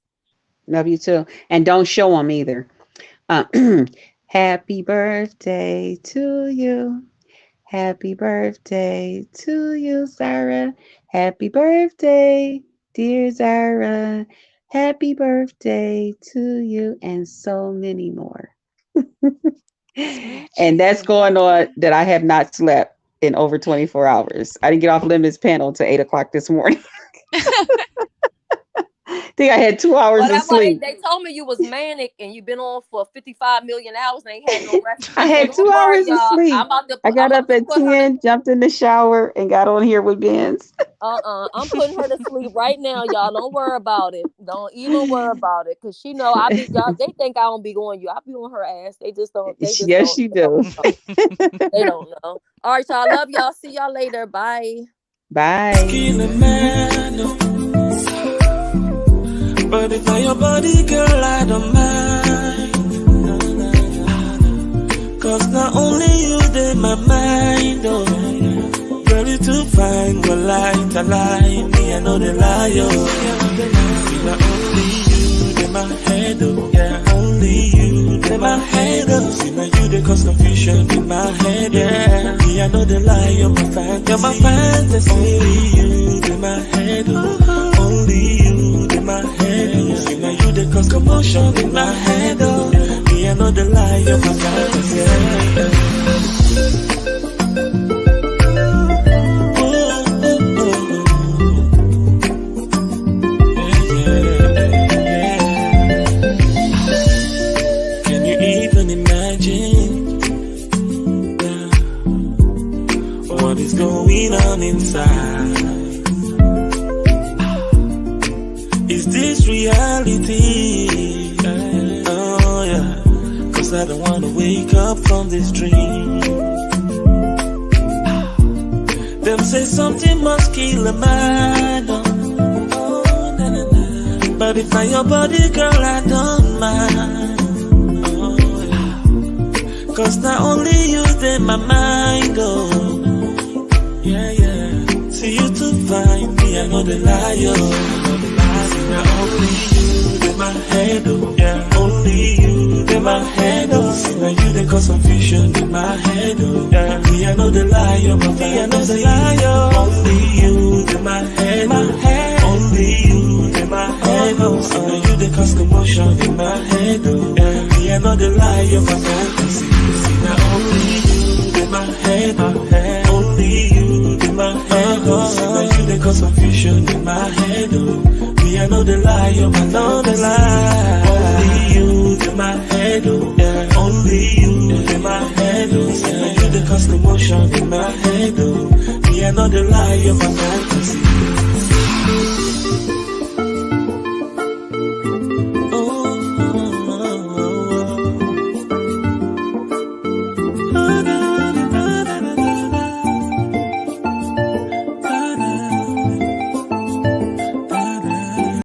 Love you too. And don't show them either. Happy birthday to you. Happy birthday to you, Zara. Happy birthday, dear Zara. Happy birthday to you, and so many more. And that's going on that I have not slept in over 24 hours. I didn't get off Lemon's panel until 8 o'clock this morning. I think I had 2 hours of sleep. They told me you was manic and you've been on for 55 million hours and ain't had no rest. I had 2 hours of sleep. I got up at 10, jumped in the shower, and got on here with Benz. I'm putting her to sleep right now, y'all. Don't worry about it. Don't even worry about it, because she know they think I don't be on you. I be on her ass. They just don't. Yes, she do. They don't know. All right, y'all. I love y'all. See y'all later. Bye. Bye. But if I your body, girl, I don't mind. Cause not only you, they my mind, oh. Girl, you too fine, go light, I lie. Me, I know the lie, oh. Not only you, they my head, oh. Yeah, only you, they my head, oh. See, now you, they cause confusion in my head, yeah. Me, I know the lie, you're my fantasy. You're my fantasy. Only you, they my head, oh. Only you, they my head, oh. See, now you, they cause commotion in my head, oh. Me, I know the lie, you're my fantasy, yeah. Going on inside? Is this reality? Oh yeah, cause I don't wanna wake up from this dream. Them say something must kill a man, oh, nah, nah, nah. But if I your body, girl, I don't mind, oh yeah. Cause not only you, they my mind, oh yeah, yeah. See you too fine, me, I know the liar. Now only you, they my head, oh. Yeah, only you, they my head, oh. See now you, they cause confusion in my head, oh. Yeah, me, I know the liar, but me, I know the liar. Only you, they my head, only you, they my head, oh. See now you, they cause commotion in my head, oh. Yeah, me, I know the liar, my fantasy. See now only you, they my head, only you, they my head, oh. See now you, they cause confusion in my head, oh. Me, I know the lie, I know the lie. Only you, in my head, oh. Yeah. Only you, in my head, oh. See now you, they cause commotion in my head, oh. Me, I know the lie, of my fantasy.